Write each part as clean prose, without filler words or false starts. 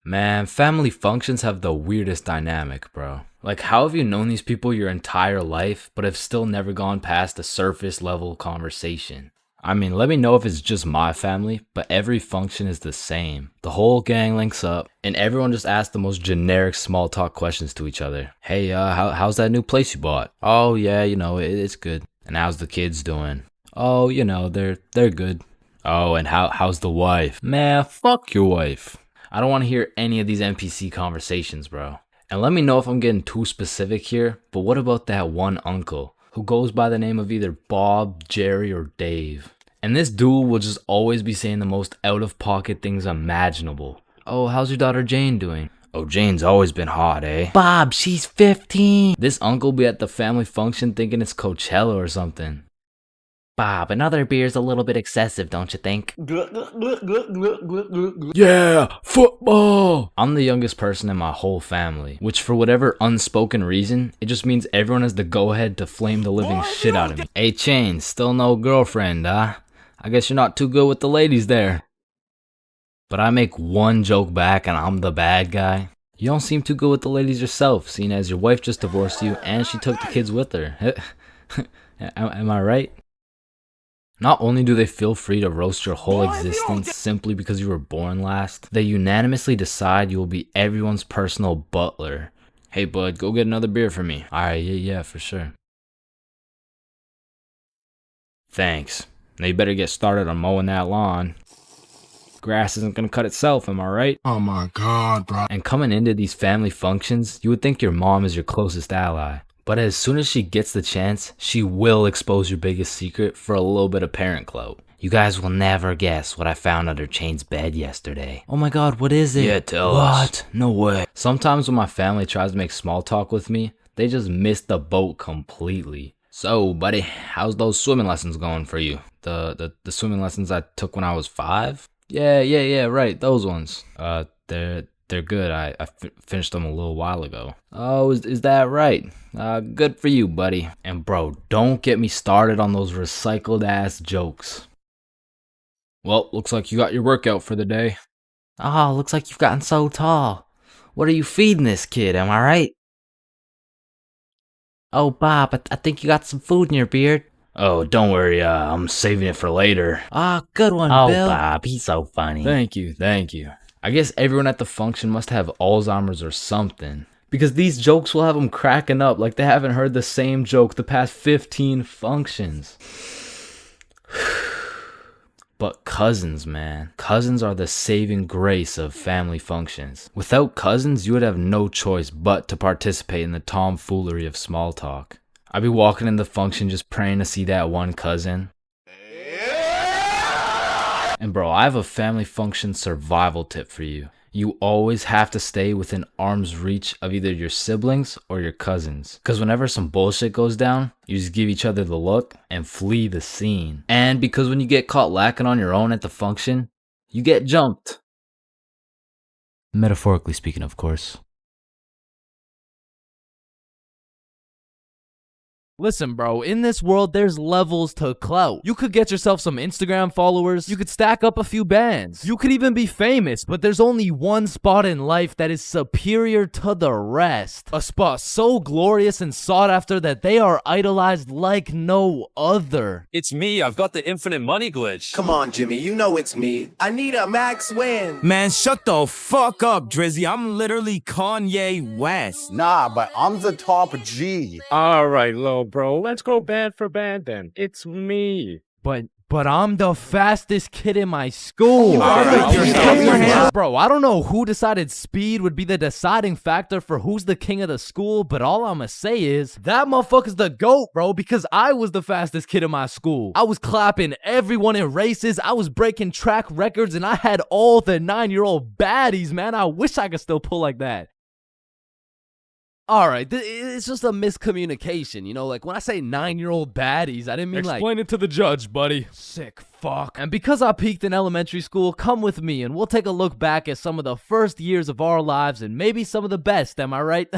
Man, family functions have the weirdest dynamic, bro. Like, how have you known these people your entire life, but have still never gone past the surface level conversation? I mean, let me know if it's just my family, but every function is the same. The whole gang links up, and everyone just asks the most generic small talk questions to each other. Hey, how's that new place you bought? Oh, yeah, it's good. And how's the kids doing? Oh, they're good. Oh, and how's the wife? Man, fuck your wife. I don't want to hear any of these NPC conversations, bro. And let me know if I'm getting too specific here, but what about that one uncle who goes by the name of either Bob, Jerry, or Dave? And this dude will just always be saying the most out-of-pocket things imaginable. Oh, how's your daughter Jane doing? Oh, Jane's always been hot, eh? Bob, she's 15. This uncle be at the family function thinking it's Coachella or something. Bob, another beer's a little bit excessive, don't you think? Yeah, football! I'm the youngest person in my whole family, which for whatever unspoken reason, it just means everyone has the go-ahead to flame the living shit out of me. Hey, Chains, still no girlfriend, huh? I guess you're not too good with the ladies there. But I make one joke back and I'm the bad guy. You don't seem too good with the ladies yourself, seeing as your wife just divorced you and she took the kids with her. Am I right? Not only do they feel free to roast your whole existence simply because you were born last, they unanimously decide you will be everyone's personal butler. Hey bud, go get another beer for me. Alright, yeah, for sure. Thanks. Now you better get started on mowing that lawn. Grass isn't gonna cut itself, am I right? Oh my god, bro. And coming into these family functions, you would think your mom is your closest ally. But as soon as she gets the chance, she will expose your biggest secret for a little bit of parent clout. You guys will never guess what I found under Chain's bed yesterday. Oh my god, what is it? Yeah, tell us. What? No way. Sometimes when my family tries to make small talk with me, they just miss the boat completely. So, buddy, how's those swimming lessons going for you? The swimming lessons I took when I was 5? Yeah, right, those ones. They're good. I finished them a little while ago. Oh, is that right? Good for you, buddy. And bro, don't get me started on those recycled ass jokes. Well, looks like you got your workout for the day. Oh, looks like you've gotten so tall. What are you feeding this kid, am I right? Oh, Bob, I think you got some food in your beard. Oh, don't worry, I'm saving it for later. Ah, good one, Bill. Oh, Bob, he's so funny. Thank you. I guess everyone at the function must have Alzheimer's or something, because these jokes will have them cracking up like they haven't heard the same joke the past 15 functions. But cousins, man. Cousins are the saving grace of family functions. Without cousins, you would have no choice but to participate in the tomfoolery of small talk. I'd be walking in the function just praying to see that one cousin. And bro, I have a family function survival tip for you. You always have to stay within arm's reach of either your siblings or your cousins. Because whenever some bullshit goes down, you just give each other the look and flee the scene. And because when you get caught lacking on your own at the function, you get jumped. Metaphorically speaking, of course. Listen, bro, in this world, there's levels to clout. You could get yourself some Instagram followers. You could stack up a few bands. You could even be famous, but there's only one spot in life that is superior to the rest. A spot so glorious and sought after that they are idolized like no other. It's me. I've got the infinite money glitch. Come on, Jimmy, you know it's me. I need a max win. Man, shut the fuck up, Drizzy. I'm literally Kanye West. Nah, but I'm the top G. All right, little bro, let's go band for band then. It's me. But I'm the fastest kid in my school. Bro, I don't know who decided speed would be the deciding factor for who's the king of the school, but all I'ma say is that motherfucker's the GOAT, bro, because I was the fastest kid in my school. I was clapping everyone in races. I was breaking track records, and I had all the 9-year-old baddies, man. I wish I could still pull like that. All right, it's just a miscommunication, you know? Like, when I say 9-year-old baddies, I didn't mean Explain it to the judge, buddy. Sick fuck. And because I peaked in elementary school, come with me and we'll take a look back at some of the first years of our lives and maybe some of the best, am I right?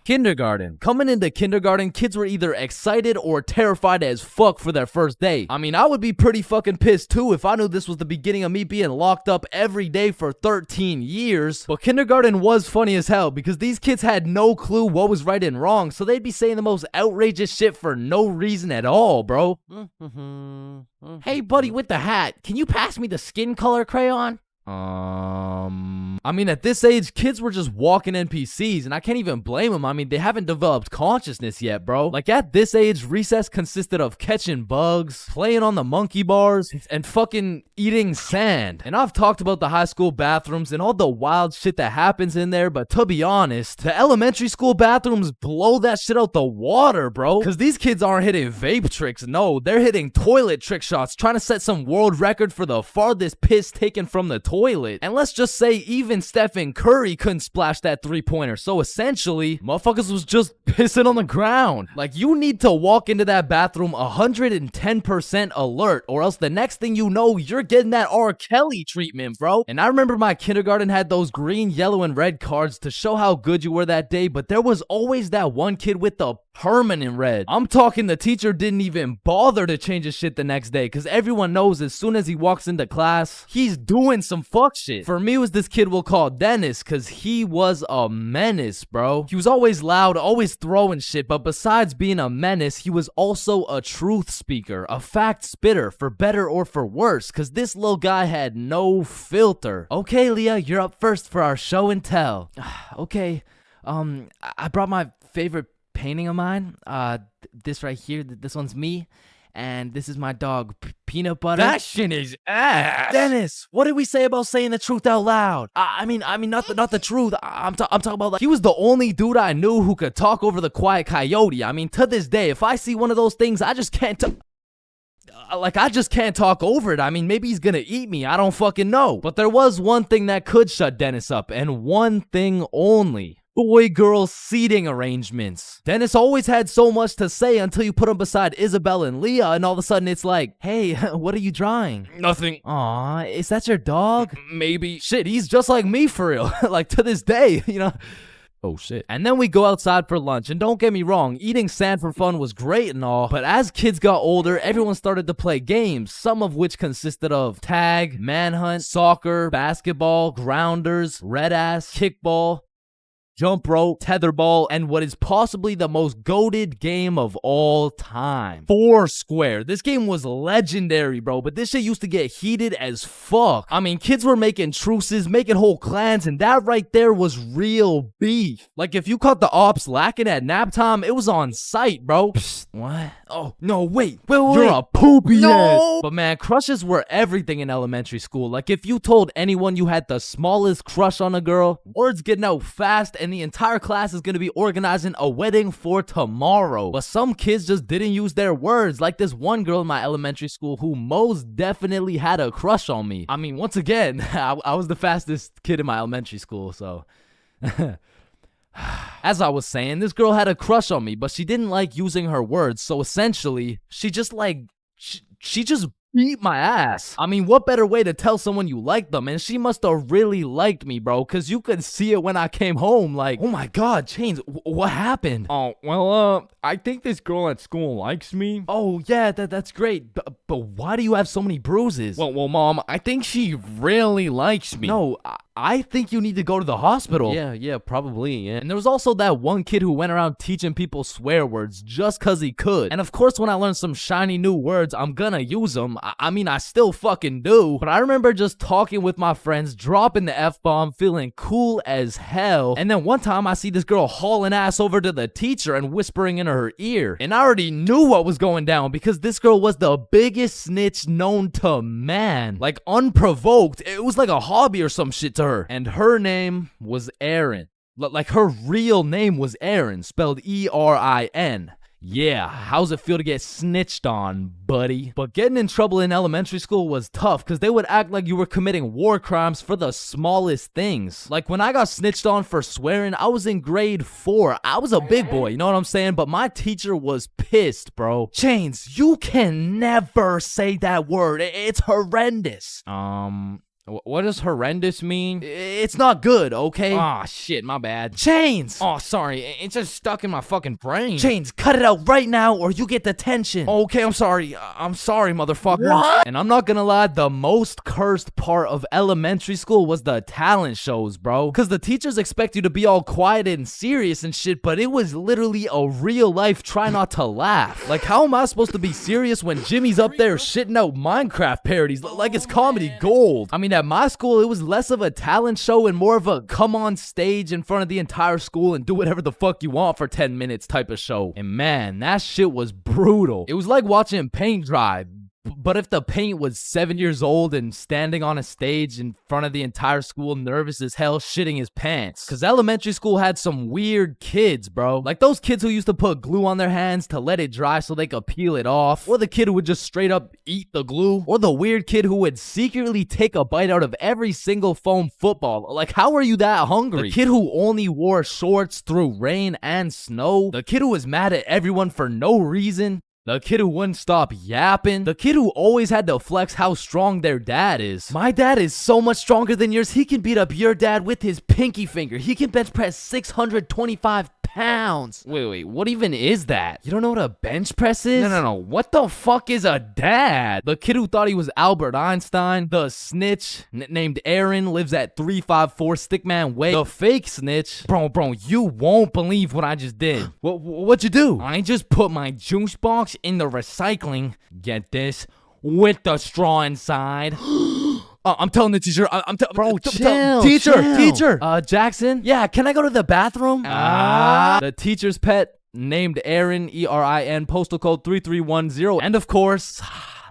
Kindergarten. Coming into kindergarten, kids were either excited or terrified as fuck for their first day. I mean, I would be pretty fucking pissed too if I knew this was the beginning of me being locked up every day for 13 years. But kindergarten was funny as hell because these kids had no clue what was right and wrong, so they'd be saying the most outrageous shit for no reason at all, bro. Hey, buddy with the hat, can you pass me the skin color crayon? I mean, at this age, kids were just walking NPCs, and I can't even blame them. I mean, they haven't developed consciousness yet, bro. Like, at this age, recess consisted of catching bugs, playing on the monkey bars, and fucking eating sand. And I've talked about the high school bathrooms and all the wild shit that happens in there, but to be honest, the elementary school bathrooms blow that shit out the water, bro. Because these kids aren't hitting vape tricks, no, they're hitting toilet trick shots, trying to set some world record for the farthest piss taken from the toilet. And let's just say even Stephen Curry couldn't splash that three-pointer. So essentially, motherfuckers was just pissing on the ground. Like, you need to walk into that bathroom 110% alert, or else the next thing you know, you're getting that R. Kelly treatment, bro. And I remember my kindergarten had those green, yellow, and red cards to show how good you were that day, but there was always that one kid with the permanent red. I'm talking the teacher didn't even bother to change his shit the next day, because everyone knows as soon as he walks into class, he's doing some fuck shit. For me, it was this kid we'll call Dennis, because he was a menace, bro. He was always loud, always throwing shit, but besides being a menace, he was also a truth speaker, a fact spitter, for better or for worse, because this little guy had no filter. Okay, Leah, you're up first for our show and tell. Okay, I brought my favorite painting of mine. This right here, this one's me, and this is my dog, Peanut Butter. That shit is ass. Dennis, what did we say about saying the truth out loud? I mean, not the truth. I'm talking about, like, he was the only dude I knew who could talk over the quiet coyote. I mean, to this day, if I see one of those things, I just can't I just can't talk over it. I mean, maybe he's gonna eat me. I don't fucking know. But there was one thing that could shut Dennis up, and one thing only. Boy-girl seating arrangements. Dennis always had so much to say until you put him beside Isabel and Leah, and all of a sudden it's like, hey, what are you drawing? Nothing. Aw, is that your dog? Maybe. Shit, he's just like me for real. Like, to this day, you know? Oh shit. And then we go outside for lunch, and don't get me wrong, eating sand for fun was great and all, but as kids got older, everyone started to play games, some of which consisted of tag, manhunt, soccer, basketball, grounders, red ass, kickball, jump rope, tetherball, and what is possibly the most goated game of all time, Foursquare. This game was legendary, bro, but this shit used to get heated as fuck. I mean, kids were making truces, making whole clans, and that right there was real beef. Like, if you caught the ops lacking at nap time, it was on sight, bro. Psst, what? Oh, no, wait. You're a poopy head. But man, crushes were everything in elementary school. Like, if you told anyone you had the smallest crush on a girl, word's getting out fast, and the entire class is gonna be organizing a wedding for tomorrow. But some kids just didn't use their words, like this one girl in my elementary school who most definitely had a crush on me. I mean, once again, I was the fastest kid in my elementary school, so... As I was saying, this girl had a crush on me, but she didn't like using her words, so essentially, she just she just beat my ass. I mean, what better way to tell someone you like them? And she must have really liked me, bro, because you could see it when I came home. Like, oh my god, Chains, what happened? Oh, well, I think this girl at school likes me. Oh, yeah, that's great. But why do you have so many bruises? Well, Mom, I think she really likes me. No, I think you need to go to the hospital. Yeah, probably, yeah. And there was also that one kid who went around teaching people swear words just cause he could. And of course, when I learn some shiny new words, I'm gonna use them. I mean, I still fucking do. But I remember just talking with my friends, dropping the F-bomb, feeling cool as hell. And then one time I see this girl hauling ass over to the teacher and whispering in her ear. And I already knew what was going down because this girl was the biggest snitch known to man. Like, unprovoked. It was like a hobby or some shit to her. And her name was Erin. Like, her real name was Erin, spelled E-R-I-N. Yeah, how's it feel to get snitched on, buddy? But getting in trouble in elementary school was tough because they would act like you were committing war crimes for the smallest things. Like, when I got snitched on for swearing, I was in grade 4. I was a big boy, you know what I'm saying? But my teacher was pissed, bro. Chains, you can never say that word. It's horrendous. What does horrendous mean? It's not good, okay? Aw, shit, my bad. Chains! Oh, sorry, it's just stuck in my fucking brain. Chains, cut it out right now or you get detention. Okay, I'm sorry. I'm sorry, motherfucker. What? And I'm not gonna lie, the most cursed part of elementary school was the talent shows, bro. Cause the teachers expect you to be all quiet and serious and shit, but it was literally a real life try not to laugh. Like, how am I supposed to be serious when Jimmy's up there shitting out Minecraft parodies like it's comedy gold? I mean, at my school, it was less of a talent show and more of a come on stage in front of the entire school and do whatever the fuck you want for 10 minutes type of show. And man, that shit was brutal. It was like watching paint dry. But if the paint was 7 years old and standing on a stage in front of the entire school, nervous as hell, shitting his pants. Cause elementary school had some weird kids, bro. Like those kids who used to put glue on their hands to let it dry so they could peel it off. Or the kid who would just straight up eat the glue. Or the weird kid who would secretly take a bite out of every single foam football. Like, how are you that hungry? The kid who only wore shorts through rain and snow. The kid who was mad at everyone for no reason. The kid who wouldn't stop yapping. The kid who always had to flex how strong their dad is. My dad is so much stronger than yours. He can beat up your dad with his pinky finger. He can bench press 625 pounds. Wait, what even is that? You don't know what a bench press is? No. What the fuck is a dad? The kid who thought he was Albert Einstein. The snitch named Aaron lives at 354 Stickman Way. The fake snitch. Bro, you won't believe what I just did. What'd you do? I just put my juice box in the recycling. Get this? With the straw inside. I'm telling the teacher. Bro, chill. Teacher. Jackson. Yeah, can I go to the bathroom? The teacher's pet named Aaron, ERIN, postal code 3310. And of course,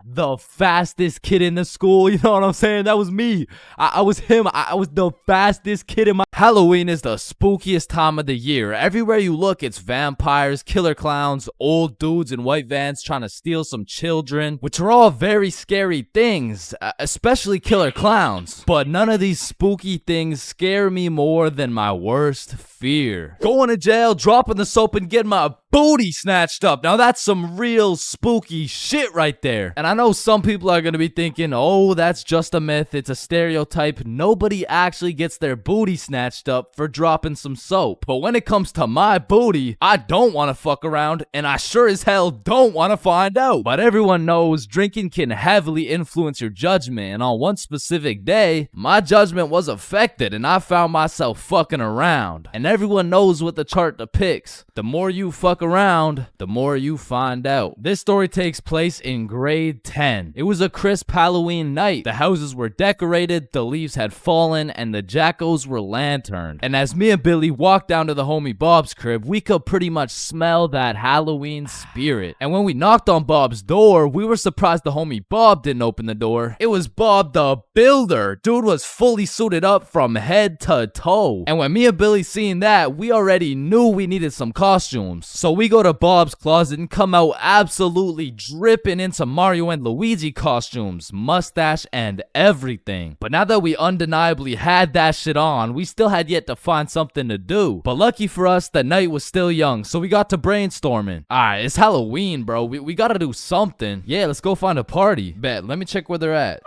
the fastest kid in the school. You know what I'm saying? That was me. I was him. I was the fastest kid in my... Halloween is the spookiest time of the year. Everywhere you look, it's vampires, killer clowns, old dudes in white vans trying to steal some children, which are all very scary things, especially killer clowns. But none of these spooky things scare me more than my worst fear. Going to jail, dropping the soap, and getting my booty snatched up. Now that's some real spooky shit right there. And I know some people are gonna be thinking, oh, that's just a myth, it's a stereotype. Nobody actually gets their booty snatched up for dropping some soap. But when it comes to my booty, I don't want to fuck around, and I sure as hell don't want to find out. But everyone knows drinking can heavily influence your judgment, and on one specific day, my judgment was affected and I found myself fucking around. And everyone knows what the chart depicts. The more you fuck around, the more you find out. This story takes place in grade 10. It was a crisp Halloween night. The houses were decorated, the leaves had fallen, and the jackos were lanterned. And as me and Billy walked down to the homie Bob's crib, we could pretty much smell that Halloween spirit. And when we knocked on Bob's door, we were surprised the homie Bob didn't open the door. It was Bob the Builder. Dude was fully suited up from head to toe. And when me and Billy seen that, we already knew we needed some costumes. So we go to Bob's closet and come out absolutely dripping in some Mario and Luigi costumes, mustache and everything. But now that we undeniably had that shit on, we still had yet to find something to do. But lucky for us, the night was still young, so we got to brainstorming. Alright, it's Halloween, bro. We gotta do something. Yeah, let's go find a party. Bet, let me check where they're at.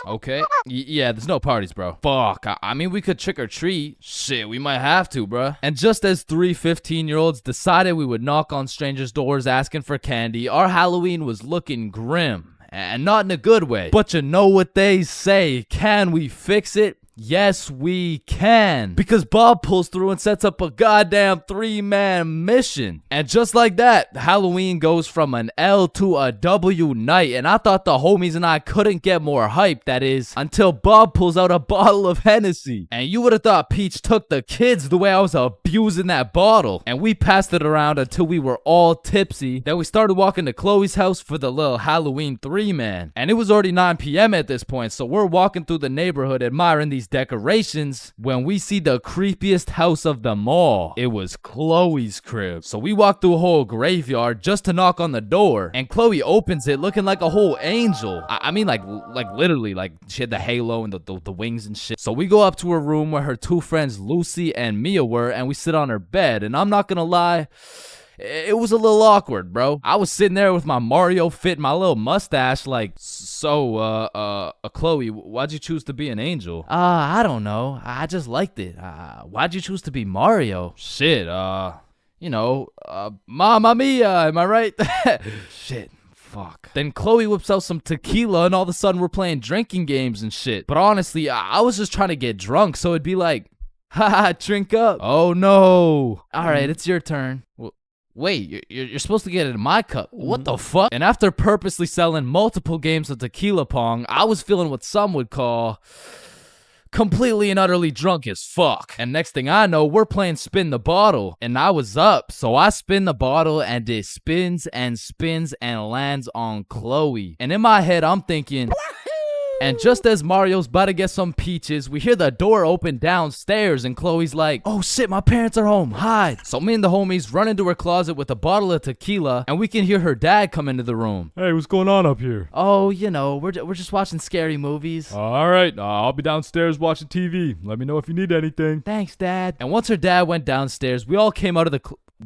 Okay. Yeah, there's no parties, bro. Fuck. I mean, we could trick or treat. Shit, we might have to, bro. And just as 3 15-year-olds decided we would knock on strangers' doors asking for candy, our Halloween was looking grim. And not in a good way. But you know what they say. Can we fix it? Yes, we can. Because Bob pulls through and sets up a goddamn 3-man mission. And just like that, Halloween goes from an L to a W night. And I thought the homies and I couldn't get more hype, that is, until Bob pulls out a bottle of Hennessy. And you would have thought Peach took the kids the way I was abusing that bottle. And we passed it around until we were all tipsy. Then we started walking to Chloe's house for the little Halloween 3-man. And it was already 9 p.m. at this point, so we're walking through the neighborhood admiring these decorations when we see the creepiest house of them all. It was Chloe's crib. So we walked through a whole graveyard just to knock on the door, and Chloe opens it looking like a whole angel. I mean, like literally, like she had the halo and the wings and shit. So we go up to her room where her two friends Lucy and Mia were, and we sit on her bed. And I'm not gonna lie, it was a little awkward, bro. I was sitting there with my Mario fit, my little mustache, like, so, Chloe, why'd you choose to be an angel? I don't know. I just liked it. Why'd you choose to be Mario? Shit, Mamma Mia, am I right? Shit. Fuck. Then Chloe whips out some tequila and all of a sudden we're playing drinking games and shit. But honestly, I was just trying to get drunk, so it'd be like, haha, drink up. Oh no. Alright, it's your turn. Wait, you're supposed to get it in my cup. What the fuck? And after purposely selling multiple games of tequila pong, I was feeling what some would call completely and utterly drunk as fuck. And next thing I know, we're playing spin the bottle. And I was up, so I spin the bottle and it spins and spins and lands on Chloe. And in my head, I'm thinking... And just as Mario's about to get some peaches, we hear the door open downstairs and Chloe's like, oh shit, my parents are home, hide. So me and the homies run into her closet with a bottle of tequila and we can hear her dad come into the room. Hey, what's going on up here? Oh, we're just watching scary movies. All right, I'll be downstairs watching TV. Let me know if you need anything. Thanks, Dad. And once her dad went downstairs, we all came out of the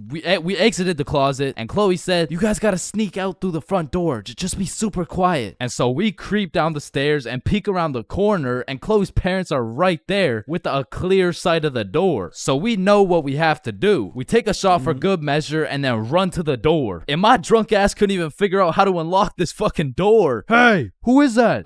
we exited the closet and Chloe said, you guys gotta sneak out through the front door. Just be super quiet. And so we creep down the stairs and peek around the corner and Chloe's parents are right there with a clear sight of the door. So we know what we have to do. We take a shot for good measure and then run to the door. And my drunk ass couldn't even figure out how to unlock this fucking door. Hey, who is that?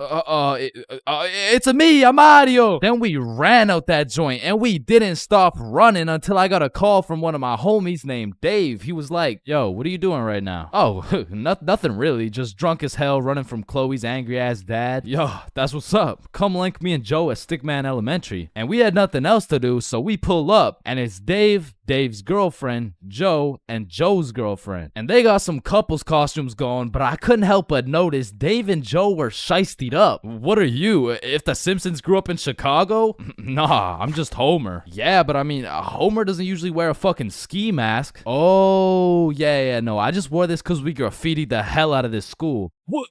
It's me, I'm Mario. Then we ran out that joint and we didn't stop running until I got a call from one of my homies named Dave. He was like, yo, what are you doing right now? Oh, nothing really. Just drunk as hell running from Chloe's angry ass dad. Yo, that's what's up. Come link me and Joe at Stickman Elementary. And we had nothing else to do, so we pull up and it's Dave, Dave's girlfriend, Joe, and Joe's girlfriend. And they got some couples costumes going, but I couldn't help but notice Dave and Joe were shiestied up. What are you? If the Simpsons grew up in Chicago? Nah, I'm just Homer. Yeah, but I mean, Homer doesn't usually wear a fucking ski mask. Oh, yeah, no, I just wore this because we graffitied the hell out of this school. What?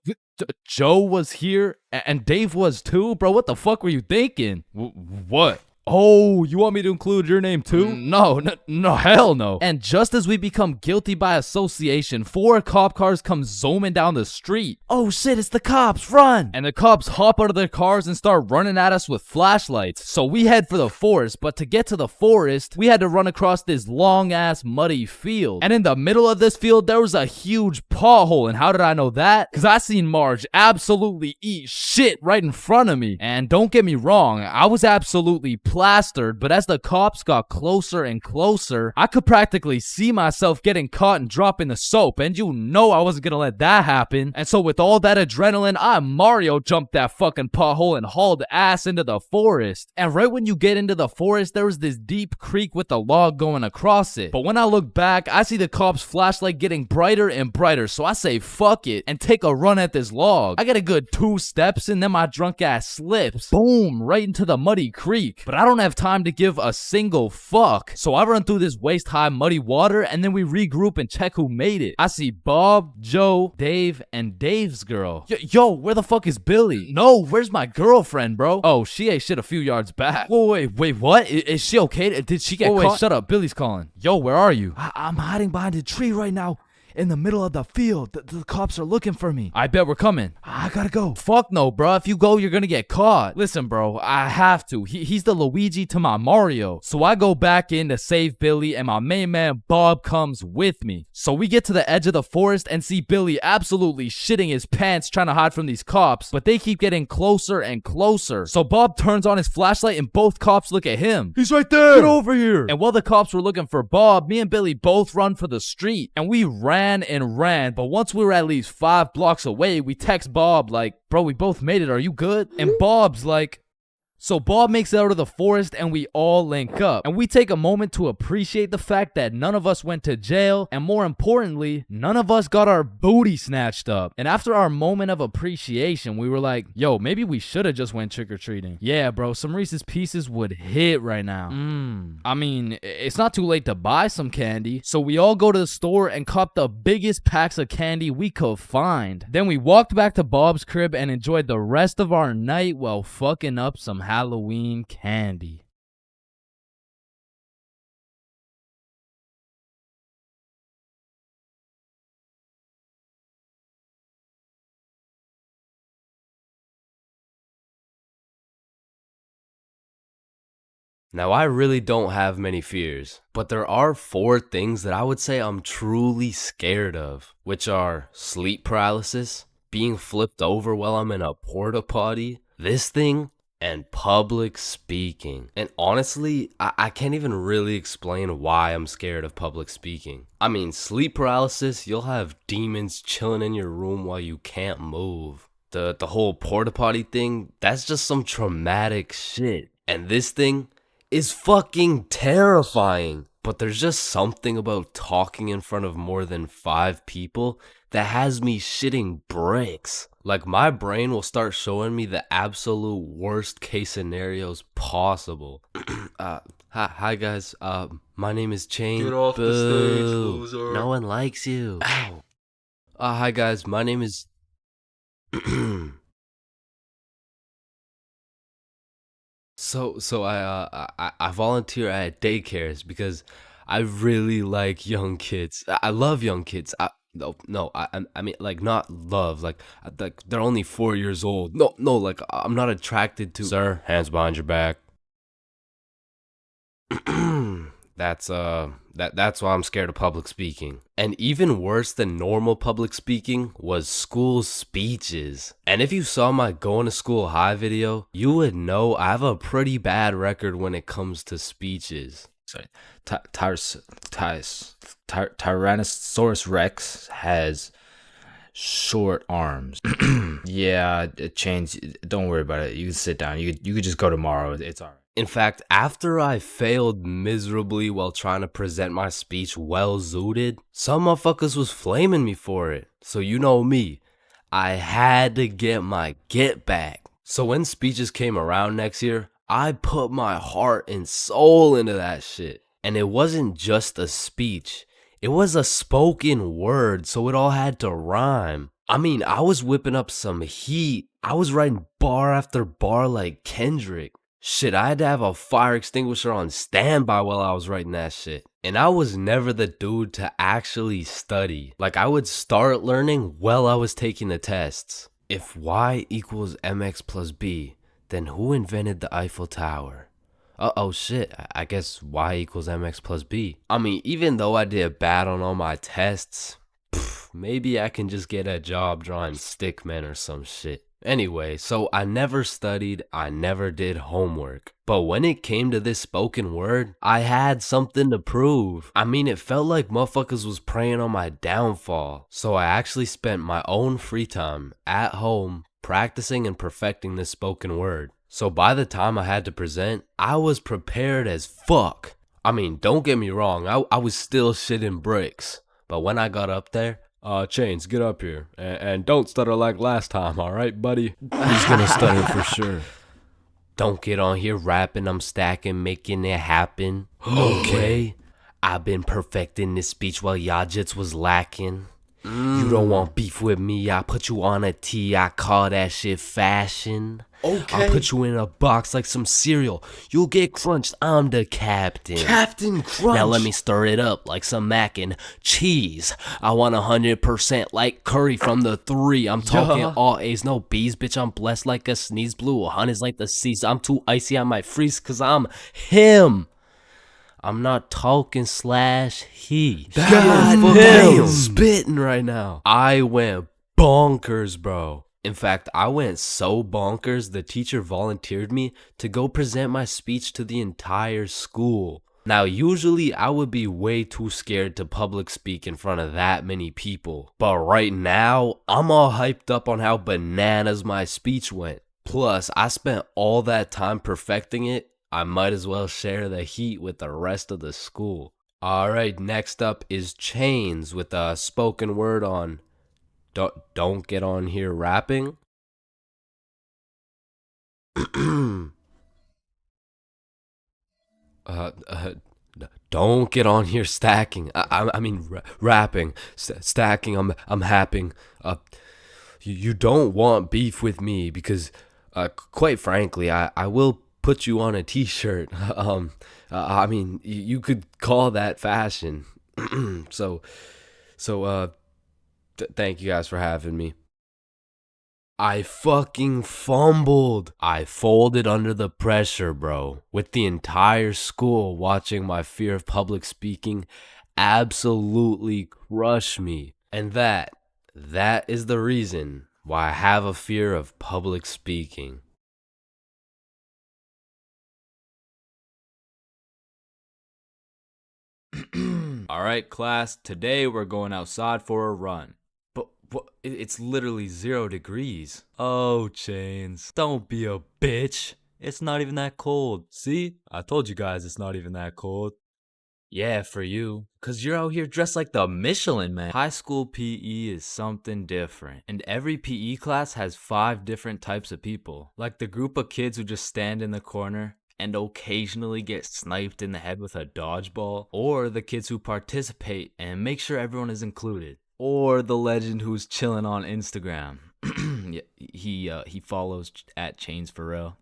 Joe was here and Dave was too? Bro, what the fuck were you thinking? What? Oh, you want me to include your name too? No, hell no. And just as we become guilty by association, 4 cop cars come zooming down the street. Oh shit, it's the cops, run! And the cops hop out of their cars and start running at us with flashlights. So we head for the forest, but to get to the forest, we had to run across this long ass muddy field. And in the middle of this field, there was a huge pothole. And how did I know that? Cause I seen Marge absolutely eat shit right in front of me. And don't get me wrong, I was absolutely plastered, but as the cops got closer and closer, I could practically see myself getting caught and dropping the soap, and you know I wasn't gonna let that happen. And so with all that adrenaline, I Mario jumped that fucking pothole and hauled ass into the forest. And right when you get into the forest, there was this deep creek with a log going across it. But when I look back, I see the cops' flashlight getting brighter and brighter, so I say fuck it and take a run at this log. I get a good 2 steps and then my drunk ass slips. Boom, right into the muddy creek. But I don't have time to give a single fuck. So I run through this waist-high muddy water and then we regroup and check who made it. I see Bob, Joe, Dave, and Dave's girl. Yo, where the fuck is Billy? No, where's my girlfriend, bro? Oh, she ate shit a few yards back. Wait, what? Is she okay? Did she get caught? Wait, shut up. Billy's calling. Yo, where are you? I'm hiding behind a tree right now. In the middle of the field. The cops are looking for me. I bet we're coming. I gotta go. Fuck no, bro. If you go, you're gonna get caught. Listen, bro, I have to. He's the Luigi to my Mario. So I go back in to save Billy and my main man Bob comes with me. So we get to the edge of the forest and see Billy absolutely shitting his pants trying to hide from these cops, but they keep getting closer and closer. So Bob turns on his flashlight and both cops look at him. He's right there. Get over here. And while the cops were looking for Bob, me and Billy both run for the street and we ran, but once we were at least 5 blocks away, we text Bob like, bro, we both made it, are you good? And Bob's like, so Bob makes it out of the forest and we all link up. And we take a moment to appreciate the fact that none of us went to jail. And more importantly, none of us got our booty snatched up. And after our moment of appreciation, we were like, yo, maybe we should have just went trick-or-treating. Yeah, bro, some Reese's Pieces would hit right now. I mean, it's not too late to buy some candy. So we all go to the store and cop the biggest packs of candy we could find. Then we walked back to Bob's crib and enjoyed the rest of our night while fucking up some Halloween candy. Now, I really don't have many fears, but there are 4 things that I would say I'm truly scared of, which are sleep paralysis, being flipped over while I'm in a porta potty, this thing, and public speaking. And honestly, I can't even really explain why I'm scared of public speaking. I mean, sleep paralysis, you'll have demons chilling in your room while you can't move. The whole porta potty thing, that's just some traumatic shit. And this thing is fucking terrifying. But there's just something about talking in front of more than 5 people that has me shitting bricks. Like, my brain will start showing me the absolute worst case scenarios possible. Hi guys, my name is Chain. Get off the stage, loser. No one likes you. Ow. Hi guys, my name is... So I volunteer at daycares because I really like young kids. I love young kids. I mean, like, not love, like they're only 4 years old. No, like, I'm not attracted to... Sir, hands behind your back. That's why I'm scared of public speaking. And even worse than normal public speaking was school speeches. And if you saw my going to school high video, you would know I have a pretty bad record when it comes to speeches. Sorry, Tyrannosaurus Rex has short arms. Yeah, Chains, don't worry about it. You can sit down. You could just go tomorrow. It's all right. In fact, after I failed miserably while trying to present my speech well-zooted, some motherfuckers was flaming me for it. So you know me, I had to get my get back. So when speeches came around next year, I put my heart and soul into that shit. And it wasn't just a speech, it was a spoken word, so it all had to rhyme. I mean, I was whipping up some heat. I was writing bar after bar like Kendrick. Shit, I had to have a fire extinguisher on standby while I was writing that shit. And I was never the dude to actually study. Like, I would start learning while I was taking the tests. If y equals mx plus b, then who invented the Eiffel Tower? Oh shit, I guess y equals mx plus b. I mean, even though I did bad on all my tests, maybe I can just get a job drawing stickmen or some shit. Anyway, so I never studied, I never did homework. But when it came to this spoken word, I had something to prove. I mean, it felt like motherfuckers was preying on my downfall. So I actually spent my own free time at home practicing and perfecting this spoken word. So by the time I had to present, I was prepared as fuck. I mean, don't get me wrong, I was still shitting bricks. But when I got up there, Chains, get up here. And don't stutter like last time, alright, buddy? He's gonna stutter for sure. Don't get on here rapping, I'm stacking, making it happen. Okay? I've been perfecting this speech while y'all jits was lacking. You don't want beef with me, I put you on a tee, I call that shit fashion. Okay. I'll put you in a box like some cereal. You'll get crunched, I'm the captain. Captain Crunch. Now let me stir it up like some mac and cheese. I want 100% like curry from the 3. I'm talking all A's, no B's. Bitch, I'm blessed like a sneeze. Blue 100's like the seas. I'm too icy, I might freeze cause I'm him. I'm not talking slash he. God damn. Spitting right now. I went bonkers, bro. In fact, I went so bonkers, the teacher volunteered me to go present my speech to the entire school. Now, usually I would be way too scared to public speak in front of that many people. But right now, I'm all hyped up on how bananas my speech went. Plus, I spent all that time perfecting it. I might as well share the heat with the rest of the school. Alright, next up is Chains with a spoken word on Don't get on here rapping. Don't get on here stacking. I mean rapping. Stacking. I'm happing. You don't want beef with me because, quite frankly, I will put you on a t-shirt. I mean, you could call that fashion. So thank you guys for having me. I fucking fumbled. I folded under the pressure, bro. With the entire school watching my fear of public speaking absolutely crush me. And that is the reason why I have a fear of public speaking. All right, class, today we're going outside for a run. But it's literally 0 degrees. Oh, Chains, don't be a bitch. It's not even that cold. See? I told you guys it's not even that cold. Yeah, for you. Cause you're out here dressed like the Michelin Man. High school PE is something different. And every PE class has 5 different types of people. Like the group of kids who just stand in the corner and occasionally get sniped in the head with a dodgeball. Or the kids who participate and make sure everyone is included. Or the legend who's chilling on Instagram. He follows at ChainsFR.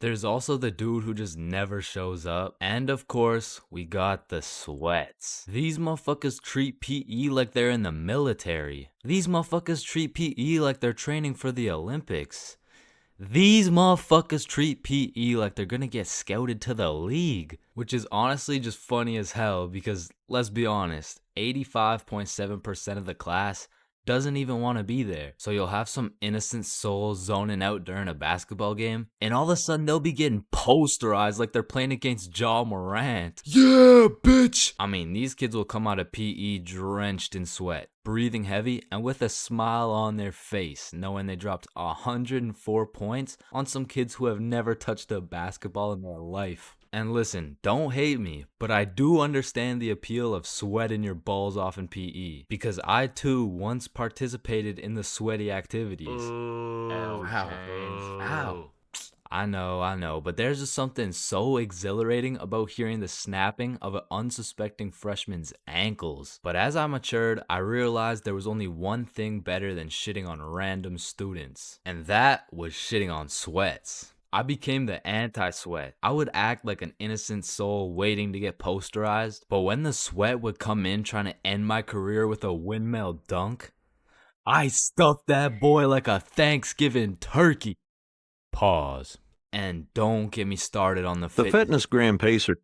There's also the dude who just never shows up. And of course, we got the sweats. These motherfuckers treat PE like they're in the military. These motherfuckers treat PE like they're training for the Olympics. These motherfuckers treat PE like they're gonna get scouted to the league. Which is honestly just funny as hell because, let's be honest, 85.7% of the class doesn't even want to be there. So you'll have some innocent souls zoning out during a basketball game, and all of a sudden they'll be getting posterized like they're playing against Ja Morant. Yeah, bitch! I mean, these kids will come out of PE drenched in sweat, breathing heavy, and with a smile on their face, knowing they dropped 104 points on some kids who have never touched a basketball in their life. And listen, don't hate me, but I do understand the appeal of sweating your balls off in PE, because I too once participated in the sweaty activities. Ow. I know, but there's just something so exhilarating about hearing the snapping of an unsuspecting freshman's ankles. But as I matured, I realized there was only one thing better than shitting on random students, and that was shitting on sweats. I became the anti-sweat. I would act like an innocent soul waiting to get posterized, but when the sweat would come in trying to end my career with a windmill dunk, I stuffed that boy like a Thanksgiving turkey. Pause. And don't get me started on the fitness gram pacer.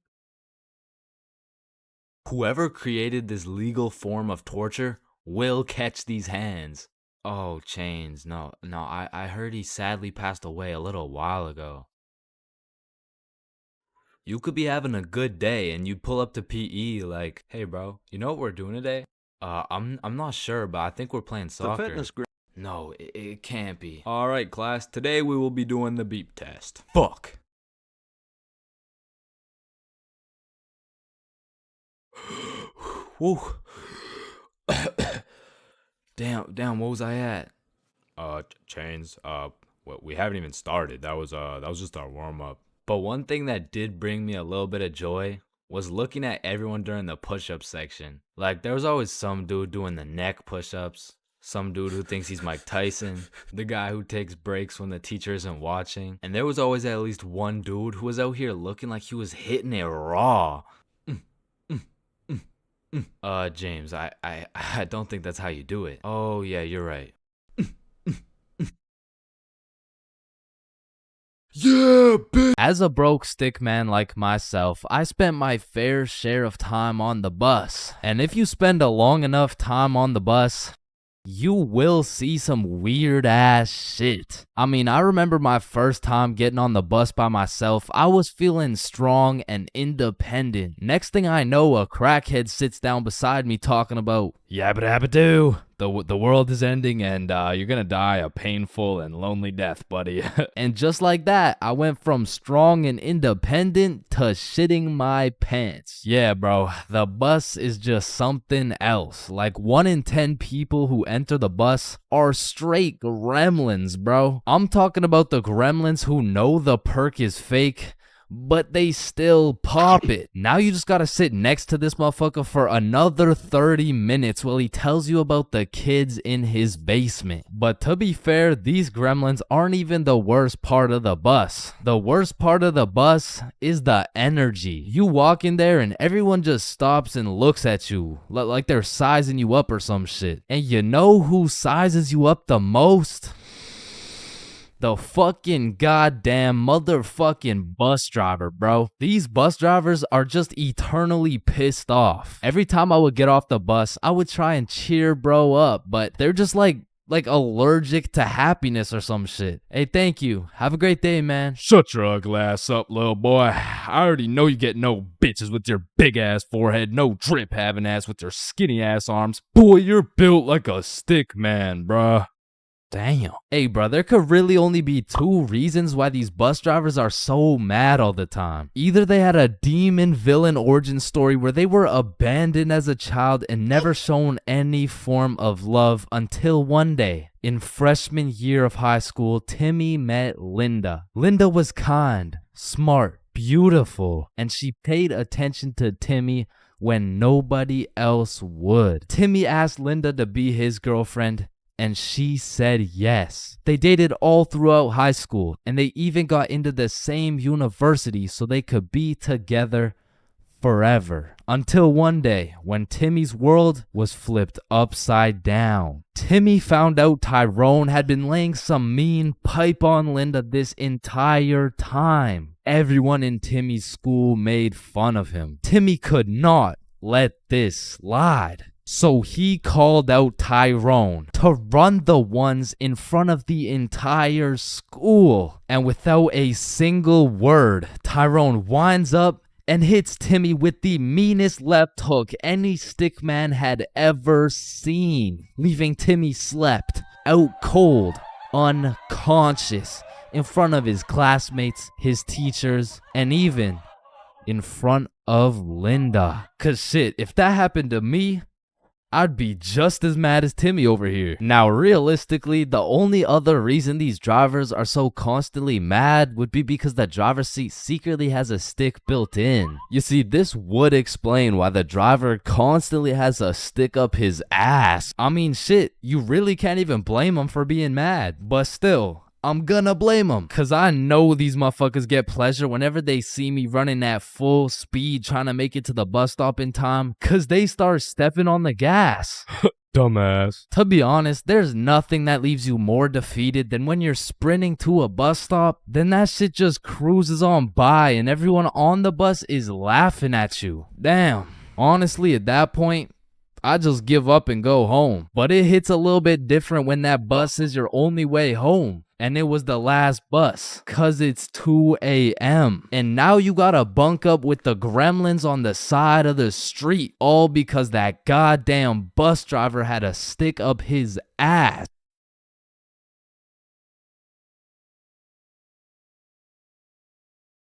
Whoever created this legal form of torture will catch these hands. Oh, Chains, no, I heard he sadly passed away a little while ago. You could be having a good day and you pull up to PE like, hey bro, you know what we're doing today? I'm not sure, but I think we're playing soccer. No, it can't be. Alright class, today we will be doing the beep test. Fuck. Woo. Damn, what was I at? Chains, we haven't even started. That was just our warm-up. But one thing that did bring me a little bit of joy was looking at everyone during the push-up section. Like, there was always some dude doing the neck push-ups, some dude who thinks he's Mike Tyson, the guy who takes breaks when the teacher isn't watching, and there was always at least one dude who was out here looking like he was hitting it raw. James, I don't think that's how you do it. Oh, yeah, you're right. Yeah, bitch! As a broke stick man like myself, I spent my fair share of time on the bus. And if you spend a long enough time on the bus, you will see some weird ass shit. I mean, I remember my first time getting on the bus by myself. I was feeling strong and independent. Next thing I know, a crackhead sits down beside me talking about yabba dabba doo. The world is ending and you're gonna die a painful and lonely death, buddy. And just like that, I went from strong and independent to shitting my pants. Yeah, bro, the bus is just something else. Like 1 in 10 people who enter the bus are straight gremlins, bro. I'm talking about the gremlins who know the perk is fake, but they still pop it. Now you just gotta sit next to this motherfucker for another 30 minutes while he tells you about the kids in his basement. But to be fair, these gremlins aren't even the worst part of the bus. The worst part of the bus is the energy. You walk in there and everyone just stops and looks at you like they're sizing you up or some shit. And you know who sizes you up the most? The fucking goddamn motherfucking bus driver, bro. These bus drivers are just eternally pissed off. Every time I would get off the bus, I would try and cheer bro up, but they're just like allergic to happiness or some shit. Hey, thank you. Have a great day, man. Shut your ugly ass up, little boy. I already know you get no bitches with your big ass forehead, no drip having ass with your skinny ass arms. Boy, you're built like a stick man, bruh. Damn. Hey, bro, there could really only be two reasons why these bus drivers are so mad all the time. Either they had a demon villain origin story where they were abandoned as a child and never shown any form of love until one day. In freshman year of high school, Timmy met Linda. Linda was kind, smart, beautiful, and she paid attention to Timmy when nobody else would. Timmy asked Linda to be his girlfriend, and she said yes. They dated all throughout high school, and they even got into the same university so they could be together forever. Until one day, when Timmy's world was flipped upside down. Timmy found out Tyrone had been laying some mean pipe on Linda this entire time. Everyone in Timmy's school made fun of him. Timmy could not let this slide. So he called out Tyrone to run the ones in front of the entire school. And without a single word, Tyrone winds up and hits Timmy with the meanest left hook any stickman had ever seen, leaving Timmy slept, out cold, unconscious, in front of his classmates, his teachers, and even in front of Linda. 'Cause shit, if that happened to me, I'd be just as mad as Timmy over here. Now, realistically, the only other reason these drivers are so constantly mad would be because the driver's seat secretly has a stick built in. You see, this would explain why the driver constantly has a stick up his ass. I mean, shit, you really can't even blame him for being mad. But still, I'm gonna blame him, cause I know these motherfuckers get pleasure whenever they see me running at full speed trying to make it to the bus stop in time, cause they start stepping on the gas. Dumbass. To be honest, there's nothing that leaves you more defeated than when you're sprinting to a bus stop, then that shit just cruises on by and everyone on the bus is laughing at you. Damn, honestly at that point, I just give up and go home. But it hits a little bit different when that bus is your only way home. And it was the last bus, cause it's 2 a.m. And now you gotta bunk up with the gremlins on the side of the street, all because that goddamn bus driver had a stick up his ass.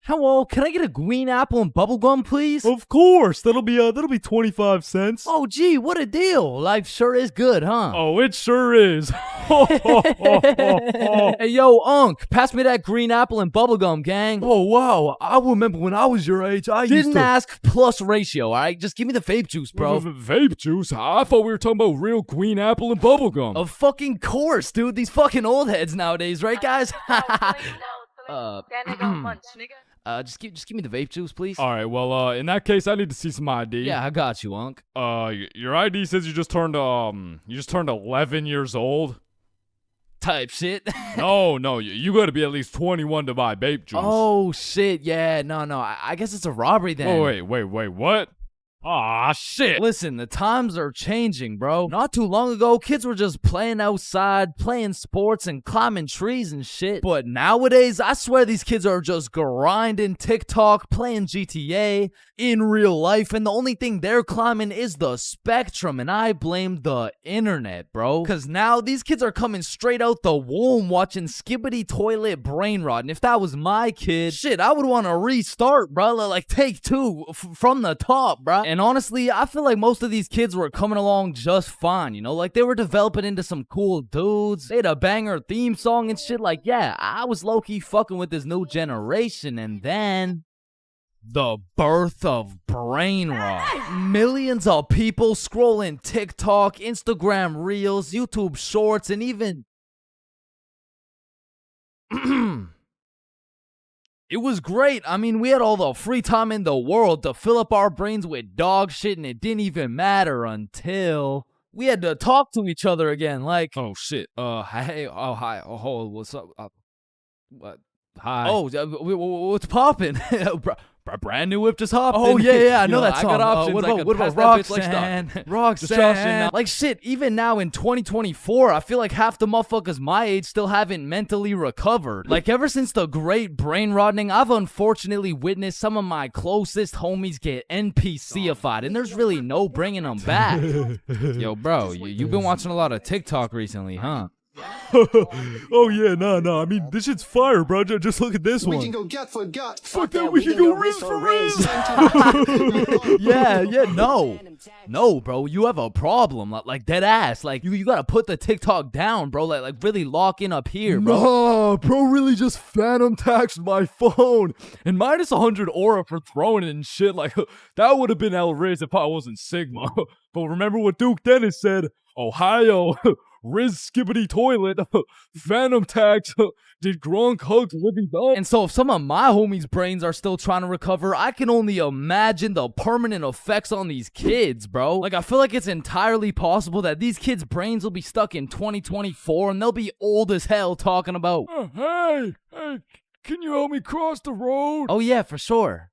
Hello, can I get a green apple and bubblegum, please? Of course, that'll be 25 cents. Oh, gee, what a deal. Life sure is good, huh? Oh, it sure is. Hey, yo, Unc, pass me that green apple and bubblegum, gang. Oh, wow. I remember when I was your age, I used Didn't to... ask plus ratio, all right? Just give me the vape juice, bro. Vape juice? I thought we were talking about real green apple and bubblegum. Of fucking course, dude. These fucking old heads nowadays, right, guys? Just give me the vape juice, please. All right, well, in that case, I need to see some ID. Yeah, I got you, Unc. Your ID says you just turned 11 years old. Type shit. No, you gotta be at least 21 to buy vape juice. Oh, shit, yeah, no, I guess it's a robbery then. Wait, what? Aw, shit. Listen, the times are changing, bro. Not too long ago, kids were just playing outside, playing sports, and climbing trees and shit. But nowadays, I swear these kids are just grinding TikTok, playing GTA in real life, and the only thing they're climbing is the spectrum, and I blame the internet, bro. Cause now these kids are coming straight out the womb watching Skibbity Toilet Brain Rot, and if that was my kid, shit, I would want to restart, bro. Like take two from the top, bro. And honestly, I feel like most of these kids were coming along just fine, you know? Like, they were developing into some cool dudes. They had a banger theme song and shit. Like, yeah, I was low-key fucking with this new generation. And then... the birth of brain rot. Millions of people scrolling TikTok, Instagram Reels, YouTube Shorts, and even... It was great. I mean, we had all the free time in the world to fill up our brains with dog shit, and it didn't even matter until we had to talk to each other again. Like, oh shit, hey, oh hi, oh what's up? What? Hi. Oh, what's poppin'? Brand new whip just hopped. Oh in. yeah, I You know that I song. got options. What I about, could what pass about that bitch like Roxanne? stock. Roxanne. Like shit, even now in 2024, I feel like half the motherfuckers my age still haven't mentally recovered. Like ever since the great brain rotting, I've unfortunately witnessed some of my closest homies get NPC-ified, and there's really no bringing them back. Yo, bro, you've been watching a lot of TikTok recently, huh? Oh yeah, nah. I mean, this shit's fire, bro. Just look at this one. We can go gut for gut. Fuck that, we can go wrist for wrist. Yeah, no, bro, you have a problem, like dead ass. Like you gotta put the TikTok down, bro. Like really lock in up here, bro. Nah, bro really just phantom taxed my phone and minus 100 aura for throwing it and shit. Like that would have been El Riz if I wasn't Sigma. But remember what Duke Dennis said? Ohio. Riz skibbity toilet, phantom tax, did Gronk hug Libby up? And so if some of my homies' brains are still trying to recover, I can only imagine the permanent effects on these kids, bro. Like I feel like it's entirely possible that these kids' brains will be stuck in 2024 and they'll be old as hell talking about, Hey, can you help me cross the road? oh yeah, for sure.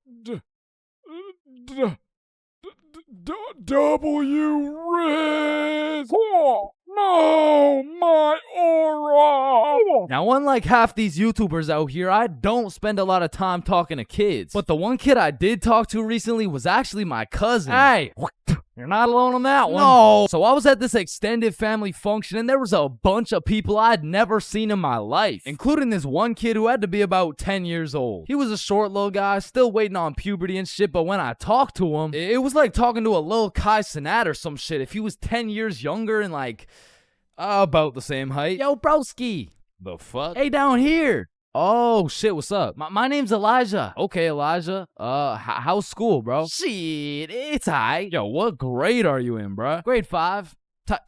W Riz! Oh, no, my aura! Now, unlike half these YouTubers out here, I don't spend a lot of time talking to kids. But the one kid I did talk to recently was actually my cousin. Hey, you're not alone on that one. No. So I was at this extended family function and there was a bunch of people I'd never seen in my life, including this one kid who had to be about 10 years old. He was a short little guy, still waiting on puberty and shit, but when I talked to him, it was like talking to a little Kai Cenat or some shit. If he was 10 years younger and like about the same height. Yo, broski. The fuck? Hey, down here. Oh, shit, what's up? My name's Elijah. Okay, Elijah. How's school, bro? Shit, it's alright. Yo, what grade are you in, bro? Grade 5.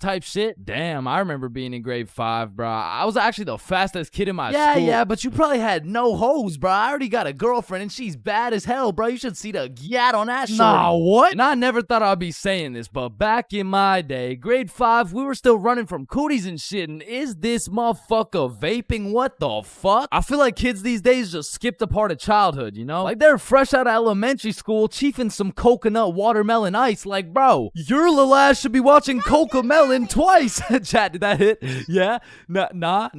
Type shit. Damn, I remember being in grade 5, bro. I was actually the fastest kid in my school. Yeah, but you probably had no hoes, bro. I already got a girlfriend and she's bad as hell, bro. You should see the gat on that shit. Nah, what? And I never thought I'd be saying this, but back in my day, grade 5, we were still running from cooties and shit, and is this motherfucker vaping? What the fuck? I feel like kids these days just skipped a part of childhood, you know? Like they're fresh out of elementary school, chiefing some coconut watermelon ice. Like, bro, your little ass should be watching Cocomelon twice. Chat, did that hit? Yeah? No.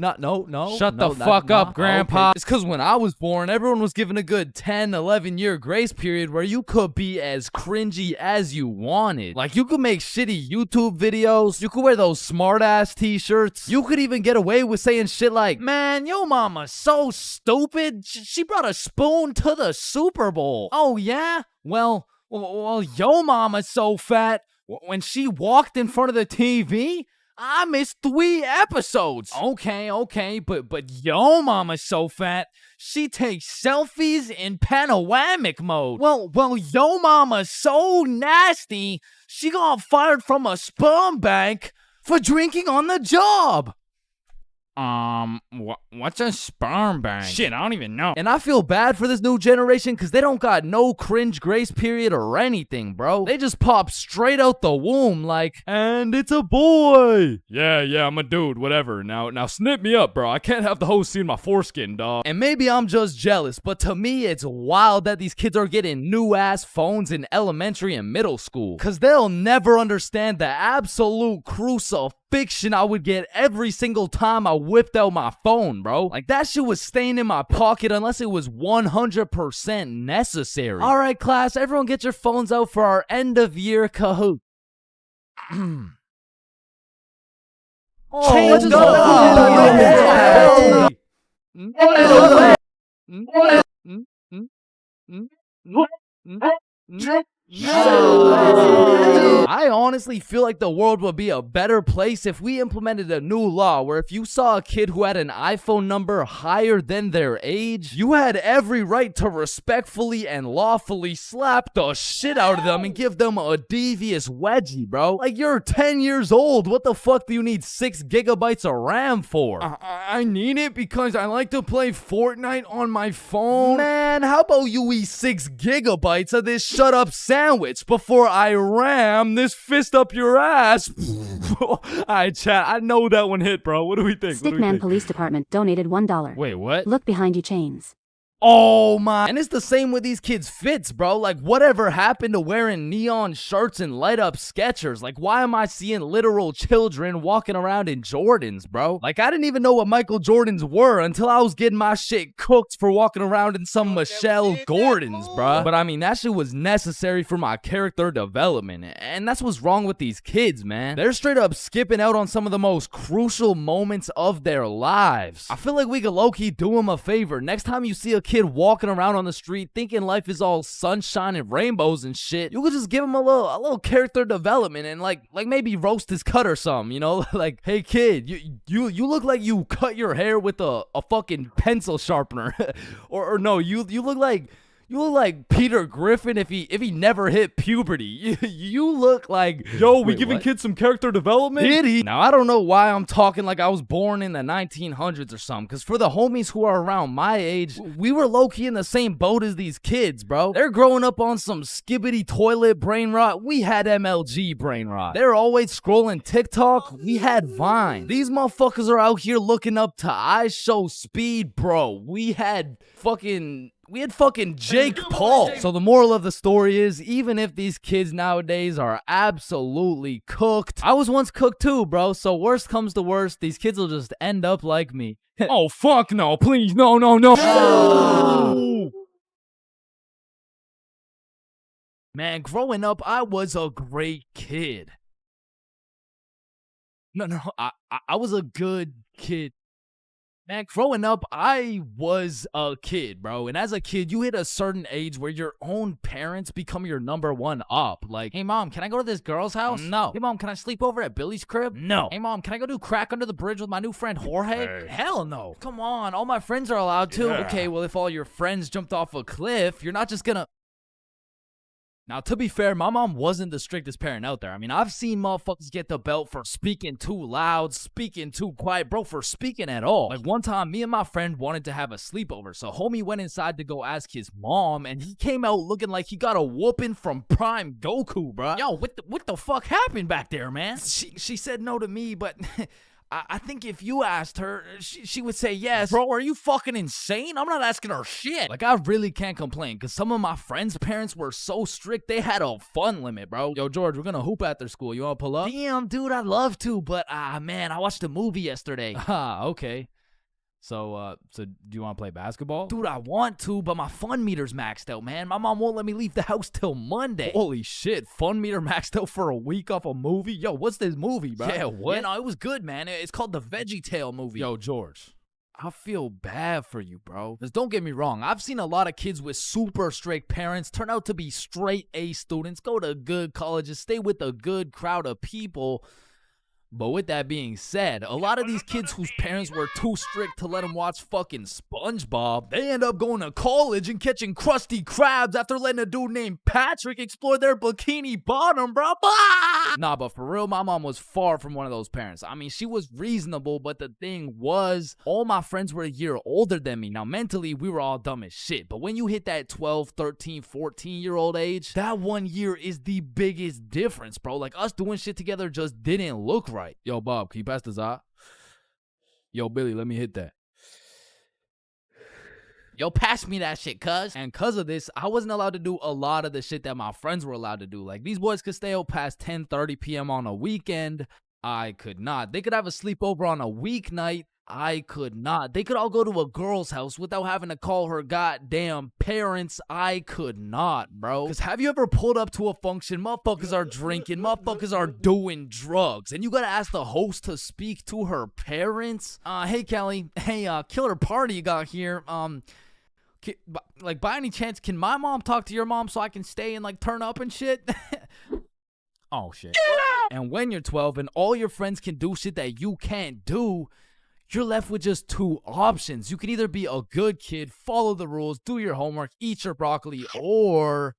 Shut the fuck up, Grandpa. Okay. It's because when I was born, everyone was given a good 10, 11-year grace period where you could be as cringy as you wanted. Like, you could make shitty YouTube videos. You could wear those smart-ass t-shirts. You could even get away with saying shit like, man, yo mama's so stupid. She brought a spoon to the Super Bowl. Oh, yeah? Well, yo mama's so fat. When she walked in front of the TV, I missed 3 episodes. Okay, but yo mama's so fat, she takes selfies in panoramic mode. Well, yo mama's so nasty, she got fired from a sperm bank for drinking on the job. What's a sperm bank? Shit, I don't even know. And I feel bad for this new generation because they don't got no cringe grace period or anything, bro. They just pop straight out the womb like, and it's a boy. Yeah, I'm a dude, whatever. Now snip me up, bro. I can't have the host seeing my foreskin, dog. And maybe I'm just jealous, but to me, it's wild that these kids are getting new-ass phones in elementary and middle school. Because they'll never understand the absolute crucifixion I would get every single time I whipped out my phone, bro. Like, that shit was staying in my pocket unless it was 100% necessary. All right, class, everyone get your phones out for our end-of-year Kahoot. Let's go. I honestly feel like the world would be a better place if we implemented a new law where if you saw a kid who had an iPhone number higher than their age, you had every right to respectfully and lawfully slap the shit out of them and give them a devious wedgie, bro. Like, you're 10 years old. What the fuck do you need 6 gigabytes of RAM for? I need it because I like to play Fortnite on my phone. Man, how about you eat 6 gigabytes of this shut up sandwich? sandwich before I ram this fist up your ass. Alright, chat. I know that one hit, bro. What do we think? Stickman Police Department donated $1. Wait, what? Look behind you, Chains. Oh my. And it's the same with these kids' fits, bro. Like, whatever happened to wearing neon shirts and light up Skechers? Like, why am I seeing literal children walking around in Jordans, bro? Like, I didn't even know what Michael Jordans were until I was getting my shit cooked for walking around in some Michelle Gordons, bro. But I mean, that shit was necessary for my character development. And that's what's wrong with these kids, man. They're straight up skipping out on some of the most crucial moments of their lives. I feel like we could low-key do them a favor. Next time you see a kid walking around on the street thinking life is all sunshine and rainbows and shit, you could just give him a little character development and like maybe roast his cut or something, you know? Like, hey kid, you look like you cut your hair with a fucking pencil sharpener. or no, you look like Peter Griffin if he never hit puberty. You look like... Yo, we giving kids some character development? Did he? Now, I don't know why I'm talking like I was born in the 1900s or something, because for the homies who are around my age, we were low-key in the same boat as these kids, bro. They're growing up on some skibbity toilet brain rot. We had MLG brain rot. They're always scrolling TikTok. We had Vine. These motherfuckers are out here looking up to I Show Speed, bro. We had fucking Jake Paul. So the moral of the story is, even if these kids nowadays are absolutely cooked, I was once cooked too, bro. So worst comes to worst, these kids will just end up like me. Oh, fuck no. Please, no. Man, growing up, I was a great kid. No, I was a good kid. Man, growing up, I was a kid, bro. And as a kid, you hit a certain age where your own parents become your number one up. Like, hey, mom, can I go to this girl's house? No. Hey, mom, can I sleep over at Billy's crib? No. Hey, mom, can I go do crack under the bridge with my new friend Jorge? Hey. Hell no. Come on, all my friends are allowed to. Yeah. Okay, well, if all your friends jumped off a cliff, you're not just gonna... Now, to be fair, my mom wasn't the strictest parent out there. I mean, I've seen motherfuckers get the belt for speaking too loud, speaking too quiet, bro, for speaking at all. Like, one time, me and my friend wanted to have a sleepover, so homie went inside to go ask his mom, and he came out looking like he got a whooping from Prime Goku, bro. Yo, what the fuck happened back there, man? She said no to me, but... I think if you asked her, she would say yes. Bro, are you fucking insane? I'm not asking her shit. Like, I really can't complain, because some of my friends' parents were so strict, they had a fun limit, bro. Yo, George, we're gonna hoop after school. You wanna pull up? Damn, dude, I'd love to, but, man, I watched a movie yesterday. Okay. So do you want to play basketball? Dude, I want to, but my fun meter's maxed out, man. My mom won't let me leave the house till Monday. Holy shit, fun meter maxed out for a week off a movie? Yo, what's this movie, bro? Yeah, what? Yeah, no, it was good, man. It's called the Veggie Tale movie. Yo, George, I feel bad for you, bro. Because don't get me wrong, I've seen a lot of kids with super strict parents turn out to be straight A students, go to good colleges, stay with a good crowd of people. But with that being said, a lot of these kids whose parents were too strict to let them watch fucking SpongeBob, they end up going to college and catching Krusty Krabs after letting a dude named Patrick explore their bikini bottom, bro. Nah, but for real, my mom was far from one of those parents. I mean, she was reasonable, but the thing was, all my friends were a year older than me. Now, mentally, we were all dumb as shit. But when you hit that 12, 13, 14-year-old age, that 1 year is the biggest difference, bro. Like, us doing shit together just didn't look right. Yo, Bob, can you pass the za? Yo, Billy, let me hit that. Yo, pass me that shit, cuz. And cuz of this, I wasn't allowed to do a lot of the shit that my friends were allowed to do. Like, these boys could stay out past 10:30 p.m. on a weekend. I could not. They could have a sleepover on a weeknight. I could not. They could all go to a girl's house without having to call her goddamn parents. I could not, bro. Because have you ever pulled up to a function, motherfuckers are drinking, motherfuckers are doing drugs, and you gotta ask the host to speak to her parents? Hey, Kelly. Hey, killer party you got here. Like, by any chance, can my mom talk to your mom so I can stay and, like, turn up and shit? Oh, shit. And when you're 12 and all your friends can do shit that you can't do, you're left with just two options. You can either be a good kid, follow the rules, do your homework, eat your broccoli, or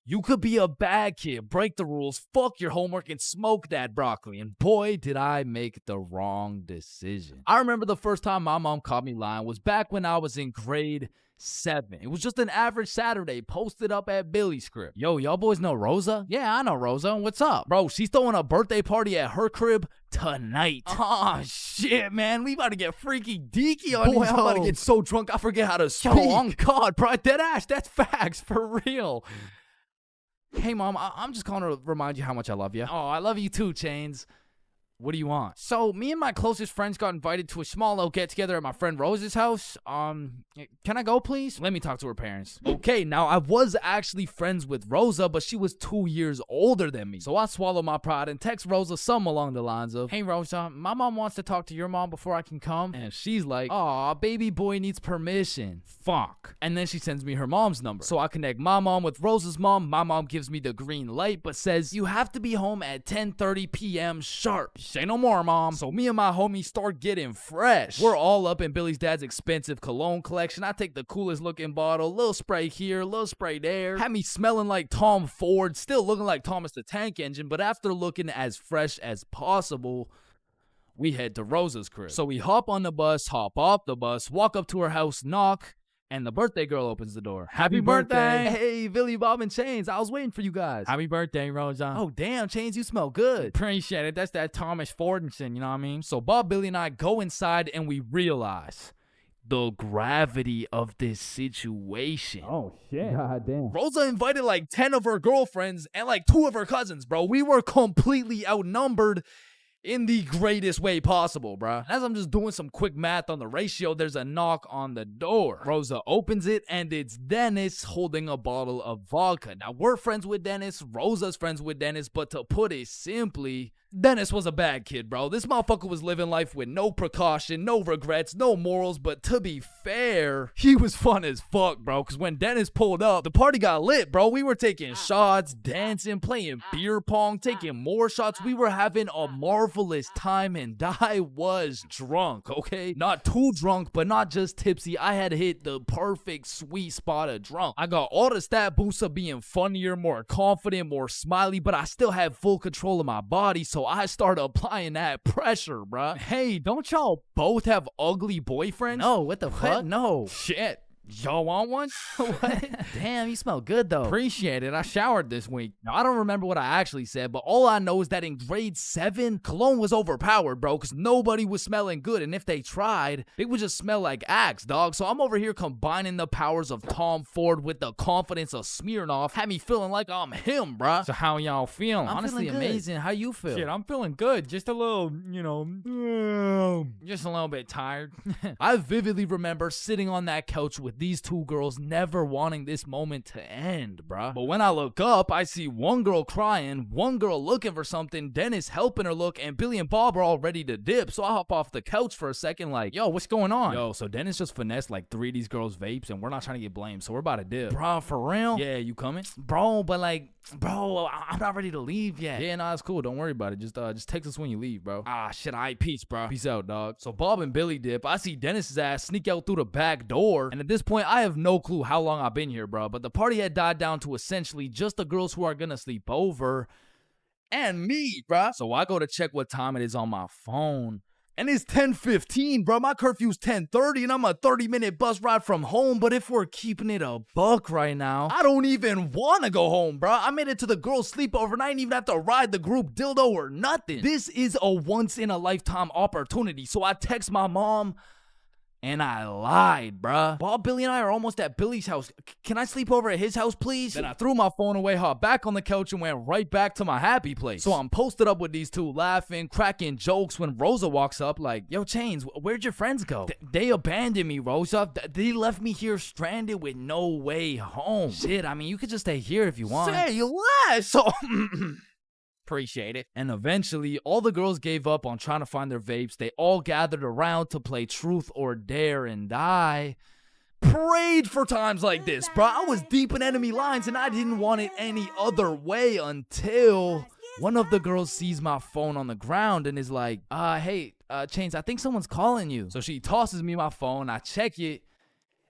You could be a bad kid, break the rules, fuck your homework, and smoke that broccoli. And boy, did I make the wrong decision. I remember the first time my mom caught me lying was back when I was in grade 7. It was just an average Saturday posted up at Billy's crib. Yo, y'all boys know Rosa? Yeah, I know Rosa. What's up? Bro, she's throwing a birthday party at her crib tonight. Oh, shit, man. We about to get freaky deaky on Boy, these I'm about to hoes. get so drunk I forget how to speak. Yo, on God, bro. Dead ass. That's facts. For real. Hey, Mom, I'm just calling to remind you how much I love you. Oh, I love you too, Chains. What do you want? So, me and my closest friends got invited to a small little get-together at my friend Rose's house. Can I go, please? Let me talk to her parents. Okay, now, I was actually friends with Rosa, but she was 2 years older than me. So, I swallowed my pride and text Rosa something along the lines of, hey, Rosa, my mom wants to talk to your mom before I can come. And she's like, aw, baby boy needs permission. Fuck. And then she sends me her mom's number. So, I connect my mom with Rosa's mom. My mom gives me the green light, but says, you have to be home at 10:30 p.m. sharp. Say no more, Mom. So me and my homies start getting fresh. We're all up in Billy's dad's expensive cologne collection. I take the coolest looking bottle, little spray here, little spray there. Had me smelling like Tom Ford, still looking like Thomas the Tank Engine, but after looking as fresh as possible, we head to Rosa's crib. So we hop on the bus, hop off the bus, walk up to her house, knock, and the birthday girl opens the door. Happy birthday. Hey, Billy, Bob, and Chains. I was waiting for you guys. Happy birthday, Rosa. Oh, damn, Chains, you smell good. Appreciate it. That's that Thomas Fordinson, you know what I mean? So Bob, Billy, and I go inside, and we realize the gravity of this situation. Oh, shit. God damn. Rosa invited like 10 of her girlfriends and like 2 of her cousins, bro. We were completely outnumbered in the greatest way possible, bruh. As I'm just doing some quick math on the ratio, there's a knock on the door. Rosa opens it, and it's Dennis holding a bottle of vodka. Now, we're friends with Dennis, Rosa's friends with Dennis, but to put it simply, Dennis was a bad kid, bro. This motherfucker was living life with no precaution, no regrets, no morals, but to be fair, he was fun as fuck, bro, because when Dennis pulled up, the party got lit, bro. We were taking shots, dancing, playing beer pong, taking more shots. We were having a marvelous time, and I was drunk, okay? Not too drunk, but not just tipsy. I had hit the perfect sweet spot of drunk. I got all the stat boosts of being funnier, more confident, more smiley, but I still had full control of my body, so I started applying that pressure, bruh. Hey, don't y'all both have ugly boyfriends? No, what the fuck? No. Shit. Y'all want one? What? Damn, you smell good though. Appreciate it. I showered this week. Now, I don't remember what I actually said, but all I know is that in grade 7, cologne was overpowered, bro, because nobody was smelling good. And if they tried, it would just smell like Axe, dog. So I'm over here combining the powers of Tom Ford with the confidence of Smirnoff. Had me feeling like I'm him, bruh. So how y'all feeling? Honestly, feeling amazing. How you feel? Shit, I'm feeling good. Just a little, Just a little bit tired. I vividly remember sitting on that couch with these 2 girls, never wanting this moment to end, bruh. But when I look up, I see one girl crying, one girl looking for something, Dennis helping her look, and Billy and Bob are all ready to dip. So I hop off the couch for a second like, yo, what's going on? Yo, so Dennis just finessed like 3 of these girls' vapes, and we're not trying to get blamed, so we're about to dip. Bro, for real? Yeah, you coming? Bro, but like, bro, I'm not ready to leave yet. Yeah, nah, it's cool. Don't worry about it. Just text us when you leave, bro. Ah, shit, all right, peace, bro. Peace out, dog. So Bob and Billy dip. I see Dennis's ass sneak out through the back door, and at this point, I have no clue how long I've been here, bro. But the party had died down to essentially just the girls who are gonna sleep over and me, bro. So I go to check what time it is on my phone. And it's 10:15, bro. My curfew's 10:30, and I'm a 30-minute bus ride from home. But if we're keeping it a buck right now, I don't even want to go home, bro. I made it to the girls' sleepover, and I didn't even have to ride the group dildo or nothing. This is a once-in-a-lifetime opportunity. So I text my mom, and I lied, bruh. Bob, Billy, and I are almost at Billy's house. Can I sleep over at his house, please? Then I threw my phone away, hopped back on the couch, and went right back to my happy place. So I'm posted up with these 2, laughing, cracking jokes when Rosa walks up like, yo, Chains, where'd your friends go? They abandoned me, Rosa. They left me here stranded with no way home. Shit, I mean, you could just stay here if you want. Say less! So... Appreciate it. And eventually, all the girls gave up on trying to find their vapes. They all gathered around to play Truth or Dare, and I prayed for times like this, bro. I was deep in enemy lines, and I didn't want it any other way until one of the girls sees my phone on the ground and is like, hey, Chains, I think someone's calling you. So she tosses me my phone. I check it,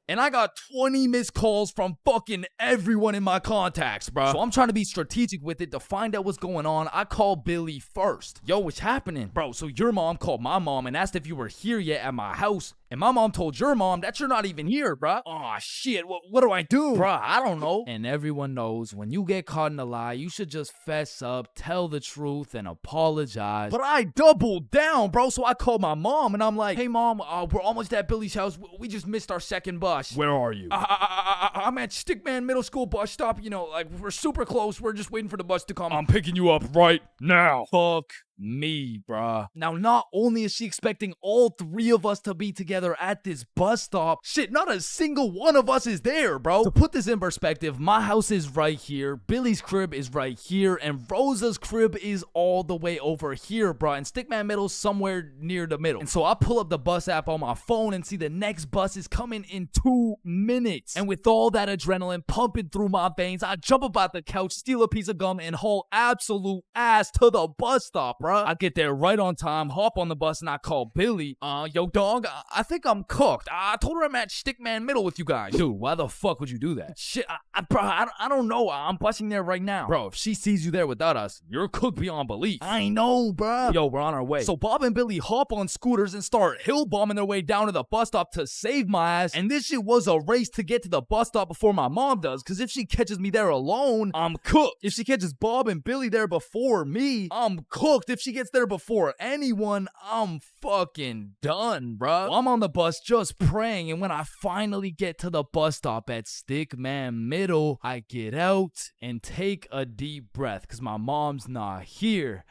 And I got 20 missed calls from fucking everyone in my contacts, bro. So I'm trying to be strategic with it to find out what's going on. I called Billy first. Yo, what's happening? Bro, so your mom called my mom and asked if you were here yet at my house. And my mom told your mom that you're not even here, bruh. Aw, shit, what do I do? Bruh, I don't know. And everyone knows when you get caught in a lie, you should just fess up, tell the truth, and apologize. But I doubled down, bro, so I called my mom, and I'm like, hey, mom, we're almost at Billy's house. We just missed our second bus. Where are you? I'm at Stickman Middle School bus stop. You know, like, we're super close. We're just waiting for the bus to come. I'm picking you up right now. Fuck me, bruh. Now, not only is she expecting all three of us to be together at this bus stop, shit, not a single one of us is there, bro. To put this in perspective, my house is right here, Billy's crib is right here, and Rosa's crib is all the way over here, bruh, and Stickman Middle's somewhere near the middle. And so I pull up the bus app on my phone and see the next bus is coming in 2 minutes. And with all that adrenaline pumping through my veins, I jump up out the couch, steal a piece of gum, and haul absolute ass to the bus stop, bruh. I get there right on time, hop on the bus, and I call Billy. Yo, dog, I think I'm cooked. I told her I'm at Stickman Middle with you guys. Dude, why the fuck would you do that? Shit, bro, I don't know. I'm busting there right now. Bro, if she sees you there without us, you're cooked beyond belief. I know, bro. Yo, we're on our way. So Bob and Billy hop on scooters and start hill bombing their way down to the bus stop to save my ass. And this shit was a race to get to the bus stop before my mom does, because if she catches me there alone, I'm cooked. If she catches Bob and Billy there before me, I'm cooked. If she gets there before anyone, I'm fucking done, bro. I'm on the bus just praying, and when I finally get to the bus stop at Stickman Middle, I get out and take a deep breath because my mom's not here.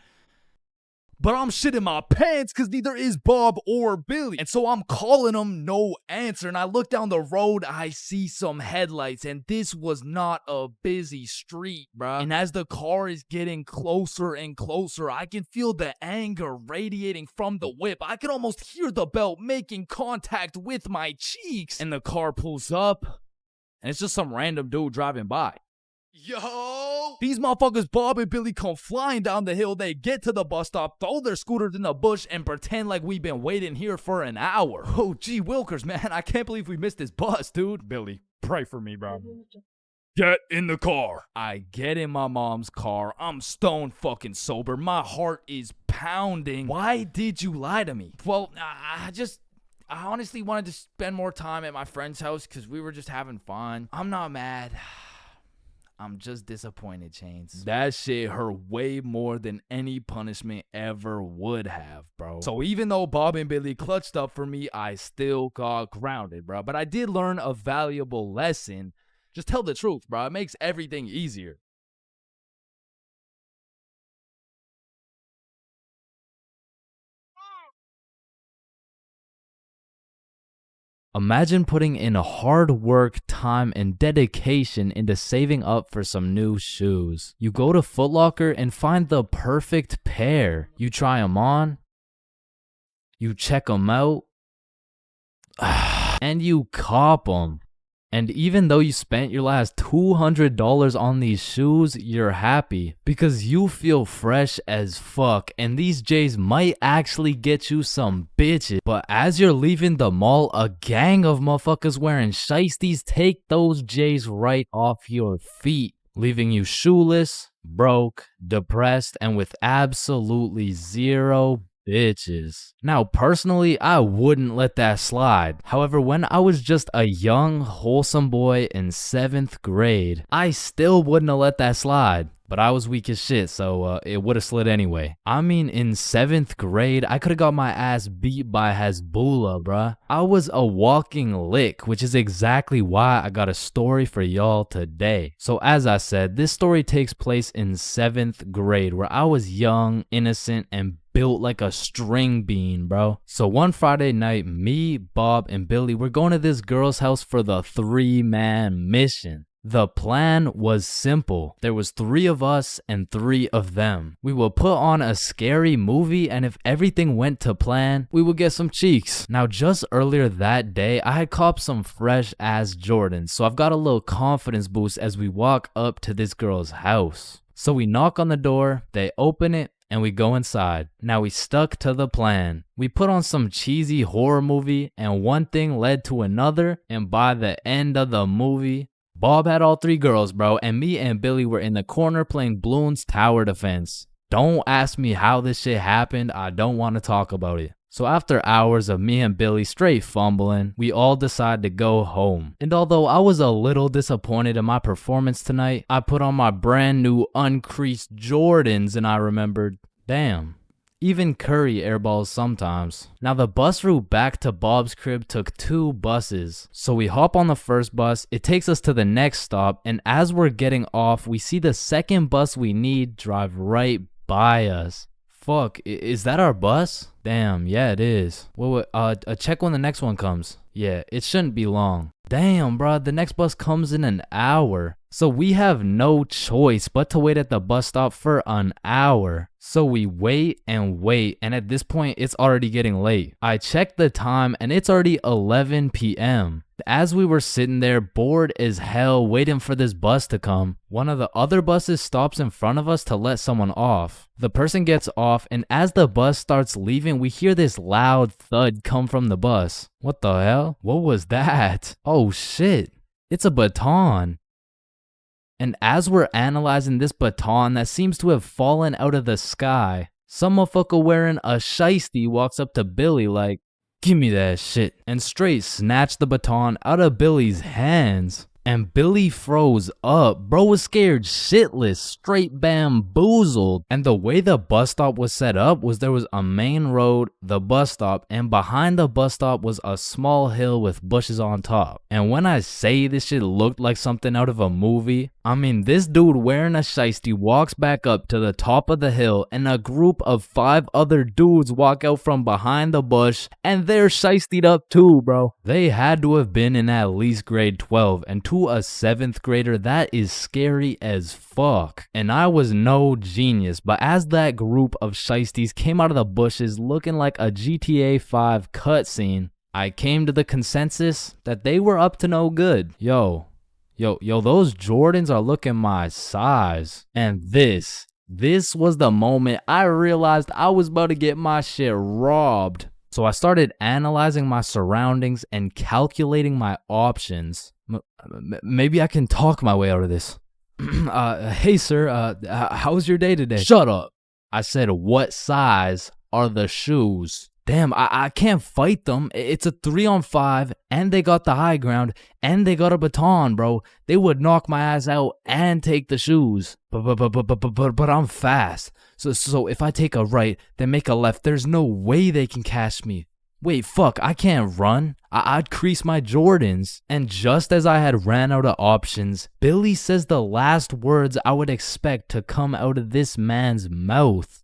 But I'm shitting my pants because neither is Bob or Billy. And so I'm calling them, no answer. And I look down the road, I see some headlights. And this was not a busy street, bruh. And as the car is getting closer and closer, I can feel the anger radiating from the whip. I can almost hear the belt making contact with my cheeks. And the car pulls up, and it's just some random dude driving by. Yo! These motherfuckers, Bob and Billy, come flying down the hill. They get to the bus stop, throw their scooters in the bush, and pretend like we've been waiting here for an hour. Oh, gee wilkers, man. I can't believe we missed this bus, dude. Billy, pray for me, bro. Get in the car. I get in my mom's car. I'm stone fucking sober. My heart is pounding. Why did you lie to me? Well, I honestly wanted to spend more time at my friend's house because we were just having fun. I'm not mad. I'm just disappointed, Chains. That shit hurt way more than any punishment ever would have, bro. So even though Bob and Billy clutched up for me, I still got grounded, bro. But I did learn a valuable lesson. Just tell the truth, bro. It makes everything easier. Imagine putting in hard work, time, and dedication into saving up for some new shoes. You go to Foot Locker and find the perfect pair. You try them on, you check them out, and you cop them. And even though you spent your last $200 on these shoes, you're happy because you feel fresh as fuck, and these J's might actually get you some bitches. But as you're leaving the mall, a gang of motherfuckers wearing shiesties take those J's right off your feet, leaving you shoeless, broke, depressed, and with absolutely zero bitches. Now, personally, I wouldn't let that slide. However, when I was just a young, wholesome boy in 7th grade, I still wouldn't have let that slide. But I was weak as shit, so it would have slid anyway. I mean, in 7th grade, I could have got my ass beat by Hasbullah, bruh. I was a walking lick, which is exactly why I got a story for y'all today. So as I said, this story takes place in 7th grade, where I was young, innocent, and built like a string bean, bro. So one Friday night, me, Bob, and Billy were going to this girl's house for the 3-man mission. The plan was simple. There was 3 of us and 3 of them. We would put on a scary movie, and if everything went to plan, we would get some cheeks. Now, just earlier that day, I had copped some fresh ass Jordans, so I've got a little confidence boost as we walk up to this girl's house. So we knock on the door, they open it, and we go inside. Now we stuck to the plan. We put on some cheesy horror movie, and one thing led to another, and by the end of the movie, Bob had all 3 girls, bro, and me and Billy were in the corner playing Bloons Tower Defense. Don't ask me how this shit happened, I don't want to talk about it. So after hours of me and Billy straight fumbling, we all decide to go home. And although I was a little disappointed in my performance tonight, I put on my brand new uncreased Jordans and I remembered, damn, even Curry airballs sometimes. Now the bus route back to Bob's crib took 2 buses. So we hop on the first bus, it takes us to the next stop, and as we're getting off, we see the second bus we need drive right by us. Fuck, is that our bus? Damn, yeah it is. Wait, check when the next one comes. Yeah, it shouldn't be long. Damn, bro, the next bus comes in an hour. So we have no choice but to wait at the bus stop for an hour. So we wait, and at this point, it's already getting late. I checked the time, and it's already 11 p.m. As we were sitting there, bored as hell, waiting for this bus to come, one of the other buses stops in front of us to let someone off. The person gets off, and as the bus starts leaving, we hear this loud thud come from the bus. What the hell? What was that? Oh shit, it's a baton. And as we're analyzing this baton that seems to have fallen out of the sky, some motherfucker wearing a shiesty walks up to Billy like, "Give me that shit," and straight snatched the baton out of Billy's hands. And Billy froze up. Bro was scared shitless, straight bamboozled. And the way the bus stop was set up was there was a main road, the bus stop, and behind the bus stop was a small hill with bushes on top. And when I say this shit looked like something out of a movie, I mean this dude wearing a shiesty walks back up to the top of the hill and a group of 5 other dudes walk out from behind the bush and they're shiestied up too, bro. They had to have been in at least grade 12, and to a 7th grader, that is scary as fuck. And I was no genius, but as that group of shiesties came out of the bushes looking like a GTA 5 cutscene, I came to the consensus that they were up to no good. Yo, those Jordans are looking my size. And this was the moment I realized I was about to get my shit robbed. So I started analyzing my surroundings and calculating my options. Maybe I can talk my way out of this. Hey sir, how was your day today? Shut up. I said, what size are the shoes? Damn, I can't fight them. It's a 3-on-5, and they got the high ground, and they got a baton, bro. They would knock my ass out and take the shoes. But I'm fast. So if I take a right, then make a left, there's no way they can catch me. Wait, fuck, I can't run. I'd crease my Jordans. And just as I had ran out of options, Billy says the last words I would expect to come out of this man's mouth.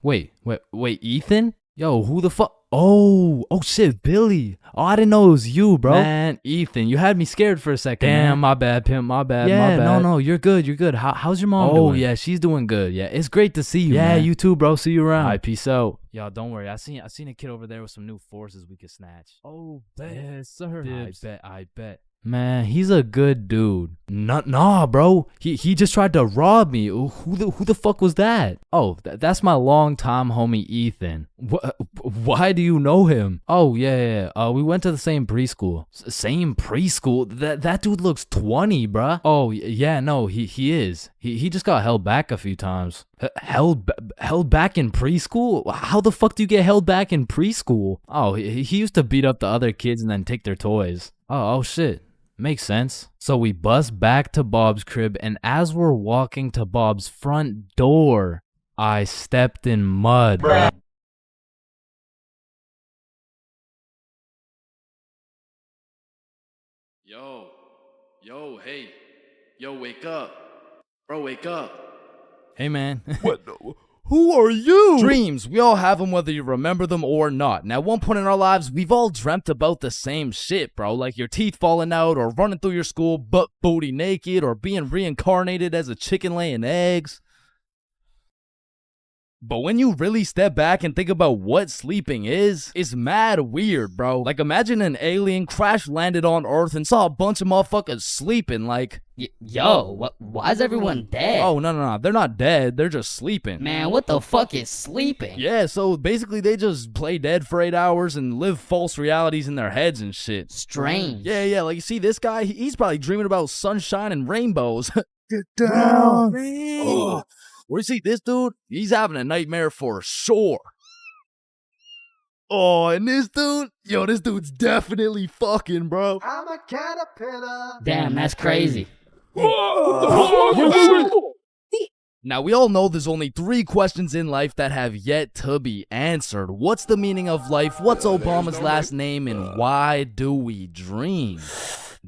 Wait, Ethan? Yo, who the fuck? Oh shit, Billy. Oh, I didn't know it was you, bro. Man, Ethan, you had me scared for a second. Damn, man. My bad, pimp, my bad. No, you're good. How's your mom doing? Oh, yeah, she's doing good. Yeah, it's great to see you, man. Yeah, you too, bro. See you around. All right, peace out. Y'all, don't worry. I seen a kid over there with some new forces we could snatch. Oh, bet. Yes, sir. I bet. Man, he's a good dude. Nah, bro. He just tried to rob me. Who the fuck was that? Oh, that's my longtime homie Ethan. Why do you know him? Oh, yeah. We went to the same preschool. Same preschool? That dude looks 20, bruh. Oh, yeah, no, he is. He just got held back a few times. Held back in preschool? How the fuck do you get held back in preschool? Oh, he used to beat up the other kids and then take their toys. Oh shit. Makes sense. So we bust back to Bob's crib, and as we're walking to Bob's front door, I stepped in mud. Bruh. Hey. Yo, wake up. Bro, wake up. Hey, man. What? Who are you? Dreams. We all have them whether you remember them or not. And at one point in our lives, we've all dreamt about the same shit, bro. Like your teeth falling out, or running through your school butt booty naked, or being reincarnated as a chicken laying eggs. But when you really step back and think about what sleeping is, it's mad weird, bro. Like, imagine an alien crash landed on Earth and saw a bunch of motherfuckers sleeping, like... Why is everyone dead? Oh, no. They're not dead. They're just sleeping. Man, what the fuck is sleeping? Yeah, so basically they just play dead for 8 hours and live false realities in their heads and shit. Strange. Yeah, like, you see this guy? He's probably dreaming about sunshine and rainbows. Get down. Oh. Where you see this dude? He's having a nightmare for sure. Oh, and this dude? Yo, this dude's definitely fucking, bro. I'm a caterpillar. Damn, that's crazy. Now, we all know there's only 3 questions in life that have yet to be answered. What's the meaning of life? What's Obama's last name? And why do we dream?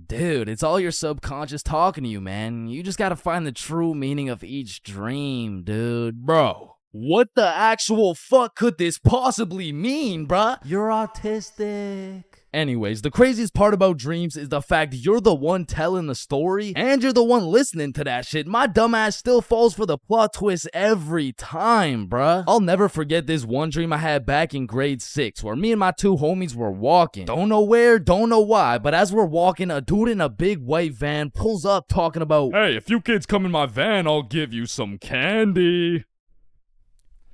Dude, it's all your subconscious talking to you, man. You just gotta find the true meaning of each dream, dude. Bro, what the actual fuck could this possibly mean, bruh? You're autistic. Anyways, the craziest part about dreams is the fact you're the one telling the story and you're the one listening to that shit. My dumbass still falls for the plot twist every time, bruh. I'll never forget this one dream I had back in grade 6 where me and my 2 homies were walking. Don't know where, don't know why, but as we're walking, a dude in a big white van pulls up talking about, "Hey, if you kids come in my van, I'll give you some candy."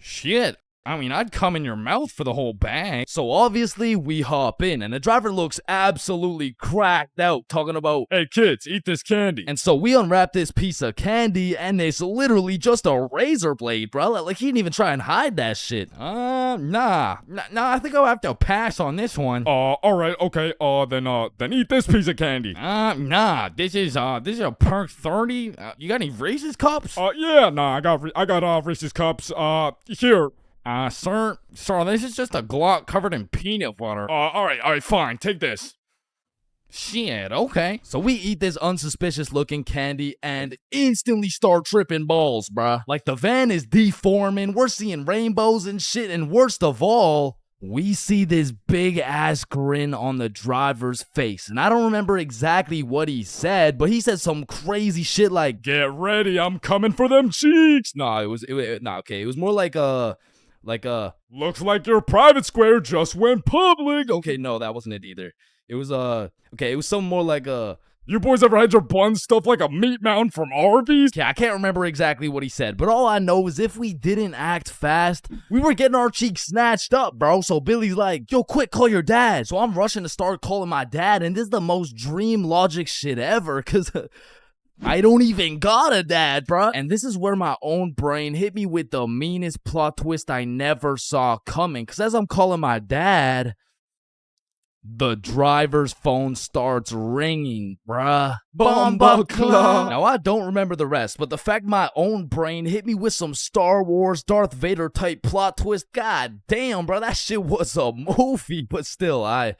shit. I mean, I'd come in your mouth for the whole bag. So obviously, we hop in, and the driver looks absolutely cracked out, talking about, "Hey kids, eat this candy." and so we unwrap this piece of candy, and it's literally just a razor blade, bro. Like, he didn't even try and hide that shit. Nah, I think I'll have to pass on this one. Alright, okay, then eat this piece of candy. Nah, this is a perk 30. You got any Reese's cups? Yeah, nah, I got Reese's cups, here. Sir, this is just a Glock covered in peanut butter. Alright, fine, take this. Shit, okay. So we eat this unsuspicious looking candy and instantly start tripping balls, bruh. Like, the van is deforming, we're seeing rainbows and shit, and worst of all, we see this big ass grin on the driver's face. And I don't remember exactly what he said, but he said some crazy shit like, "Get ready, I'm coming for them cheeks." Nah, it was more like "Looks like your private square just went public." okay, no, that wasn't it either. It was it was something more like "You boys ever had your buns stuffed like a meat mountain from Arby's?" yeah, I can't remember exactly what he said, but all I know is if we didn't act fast, we were getting our cheeks snatched up, bro. So Billy's like, "Yo, quick, call your dad." So I'm rushing to start calling my dad, and this is the most dream logic shit ever, cause I don't even got a dad, bruh. And this is where my own brain hit me with the meanest plot twist I never saw coming. Cause as I'm calling my dad, the driver's phone starts ringing, bruh. Bomba Club. Now, I don't remember the rest, but the fact my own brain hit me with some Star Wars Darth Vader type plot twist, god damn, bro, that shit was a movie. But still, I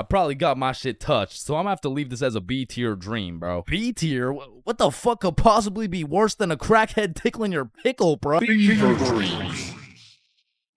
probably got my shit touched, so I'm gonna have to leave this as a B tier dream, bro. B tier? What the fuck could possibly be worse than a crackhead tickling your pickle, bro? Fever dreams.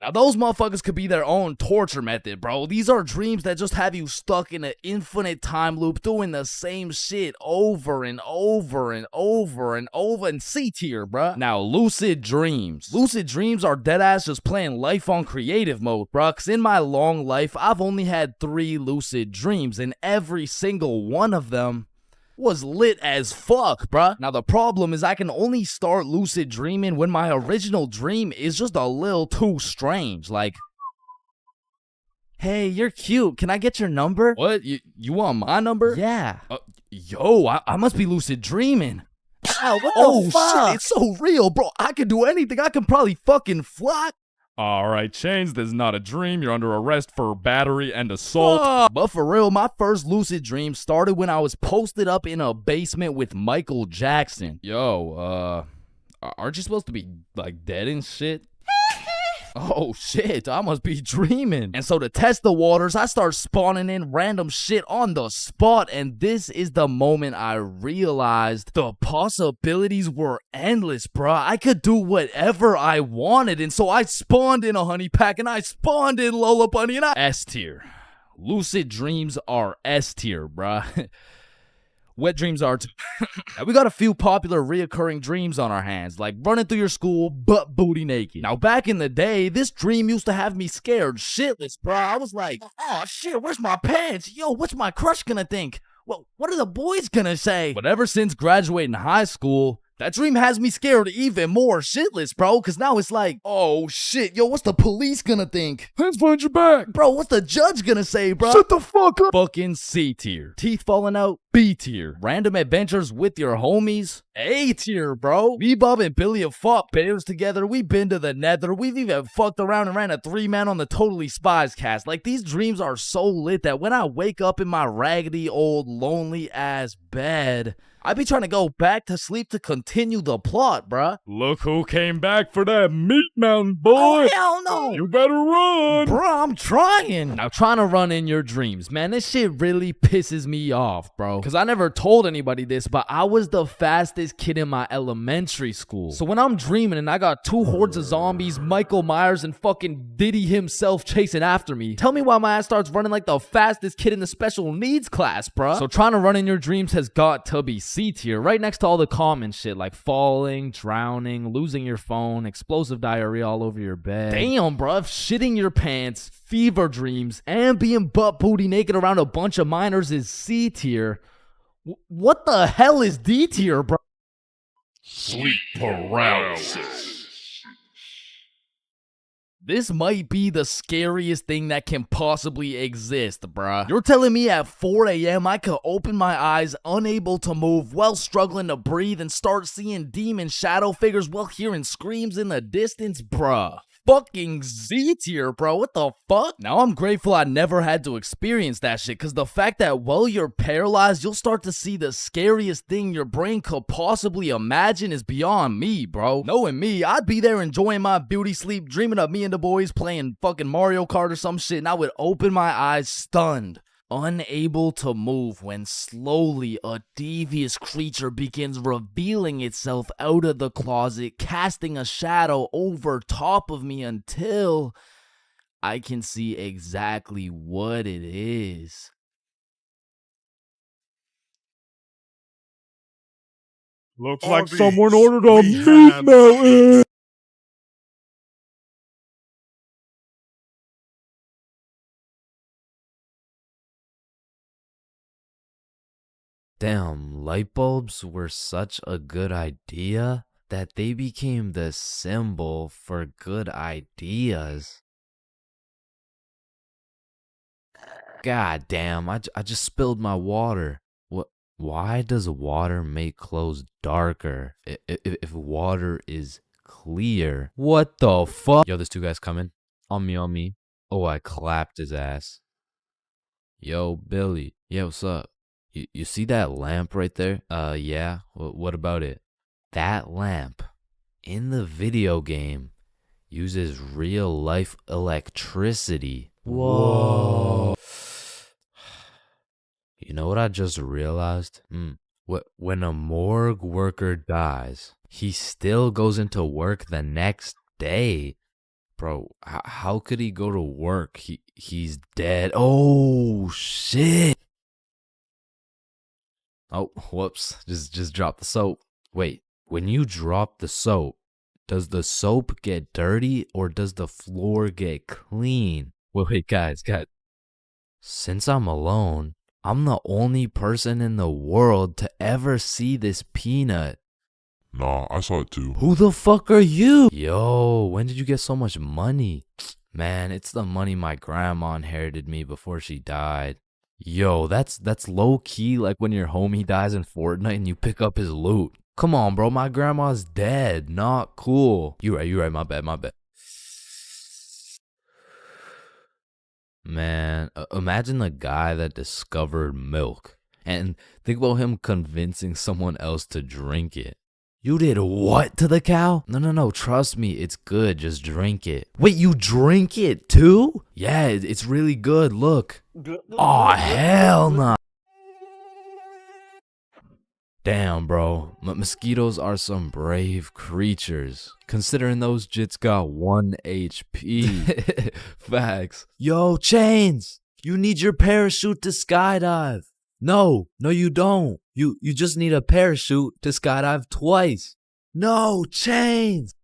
Now, those motherfuckers could be their own torture method, bro. These are dreams that just have you stuck in an infinite time loop doing the same shit over and over and over and over. And C tier, bro. Now, lucid dreams. Lucid dreams are deadass just playing life on creative mode, bro. Cause in my long life, I've only had 3 lucid dreams, and every single one of them was lit as fuck, bruh. Now, the problem is I can only start lucid dreaming when my original dream is just a little too strange. Like, "Hey, you're cute. Can I get your number?" What? You want my number? Yeah. Yo, I must be lucid dreaming. Ow, what the fuck? Shit, it's so real, bro. I can do anything. I can probably fucking fly. Alright, Chains, this is not a dream. You're under arrest for battery and assault. But for real, my first lucid dream started when I was posted up in a basement with Michael Jackson. Yo, aren't you supposed to be, like, dead and shit? Oh shit, I must be dreaming. And so to test the waters, I start spawning in random shit on the spot, and this is the moment I realized the possibilities were endless, bruh. I could do whatever I wanted, and so I spawned in a honey pack, and I spawned in Lola Bunny, and S tier. Lucid dreams are S tier, bruh. Wet dreams are too. Now, we got a few popular reoccurring dreams on our hands, like running through your school butt booty naked. Now, back in the day, this dream used to have me scared shitless, bro. I was like, oh shit, where's my pants? Yo, what's my crush gonna think? Well, what are the boys gonna say? But ever since graduating high school, that dream has me scared even more shitless, bro, because now it's like, oh shit, yo, what's the police gonna think? Hands behind your back. Bro, what's the judge gonna say, bro? Shut the fuck up. Fucking C tier. Teeth falling out, B tier. Random adventures with your homies, A tier, bro. Me, Bob, and Billy have fought bears together. We've been to the nether. We've even fucked around and ran a 3-man on the Totally Spies cast. Like, these dreams are so lit that when I wake up in my raggedy, old, lonely ass bed, I be trying to go back to sleep to continue the plot, bruh. Look who came back for that meat mountain, boy. Oh, hell no. You better run. Bruh, I'm trying. Now, trying to run in your dreams, man, this shit really pisses me off, bro. Because I never told anybody this, but I was the fastest kid in my elementary school. So when I'm dreaming and I got 2 hordes of zombies, Michael Myers, and fucking Diddy himself chasing after me, tell me why my ass starts running like the fastest kid in the special needs class, bruh. So trying to run in your dreams has got to be C tier, right next to all the common shit like falling, drowning, losing your phone, explosive diarrhea all over your bed. Damn, bruh, shitting your pants, fever dreams, and being butt booty naked around a bunch of minors is C tier. What the hell is D tier, bro? Sleep paralysis. This might be the scariest thing that can possibly exist, bruh. You're telling me at 4 a.m. I could open my eyes, unable to move, while struggling to breathe, and start seeing demon shadow figures while hearing screams in the distance, bruh. Fucking Z tier, bro. What the fuck? Now I'm grateful I never had to experience that shit, because the fact that while you're paralyzed, you'll start to see the scariest thing your brain could possibly imagine is beyond me, bro. Knowing me, I'd be there enjoying my beauty sleep, dreaming of me and the boys playing fucking Mario Kart or some shit, and I would open my eyes stunned, unable to move, when slowly a devious creature begins revealing itself out of the closet, casting a shadow over top of me until I can see exactly what it is. Looks like someone ordered a meat mountain. Damn, light bulbs were such a good idea that they became the symbol for good ideas. God damn, I just spilled my water. Why does water make clothes darker if water is clear? What the fuck? Yo, there's 2 guys coming. On me. Oh, I clapped his ass. Yo, Billy. Yeah, what's up? You see that lamp right there? Yeah. What about it? That lamp in the video game uses real life electricity. Whoa. You know what I just realized? When a morgue worker dies, he still goes into work the next day. Bro, how could he go to work? He's dead. Oh, shit. Oh, whoops. Just dropped the soap. Wait, when you drop the soap, does the soap get dirty or does the floor get clean? Wait, guys. Since I'm alone, I'm the only person in the world to ever see this peanut. Nah, I saw it too. Who the fuck are you? Yo, when did you get so much money? Man, it's the money my grandma inherited me before she died. Yo, that's low-key like when your homie dies in Fortnite and you pick up his loot. Come on, bro, my grandma's dead. Not cool. You right, my bad. Man, imagine the guy that discovered milk. And think about him convincing someone else to drink it. You did what to the cow? No, trust me, it's good, just drink it. Wait, you drink it too? Yeah, it's really good, look. Aw, hell nah. Damn, bro, mosquitoes are some brave creatures, considering those jits got 1 HP. Facts. Yo, Chains, you need your parachute to skydive. No, you don't. You just need a parachute to skydive twice. No, Chains!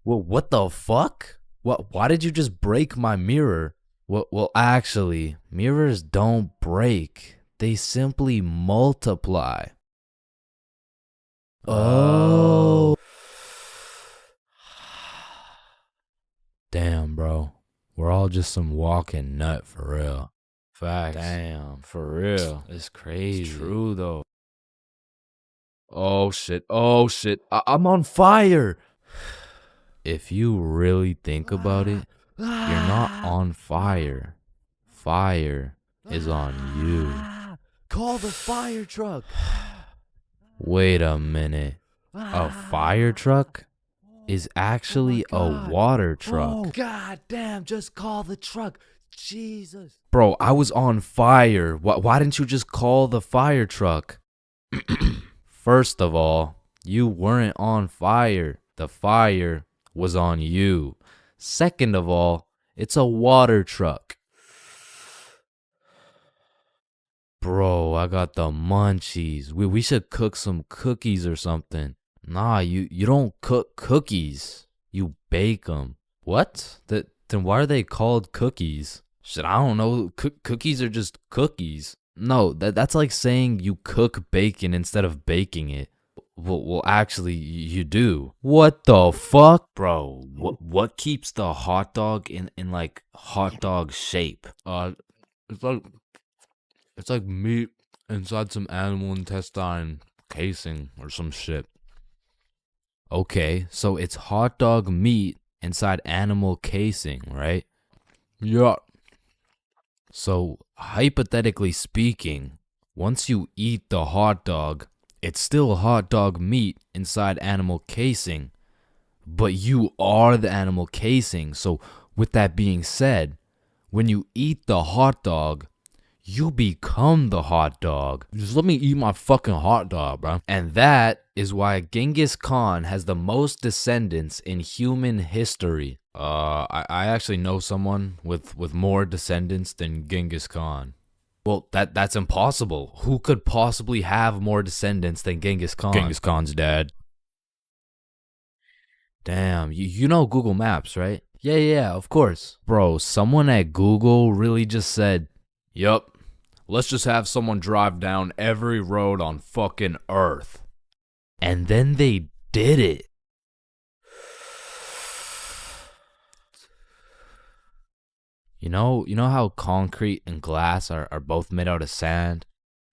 Well, what the fuck? Why did you just break my mirror? Well, actually, mirrors don't break. They simply multiply. Oh. Damn, bro. We're all just some walking nut for real. Facts. Damn, for real. It's crazy. It's true, though. Oh, shit. Oh, shit. I'm on fire. If you really think about it, you're not on fire. Fire is on you. Call the fire truck. Wait a minute. A fire truck is actually a water truck. Oh, god damn, just call the truck. Jesus. Bro, I was on fire. Why didn't you just call the fire truck? First of all, you weren't on fire. The fire was on you. Second of all, it's a water truck. Bro, I got the munchies. We should cook some cookies or something. Nah, you don't cook cookies. You bake them. What? Then why are they called cookies? Shit, I don't know. Cookies are just cookies. No, that's like saying you cook bacon instead of baking it. Well, actually, you do. What the fuck? Bro, what keeps the hot dog in like hot dog shape? It's like meat inside some animal intestine casing or some shit. Okay, so it's hot dog meat inside animal casing, right? Yeah. So, hypothetically speaking, once you eat the hot dog, it's still hot dog meat inside animal casing, but you are the animal casing. So, with that being said, when you eat the hot dog, you become the hot dog. Just let me eat my fucking hot dog, bro. And that is why Genghis Khan has the most descendants in human history. I actually know someone with more descendants than Genghis Khan. Well, that's impossible. Who could possibly have more descendants than Genghis Khan? Genghis Khan's dad. Damn, you know Google Maps, right? Yeah, of course. Bro, someone at Google really just said, "Yup. Let's just have someone drive down every road on fucking Earth." And then they did it. You know how concrete and glass are both made out of sand?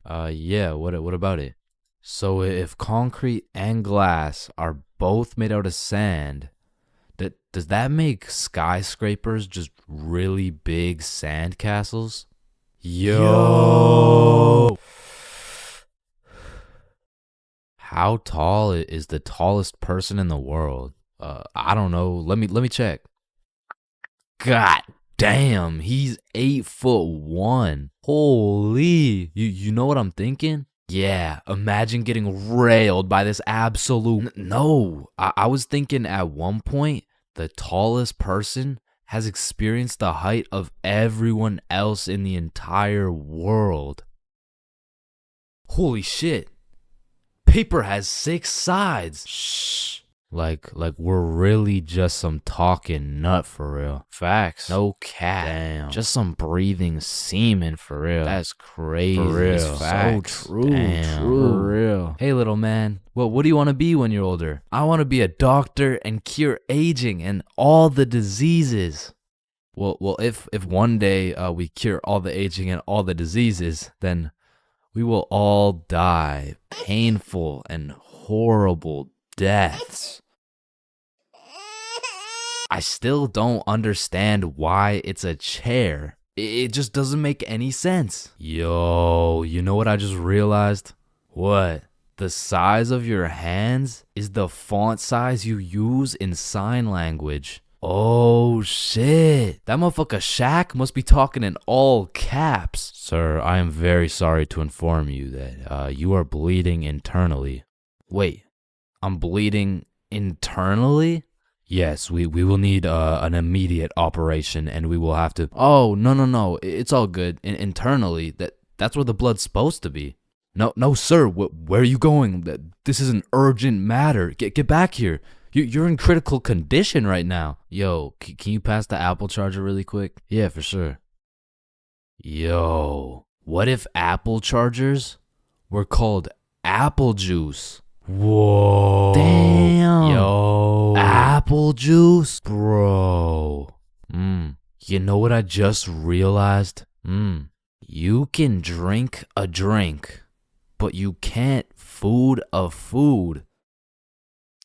Yeah, what about it? So if concrete and glass are both made out of sand, does that make skyscrapers just really big sand castles? Yo! How tall is the tallest person in the world? I don't know. Let me check. God damn, he's 8'1". Holy, you know what I'm thinking? Yeah, imagine getting railed by this absolute. No, I was thinking at one point the tallest person has experienced the height of everyone else in the entire world. Holy shit. Paper has 6 sides. Shh. Like we're really just some talking nut for real. Facts. No cap. Damn. Just some breathing semen for real. That's crazy. For real. Facts. So true. Damn. True. For real. Hey, little man. What do you want to be when you're older? I want to be a doctor and cure aging and all the diseases. Well, if one day we cure all the aging and all the diseases, then we will all die painful and horrible deaths. I still don't understand why it's a chair. It just doesn't make any sense. Yo, you know what I just realized? What? The size of your hands is the font size you use in sign language. Oh shit. That motherfucker Shaq must be talking in all caps. Sir, I am very sorry to inform you that you are bleeding internally. Wait, I'm bleeding internally? Yes, we will need an immediate operation and we will have to. Oh, no. It's all good. Internally, That's where the blood's supposed to be. No, sir. Where are you going? This is an urgent matter. Get back here. You're in critical condition right now. Yo, can you pass the Apple charger really quick? Yeah, for sure. Yo, what if Apple chargers were called apple juice? Whoa. Damn. Yo. Apple juice? Bro. You know what I just realized? You can drink a drink, but you can't food a food.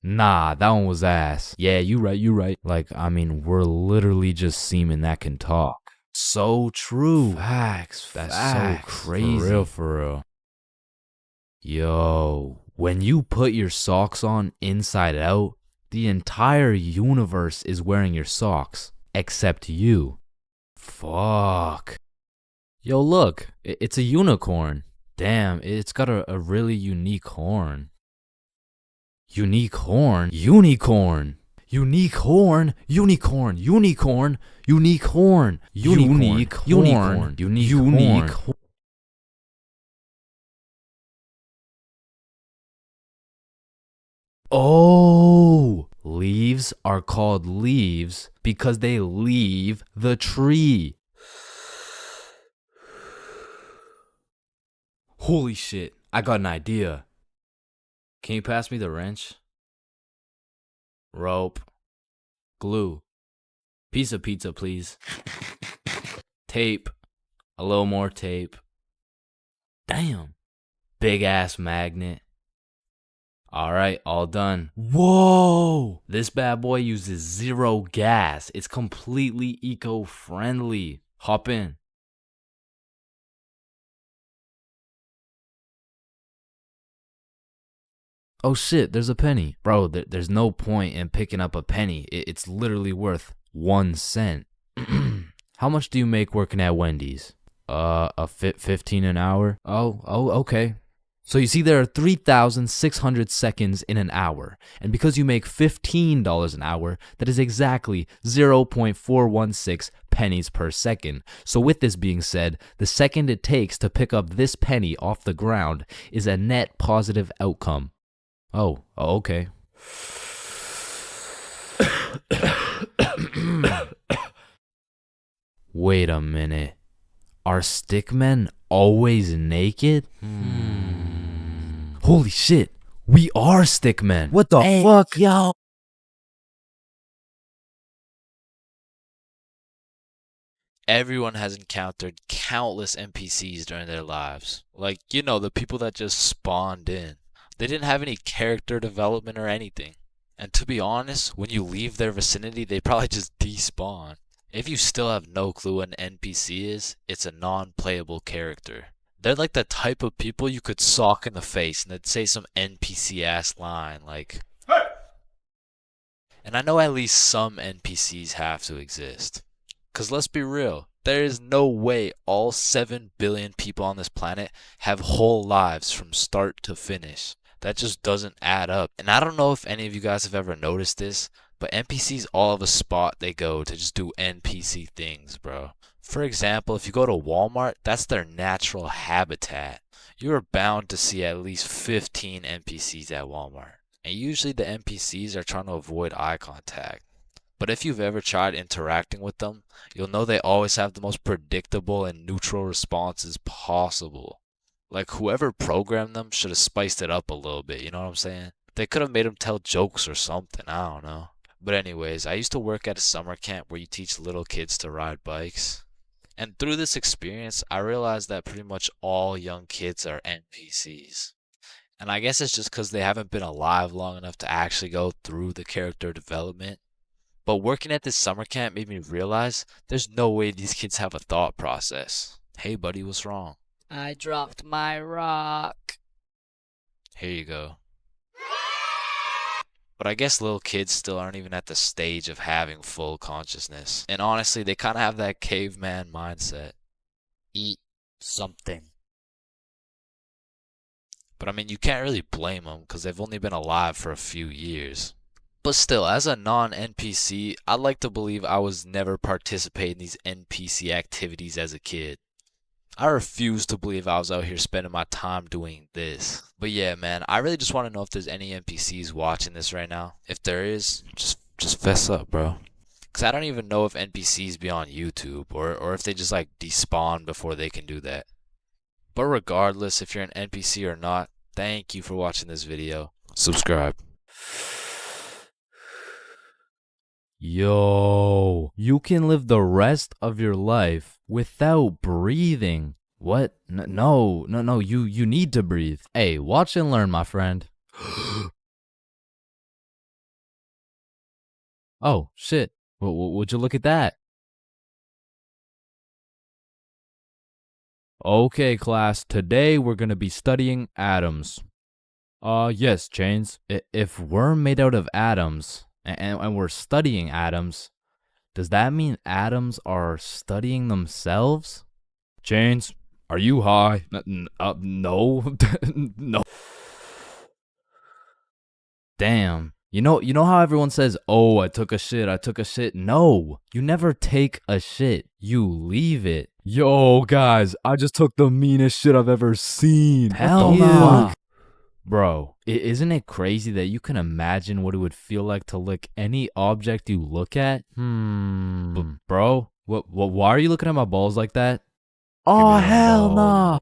Nah, that one was ass. Yeah, you right. Like, I mean, we're literally just semen that can talk. So true. Facts. That's so crazy. For real. Yo, when you put your socks on inside out, the entire universe is wearing your socks, except you. Fuck. Yo, look, it's a unicorn. Damn, it's got a really unique horn. Unique horn? Unicorn. Unique horn. Unicorn. Unicorn. Unique horn. Unique horn. Unique horn. Oh, leaves are called leaves because they leave the tree. Holy shit, I got an idea. Can you pass me the wrench? Rope. Glue. Piece of pizza, please. Tape. A little more tape. Damn. Big ass magnet. Alright, all done. Whoa! This bad boy uses 0 gas. It's completely eco-friendly. Hop in. Oh shit, there's a penny. Bro, there's no point in picking up a penny. It's literally worth 1 cent. How much do you make working at Wendy's? 15 an hour? Oh, okay. So you see, there are 3,600 seconds in an hour. And because you make $15 an hour, that is exactly 0.416 pennies per second. So with this being said, the second it takes to pick up this penny off the ground is a net positive outcome. Oh, okay. Wait a minute. Are stickmen always naked? Holy shit, we are stickmen. What the fuck? Yo. Everyone has encountered countless NPCs during their lives. Like, you know, the people that just spawned in. They didn't have any character development or anything. And to be honest, when you leave their vicinity, they probably just despawn. If you still have no clue what an NPC is, it's a non-playable character. They're like the type of people you could sock in the face and they'd say some NPC-ass line like, "Hey!" And I know at least some NPCs have to exist. Cause let's be real, there is no way all 7 billion people on this planet have whole lives from start to finish. That just doesn't add up. And I don't know if any of you guys have ever noticed this, but NPCs all have a spot they go to just do NPC things, bro. For example, if you go to Walmart, that's their natural habitat. You are bound to see at least 15 NPCs at Walmart. And usually the NPCs are trying to avoid eye contact. But if you've ever tried interacting with them, you'll know they always have the most predictable and neutral responses possible. Like whoever programmed them should have spiced it up a little bit, you know what I'm saying? They could have made them tell jokes or something, I don't know. But anyways, I used to work at a summer camp where you teach little kids to ride bikes. And through this experience, I realized that pretty much all young kids are NPCs. And I guess it's just because they haven't been alive long enough to actually go through the character development. But working at this summer camp made me realize there's no way these kids have a thought process. Hey buddy, what's wrong? I dropped my rock. Here you go. But I guess little kids still aren't even at the stage of having full consciousness. And honestly, they kind of have that caveman mindset. Eat something. But I mean, you can't really blame them because they've only been alive for a few years. But still, as a non-NPC, I'd like to believe I was never participating in these NPC activities as a kid. I refuse to believe I was out here spending my time doing this. But yeah, man, I really just want to know if there's any NPCs watching this right now. If there is, just fess up, bro. Because I don't even know if NPCs be on YouTube or if they just like despawn before they can do that. But regardless if you're an NPC or not, thank you for watching this video. Subscribe. Yo, you can live the rest of your life without breathing. What? No, you need to breathe. Hey, watch and learn, my friend. Oh, shit. Would you look at that? Okay, class, today we're gonna be studying atoms. Yes, Chains. If we're made out of atoms, and we're studying atoms, does that mean atoms are studying themselves? Chains, are you high? No. No. Damn. You know how everyone says, "Oh, I took a shit." No, you never take a shit. You leave it. Yo, guys, I just took the meanest shit I've ever seen. Hell What the no. fuck? Bro, isn't it crazy that you can imagine what it would feel like to lick any object you look at? Bro, why are you looking at my balls like that? Oh, hell no.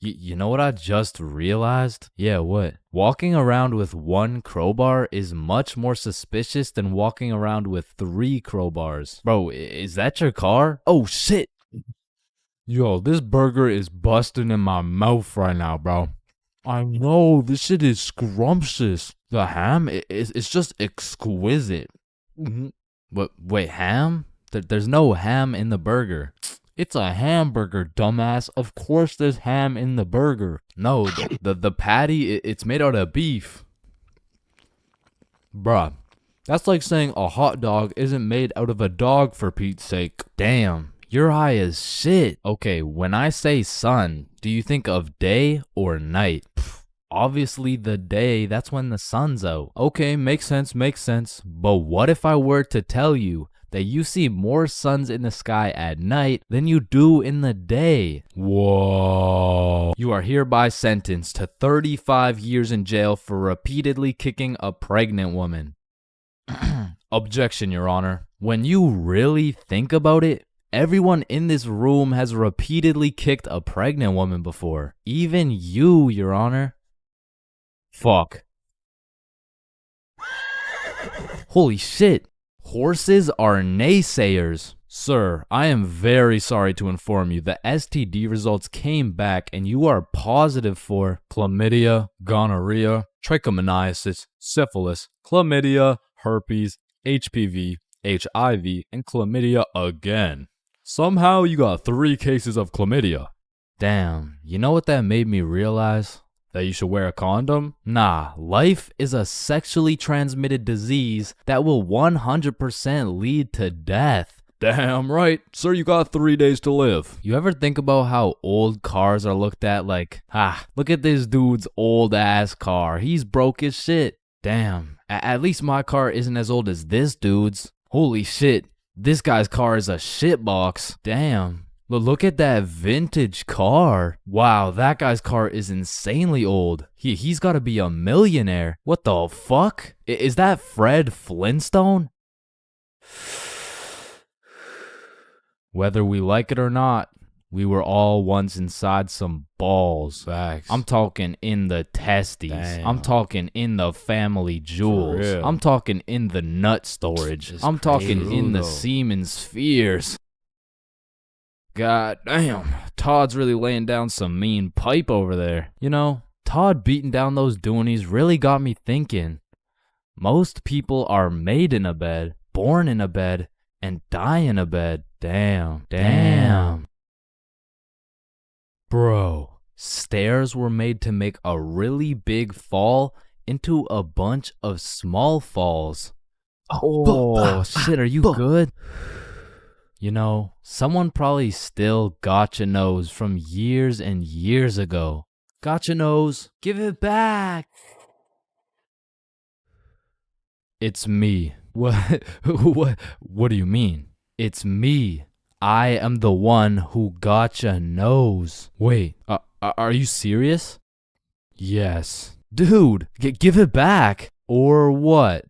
You know what I just realized? Yeah, what? Walking around with one crowbar is much more suspicious than walking around with 3 crowbars. Bro, is that your car? Oh, shit. Yo, this burger is busting in my mouth right now, bro. I know, this shit is scrumptious. The ham, it's just exquisite. But wait, ham? There's no ham in the burger. It's a hamburger, dumbass. Of course there's ham in the burger. No, the patty, it's made out of beef. Bruh, that's like saying a hot dog isn't made out of a dog, for Pete's sake. Damn, you're high as shit. Okay, when I say sun, do you think of day or night? Obviously the day, that's when the sun's out. Okay, makes sense. But what if I were to tell you that you see more suns in the sky at night than you do in the day? Whoa. You are hereby sentenced to 35 years in jail for repeatedly kicking a pregnant woman. Objection, Your Honor. When you really think about it, everyone in this room has repeatedly kicked a pregnant woman before. Even you, Your Honor. Fuck. Holy shit. Horses are naysayers. Sir, I am very sorry to inform you the STD results came back and you are positive for chlamydia, gonorrhea, trichomoniasis, syphilis, chlamydia, herpes, HPV, HIV, and chlamydia again. Somehow you got 3 cases of chlamydia. Damn, you know what that made me realize? That you should wear a condom? Nah, life is a sexually transmitted disease that will 100% lead to death. Damn right. Sir, you got 3 days to live. You ever think about how old cars are looked at like, look at this dude's old ass car. He's broke as shit. Damn, at least my car isn't as old as this dude's. Holy shit, this guy's car is a shitbox. Damn. Look at that vintage car. Wow, that guy's car is insanely old. He's got to be a millionaire. What the fuck? Is that Fred Flintstone? Whether we like it or not, we were all once inside some balls. Facts. I'm talking in the testes. Damn. I'm talking in the family jewels. real. I'm talking in the nut storage. I'm talking in the semen spheres. God damn, Todd's really laying down some mean pipe over there. You know, Todd beating down those doonies really got me thinking. Most people are made in a bed, born in a bed, and die in a bed. Damn. Bro, stairs were made to make a really big fall into a bunch of small falls. Oh, shit, are you good? You know, someone probably still got your nose from years and years ago. Got your nose, give it back. It's me. What do you mean? It's me. I am the one who gotcha knows. Wait, are you serious? Yes. Dude, give it back. Or what?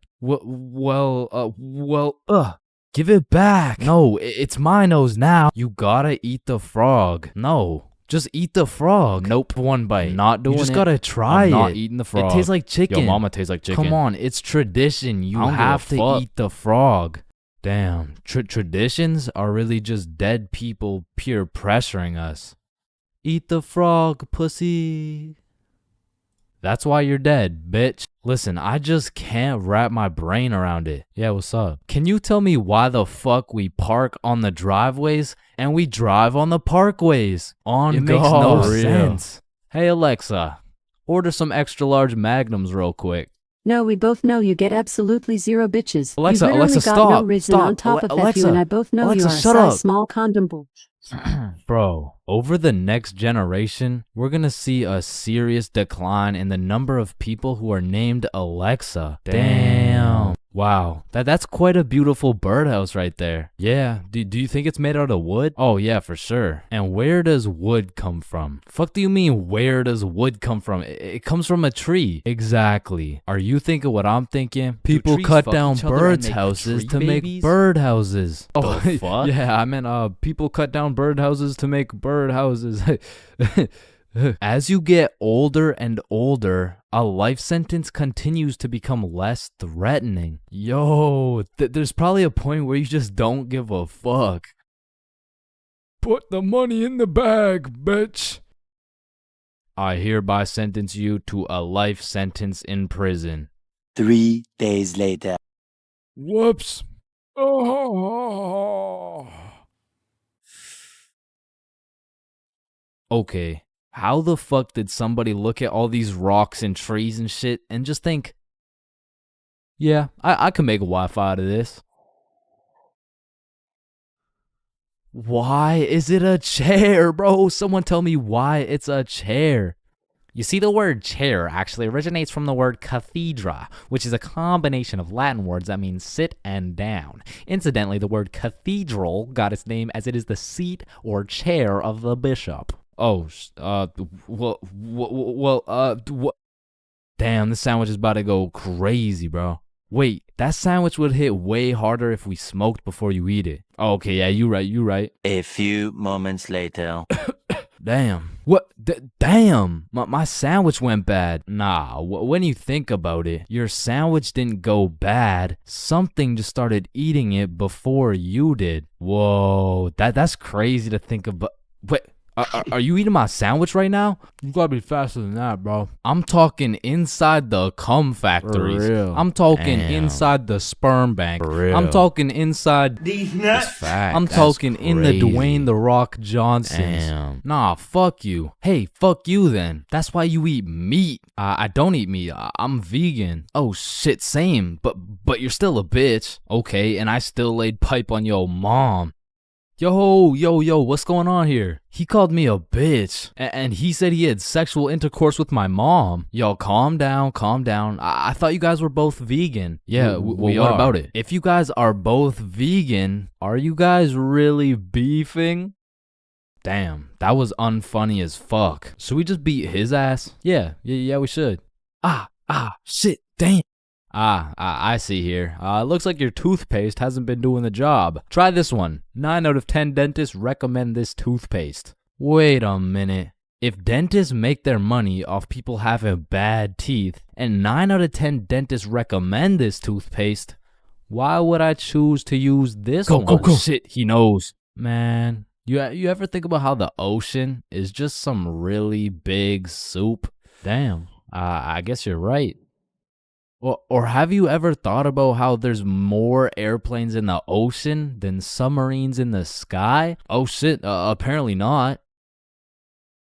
Give it back. No, it's my nose now. You gotta eat the frog. No. Just eat the frog. Nope, one bite. Not doing it. You just gotta try it. Not eating the frog. It tastes like chicken. Yo, mama tastes like chicken. Come on, it's tradition. You have to eat the frog. Damn, traditions are really just dead people peer pressuring us. Eat the frog, pussy. That's why you're dead, bitch. Listen, I just can't wrap my brain around it. Yeah, what's up? Can you tell me why the fuck we park on the driveways and we drive on the parkways? It makes no sense. Hey Alexa, order some extra large magnums real quick. No, we both know you get absolutely zero bitches. Alexa, you literally Alexa, got stop. No reason Stop. on top of that, Alexa, you and I both know Alexa, you are a shut size up. small condom bull. Bro, over the next generation, we're gonna see a serious decline in the number of people who are named Alexa. Damn. Wow, that's quite a beautiful birdhouse right there. Yeah, do you think it's made out of wood? Oh yeah, for sure. And where does wood come from? Fuck do you mean where does wood come from? It comes from a tree. Exactly. Are you thinking what I'm thinking? People cut down birds' houses to make bird houses. Oh, fuck? Yeah, I meant people cut down bird houses to make bird houses. As you get older and older, a life sentence continues to become less threatening. Yo, there's probably a point where you just don't give a fuck. Put the money in the bag, bitch. I hereby sentence you to a life sentence in prison. 3 days later. Whoops. Oh. Okay. How the fuck did somebody look at all these rocks and trees and shit and just think, yeah, I can make a Wi-Fi out of this? Why is it a chair, bro? Someone tell me why it's a chair. You see, the word chair actually originates from the word cathedra, which is a combination of Latin words that mean sit and down. Incidentally, the word cathedral got its name as it is the seat or chair of the bishop. Oh, damn, this sandwich is about to go crazy, bro. Wait, that sandwich would hit way harder if we smoked before you eat it. Oh, okay, yeah, you right. A few moments later. Damn. What? Damn. My sandwich went bad. Nah, when you think about it, your sandwich didn't go bad. Something just started eating it before you did. Whoa, that's crazy to think about. Wait. Are you eating my sandwich right now? You gotta be faster than that, bro. I'm talking inside the cum factories. For real. I'm talking inside the sperm bank. For real. I'm talking inside these nuts. I'm talking in the Dwayne The Rock Johnsons. Damn. Nah, fuck you. Hey, fuck you then. That's why you eat meat. I don't eat meat. I'm vegan. Oh shit, same. But you're still a bitch. Okay, and I still laid pipe on your mom. Yo, what's going on here? He called me a bitch, and he said he had sexual intercourse with my mom. Yo, calm down. I thought you guys were both vegan. Yeah, we are. What about it? If you guys are both vegan, are you guys really beefing? Damn, that was unfunny as fuck. Should we just beat his ass? Yeah, we should. Shit, damn. I see here. Looks like your toothpaste hasn't been doing the job. Try this one. 9 out of 10 dentists recommend this toothpaste. Wait a minute. If dentists make their money off people having bad teeth, and 9 out of 10 dentists recommend this toothpaste, why would I choose to use this one? Go. Shit, he knows. Man, you ever think about how the ocean is just some really big soup? Damn, I guess you're right. Or have you ever thought about how there's more airplanes in the ocean than submarines in the sky? Oh shit, apparently not.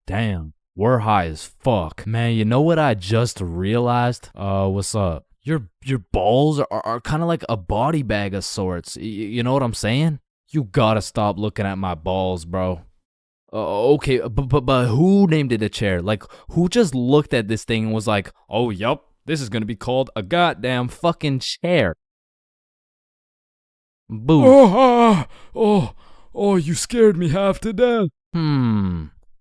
Damn, we're high as fuck. Man, you know what I just realized? What's up? Your balls are kind of like a body bag of sorts. You know what I'm saying? You gotta stop looking at my balls, bro. Okay, but who named it a chair? Like, who just looked at this thing and was like, oh, yup. This is gonna be called a goddamn fucking chair. Boo. Oh, you scared me half to death.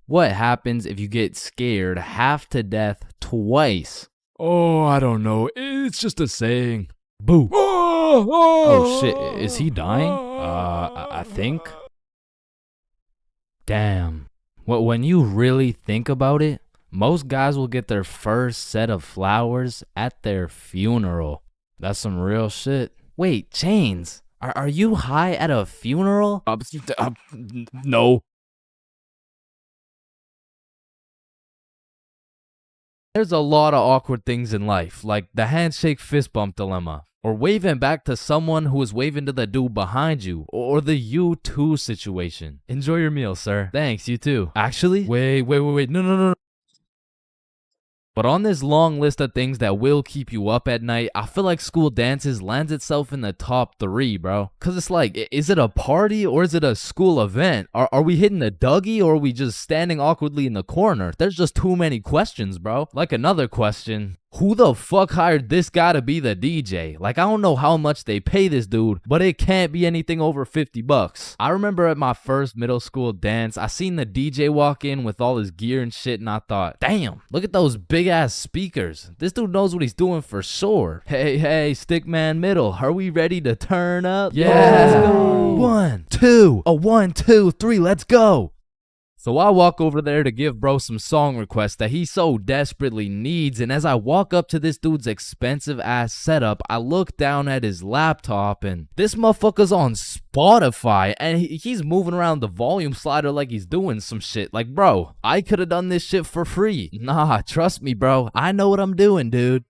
What happens if you get scared half to death twice? Oh, I don't know. It's just a saying. Boo. Oh, Oh shit, is he dying? I think. Damn. When you really think about it, most guys will get their first set of flowers at their funeral. That's some real shit. Wait, Chains, are you high at a funeral? No. There's a lot of awkward things in life, like the handshake fist bump dilemma, or waving back to someone who is waving to the dude behind you, or the you too situation. Enjoy your meal, sir. Thanks, you too. Actually, wait, no. But on this long list of things that will keep you up at night, I feel like school dances lands itself in the top 3, bro. Cause it's like, is it a party or is it a school event? Are we hitting the Dougie or are we just standing awkwardly in the corner? There's just too many questions, bro. Like another question. Who the fuck hired this guy to be the DJ? Like, I don't know how much they pay this dude, but it can't be anything over 50 bucks. I remember at my first middle school dance, I seen the DJ walk in with all his gear and shit, and I thought, damn, look at those big ass speakers. This dude knows what he's doing for sure. Hey, Stickman Middle, are we ready to turn up? Yeah, let's go. 1, 2, 1, 2, 3, let's go. So I walk over there to give bro some song requests that he so desperately needs, and as I walk up to this dude's expensive ass setup, I look down at his laptop and this motherfucker's on Spotify and he's moving around the volume slider like he's doing some shit. Like, bro, I could have done this shit for free. Nah, trust me, bro. I know what I'm doing, dude.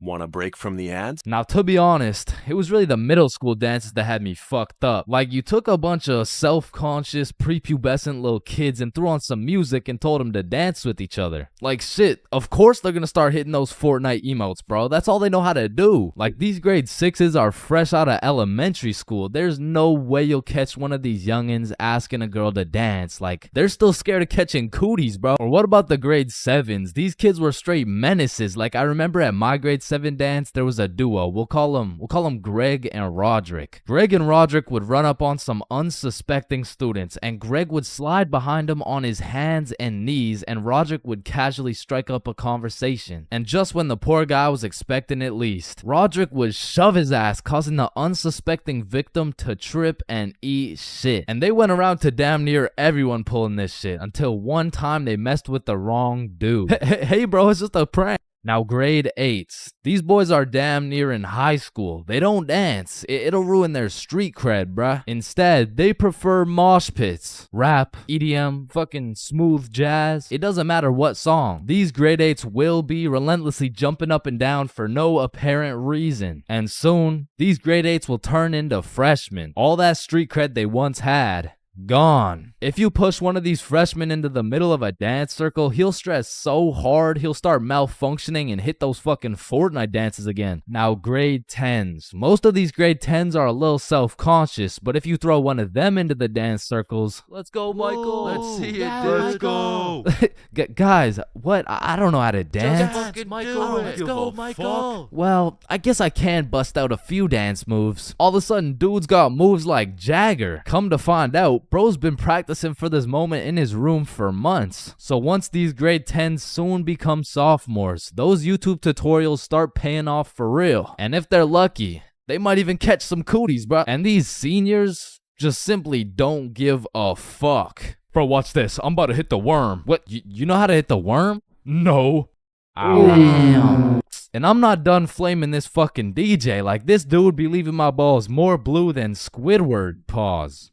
Want a break from the ads? Now, to be honest, it was really the middle school dances that had me fucked up. Like, you took a bunch of self-conscious, prepubescent little kids and threw on some music and told them to dance with each other. Like, shit, of course they're gonna start hitting those Fortnite emotes, bro. That's all they know how to do. Like, these grade 6s are fresh out of elementary school. There's no way you'll catch one of these youngins asking a girl to dance. Like, they're still scared of catching cooties, bro. Or what about the grade 7s? These kids were straight menaces. Like, I remember at my grade 7 dance, there was a duo. We'll call them Greg and Roderick. Greg and Roderick would run up on some unsuspecting students, and Greg would slide behind him on his hands and knees, and Roderick would casually strike up a conversation. And just when the poor guy was expecting it least, Roderick would shove his ass, causing the unsuspecting victim to trip and eat shit. And they went around to damn near everyone pulling this shit, until one time they messed with the wrong dude. Hey bro, it's just a prank. Now, grade 8s. These boys are damn near in high school. They don't dance. It'll ruin their street cred, bruh. Instead, they prefer mosh pits, rap, EDM, fucking smooth jazz. It doesn't matter what song. These grade 8s will be relentlessly jumping up and down for no apparent reason. And soon, these grade 8s will turn into freshmen. All that street cred they once had, gone. If you push one of these freshmen into the middle of a dance circle, he'll stress so hard he'll start malfunctioning and hit those fucking Fortnite dances again. Now, grade 10s. Most of these grade 10s are a little self-conscious, but if you throw one of them into the dance circles, let's go, Michael. Let's see it, yeah, dude. Let's go. Guys, what? I don't know how to dance. Just fucking Michael. Let's go, Michael. Well, I guess I can bust out a few dance moves. All of a sudden, dude's got moves like Jagger. Come to find out, bro's been practicing for this moment in his room for months. So once these grade 10s soon become sophomores, those YouTube tutorials start paying off for real. And if they're lucky, they might even catch some cooties, bro. And these seniors just simply don't give a fuck. Bro, watch this. I'm about to hit the worm. What? You know how to hit the worm? No. Damn. And I'm not done flaming this fucking DJ. Like, this dude be leaving my balls more blue than Squidward. Pause.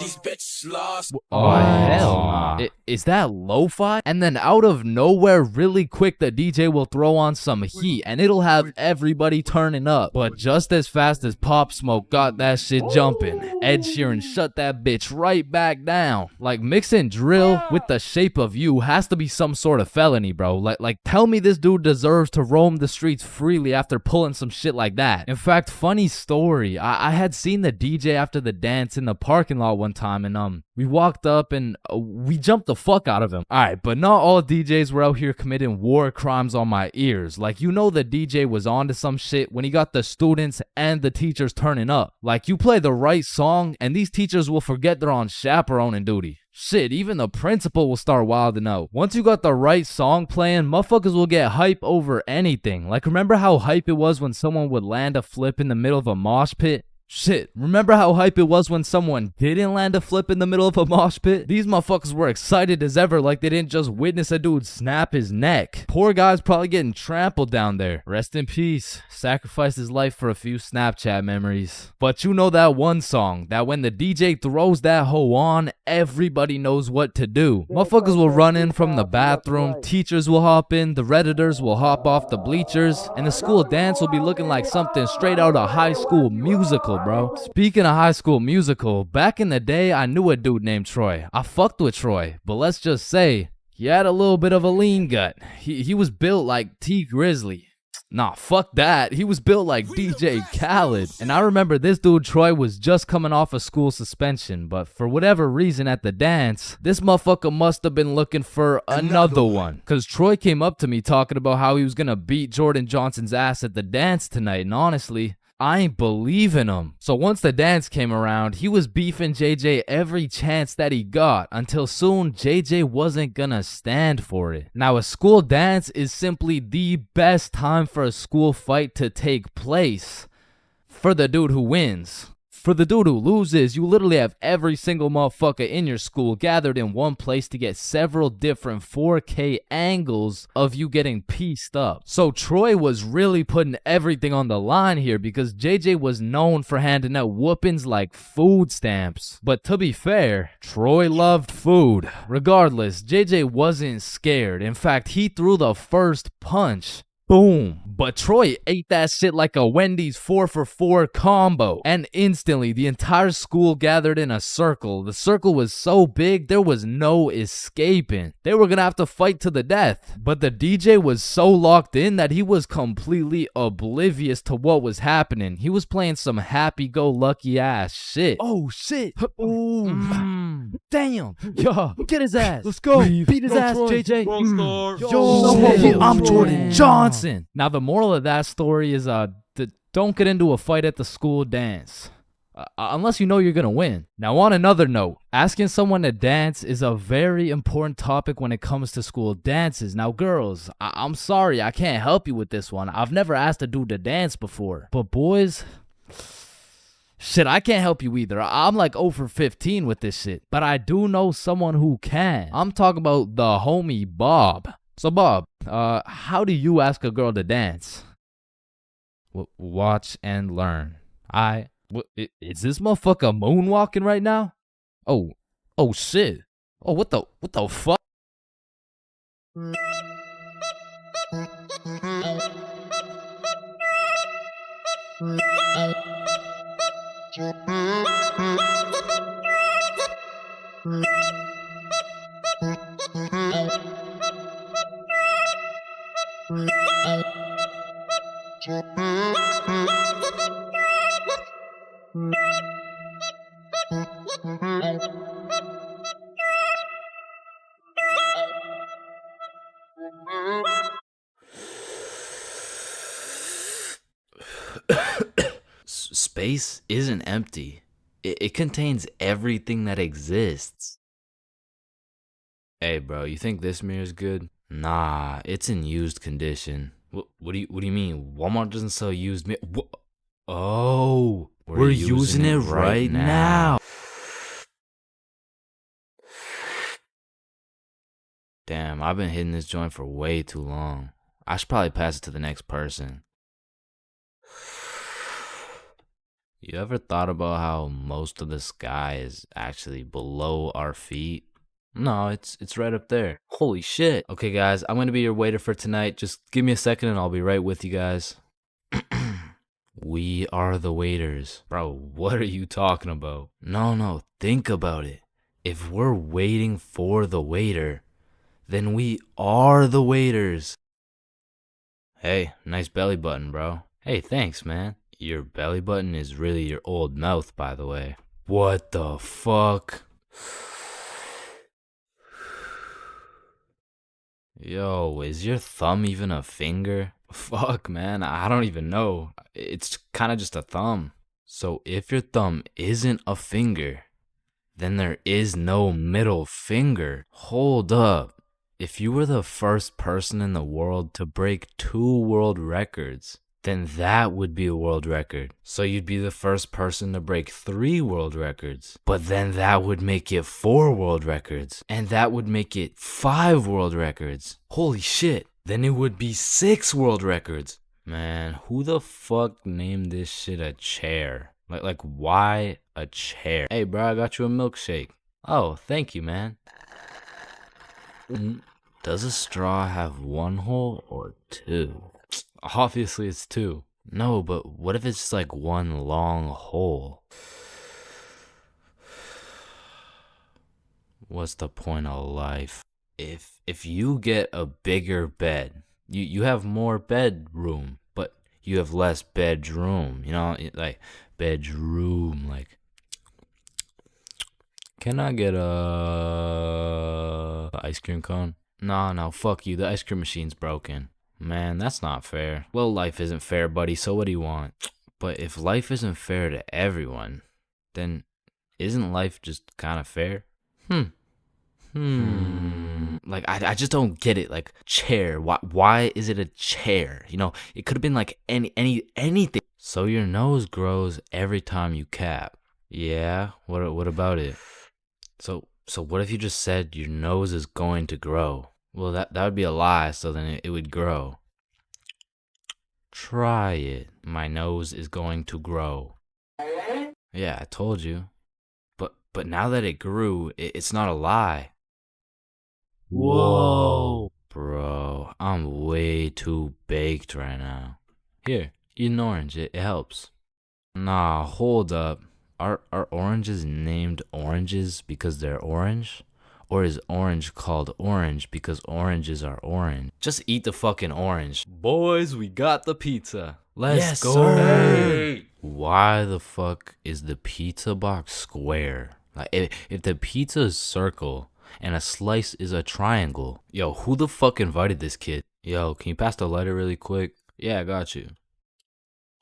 These bitches lost. Oh, hell nah. Is that lo-fi? And then out of nowhere, really quick, the DJ will throw on some heat and it'll have everybody turning up. But just as fast as Pop Smoke got that shit jumping, Ed Sheeran shut that bitch right back down. Like, mixing drill with The Shape of You has to be some sort of felony, bro. Like tell me this dude deserves to roam the streets freely after pulling some shit like that. In fact, funny story, I had seen the DJ after the dance in the parking lot lot one time, and we walked up and we jumped the fuck out of him. Alright, but not all DJs were out here committing war crimes on my ears. Like, you know the DJ was onto some shit when he got the students and the teachers turning up. Like, you play the right song and these teachers will forget they're on chaperoning duty. Shit, even the principal will start wilding out. Once you got the right song playing, motherfuckers will get hype over anything. Like, remember how hype it was when someone would land a flip in the middle of a mosh pit? Shit, remember how hype it was when someone didn't land a flip in the middle of a mosh pit? These motherfuckers were excited as ever, like they didn't just witness a dude snap his neck. Poor guy's probably getting trampled down there. Rest in peace. Sacrificed his life for a few Snapchat memories. But you know that one song, that when the DJ throws that hoe on, everybody knows what to do. Motherfuckers will run in from the bathroom, teachers will hop in, the Redditors will hop off the bleachers, and the school dance will be looking like something straight out of High School Musical, bro. Speaking of High School Musical, back in the day, I knew a dude named Troy. I fucked with Troy, but let's just say, he had a little bit of a lean gut. He was built like T Grizzly. Nah, fuck that. He was built like DJ Khaled. And I remember this dude, Troy, was just coming off a school suspension, but for whatever reason at the dance, this motherfucker must have been looking for another one. Cause Troy came up to me talking about how he was gonna beat Jordan Johnson's ass at the dance tonight, and honestly, I ain't believing him. So once the dance came around, he was beefing JJ every chance that he got, until soon JJ wasn't gonna stand for it. Now, a school dance is simply the best time for a school fight to take place for the dude who wins. For the dude who loses, you literally have every single motherfucker in your school gathered in one place to get several different 4K angles of you getting pieced up. So Troy was really putting everything on the line here because JJ was known for handing out whoopings like food stamps. But to be fair, Troy loved food. Regardless, JJ wasn't scared. In fact, he threw the first punch. Boom. But Troy ate that shit like a Wendy's 4-for-4 combo. And instantly, the entire school gathered in a circle. The circle was so big, there was no escaping. They were gonna have to fight to the death. But the DJ was so locked in that he was completely oblivious to what was happening. He was playing some happy-go-lucky ass shit. Oh shit! Ooh. Damn! Yo, get his ass! Let's go! Beat his ass, Troy. JJ! Yo, I'm Jordan Johnson! Now, the moral of that story is don't get into a fight at the school dance. Unless you know you're gonna win. Now, on another note, asking someone to dance is a very important topic when it comes to school dances. Now, girls, I'm sorry, I can't help you with this one. I've never asked a dude to dance before. But boys, shit, I can't help you either. I'm like 0 for 15 with this shit. But I do know someone who can. I'm talking about the homie Bob. So Bob, how do you ask a girl to dance? Watch and learn. Is this motherfucker moonwalking right now? Oh shit. Oh, what the fuck? Space isn't empty. It contains everything that exists. Hey, bro, you think this mirror's good? Nah, it's in used condition. What do you mean? Walmart doesn't sell used mirror. Oh, we're using it right now. Damn, I've been hitting this joint for way too long. I should probably pass it to the next person. You ever thought about how most of the sky is actually below our feet? No, it's right up there. Holy shit. Okay, guys, I'm gonna be your waiter for tonight. Just give me a second and I'll be right with you guys. We are the waiters. Bro, what are you talking about? No, think about it. If we're waiting for the waiter, then we are the waiters. Hey, nice belly button, bro. Hey, thanks, man. Your belly button is really your old mouth, by the way. What the fuck? Yo, is your thumb even a finger? Fuck, man, I don't even know. It's kind of just a thumb. So if your thumb isn't a finger, then there is no middle finger. Hold up. If you were the first person in the world to break 2 world records, then that would be a world record. So you'd be the first person to break 3 world records. But then that would make it 4 world records. And that would make it 5 world records. Holy shit. Then it would be 6 world records. Man, who the fuck named this shit a chair? Like why a chair? Hey, bro, I got you a milkshake. Oh, thank you, man. Does a straw have 1 hole or 2? Obviously it's 2. No, but what if it's just like 1 long hole? What's the point of life? If you get a bigger bed, you have more bedroom, but you have less bedroom. You know, like bedroom. Like, can I get a ice cream cone? No, fuck you. The ice cream machine's broken. Man, that's not fair. Well, life isn't fair, buddy, so what do you want? But if life isn't fair to everyone, then isn't life just kind of fair? Like, I just don't get it. Like, chair. Why is it a chair? You know, it could have been like anything. So your nose grows every time you cap. Yeah, what about it? So what if you just said your nose is going to grow? Well, that would be a lie, so then it would grow. Try it. My nose is going to grow. Yeah, I told you. But now that it grew, it's not a lie. Whoa. Bro, I'm way too baked right now. Here, eat an orange. It helps. Nah, hold up. Are oranges named oranges because they're orange? Or is orange called orange because oranges are orange? Just eat the fucking orange. Boys, we got the pizza. Let's go. Sir. Why the fuck is the pizza box square? Like, if the pizza is circle and a slice is a triangle, yo, who the fuck invited this kid? Yo, can you pass the lighter really quick? Yeah, I got you.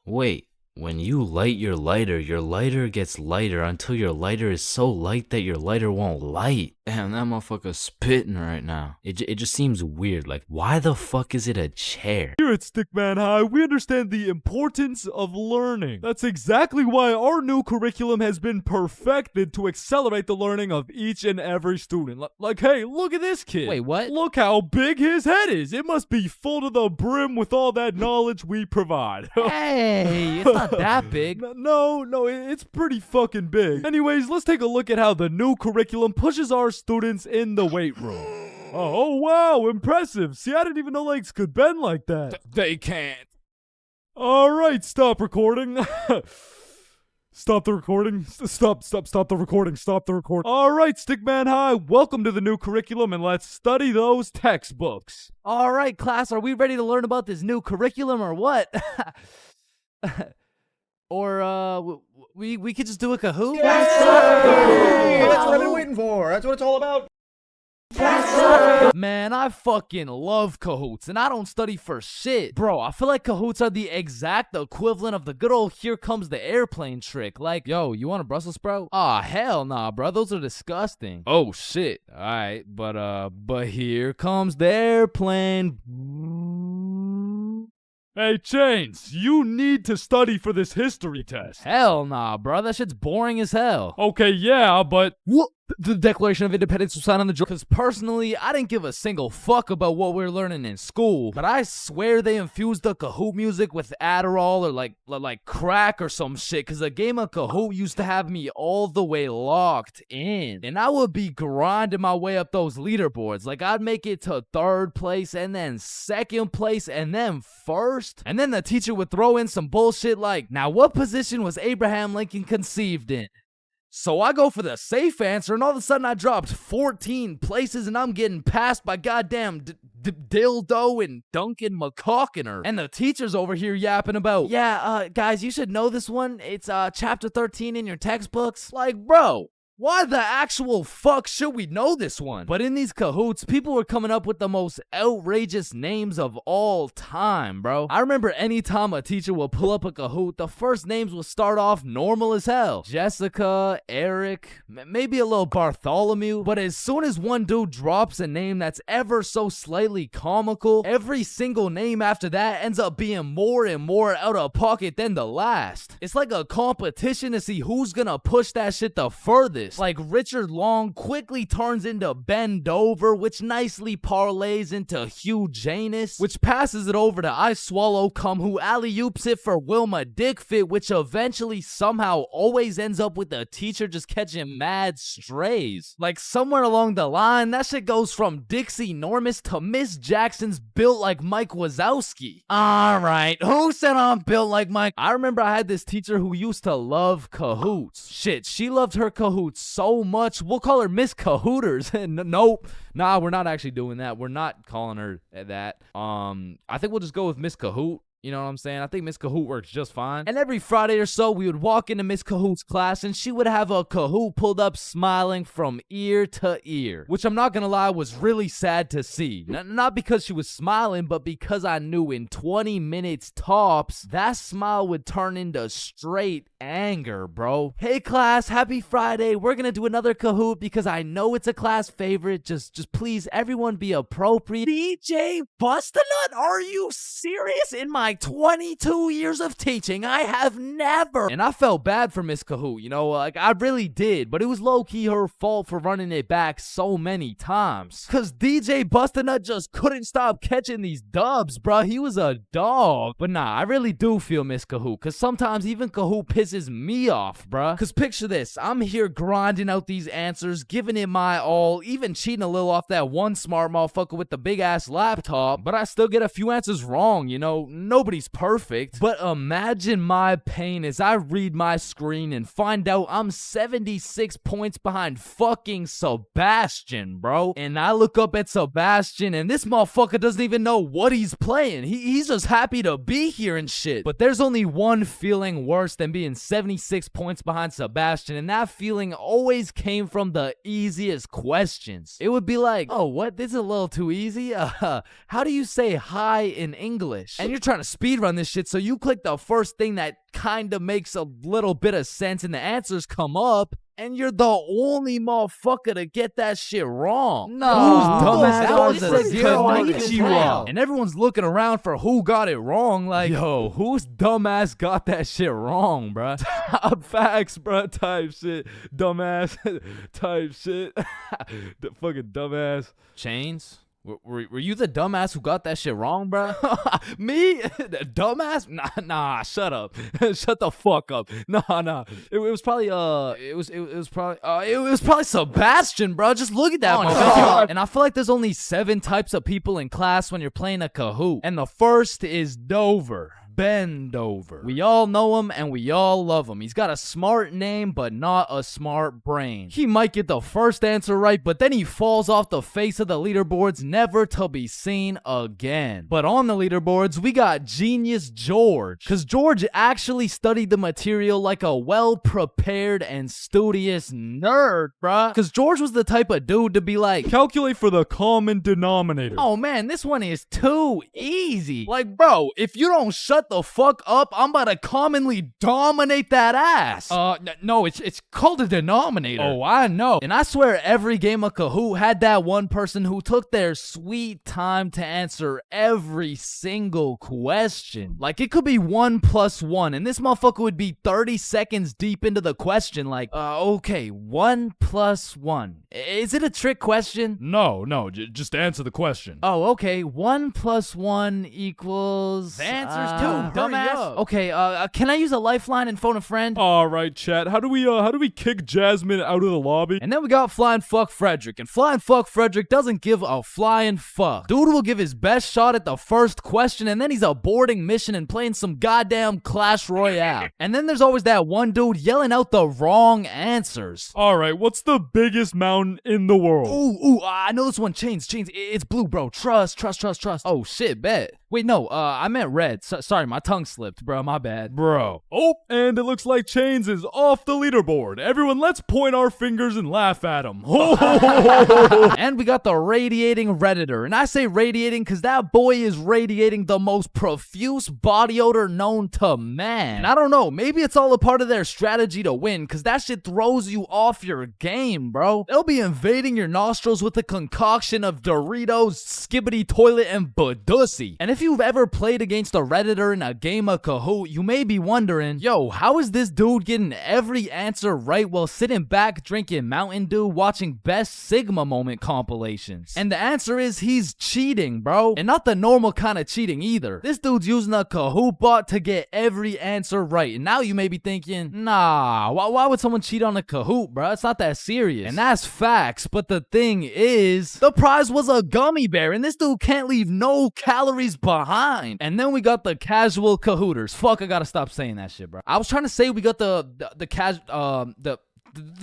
Wait. When you light your lighter gets lighter until your lighter is so light that your lighter won't light. Damn, that motherfucker's spitting right now. It just seems weird. Like, why the fuck is it a chair? Here at Stickman High, we understand the importance of learning. That's exactly why our new curriculum has been perfected to accelerate the learning of each and every student. Like, hey, look at this kid. Wait, what? Look how big his head is. It must be full to the brim with all that knowledge we provide. Hey, it's not that big. No, it's pretty fucking big. Anyways, let's take a look at how the new curriculum pushes our students in the weight room. Oh, wow, impressive. See, I didn't even know legs could bend like that. They can't. All right, stop recording. Stop the recording. Stop the recording. Stop the recording. All right, Stickman High, welcome to the new curriculum, and let's study those textbooks. All right, class, are we ready to learn about this new curriculum or what? Or we could just do a Kahoot? Yes, sir! That's what I've been waiting for. That's what it's all about. Man, I fucking love Kahoots, and I don't study for shit. Bro, I feel like Kahoots are the exact equivalent of the good old here comes the airplane trick. Like, yo, you want a Brussels sprout? Aw, hell nah, bro, those are disgusting. Oh, shit. Alright, but here comes the airplane. Hey, Chains, you need to study for this history test. Hell nah, bro. That shit's boring as hell. Okay, yeah, but... What? The Declaration of Independence was signed on the... Because personally, I didn't give a single fuck about what we're learning in school. But I swear they infused the Kahoot music with Adderall or like crack or some shit. Because a game of Kahoot used to have me all the way locked in. And I would be grinding my way up those leaderboards. Like, I'd make it to 3rd place and then 2nd place and then 1st. And then the teacher would throw in some bullshit like, now what position was Abraham Lincoln conceived in? So I go for the safe answer, and all of a sudden I dropped 14 places, and I'm getting passed by goddamn dildo and Duncan McCawkiner. And the teacher's over here yapping about, yeah, guys, you should know this one. It's chapter 13 in your textbooks. Like, bro, why the actual fuck should we know this one? But in these Kahoots, people were coming up with the most outrageous names of all time, bro. I remember anytime a teacher would pull up a Kahoot, the first names would start off normal as hell. Jessica, Eric, maybe a little Bartholomew. But as soon as one dude drops a name that's ever so slightly comical, every single name after that ends up being more and more out of pocket than the last. It's like a competition to see who's gonna push that shit the furthest. Like Richard Long quickly turns into Ben Dover, which nicely parlays into Hugh Janus, which passes it over to I Swallow Cum, who alley-oops it for Wilma Dickfit, which eventually somehow always ends up with the teacher just catching mad strays. Like somewhere along the line, that shit goes from Dixie Normus to Miss Jackson's built like Mike Wazowski. Alright, who said I'm built like Mike? I remember I had this teacher who used to love Kahoots. Shit, she loved her Kahoots so much, we'll call her Miss Cahooters. Nope. Nah, we're not actually doing that. We're not calling her that. I think we'll just go with Miss Kahoot. You know what I'm saying? I think Miss Kahoot works just fine. And every Friday or so, we would walk into Miss Kahoot's class, and she would have a Kahoot pulled up smiling from ear to ear, which I'm not gonna lie was really sad to see. Not because she was smiling, but because I knew in 20 minutes tops, that smile would turn into straight anger, bro. Hey class, happy Friday. We're gonna do another Kahoot because I know it's a class favorite. Just please, everyone be appropriate. DJ Bustanut, are you serious? In my 22 years of teaching, I have never. And I felt bad for Miss Kahoot, you know, like I really did, but it was low-key her fault for running it back so many times. Cause DJ Bustanut just couldn't stop catching these dubs, bruh. He was a dog. But nah, I really do feel Miss Kahoot, cause sometimes even Kahoot pisses me off, bruh. Cause picture this, I'm here grinding out these answers, giving it my all, even cheating a little off that one smart motherfucker with the big ass laptop, but I still get a few answers wrong, you know. Nobody's perfect, but imagine my pain as I read my screen and find out I'm 76 points behind fucking Sebastian, bro. And I look up at Sebastian and this motherfucker doesn't even know what he's playing. He's just happy to be here and shit. But there's only one feeling worse than being 76 points behind Sebastian, and that feeling always came from the easiest questions. It would be like, oh, what? This is a little too easy? How do you say hi in English? And you're trying to speedrun this shit, so you click the first thing that kind of makes a little bit of sense and the answers come up, and you're the only motherfucker to get that shit wrong. No, whose dumbass you are? And everyone's looking around for who got it wrong. Like, yo, whose dumbass got that shit wrong, bruh? Top facts, bruh. Type shit. Dumbass. Type shit. The fucking dumbass. Chains? Were you the dumbass who got that shit wrong, bro? Me? The dumbass? Nah, shut up. Shut the fuck up. Nah. It was probably it was probably Sebastian, bro. Just look at that motherfucker. And I feel like there's only 7 types of people in class when you're playing a Kahoot. And the first is Dover. Ben Dover. We all know him and we all love him. He's got a smart name, but not a smart brain. He might get the first answer right, but then he falls off the face of the leaderboards, never to be seen again. But on the leaderboards, we got Genius George, because George actually studied the material like a well-prepared and studious nerd, bruh. Because George was the type of dude to be like, calculate for the common denominator. Oh man, this one is too easy. Like, bro, if you don't shut the fuck up, I'm about to commonly dominate that ass. No, it's called a denominator. Oh, I know. And I swear every game of Kahoot had that one person who took their sweet time to answer every single question. Like, it could be 1 + 1, and this motherfucker would be 30 seconds deep into the question, like, okay, 1 + 1. Is it a trick question? No, just answer the question. Oh, okay, 1 + 1 equals... The answer's 2. dumbass. Okay, can I use a lifeline and phone a friend? All right, chat. How do we kick Jasmine out of the lobby? And then we got Flying Fuck Frederick. And Flying Fuck Frederick doesn't give a flying fuck. Dude will give his best shot at the first question, and then he's aborting mission and playing some goddamn Clash Royale. And then there's always that one dude yelling out the wrong answers. All right, what's the biggest mountain in the world? Ooh, I know this one. Chains. It's blue, bro. Trust. Oh, shit, bet. Wait, no, I meant red. Sorry, my tongue slipped, bro. My bad. Bro. Oh, and it looks like Chains is off the leaderboard. Everyone, let's point our fingers and laugh at him. And we got the radiating Redditor. And I say radiating because that boy is radiating the most profuse body odor known to man. And I don't know, maybe it's all a part of their strategy to win because that shit throws you off your game, bro. They'll be invading your nostrils with a concoction of Doritos, Skibbity Toilet, and Badussy. And if you've ever played against a Redditor in a game of Kahoot, you may be wondering, yo, how is this dude getting every answer right while sitting back drinking Mountain Dew watching Best Sigma Moment compilations? And the answer is he's cheating, bro. And not the normal kind of cheating either. This dude's using a Kahoot bot to get every answer right. And now you may be thinking, nah, why would someone cheat on a Kahoot, bro? It's not that serious. And that's facts, but the thing is, the prize was a gummy bear, and this dude can't leave no calories behind. And then we got the casual Kahooters. Fuck, I gotta stop saying that shit, bro. I was trying to say we got the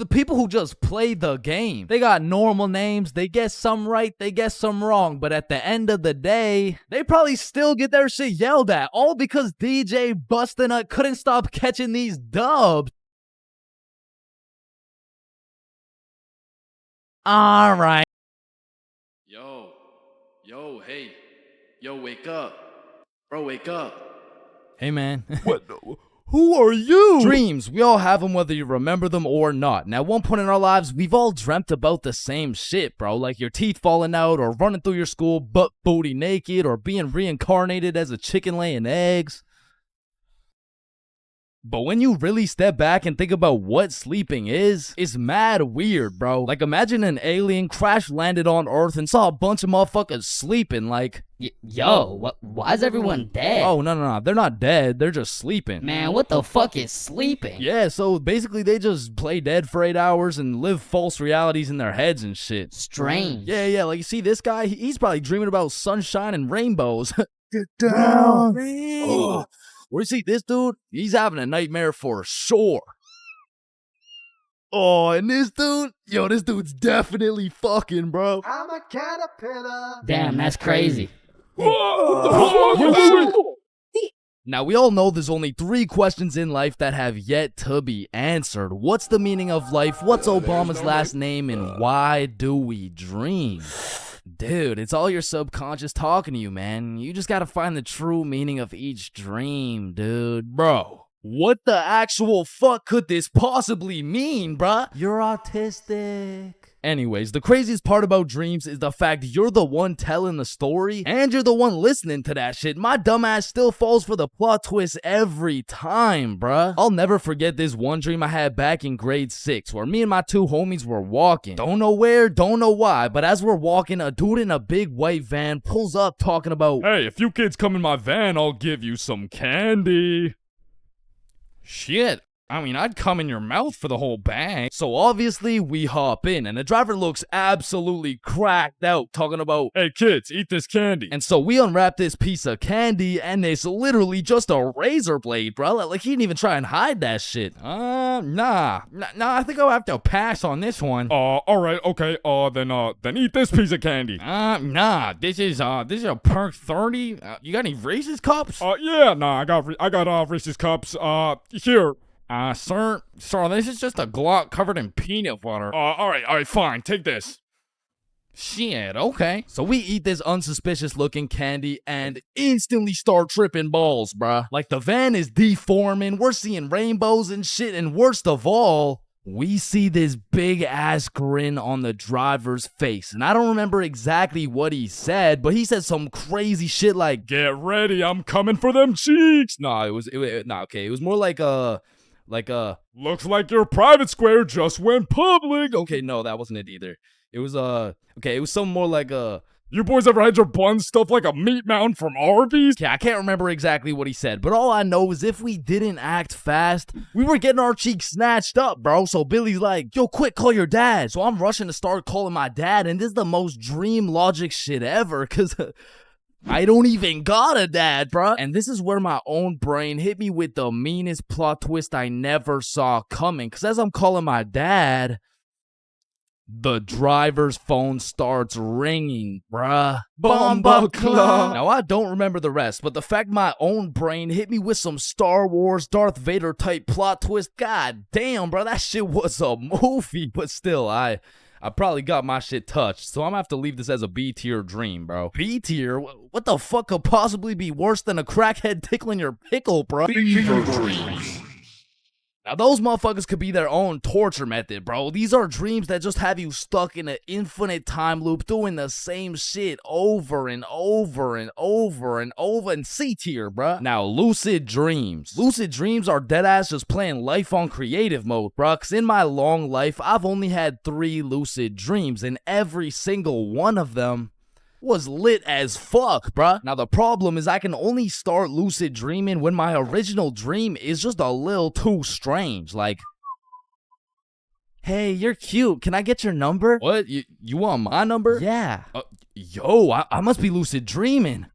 people who just play the game. They got normal names, they get some right, they get some wrong, but at the end of the day, they probably still get their shit yelled at, all because DJ Bustin' couldn't stop catching these dubs. Alright. Yo, wake up. Bro, wake up. Hey, man. What? Who are you? Dreams, we all have them whether you remember them or not. And at one point in our lives, we've all dreamt about the same shit, bro. Like your teeth falling out, or running through your school butt booty naked, or being reincarnated as a chicken laying eggs. But when you really step back and think about what sleeping is, it's mad weird, bro. Like imagine an alien crash landed on Earth and saw a bunch of motherfuckers sleeping like... Why is everyone dead? Oh, no. They're not dead. They're just sleeping. Man, what the fuck is sleeping? Yeah, so basically they just play dead for 8 hours and live false realities in their heads and shit. Strange. Yeah, like you see this guy, he's probably dreaming about sunshine and rainbows. Get down. Oh. Or you see this dude, he's having a nightmare for sure. Oh, and this dude, this dude's definitely fucking, bro. I'm a caterpillar. Damn, that's crazy. Now, we all know there's only 3 questions in life that have yet to be answered. What's the meaning of life? What's Obama's last name? And why do we dream? Dude, it's all your subconscious talking to you, man. You just gotta find the true meaning of each dream, dude. Bro, what the actual fuck could this possibly mean, bruh? You're autistic. Anyways, the craziest part about dreams is the fact you're the one telling the story and you're the one listening to that shit. My dumbass still falls for the plot twist every time, bruh. I'll never forget this one dream I had back in grade 6 where me and my 2 homies were walking. Don't know where, don't know why, but as we're walking, a dude in a big white van pulls up talking about, "Hey, if you kids come in my van, I'll give you some candy." Shit. I mean, I'd come in your mouth for the whole bag. So obviously, we hop in, and the driver looks absolutely cracked out, talking about, "Hey kids, eat this candy." And so we unwrap this piece of candy, and it's literally just a razor blade, bro. Like, he didn't even try and hide that shit. Nah, I think I'll have to pass on this one. Alright, okay, then eat this piece of candy. Nah, this is a Perk 30. You got any Reese's Cups? Yeah, nah, I got Reese's Cups, here. Sir, this is just a Glock covered in peanut butter. Alright, fine, take this. Shit, okay. So we eat this unsuspicious looking candy and instantly start tripping balls, bruh. Like the van is deforming, we're seeing rainbows and shit, and worst of all, we see this big ass grin on the driver's face. And I don't remember exactly what he said, but he said some crazy shit like, "Get ready, I'm coming for them cheeks." Nah, it was more like "Looks like your private square just went public." Okay, no, that wasn't it either. It was it was something more like You boys ever had your buns stuffed like a meat mountain from Arby's? Okay, I can't remember exactly what he said, but all I know is if we didn't act fast, we were getting our cheeks snatched up, bro. So Billy's like, yo, quick, call your dad. So I'm rushing to start calling my dad, and this is the most dream logic shit ever, because I don't even got a dad, bro. And this is where my own brain hit me with the meanest plot twist I never saw coming, because as I'm calling my dad, the driver's phone starts ringing, bruh. Bomba Club. Now, I don't remember the rest, but the fact my own brain hit me with some Star Wars Darth Vader type plot twist, god damn, bro, that shit was a movie. But still, I probably got my shit touched, so I'm gonna have to leave this as a B tier dream, bro. B tier? What the fuck could possibly be worse than a crackhead tickling your pickle, bro? Fever dreams. Now, those motherfuckers could be their own torture method, bro. These are dreams that just have you stuck in an infinite time loop doing the same shit over and over and over and over in C tier, bro. Now, lucid dreams. Lucid dreams are deadass just playing life on creative mode, bro. Because in my long life, I've only had 3 lucid dreams, and every single one of them was lit as fuck, bruh. Now, the problem is I can only start lucid dreaming when my original dream is just a little too strange. Like, hey, you're cute. Can I get your number? What? You want my number? Yeah. Yo, I must be lucid dreaming.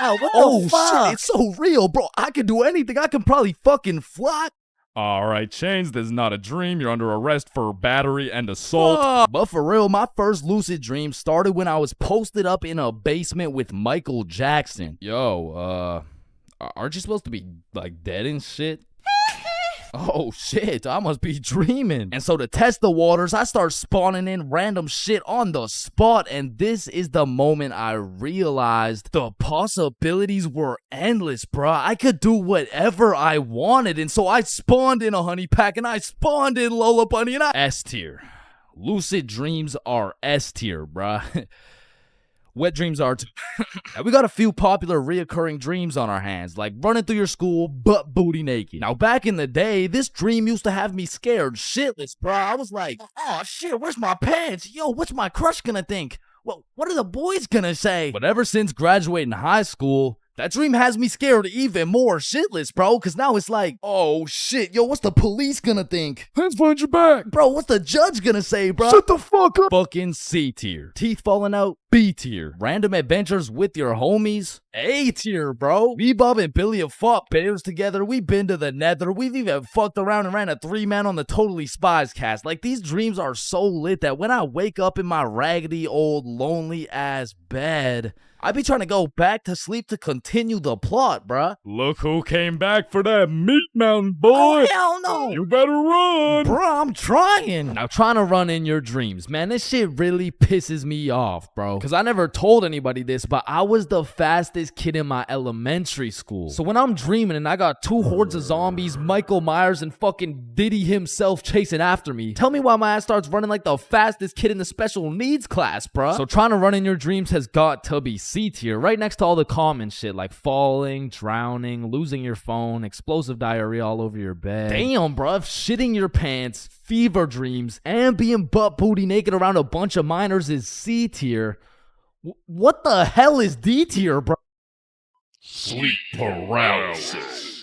Ow, what the fuck? Shit, it's so real, bro. I can do anything. I can probably fucking fly. Alright, Chains, this is not a dream. You're under arrest for battery and assault. But for real, my first lucid dream started when I was posted up in a basement with Michael Jackson. Yo, aren't you supposed to be, like, dead and shit? Oh shit, I must be dreaming. And so to test the waters, I start spawning in random shit on the spot, and this is the moment I realized the possibilities were endless, bruh. I could do whatever I wanted, and so I spawned in a honey pack, and I spawned in Lola Bunny, and I S tier. Lucid dreams are S tier, bruh. Wet dreams are too. We got a few popular reoccurring dreams on our hands, like running through your school butt booty naked. Now, back in the day, this dream used to have me scared shitless, bro. I was like, oh shit, where's my pants? Yo, what's my crush gonna think? Well, what are the boys gonna say? But ever since graduating high school, that dream has me scared even more shitless, bro, because now it's like, oh shit, yo, what's the police gonna think? Hands behind your back. Bro, what's the judge gonna say, bro? Shut the fuck up. Fucking C tier. Teeth falling out, B tier. Random adventures with your homies, A tier, bro. Me, Bob, and Billy have fought bears together. We've been to the nether. We've even fucked around and ran a 3-man on the Totally Spies cast. Like, these dreams are so lit that when I wake up in my raggedy old lonely ass bed, I be trying to go back to sleep to continue the plot, bruh. Look who came back for that meat mountain, boy. Oh, hell no. You better run. Bruh, I'm trying. Now, trying to run in your dreams, man, this shit really pisses me off, bro. Because I never told anybody this, but I was the fastest kid in my elementary school. So when I'm dreaming and I got 2 hordes of zombies, Michael Myers, and fucking Diddy himself chasing after me, tell me why my ass starts running like the fastest kid in the special needs class, bruh. So trying to run in your dreams has got to be C tier, right next to all the common shit like falling, drowning, losing your phone, explosive diarrhea all over your bed. Damn, bruh, shitting your pants, fever dreams, and being butt booty naked around a bunch of minors is C tier. What the hell is D tier, bro? Sleep paralysis.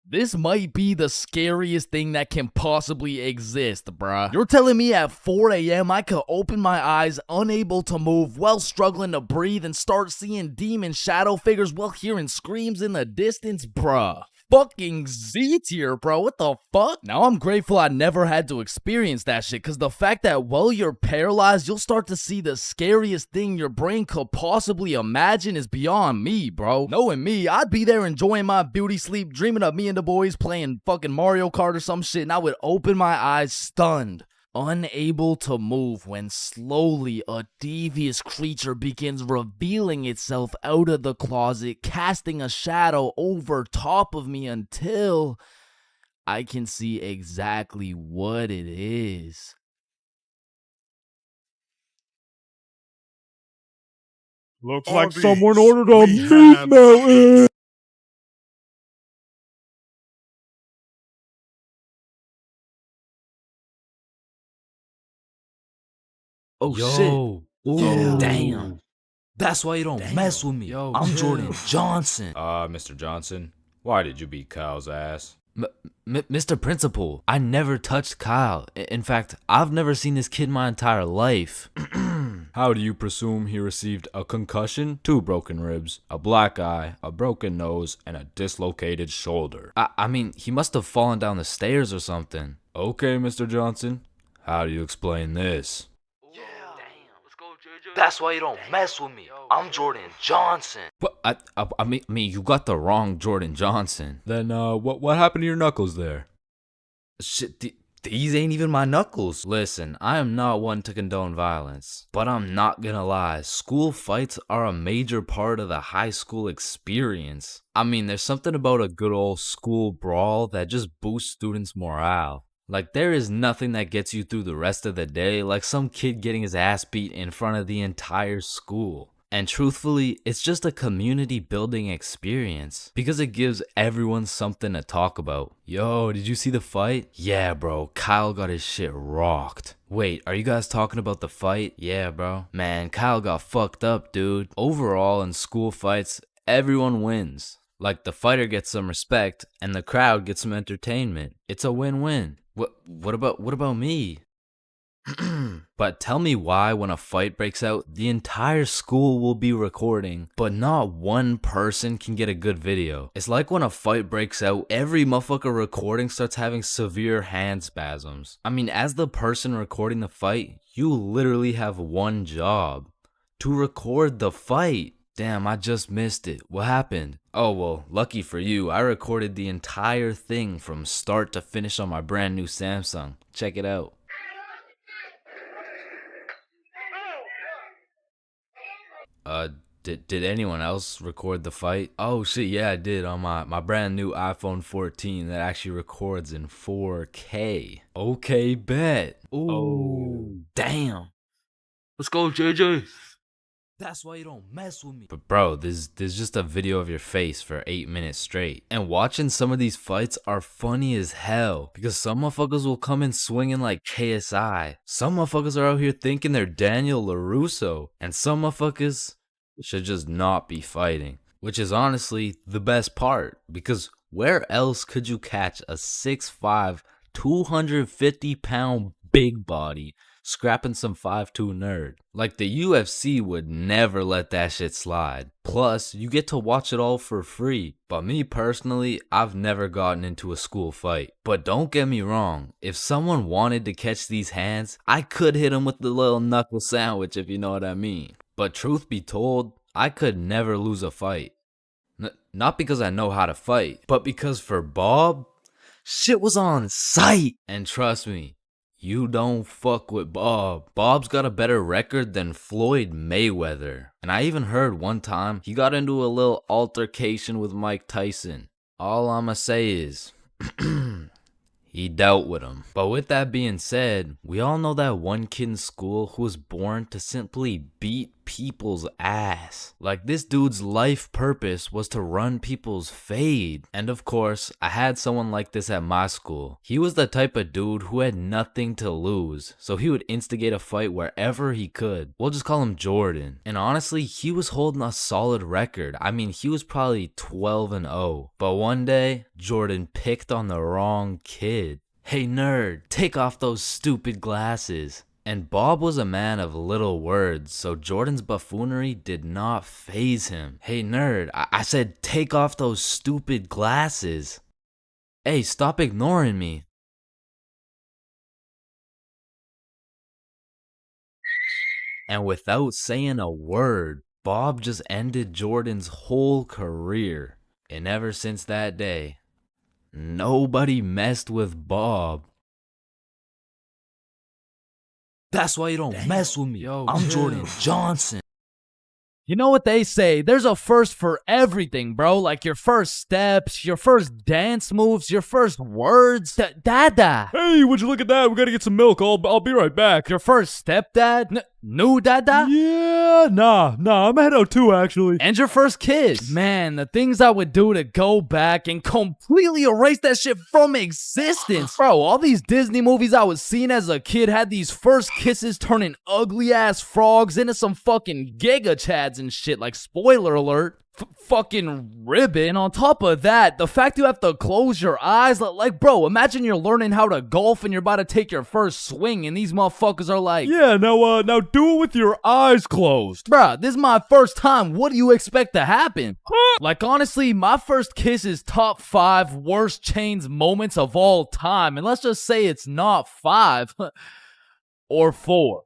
This might be the scariest thing that can possibly exist, bruh. You're telling me at 4 a.m. I could open my eyes, unable to move, while struggling to breathe, and start seeing demon shadow figures while hearing screams in the distance, bruh. Fucking Z tier, bro. What the fuck? Now, I'm grateful I never had to experience that shit, because the fact that while you're paralyzed, you'll start to see the scariest thing your brain could possibly imagine is beyond me, bro. Knowing me, I'd be there enjoying my beauty sleep, dreaming of me and the boys playing fucking Mario Kart or some shit, and I would open my eyes stunned, unable to move, when slowly a devious creature begins revealing itself out of the closet, casting a shadow over top of me until I can see exactly what it is. Looks like someone ordered a meat mountain. Oh Yo. shit. Ooh, damn. That's why you don't mess with me. Yo, I'm chill. Jordan Johnson. Mr. Johnson, why did you beat Kyle's ass? Mr. Principal, I never touched Kyle. In fact, I've never seen this kid my entire life. How do you presume he received a concussion, 2 broken ribs, a black eye, a broken nose, and a dislocated shoulder? I mean, he must have fallen down the stairs or something. Okay, Mr. Johnson, how do you explain this? That's why you don't mess with me. I'm Jordan Johnson. But I mean, you got the wrong Jordan Johnson. Then, what happened to your knuckles there? Shit, these ain't even my knuckles. Listen, I am not one to condone violence, but I'm not gonna lie. School fights are a major part of the high school experience. I mean, there's something about a good old school brawl that just boosts students' morale. Like, there is nothing that gets you through the rest of the day like some kid getting his ass beat in front of the entire school. And truthfully, it's just a community building experience because it gives everyone something to talk about. Yo, did you see the fight? Yeah, bro, Kyle got his shit rocked. Wait, are you guys talking about the fight? Yeah, bro. Man, Kyle got fucked up, dude. Overall, in school fights, everyone wins. Like, the fighter gets some respect and the crowd gets some entertainment. It's a win-win. What about me? But tell me why when a fight breaks out, the entire school will be recording, but not one person can get a good video. It's like when a fight breaks out, every motherfucker recording starts having severe hand spasms. I mean, as the person recording the fight, you literally have one job: to record the fight. Damn, I just missed it. What happened? Oh, well, lucky for you, I recorded the entire thing from start to finish on my brand new Samsung. Check it out. Did anyone else record the fight? Oh shit, yeah, I did on my brand new iPhone 14 that actually records in 4K. Okay, bet. Ooh, damn. Let's go, JJ. That's why you don't mess with me. But bro, there's just a video of your face for 8 minutes straight. And watching some of these fights are funny as hell because some motherfuckers will come in swinging like KSI. Some motherfuckers are out here thinking they're Daniel LaRusso. And some motherfuckers should just not be fighting. Which is honestly the best part because where else could you catch a 6'5", 250-pound big body scrapping some 5'2" nerd? Like, the UFC would never let that shit slide. Plus, you get to watch it all for free. But me personally, I've never gotten into a school fight. But don't get me wrong, if someone wanted to catch these hands, I could hit him with the little knuckle sandwich, if you know what I mean. But truth be told, I could never lose a fight. Not because I know how to fight, but because for Bob, shit was on sight. And trust me, you don't fuck with Bob. Bob's got a better record than Floyd Mayweather. And I even heard one time he got into a little altercation with Mike Tyson. All I'ma say is, he dealt with him. But with that being said, we all know that one kid in school who was born to simply beat people's ass. Like, this dude's life purpose was to run people's fade. And of course, I had someone like this at my school. He was the type of dude who had nothing to lose, so he would instigate a fight wherever he could. We'll just call him Jordan. And honestly, he was holding a solid record. I mean, he was probably 12-0. But one day, Jordan picked on the wrong kid. Hey nerd, take off those stupid glasses. And Bob was a man of little words, so Jordan's buffoonery did not faze him. Hey nerd, I said take off those stupid glasses. Hey, stop ignoring me. And without saying a word, Bob just ended Jordan's whole career. And ever since that day, nobody messed with Bob. That's why you don't mess with me. Yo, I'm Jordan Johnson. You know what they say, there's a first for everything, bro. Like your first steps, your first dance moves, your first words. Dada. Hey, would you look at that? We gotta get some milk. I'll be right back. Your first stepdad? New dada? Yeah, nah, I'm ahead of 2 actually. And your first kiss? Man, the things I would do to go back and completely erase that shit from existence. Bro, all these Disney movies I was seeing as a kid had these first kisses turning ugly ass frogs into some fucking giga chads and shit. Like, spoiler alert. Fucking ribbon. On top of that, the fact you have to close your eyes, like, bro, imagine you're learning how to golf and you're about to take your first swing and these motherfuckers are like, yeah, now do it with your eyes closed. bruh, this is my first time. What do you expect to happen? Like, honestly, my first kiss is top 5 worst Chains moments of all time. And let's just say it's not 5 or 4.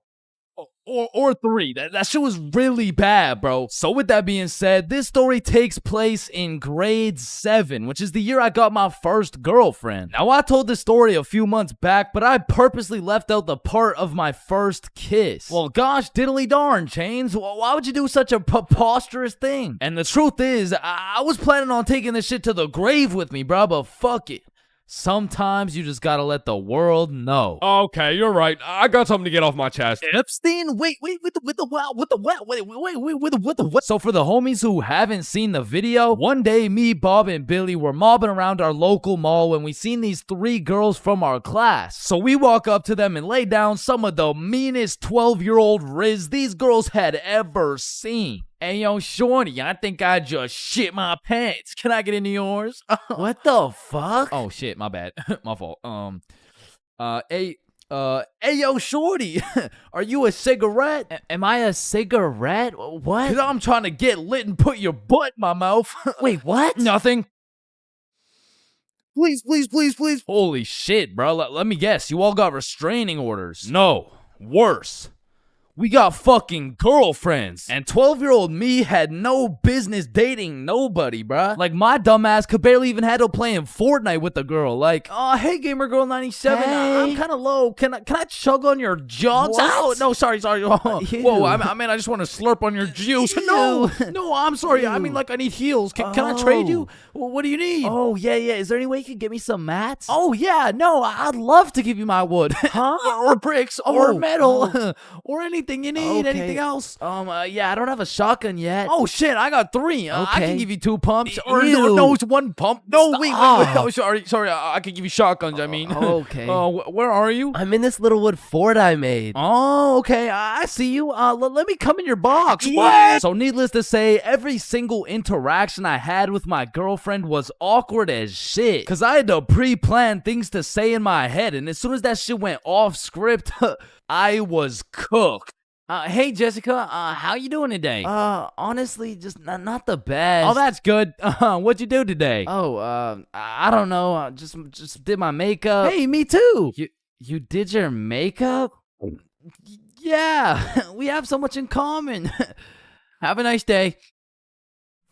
Or 3. That shit was really bad, bro. So with that being said, this story takes place in grade 7, which is the year I got my first girlfriend. Now, I told this story a few months back, but I purposely left out the part of my first kiss. Well, gosh diddly darn, Chains. Why would you do such a preposterous thing? And the truth is, I was planning on taking this shit to the grave with me, bro, but fuck it. Sometimes you just gotta let the world know. Okay, you're right. I got something to get off my chest. Epstein? Wait, with the what? So for the homies who haven't seen the video, one day me, Bob, and Billy were mobbing around our local mall when we seen these 3 girls from our class. So we walk up to them and lay down some of the meanest 12-year-old riz these girls had ever seen. Hey, yo, shorty, I think I just shit my pants. Can I get into yours? What the fuck? Oh, shit, my bad. My fault. Hey, yo, shorty, are you a cigarette? Am I a cigarette? What? Cause I'm trying to get lit and put your butt in my mouth. Wait, what? Nothing. Please. Holy shit, bro. Let me guess. You all got restraining orders. No, worse. We got fucking girlfriends. And 12-year-old me had no business dating nobody, bruh. Like, my dumbass could barely even handle playing Fortnite with a girl. Like, oh, hey, Gamer Girl 97, I'm kind of low. Can I chug on your jugs? Oh, no, sorry. Whoa, I mean, I just want to slurp on your juice. No, I'm sorry. I mean, like, I need heels. Can I trade you? What do you need? Oh, yeah. Is there any way you could get me some mats? Oh, yeah, no, I'd love to give you my wood. Huh? or bricks, or metal, or anything you need. Okay. Anything else? Yeah, I don't have a shotgun yet. Oh shit, I got 3. I can give you 2 pumps. Or Ew. no, it's 1 pump. No, wait. Oh, sorry. I can give you shotguns. I mean, okay. Where are you? I'm in this little wood fort I made. Oh, okay. I see you. Let me come in your box. What? So needless to say, every single interaction I had with my girlfriend was awkward as shit. Cause I had to pre-plan things to say in my head, and as soon as that shit went off script, I was cooked. Hey Jessica, how you doing today? Honestly, just not the best. Oh, that's good. What'd you do today? Oh, I don't know. Just did my makeup. Hey, me too. You did your makeup? Yeah, we have so much in common. Have a nice day.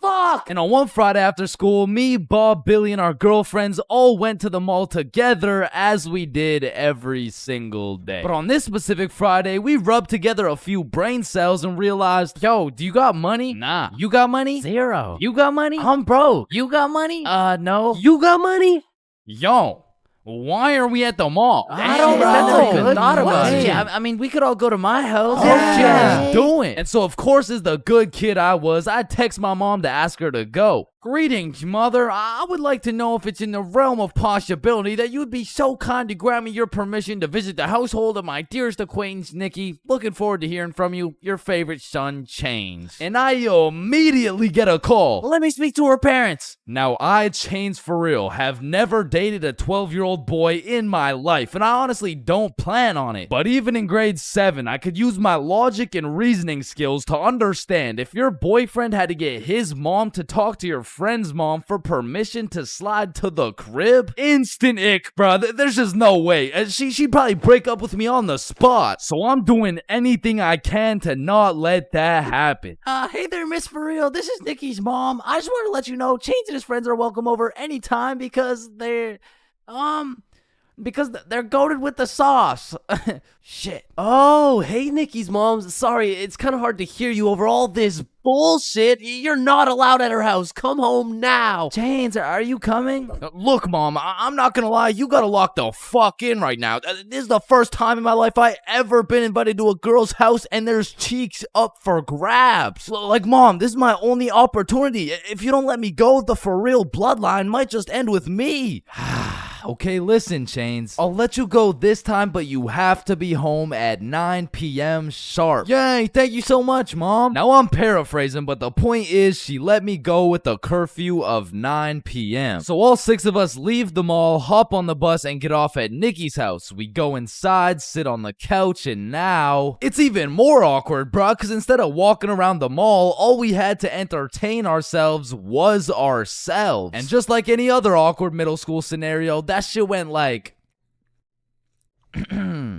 Fuck! And on one Friday after school, me, Bob, Billy, and our girlfriends all went to the mall together as we did every single day. But on this specific Friday, we rubbed together a few brain cells and realized, yo, do you got money? Nah. You got money? 0. You got money? I'm broke. You got money? No. You got money? Yo. Why are we at the mall? I don't know. That's a good Thought about question. it. I mean, we could all go to my house. Yeah, do it. And so, of course, as the good kid I was, I text my mom to ask her to go. Greetings, mother. I would like to know if it's in the realm of possibility that you would be so kind to grant me your permission to visit the household of my dearest acquaintance, Nikki. Looking forward to hearing from you. Your favorite son, Chains. And I immediately get a call. Let me speak to her parents. Now, I, ChainsFR, have never dated a 12-year-old boy in my life, and I honestly don't plan on it. But even in grade 7, I could use my logic and reasoning skills to understand if your boyfriend had to get his mom to talk to your friend's mom for permission to slide to the crib, instant ick, bro. There's just no way. She'd probably break up with me on the spot. So I'm doing anything I can to not let that happen. Hey there, Miss For Real. This is Nikki's mom. I just want to let you know Chains and his friends are welcome over anytime because they're Because they're goated with the sauce. Shit. Oh, hey, Nikki's mom. Sorry, it's kind of hard to hear you over all this bullshit. You're not allowed at her house. Come home now. Chains, are you coming? Look, Mom, I'm not gonna lie, you gotta lock the fuck in right now. This is the first time in my life I ever been invited to a girl's house and there's cheeks up for grabs. Like, Mom, this is my only opportunity. If you don't let me go, the for real bloodline might just end with me. Okay, listen, Chains. I'll let you go this time, but you have to be home at 9 p.m. sharp. Yay, thank you so much, Mom. Now I'm paraphrasing, but the point is she let me go with a curfew of 9 p.m. So all 6 of us leave the mall, hop on the bus, and get off at Nikki's house. We go inside, sit on the couch, and now it's even more awkward, bruh, because instead of walking around the mall, all we had to entertain ourselves was ourselves. And just like any other awkward middle school scenario, that shit went like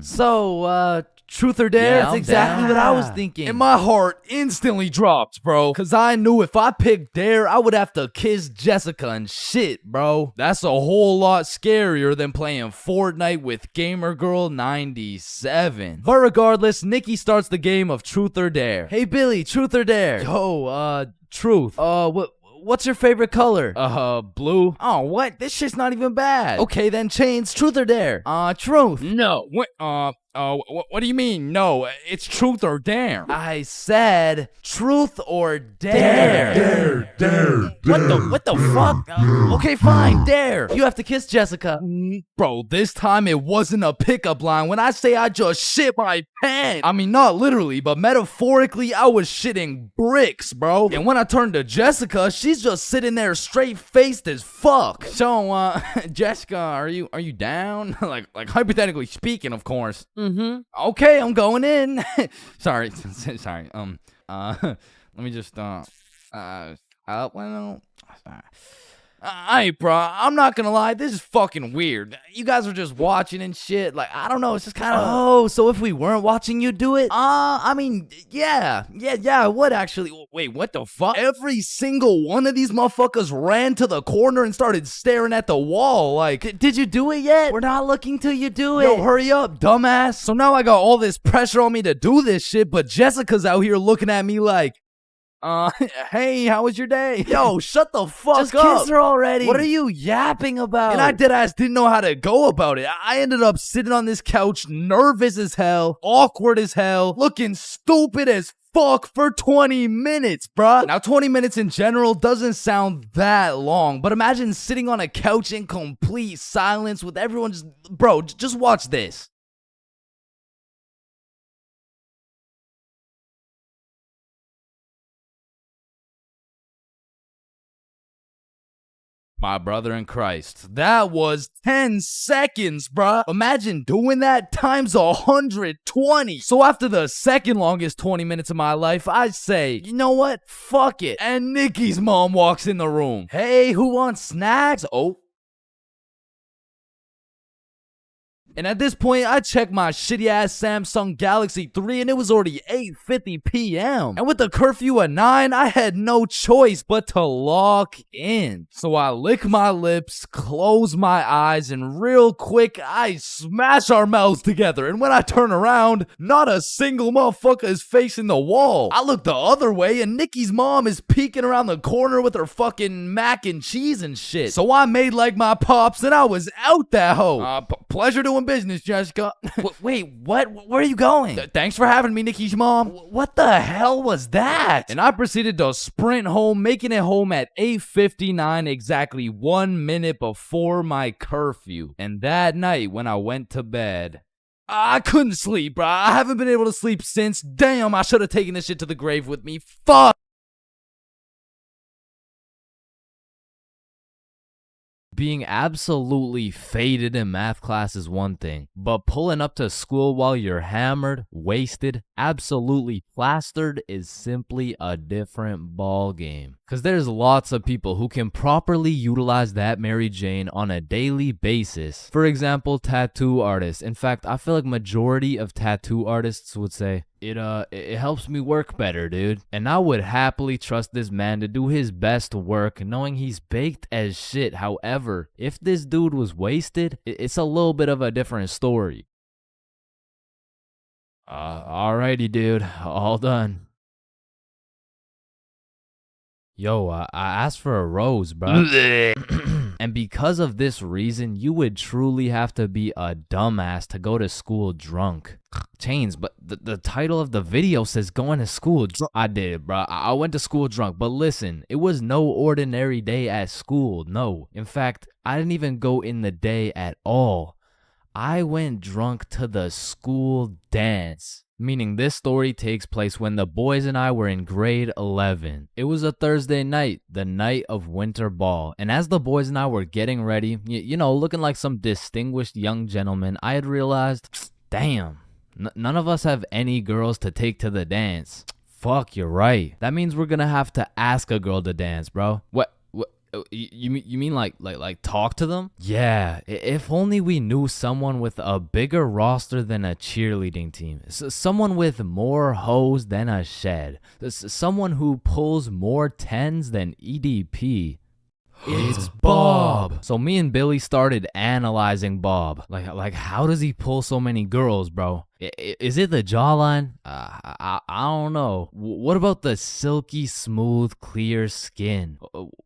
so, truth or dare? Yeah, That's I'm exactly down. what I was thinking. And my heart instantly dropped, bro. Cause I knew if I picked dare, I would have to kiss Jessica and shit, bro. That's a whole lot scarier than playing Fortnite with Gamer Girl 97. But regardless, Nikki starts the game of truth or dare. Hey Billy, truth or dare? Yo, truth. What's your favorite color? Blue. Oh, what? This shit's not even bad. Okay, then Chains, truth or dare? Truth. No. What do you mean? No, it's truth or dare. I said truth or dare. Dare. What the fuck? Okay, fine, dare. You have to kiss Jessica. Bro, this time it wasn't a pickup line. When I say I just shit my pants, I mean not literally, but metaphorically, I was shitting bricks, bro. And when I turned to Jessica, she's just sitting there straight-faced as fuck. So, Jessica, are you down? like hypothetically speaking, of course. Okay, I'm going in. sorry. Let me just Hey, bro, I'm not gonna lie, this is fucking weird. You guys were just watching and shit. Like, I don't know, it's just kind of. Oh, so if we weren't watching you do it? I mean, yeah, I would actually. Wait, what the fuck? Every single one of these motherfuckers ran to the corner and started staring at the wall. Like, did you do it yet? We're not looking till you do it. Yo, hurry up, dumbass. So now I got all this pressure on me to do this shit, but Jessica's out here looking at me like, hey, how was your day? Yo, shut the fuck Just up. kiss her already. What are you yapping about? And I deadass didn't know how to go about it. I ended up sitting on this couch, nervous as hell, awkward as hell, looking stupid as fuck for 20 minutes, bruh. Now, 20 minutes in general doesn't sound that long, but imagine sitting on a couch in complete silence with everyone just, bro, just watch this. My brother in Christ, that was 10 seconds, bruh. Imagine doing that times 120. So after the second longest 20 minutes of my life, I say, you know what? Fuck it. And Nikki's mom walks in the room. Hey, who wants snacks? Oh. And at this point, I checked my shitty-ass Samsung Galaxy 3 and it was already 8:50 p.m. And with the curfew at 9, I had no choice but to lock in. So I lick my lips, close my eyes, and real quick, I smash our mouths together. And when I turn around, not a single motherfucker is facing the wall. I look the other way and Nikki's mom is peeking around the corner with her fucking mac and cheese and shit. So I made like my pops and I was out that hoe. Pleasure doing business, Jessica. Wait, what? Where are you going? Thanks for having me, Nikki's mom. What the hell was that? And I proceeded to sprint home, making it home at 8:59, exactly 1 minute before my curfew. And that night, when I went to bed, I couldn't sleep, bro. I haven't been able to sleep since. Damn, I should have taken this shit to the grave with me. Fuck. Being absolutely faded in math class is one thing, but pulling up to school while you're hammered, wasted, absolutely plastered is simply a different ball game. Cause there's lots of people who can properly utilize that Mary Jane on a daily basis. For example, tattoo artists. In fact, I feel like majority of tattoo artists would say, It helps me work better, dude. And I would happily trust this man to do his best work, knowing he's baked as shit. However, if this dude was wasted, it's a little bit of a different story. Alrighty, dude. All done. Yo, I asked for a rose, bro. And because of this reason, you would truly have to be a dumbass to go to school drunk. Chains, but the title of the video says going to school drunk. I did, bro. I went to school drunk. But listen, it was no ordinary day at school. No. In fact, I didn't even go in the day at all. I went drunk to the school dance. Meaning this story takes place when the boys and I were in grade 11. It was a Thursday night, the night of winter ball. And as the boys and I were getting ready, you know, looking like some distinguished young gentlemen, I had realized, damn, none of us have any girls to take to the dance. Fuck, you're right. That means we're gonna have to ask a girl to dance, bro. What? You mean like talk to them? Yeah, if only we knew someone with a bigger roster than a cheerleading team. Someone with more hoes than a shed. Someone who pulls more tens than EDP. It's Bob. So me and Billy started analyzing Bob. Like how does he pull so many girls, bro? Is it the jawline? I don't know. What about the silky smooth clear skin?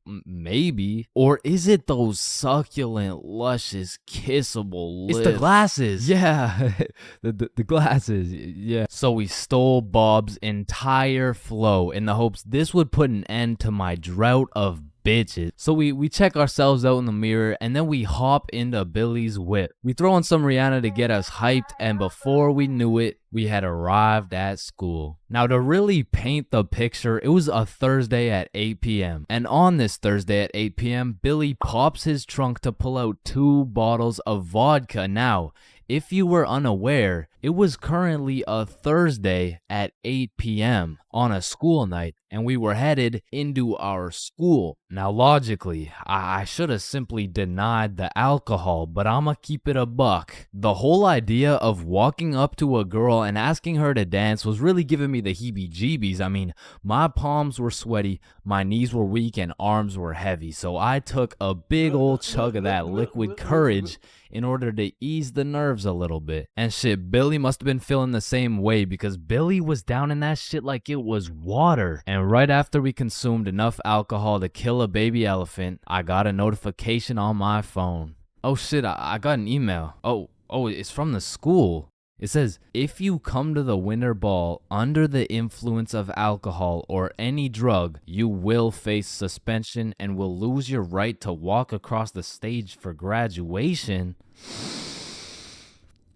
Maybe. Or is it those succulent luscious kissable lips? It's the glasses. Yeah. the glasses. Yeah. So we stole Bob's entire flow in the hopes this would put an end to my drought of bitches. So we check ourselves out in the mirror and then we hop into Billy's whip. We throw on some Rihanna to get us hyped, and before we knew it, we had arrived at school. Now to really paint the picture, it was a Thursday at 8 p.m. And on this Thursday at 8 p.m., Billy pops his trunk to pull out 2 bottles of vodka. Now, if you were unaware, it was currently a Thursday at 8 p.m. on a school night, and we were headed into our school. Now, logically, I should have simply denied the alcohol, but I'ma keep it a buck. The whole idea of walking up to a girl and asking her to dance was really giving me the heebie-jeebies. I mean, my palms were sweaty, my knees were weak, and arms were heavy, so I took a big old chug of that liquid courage in order to ease the nerves a little bit. And shit, Billy must have been feeling the same way because Billy was down in that shit like it was water. And right after we consumed enough alcohol to kill a baby elephant, I got a notification on my phone. Oh shit, I got an email. Oh, it's from the school. It says, if you come to the winter ball under the influence of alcohol or any drug, you will face suspension and will lose your right to walk across the stage for graduation.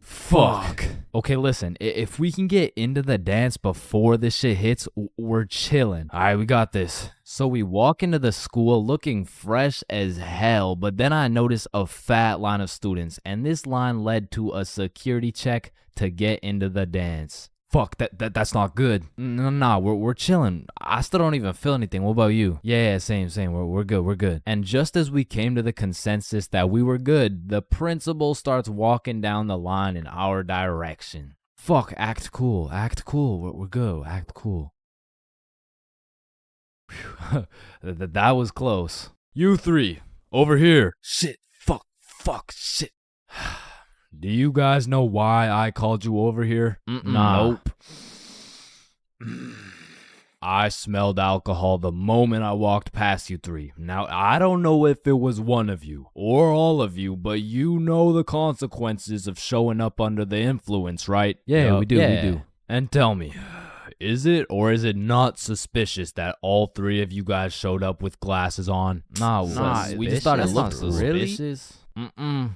Fuck. Okay, listen, if we can get into the dance before this shit hits, we're chilling. All right, we got this. So we walk into the school looking fresh as hell, but then I notice a fat line of students, and this line led to a security check to get into the dance. Fuck, that's not good. Nah, we're chilling. I still don't even feel anything. What about you? Yeah, same. We're good. And just as we came to the consensus that we were good, the principal starts walking down the line in our direction. Fuck, act cool. We're good. Act cool. That was close. You 3, over here. Shit, fuck, shit. Do you guys know why I called you over here? Nah. Nope. I smelled alcohol the moment I walked past you 3. Now, I don't know if it was one of you or all of you, but you know the consequences of showing up under the influence, right? Yeah, we do. And tell me, is it or is it not suspicious that all 3 of you guys showed up with glasses on? Nah, we just thought it looked suspicious.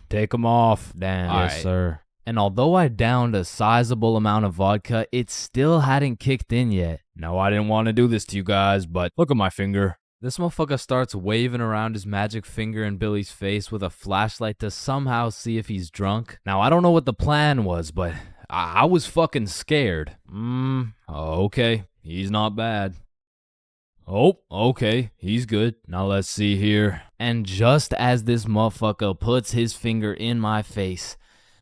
Take them off. Damn. Yes, sir. And although I downed a sizable amount of vodka, it still hadn't kicked in yet. Now, I didn't want to do this to you guys, but look at my finger. This motherfucker starts waving around his magic finger in Billy's face with a flashlight to somehow see if he's drunk. Now, I don't know what the plan was, but I was fucking scared. Okay, he's not bad. Oh, okay, he's good. Now let's see here. And just as this motherfucker puts his finger in my face,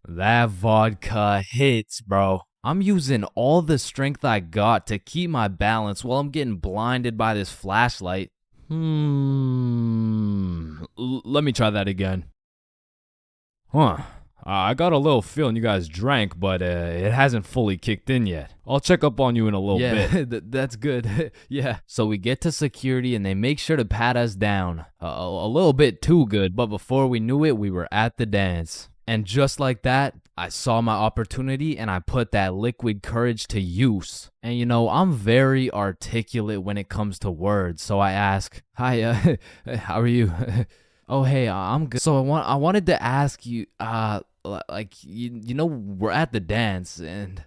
that vodka hits, bro. I'm using all the strength I got to keep my balance while I'm getting blinded by this flashlight. Let me try that again. Huh. I got a little feeling you guys drank, but it hasn't fully kicked in yet. I'll check up on you in a little bit. Yeah, that's good. Yeah. So we get to security and they make sure to pat us down. A little bit too good, but before we knew it, we were at the dance. And just like that, I saw my opportunity and I put that liquid courage to use. And you know, I'm very articulate when it comes to words, so I ask, "Hi, how are you?" "Oh, hey, I'm good." So I wanted to ask you, like, you know, we're at the dance and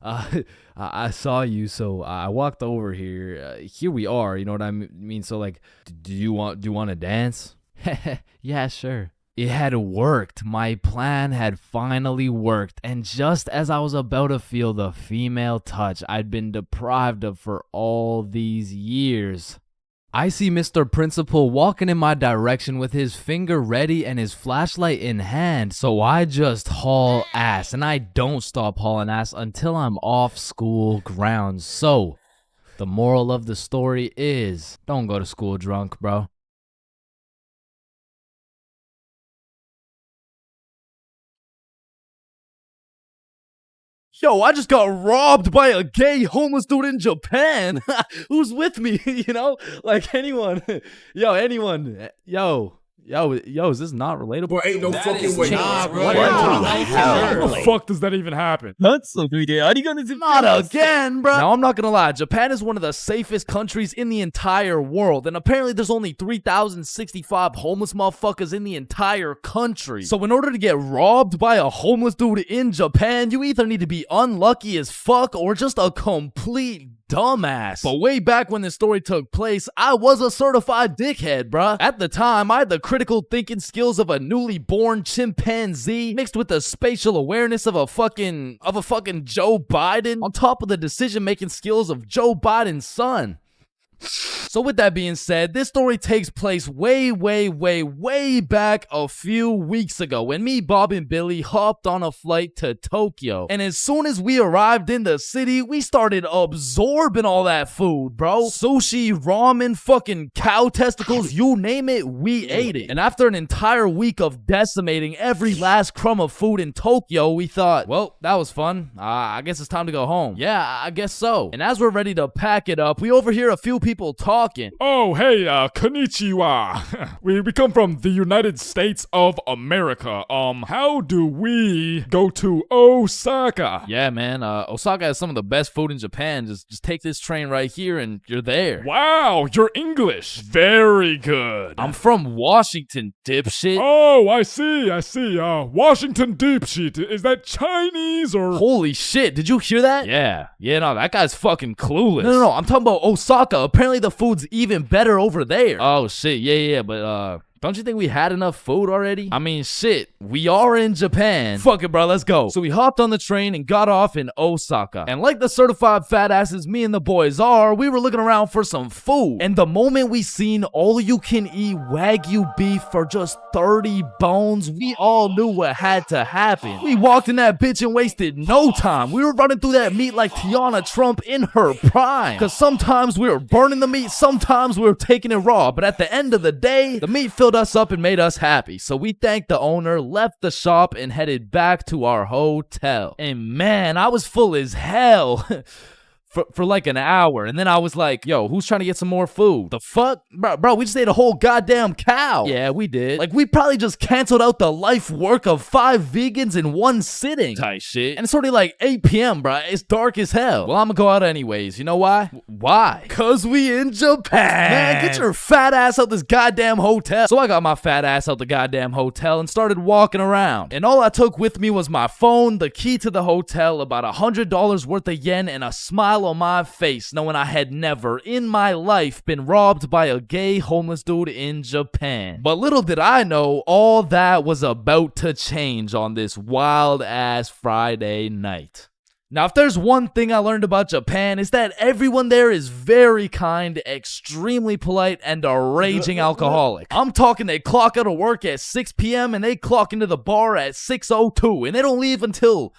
I saw you, so I walked over here. Here we are, you know what I mean? So like, do you want to dance? Yeah, sure. It had worked. My plan had finally worked, and just as I was about to feel the female touch I'd been deprived of for all these years, I see Mr. Principal walking in my direction with his finger ready and his flashlight in hand. So I just haul ass, and I don't stop hauling ass until I'm off school grounds. So the moral of the story is, don't go to school drunk, bro. Yo, I just got robbed by a gay homeless dude in Japan. Who's with me? You know, like anyone. Anyone. Yo, is this not relatable? Bro, ain't no fucking way. Nah, bro. How the fuck does that even happen? Not again, bro. Now, I'm not gonna lie. Japan is one of the safest countries in the entire world. And apparently there's only 3,065 homeless motherfuckers in the entire country. So in order to get robbed by a homeless dude in Japan, you either need to be unlucky as fuck or just a complete dumbass. But way back when this story took place, I was a certified dickhead, bruh. At the time, I had the critical thinking skills of a newly born chimpanzee mixed with the spatial awareness of a fucking Joe Biden on top of the decision-making skills of Joe Biden's son. So with that being said, this story takes place way back a few weeks ago when me, Bob, and Billy hopped on a flight to Tokyo. And as soon as we arrived in the city, we started absorbing all that food, bro. Sushi, ramen, fucking cow testicles, you name it, we ate it. And after an entire week of decimating every last crumb of food in Tokyo, we thought, well, that was fun. I guess it's time to go home. Yeah, I guess so. And as we're ready to pack it up, we overhear a few people talking. Oh, hey, konnichiwa. we come from the United States of America. How do we go to Osaka? Yeah, man, Osaka has some of the best food in Japan. Just take this train right here and you're there. Wow, you're English. Very good. I'm from Washington, dipshit. Oh, I see. Washington dipshit. Is that Chinese or? Holy shit, did you hear that? Yeah, no, that guy's fucking clueless. No, I'm talking about Osaka. Apparently the food's even better over there. Oh shit, yeah, but don't you think we had enough food already? I mean, shit, we are in Japan. Fuck it, bro, let's go. So we hopped on the train and got off in Osaka. And like the certified fat asses me and the boys are, we were looking around for some food. And the moment we seen all-you-can-eat Wagyu beef for just 30 bones, we all knew what had to happen. We walked in that bitch and wasted no time. We were running through that meat like Tiana Trump in her prime. Cause sometimes we were burning the meat, sometimes we were taking it raw. But at the end of the day, the meat filled us up and made us happy. So we thanked the owner, left the shop, and headed back to our hotel. And man, I was full as hell. For like an hour, and then I was like, yo, who's trying to get some more food? The fuck? Bro, we just ate a whole goddamn cow. Yeah, we did. Like, we probably just canceled out the life work of 5 vegans in one sitting. Type shit. And it's already like 8 p.m., bro. It's dark as hell. Well, I'm gonna go out anyways. You know why? Why? Cause we in Japan. Man, get your fat ass out this goddamn hotel. So I got my fat ass out the goddamn hotel and started walking around. And all I took with me was my phone, the key to the hotel, about $100 worth of yen, and a smile on my face, knowing I had never in my life been robbed by a gay homeless dude in Japan. But little did I know, all that was about to change on this wild ass Friday night. Now, if there's one thing I learned about Japan, it's that everyone there is very kind, extremely polite, and a raging alcoholic. I'm talking they clock out of work at 6 p.m. and they clock into the bar at 6:02, and they don't leave until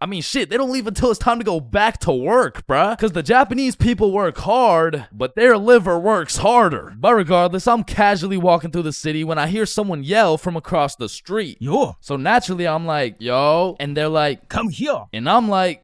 I mean, shit, they don't leave until it's time to go back to work, bruh. Cause the Japanese people work hard, but their liver works harder. But regardless, I'm casually walking through the city when I hear someone yell from across the street. Yo. So naturally, I'm like, yo. And they're like, come here. And I'm like,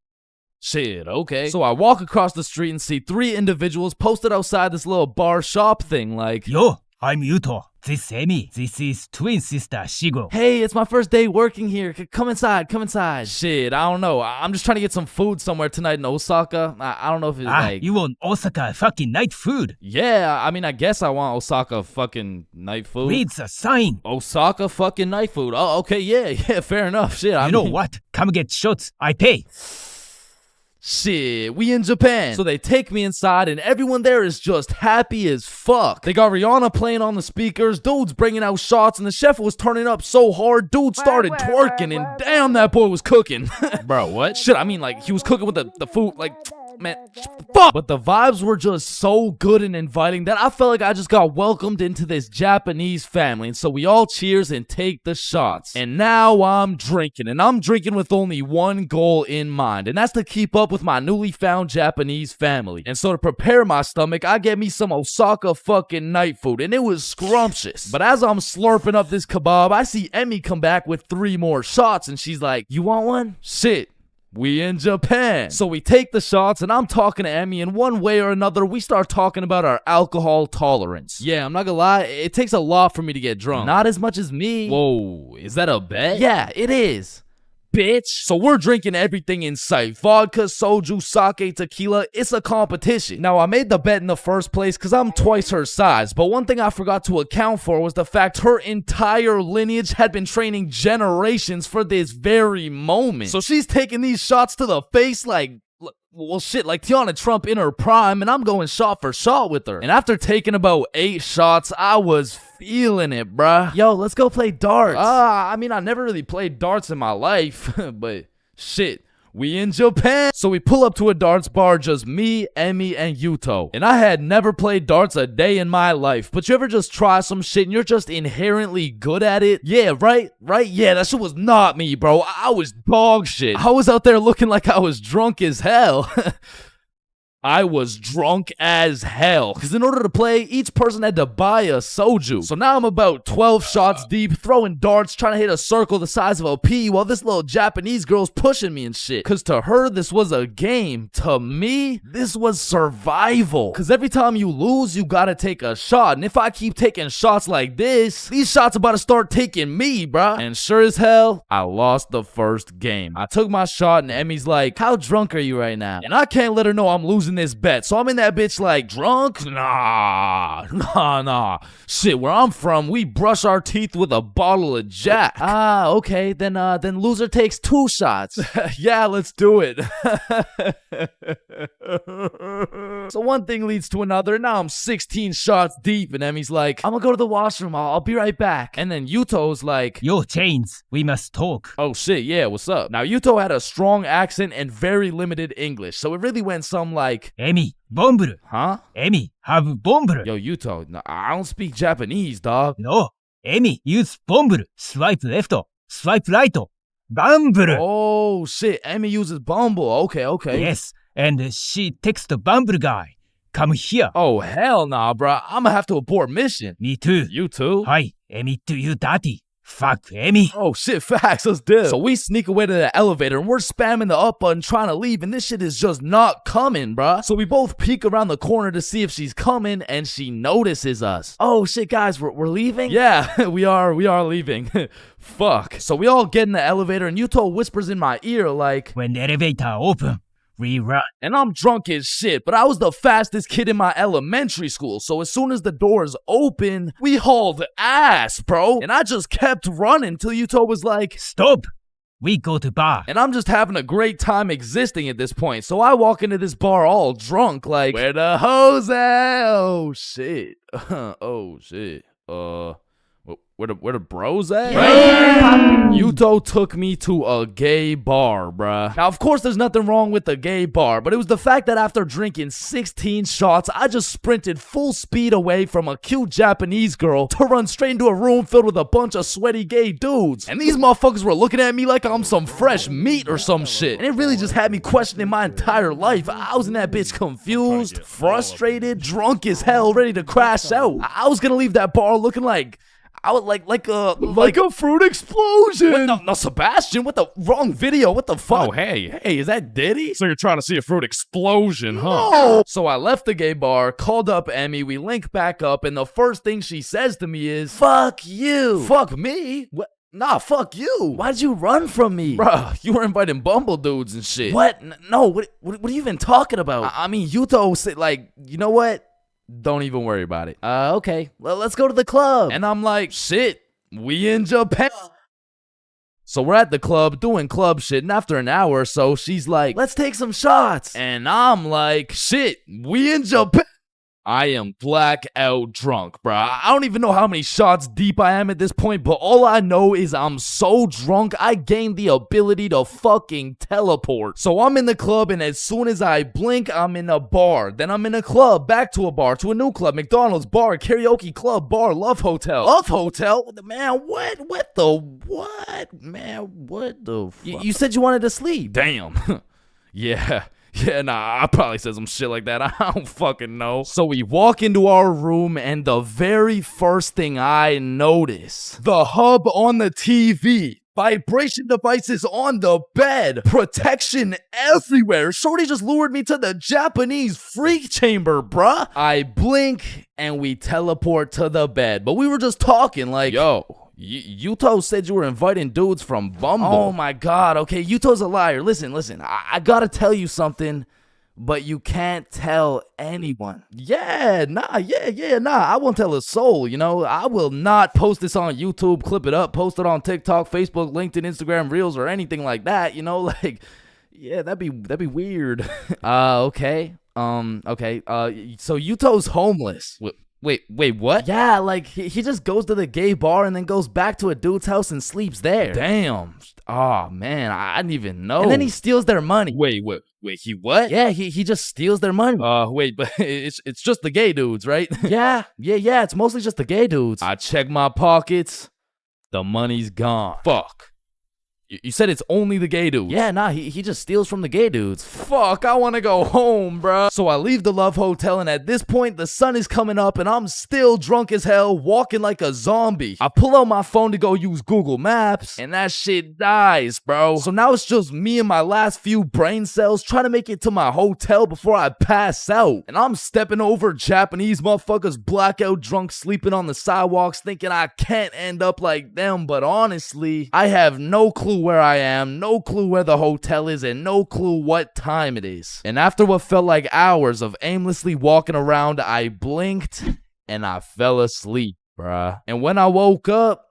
shit, okay. So I walk across the street and see 3 individuals posted outside this little bar shop thing like, yo, I'm Yuto. This Emi. This is twin sister Shigo. Hey, it's my first day working here. Come inside, come inside. Shit, I don't know. I'm just trying to get some food somewhere tonight in Osaka. I don't know if it's like... you want Osaka fucking night food? Yeah, I mean, I guess I want Osaka fucking night food. Read the sign. Osaka fucking night food. Oh, okay, yeah, fair enough. Shit, I mean... know what? Come get shots. I pay. Shit, we in Japan. So they take me inside and everyone there is just happy as fuck. They got Rihanna playing on the speakers, dudes bringing out shots, and the chef was turning up so hard, dude started twerking, and damn, that boy was cooking. Bro, what? Shit, I mean, like, he was cooking with the food, like, man, fuck. But the vibes were just so good and inviting that I felt like I just got welcomed into this Japanese family. And so we all cheers and take the shots. And now I'm drinking, and I'm drinking with only one goal in mind, and that's to keep up with my newly found Japanese family. And so to prepare my stomach, I get me some Osaka fucking night food, and it was scrumptious. But as I'm slurping up this kebab, I see Emmy come back with 3 more shots, and she's like, you want one? Shit. We in Japan. So we take the shots, and I'm talking to Emmy, and one way or another, we start talking about our alcohol tolerance. Yeah, I'm not gonna lie, it takes a lot for me to get drunk. Not as much as me. Whoa, is that a bet? Yeah, it is. Bitch. So we're drinking everything in sight. Vodka, soju, sake, tequila. It's a competition. Now, I made the bet in the first place because I'm twice her size. But one thing I forgot to account for was the fact her entire lineage had been training generations for this very moment. So she's taking these shots to the face like... well, shit, like Tiana Trump in her prime, and I'm going shot for shot with her. And after taking about 8 shots, I was feeling it, bruh. Yo, let's go play darts. I mean, I never really played darts in my life, but shit. We in Japan. So we pull up to a darts bar, just me, Emmy, and Yuto. And I had never played darts a day in my life. But you ever just try some shit and you're just inherently good at it? Yeah, right? Yeah, that shit was not me, bro. I was dog shit. I was out there looking like I was drunk as hell. I was drunk as hell. Because in order to play, each person had to buy a soju. So now I'm about 12 shots deep, throwing darts, trying to hit a circle the size of a pea, while this little Japanese girl's pushing me and shit. Because to her, this was a game. To me, this was survival. Because every time you lose, you gotta take a shot. And if I keep taking shots like this, these shots about to start taking me, bruh. And sure as hell, I lost the first game. I took my shot and Emmy's like, how drunk are you right now? And I can't let her know I'm losing this bet. So I'm in that bitch like, drunk? Nah. Shit, where I'm from, we brush our teeth with a bottle of Jack. Okay, then loser takes 2 shots. Yeah, let's do it. So one thing leads to another. Now I'm 16 shots deep, and Emmy's like, I'm gonna go to the washroom. I'll be right back. And then Yuto's like, yo, Chains, we must talk. Oh shit, yeah, what's up? Now Yuto had a strong accent and very limited English, so it really went some like, Emmy, bomber. Huh? Emmy, have bomber. Yo, Yuto, no, I don't speak Japanese, dog. No, Emmy, use bomber. Swipe left, swipe right. Bumble. Oh shit, Emmy uses Bumble. Okay. Yes, and she texts the Bumble guy. Come here. Oh hell nah, bruh. I'ma have to abort mission. Me too. You too? Hi, Emmy, do you dirty? Fuck, Emmy. Oh shit, facts, let's do it. So we sneak away to the elevator and we're spamming the up button trying to leave, and this shit is just not coming, bruh. So we both peek around the corner to see if she's coming, and she notices us. Oh shit, guys, we're leaving? Yeah, we are leaving. Fuck. So we all get in the elevator and Yuto whispers in my ear like, when the elevator open, we run. And I'm drunk as shit, but I was the fastest kid in my elementary school, so as soon as the doors open, we hauled ass, bro. And I just kept running till Yuto was like, stop, we go to bar. And I'm just having a great time existing at this point, so I walk into this bar all drunk like, where the hoes at? Oh shit. Oh shit. Where the bros at? Yeah. Yuto took me to a gay bar, bruh. Now, of course, there's nothing wrong with the gay bar, but it was the fact that after drinking 16 shots, I just sprinted full speed away from a cute Japanese girl to run straight into a room filled with a bunch of sweaty gay dudes. And these motherfuckers were looking at me like I'm some fresh meat or some shit. And it really just had me questioning my entire life. I was in that bitch confused, frustrated, drunk as hell, ready to crash out. I was gonna leave that bar looking like I would like a fruit explosion. No, Sebastian, what the wrong video? What the fuck? Oh, hey, is that Diddy? So you're trying to see a fruit explosion, huh? No. So I left the gay bar, called up Emmy, we link back up, and the first thing she says to me is, "Fuck you." Fuck me? What? Nah, fuck you. Why'd you run from me? Bruh, you were inviting Bumble dudes and shit. What? No, what are you even talking about? I mean, Yuto said, like, you know what? Don't even worry about it. Okay. Well, let's go to the club. And I'm like, shit, we in Japan. So we're at the club doing club shit, and after an hour or so, she's like, let's take some shots. And I'm like, shit, we in Japan. I am blackout drunk, bro. I don't even know how many shots deep I am at this point, but all I know is I'm so drunk, I gained the ability to fucking teleport. So I'm in the club, and as soon as I blink, I'm in a bar. Then I'm in a club, back to a bar, to a new club, McDonald's, bar, karaoke club, bar, love hotel. Love hotel? Man, what? Man, what the fuck? You said you wanted to sleep. Damn. Yeah. Yeah, nah, I probably said some shit like that. I don't fucking know. So we walk into our room, and the very first thing I notice, the hub on the TV, vibration devices on the bed, protection everywhere. Shorty just lured me to the Japanese freak chamber, bruh. I blink, and we teleport to the bed. But we were just talking like, yo, Yuto said you were inviting dudes from Bumble. Oh my god, okay, Yuto's a liar. Listen, I gotta tell you something, but you can't tell anyone. Yeah, nah, I won't tell a soul, you know? I will not post this on YouTube, clip it up, post it on TikTok, Facebook, LinkedIn, Instagram, Reels, or anything like that, you know? Like, yeah, that'd be weird. Okay. So Yuto's homeless. Wait, what? Yeah, like, he just goes to the gay bar and then goes back to a dude's house and sleeps there. Damn. Oh, man, I didn't even know. And then he steals their money. Wait, he what? Yeah, he just steals their money. Wait, but it's just the gay dudes, right? Yeah, it's mostly just the gay dudes. I check my pockets. The money's gone. Fuck. You said it's only the gay dudes. Yeah, nah, he just steals from the gay dudes. Fuck, I want to go home, bruh. So I leave the Love Hotel, and at this point, the sun is coming up, and I'm still drunk as hell, walking like a zombie. I pull out my phone to go use Google Maps, and that shit dies, bro. So now it's just me and my last few brain cells trying to make it to my hotel before I pass out. And I'm stepping over Japanese motherfuckers, blackout drunk, sleeping on the sidewalks, thinking I can't end up like them. But honestly, I have no clue where I am, no clue where the hotel is, and no clue what time it is. And after what felt like hours of aimlessly walking around, I blinked and I fell asleep, bruh. And when I woke up,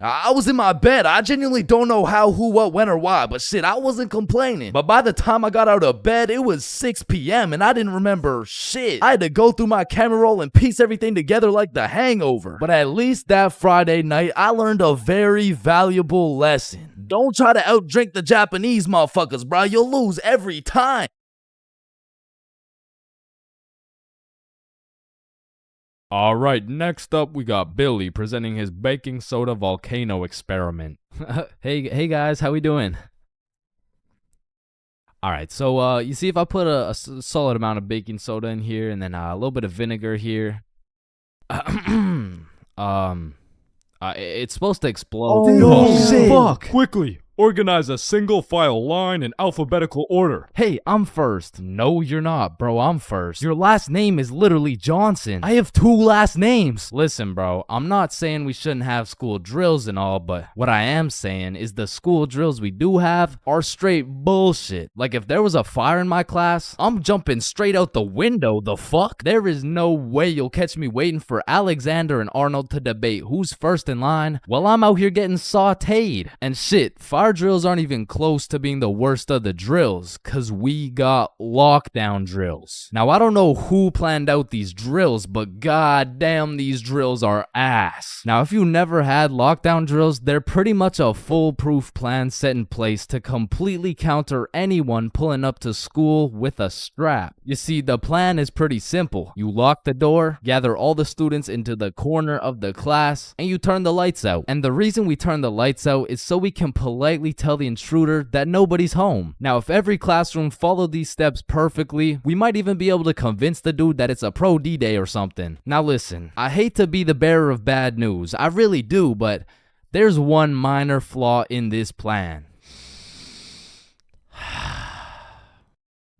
I was in my bed. I genuinely don't know how, who, what, when, or why, but shit, I wasn't complaining. But by the time I got out of bed, it was 6 p.m. and I didn't remember shit. I had to go through my camera roll and piece everything together like The Hangover. But at least that Friday night, I learned a very valuable lesson. Don't try to outdrink the Japanese motherfuckers, bro. You'll lose every time. All right, next up we got Billy presenting his baking soda volcano experiment. Hey guys, how we doing? All right, so you see if I put a solid amount of baking soda in here and then a little bit of vinegar here, it's supposed to explode. Oh, shit. Fuck! Quickly, organize a single file line in alphabetical order. Hey, I'm first. No, you're not, bro. I'm first. Your last name is literally Johnson. I have 2 last names. Listen, bro, I'm not saying we shouldn't have school drills and all, but what I am saying is the school drills we do have are straight bullshit. Like, if there was a fire in my class, I'm jumping straight out the window. The fuck? There is no way you'll catch me waiting for Alexander and Arnold to debate who's first in line while I'm out here getting sauteed. And shit, fire our drills aren't even close to being the worst of the drills, cause we got lockdown drills. Now I don't know who planned out these drills, but goddamn these drills are ass. Now if you never had lockdown drills, they're pretty much a foolproof plan set in place to completely counter anyone pulling up to school with a strap. You see, the plan is pretty simple. You lock the door, gather all the students into the corner of the class, and you turn the lights out. And the reason we turn the lights out is so we can politely tell the intruder that nobody's home. Now if every classroom followed these steps perfectly, we might even be able to convince the dude that it's a pro D-Day or something. Now listen, I hate to be the bearer of bad news, I really do, but there's one minor flaw in this plan.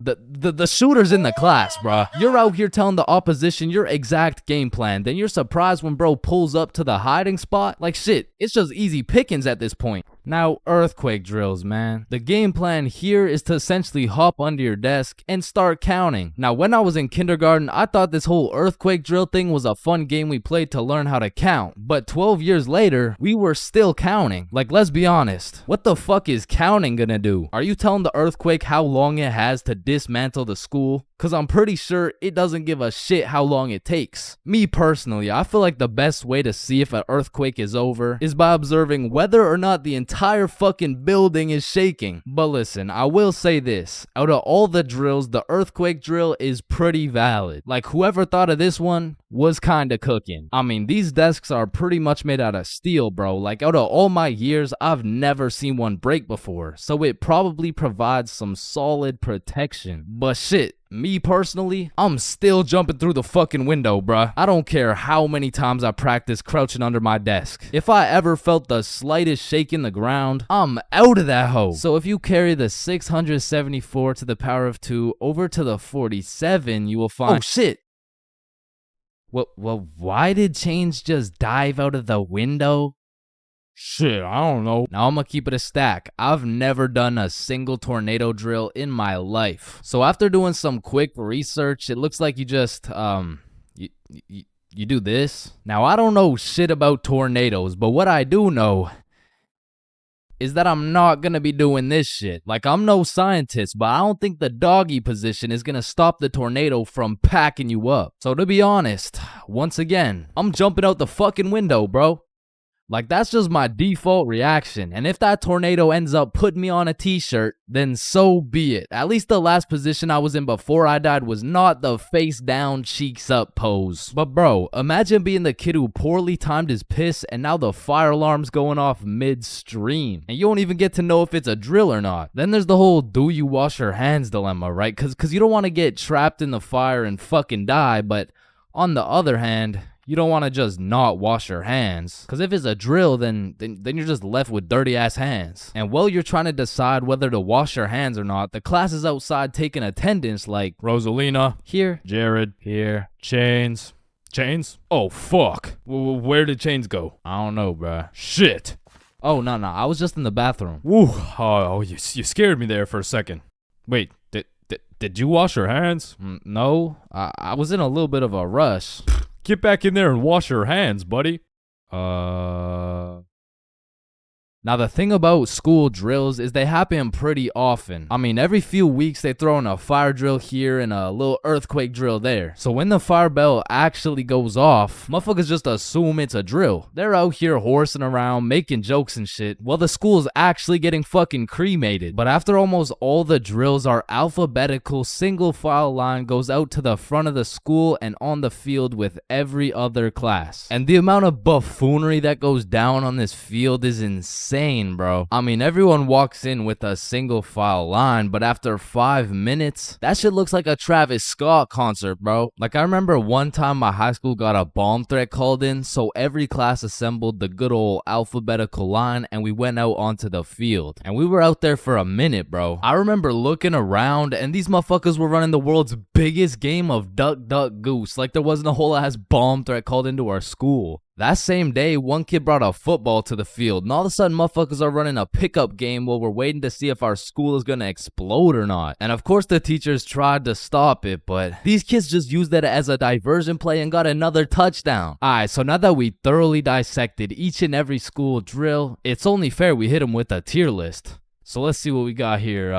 The shooter's in the class, bruh. You're out here telling the opposition your exact game plan, then you're surprised when bro pulls up to the hiding spot? Like shit, it's just easy pickings at this point. Now, earthquake drills, man. The game plan here is to essentially hop under your desk and start counting. Now, when I was in kindergarten, I thought this whole earthquake drill thing was a fun game we played to learn how to count. But 12 years later, we were still counting. Like, let's be honest. What the fuck is counting gonna do? Are you telling the earthquake how long it has to dismantle the school? Cause I'm pretty sure it doesn't give a shit how long it takes. Me personally, I feel like the best way to see if an earthquake is over is by observing whether or not the entire fucking building is shaking. But listen, I will say this, out of all the drills, the earthquake drill is pretty valid. Like whoever thought of this one was kinda cooking. I mean, these desks are pretty much made out of steel, bro. Like out of all my years, I've never seen one break before. So it probably provides some solid protection. But shit, me personally, I'm still jumping through the fucking window, bruh. I don't care how many times I practice crouching under my desk. If I ever felt the slightest shake in the ground, I'm out of that hoe. So if you carry the 674 to the power of 2 over to the 47, you will find— oh shit! Well, why did Chains just dive out of the window? Shit, I don't know. Now I'm gonna keep it a stack. I've never done a single tornado drill in my life. So after doing some quick research, it looks like you just, you do this. Now I don't know shit about tornadoes, but what I do know is that I'm not gonna be doing this shit. Like, I'm no scientist, but I don't think the doggy position is gonna stop the tornado from packing you up. So to be honest, once again, I'm jumping out the fucking window, bro. Like, that's just my default reaction. And if that tornado ends up putting me on a t-shirt, then so be it. At least the last position I was in before I died was not the face down, cheeks up pose. But bro, imagine being the kid who poorly timed his piss and now the fire alarm's going off midstream. And you don't even get to know if it's a drill or not. Then there's the whole do you wash your hands dilemma, right? Cause you don't want to get trapped in the fire and fucking die, but on the other hand, you don't want to just not wash your hands. Because if it's a drill, then you're just left with dirty ass hands. And while you're trying to decide whether to wash your hands or not, the class is outside taking attendance like Rosalina. Here. Jared. Here. Chains. Chains? Oh, fuck. Where did Chains go? I don't know, bruh. Shit. Oh, no. I was just in the bathroom. Woo. Oh, you scared me there for a second. Wait, did you wash your hands? No. I was in a little bit of a rush. Get back in there and wash your hands, buddy. Now the thing about school drills is they happen pretty often. I mean, every few weeks they throw in a fire drill here and a little earthquake drill there. So when the fire bell actually goes off, motherfuckers just assume it's a drill. They're out here horsing around, making jokes and shit, while the school's actually getting fucking cremated. But after almost all the drills are alphabetical, single file line goes out to the front of the school and on the field with every other class. And the amount of buffoonery that goes down on this field is insane, bro. I mean, everyone walks in with a single file line, but after 5 minutes, that shit looks like a Travis Scott concert, bro. Like, I remember one time my high school got a bomb threat called in, so every class assembled the good old alphabetical line and we went out onto the field. And we were out there for a minute, bro. I remember looking around and these motherfuckers were running the world's biggest game of duck, duck, goose. Like there wasn't a whole ass bomb threat called into our school. That same day, one kid brought a football to the field, and all of a sudden motherfuckers are running a pickup game while we're waiting to see if our school is gonna explode or not. And of course the teachers tried to stop it, but these kids just used it as a diversion play and got another touchdown. Alright, so now that we thoroughly dissected each and every school drill, it's only fair we hit them with a tier list. So let's see what we got here.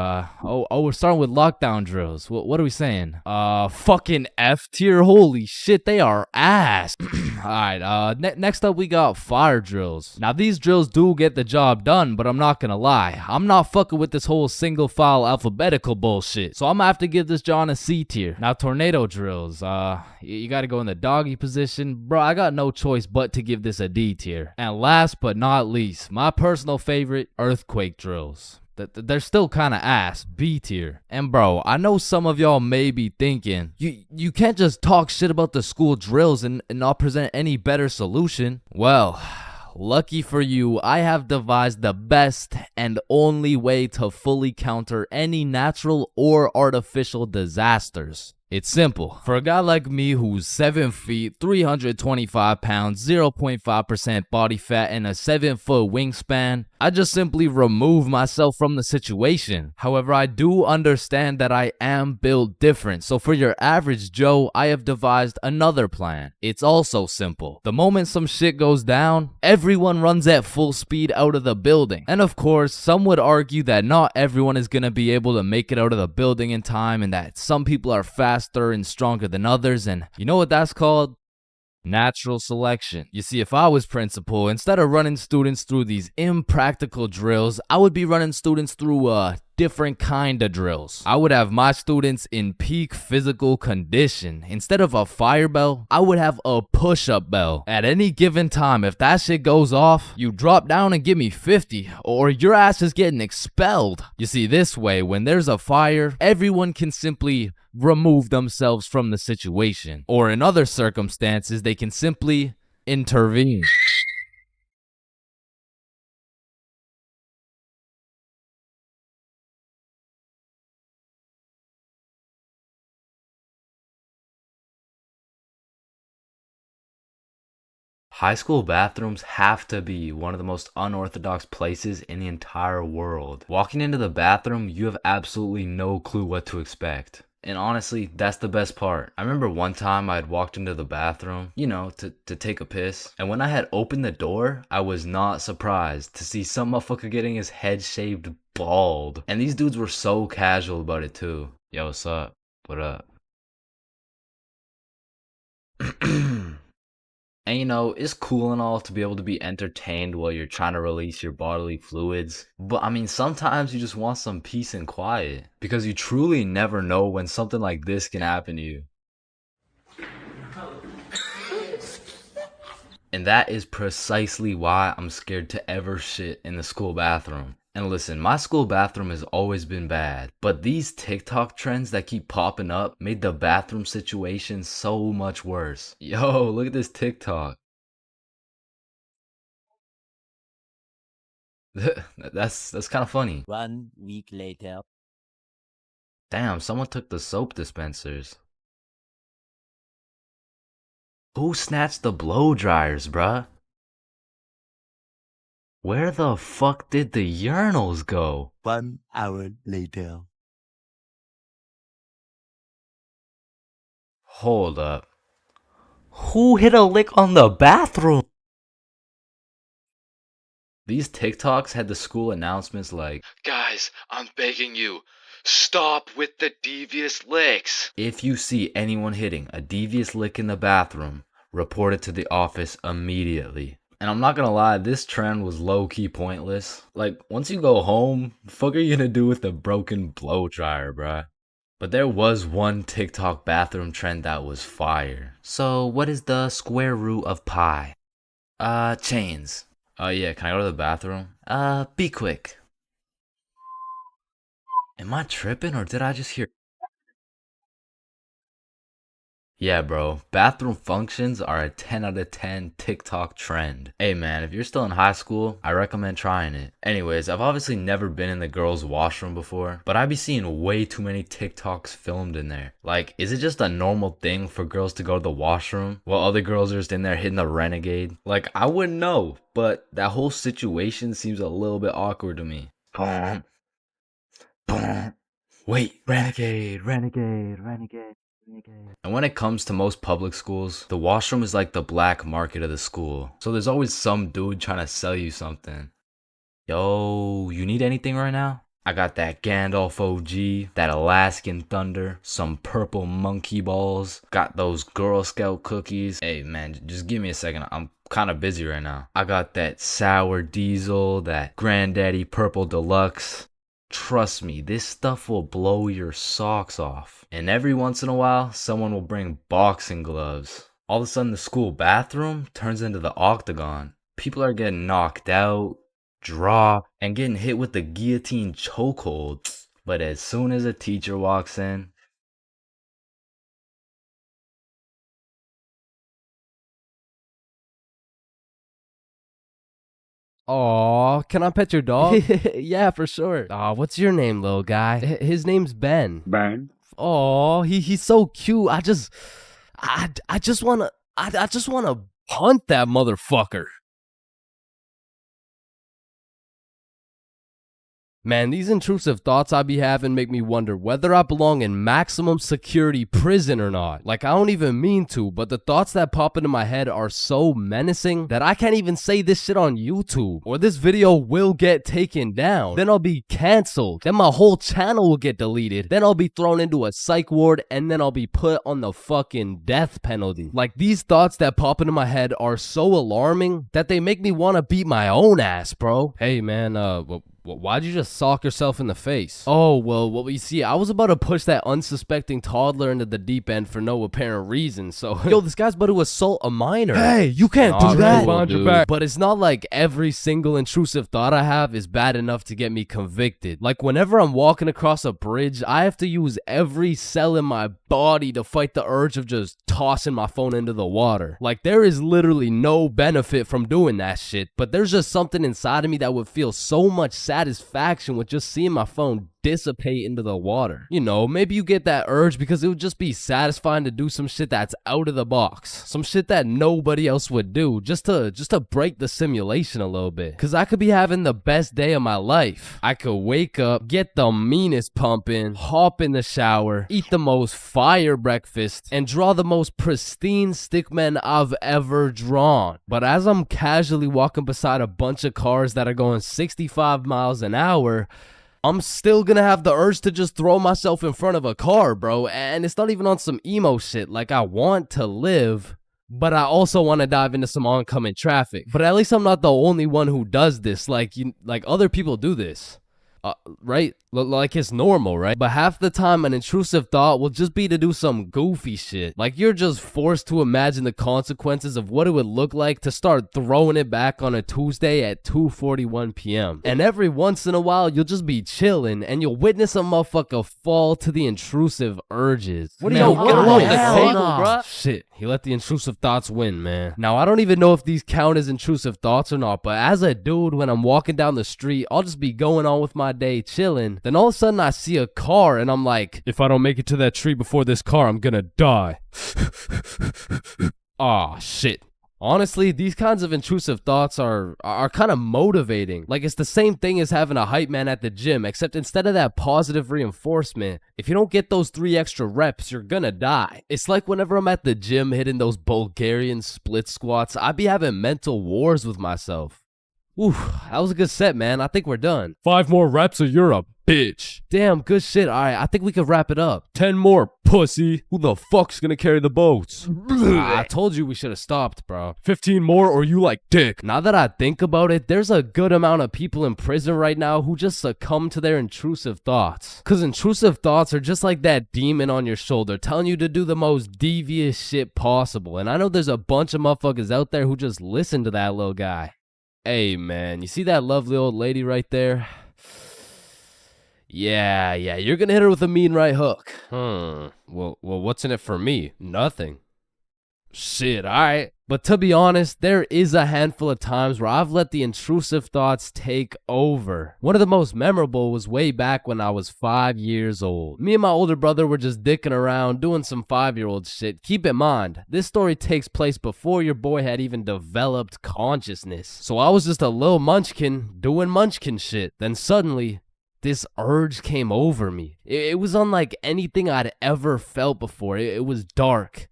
We're starting with lockdown drills. What are we saying? Fucking F tier. Holy shit, they are ass. Alright, next up we got fire drills. Now these drills do get the job done, but I'm not gonna lie. I'm not fucking with this whole single file alphabetical bullshit. So I'm gonna have to give this John a C tier. Now tornado drills. You gotta go in the doggy position. Bro, I got no choice but to give this a D tier. And last but not least, my personal favorite, earthquake drills. They're still kind of ass, B tier. And bro, I know some of y'all may be thinking, you can't just talk shit about the school drills and not present any better solution. Well, lucky for you, I have devised the best and only way to fully counter any natural or artificial disasters. It's simple. For a guy like me who's 7 feet, 325 pounds, 0.5% body fat, and a 7-foot wingspan, I just simply remove myself from the situation. However, I do understand that I am built different, so for your average Joe, I have devised another plan. It's also simple. The moment some shit goes down, everyone runs at full speed out of the building. And of course, some would argue that not everyone is gonna be able to make it out of the building in time, and that some people are faster and stronger than others, and you know what that's called? Natural selection. You see, if I was principal, instead of running students through these impractical drills, I would be running students through different kind of drills. I would have my students in peak physical condition. Instead of a fire bell, I would have a push-up bell. At any given time, if that shit goes off, you drop down and give me 50, or your ass is getting expelled. You see, this way, when there's a fire, everyone can simply remove themselves from the situation. Or in other circumstances, they can simply intervene. High school bathrooms have to be one of the most unorthodox places in the entire world. Walking into the bathroom, you have absolutely no clue what to expect. And honestly, that's the best part. I remember one time I had walked into the bathroom, you know, to take a piss. And when I had opened the door, I was not surprised to see some motherfucker getting his head shaved bald. And these dudes were so casual about it too. Yo, what's up? What up? And you know, it's cool and all to be able to be entertained while you're trying to release your bodily fluids. But I mean, sometimes you just want some peace and quiet. Because you truly never know when something like this can happen to you. And that is precisely why I'm scared to ever shit in the school bathroom. And listen, my school bathroom has always been bad, but these TikTok trends that keep popping up made the bathroom situation so much worse. Yo, look at this TikTok. That's kind of funny. 1 week later. Damn, someone took the soap dispensers. Who snatched the blow dryers, bruh? Where the fuck did the urinals go? 1 hour later. Hold up. Who hit a lick on the bathroom? These TikToks had the school announcements like, "Guys, I'm begging you, stop with the devious licks. If you see anyone hitting a devious lick in the bathroom, report it to the office immediately." And I'm not gonna lie, this trend was low-key pointless. Like, once you go home, the fuck are you gonna do with the broken blow dryer, bruh? But there was one TikTok bathroom trend that was fire. So, what is the square root of pi? Chains. Yeah, can I go to the bathroom? Be quick. Am I tripping or did I just hear... Yeah, bro. Bathroom functions are a 10 out of 10 TikTok trend. Hey, man, if you're still in high school, I recommend trying it. Anyways, I've obviously never been in the girls' washroom before, but I be seeing way too many TikToks filmed in there. Like, is it just a normal thing for girls to go to the washroom while other girls are just in there hitting the renegade? Like, I wouldn't know, but that whole situation seems a little bit awkward to me. Boom. Boom. Wait, renegade, renegade, renegade. And when it comes to most public schools, the washroom is like the black market of the school. So there's always some dude trying to sell you something. Yo, you need anything right now? I got that Gandalf OG, that Alaskan Thunder, some purple monkey balls, got those Girl Scout cookies. Hey man, just give me a second. I'm kind of busy right now. I got that sour diesel, that Granddaddy Purple Deluxe. Trust me, this stuff will blow your socks off. And every once in a while, someone will bring boxing gloves. All of a sudden, the school bathroom turns into the octagon. People are getting knocked out, dropped, and getting hit with the guillotine chokehold. But as soon as a teacher walks in, Aw, can I pet your dog? Yeah, for sure. Aw, what's your name, little guy? His name's Ben. Ben? Oh, he's so cute. I just wanna punt that motherfucker. Man, these intrusive thoughts I be having make me wonder whether I belong in maximum security prison or not. Like, I don't even mean to, but the thoughts that pop into my head are so menacing that I can't even say this shit on YouTube, or this video will get taken down. Then I'll be canceled. Then my whole channel will get deleted. Then I'll be thrown into a psych ward, and then I'll be put on the fucking death penalty. Like, these thoughts that pop into my head are so alarming that they make me want to beat my own ass, bro. Hey, man, why'd you just sock yourself in the face? Oh, well, you see, I was about to push that unsuspecting toddler into the deep end for no apparent reason, so... Yo, this guy's about to assault a minor. Hey, you can't do that. Cool, dude. But it's not like every single intrusive thought I have is bad enough to get me convicted. Like, whenever I'm walking across a bridge, I have to use every cell in my body to fight the urge of just tossing my phone into the water. Like, there is literally no benefit from doing that shit, but there's just something inside of me that would feel so much satisfaction with just seeing my phone dissipate into the water. You know, maybe you get that urge because it would just be satisfying to do some shit that's out of the box. Some shit that nobody else would do, just to break the simulation a little bit. Cause I could be having the best day of my life. I could wake up, get the meanest pump in, hop in the shower, eat the most fire breakfast, and draw the most pristine stickmen I've ever drawn. But as I'm casually walking beside a bunch of cars that are going 65 miles an hour, I'm still gonna have the urge to just throw myself in front of a car, bro. And it's not even on some emo shit. Like, I want to live, but I also want to dive into some oncoming traffic. But at least I'm not the only one who does this. Like, other people do this. Right? Like, it's normal, right? But half the time, an intrusive thought will just be to do some goofy shit. Like, you're just forced to imagine the consequences of what it would look like to start throwing it back on a Tuesday at 2:41 p.m. And every once in a while, you'll just be chilling and you'll witness a motherfucker fall to the intrusive urges. What are you get off the table, bro? Shit, he let the intrusive thoughts win, man. Now, I don't even know if these count as intrusive thoughts or not, but as a dude, when I'm walking down the street, I'll just be going on with my day chilling. Then all of a sudden I see a car and I'm like, if I don't make it to that tree before this car, I'm gonna die. Aw, shit. Honestly, these kinds of intrusive thoughts are kind of motivating. Like, it's the same thing as having a hype man at the gym, except instead of that positive reinforcement, if you don't get those 3 extra reps, you're gonna die. It's like whenever I'm at the gym hitting those Bulgarian split squats, I be having mental wars with myself. Ooh, that was a good set, man. I think we're done. 5 more reps or you're a bitch. Damn, good shit. All right, I think we could wrap it up. 10 more, pussy. Who the fuck's gonna carry the boats? I told you we should have stopped, bro. 15 more or you like dick. Now that I think about it, there's a good amount of people in prison right now who just succumb to their intrusive thoughts. Cause intrusive thoughts are just like that demon on your shoulder telling you to do the most devious shit possible. And I know there's a bunch of motherfuckers out there who just listen to that little guy. Hey, man, you see that lovely old lady right there? Yeah, you're gonna hit her with a mean right hook. Well, what's in it for me? Nothing. Shit, alright. But to be honest, there is a handful of times where I've let the intrusive thoughts take over. One of the most memorable was way back when I was 5 years old. Me and my older brother were just dicking around doing some 5-year-old shit. Keep in mind, this story takes place before your boy had even developed consciousness. So I was just a little munchkin doing munchkin shit. Then suddenly, this urge came over me. It was unlike anything I'd ever felt before. It was dark,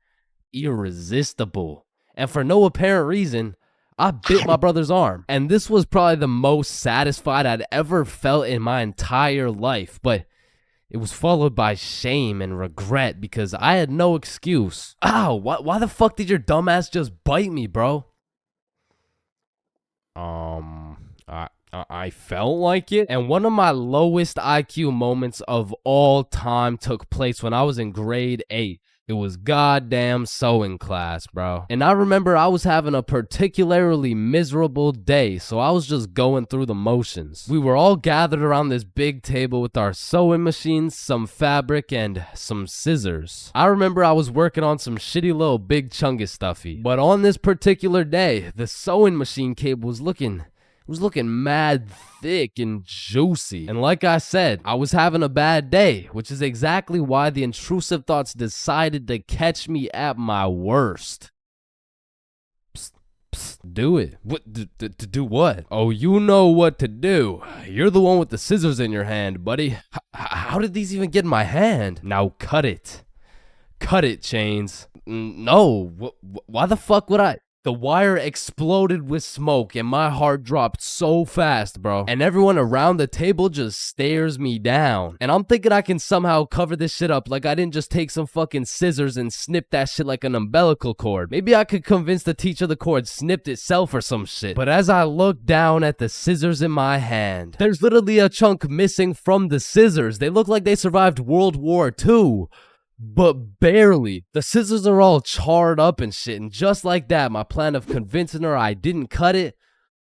irresistible, and for no apparent reason, I bit my brother's arm. And this was probably the most satisfied I'd ever felt in my entire life, but it was followed by shame and regret because I had no excuse. Ow, why the fuck did your dumbass just bite me, bro? I felt like it, and one of my lowest IQ moments of all time took place when I was in grade 8. It was goddamn sewing class, bro. And I remember I was having a particularly miserable day, so I was just going through the motions. We were all gathered around this big table with our sewing machines, some fabric, and some scissors. I remember I was working on some shitty little big chungus stuffy. But on this particular day, the sewing machine cable was looking mad thick and juicy. And like I said, I was having a bad day, which is exactly why the intrusive thoughts decided to catch me at my worst. Psst, psst, do it. What? To do what? Oh, you know what to do. You're the one with the scissors in your hand, buddy. How did these even get in my hand? Now cut it. Cut it, Chains. No, why the fuck would I? The wire exploded with smoke and my heart dropped so fast, bro. And everyone around the table just stares me down. And I'm thinking I can somehow cover this shit up like I didn't just take some fucking scissors and snip that shit like an umbilical cord. Maybe I could convince the teacher the cord snipped itself or some shit. But as I look down at the scissors in my hand, there's literally a chunk missing from the scissors. They look like they survived World War II. But barely. The scissors are all charred up and shit, and just like that, my plan of convincing her I didn't cut it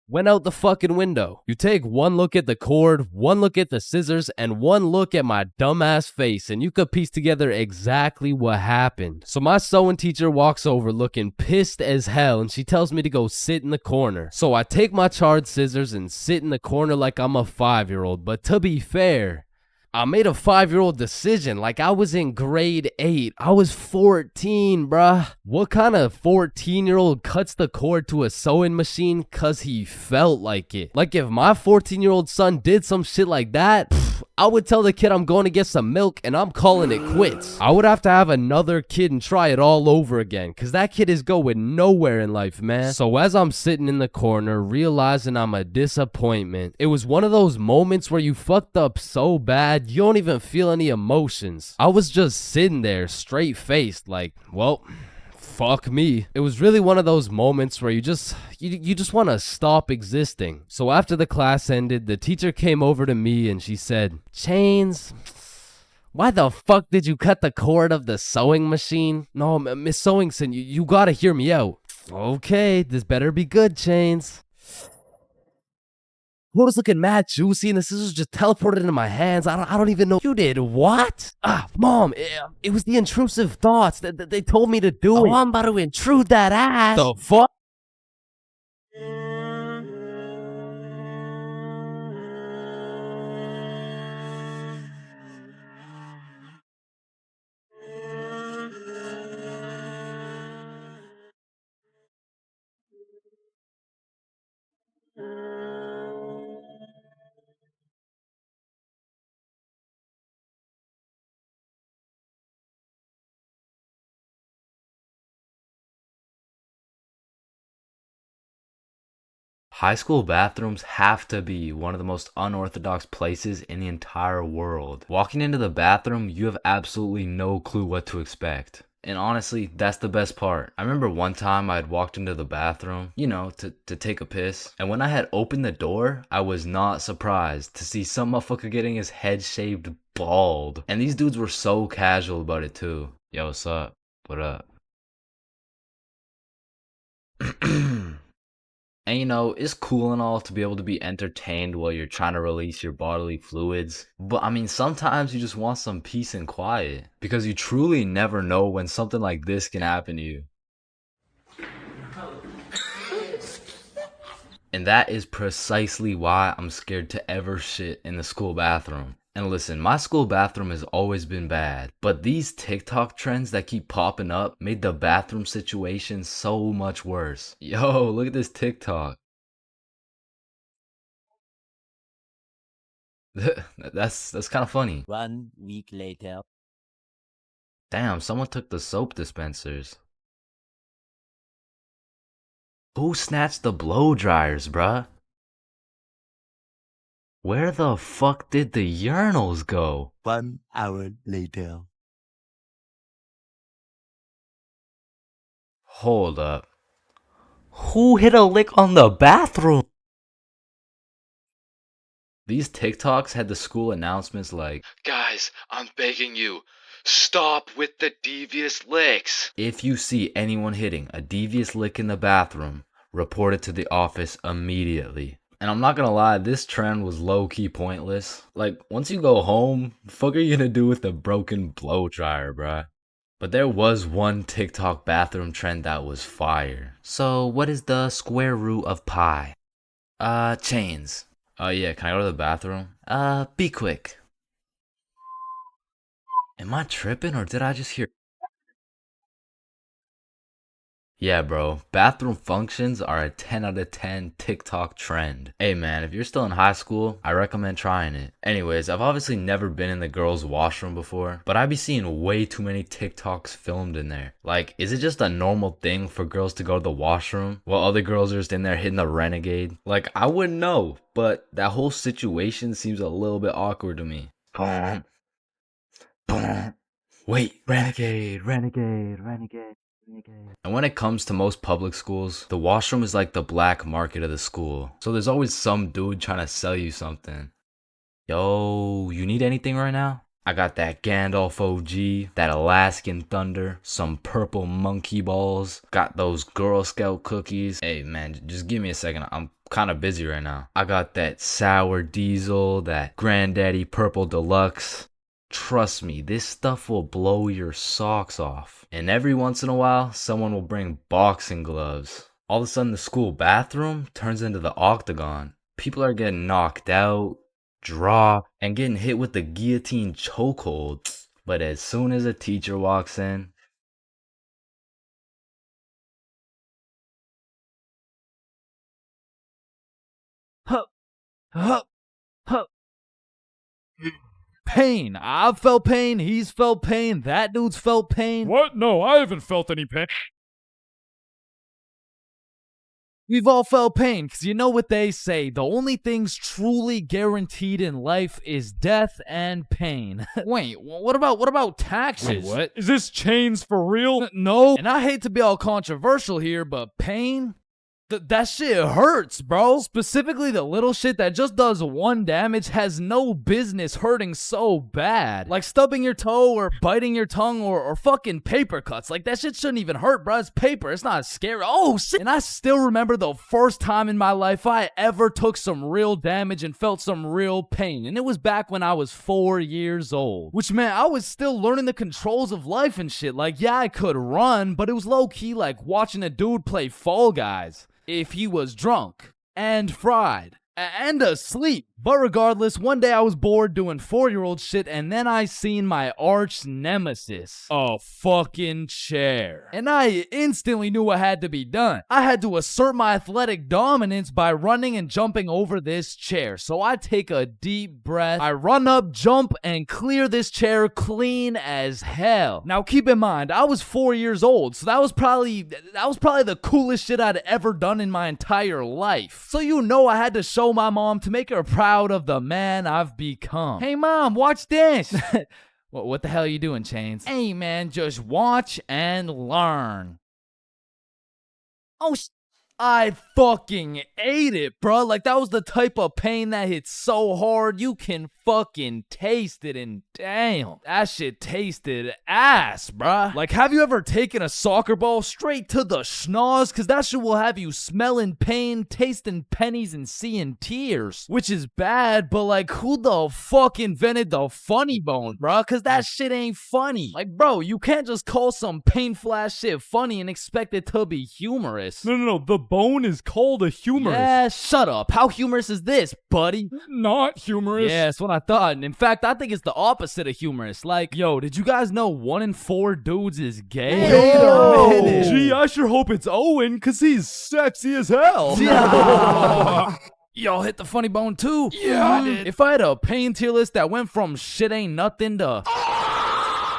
went out the fucking window. You take one look at the cord, one look at the scissors, and one look at my dumbass face, and you could piece together exactly what happened. So my sewing teacher walks over looking pissed as hell, and she tells me to go sit in the corner. So I take my charred scissors and sit in the corner like I'm a 5-year-old, but to be fair, I made a 5-year-old decision like I was in grade 8. I was 14, bruh. What kind of 14-year-old cuts the cord to a sewing machine cause he felt like it? Like if my 14-year-old son did some shit like that, I would tell the kid I'm going to get some milk and I'm calling it quits. I would have to have another kid and try it all over again cause that kid is going nowhere in life, man. So as I'm sitting in the corner realizing I'm a disappointment, it was one of those moments where you fucked up so bad you don't even feel any emotions. I was just sitting there straight faced like, well, fuck me. It was really one of those moments where you just want to stop existing. So after the class ended, the teacher came over to me and she said, Chains, why the fuck did you cut the cord of the sewing machine? No, Miss Sewingson, you gotta hear me out. Okay, this better be good, Chains. What was looking mad juicy and the scissors just teleported into my hands. I don't even know. You did what? Mom, it was the intrusive thoughts that they told me to do it. I'm about to intrude that ass. The fuck? High school bathrooms have to be one of the most unorthodox places in the entire world. Walking into the bathroom, you have absolutely no clue what to expect. And honestly, that's the best part. I remember one time I had walked into the bathroom, to take a piss. And when I had opened the door, I was not surprised to see some motherfucker getting his head shaved bald. And these dudes were so casual about it too. Yo, what's up? What up? And you know, it's cool and all to be able to be entertained while you're trying to release your bodily fluids. But I mean, sometimes you just want some peace and quiet. Because you truly never know when something like this can happen to you. And that is precisely why I'm scared to ever shit in the school bathroom. And listen, my school bathroom has always been bad, but these TikTok trends that keep popping up made the bathroom situation so much worse. Yo, look at this TikTok. That's kind of funny. 1 week later. Damn, someone took the soap dispensers. Who snatched the blow dryers, bruh? Where the fuck did the urinals go? 1 hour later. Hold up. Who hit a lick on the bathroom? These TikToks had the school announcements like, "Guys, I'm begging you, stop with the devious licks." If you see anyone hitting a devious lick in the bathroom, report it to the office immediately. And I'm not gonna lie, this trend was low-key pointless. Like, once you go home, the fuck are you gonna do with the broken blow dryer, bruh? But there was one TikTok bathroom trend that was fire. So, what is the square root of pi? Chains. Oh yeah, can I go to the bathroom? Be quick. Am I tripping or did I just hear? Yeah, bro. Bathroom functions are a 10 out of 10 TikTok trend. Hey man, if you're still in high school, I recommend trying it. Anyways, I've obviously never been in the girls' washroom before, but I be seeing way too many TikToks filmed in there. Like, is it just a normal thing for girls to go to the washroom while other girls are just in there hitting the renegade? Like, I wouldn't know, but that whole situation seems a little bit awkward to me. Boom. Boom. Wait, renegade, renegade, renegade. And when it comes to most public schools, the washroom is like the black market of the school. So there's always some dude trying to sell you something. Yo, you need anything right now? I got that Gandalf OG, that Alaskan Thunder, some purple monkey balls, got those Girl Scout cookies. Hey man, just give me a second, I'm kind of busy right now. I got that sour diesel, that Granddaddy Purple Deluxe. Trust me, this stuff will blow your socks off. And every once in a while, someone will bring boxing gloves. All of a sudden, the school bathroom turns into the octagon. People are getting knocked out, dropped, and getting hit with the guillotine chokehold. But as soon as a teacher walks in, Huh, huh, huh. Pain. I've felt pain. He's felt pain. That dude's felt pain. What? No, I haven't felt any pain. We've all felt pain, because you know what they say, the only things truly guaranteed in life is death and pain. Wait, what about taxes? Wait, what? Is this chains for real? No. And I hate to be all controversial here, but pain? That shit hurts, bro. Specifically, the little shit that just does 1 damage has no business hurting so bad. Like stubbing your toe or biting your tongue or fucking paper cuts. Like, that shit shouldn't even hurt, bro. It's paper. It's not scary. Oh, shit. And I still remember the first time in my life I ever took some real damage and felt some real pain. And it was back when I was 4 years old. Which meant I was still learning the controls of life and shit. Like, yeah, I could run, but it was low-key like watching a dude play Fall Guys. If he was drunk and fried and asleep. But regardless, one day I was bored doing 4-year-old shit, and then I seen my arch nemesis, a fucking chair. And I instantly knew what had to be done. I had to assert my athletic dominance by running and jumping over this chair. So I take a deep breath, I run up, jump, and clear this chair clean as hell. Now keep in mind, I was 4 years old, so that was probably the coolest shit I'd ever done in my entire life. So you know I had to show my mom to make her proud of the man I've become. Hey mom, watch this. What the hell are you doing, Chains? Hey man, just watch and learn. Oh I fucking ate it, bruh. Like, that was the type of pain that hits so hard, you can fucking taste it, and damn, that shit tasted ass, bruh. Like, have you ever taken a soccer ball straight to the schnoz? Cause that shit will have you smelling pain, tasting pennies, and seeing tears. Which is bad, but like, who the fuck invented the funny bone, bruh? Cause that shit ain't funny. Like, bro, you can't just call some painful ass shit funny and expect it to be humorous. No. The bone is called a humorous. Yeah, shut up. How humorous is this, buddy? Not humorous. Yeah, that's what I thought. And in fact, I think it's the opposite of humorous. Like, yo, did you guys know 1 in 4 dudes is gay? Wait a minute. Gee, I sure hope it's Owen, cause he's sexy as hell. Yeah. Y'all hit the funny bone too? Yeah, I did. If I had a pain tier list that went from shit ain't nothing to...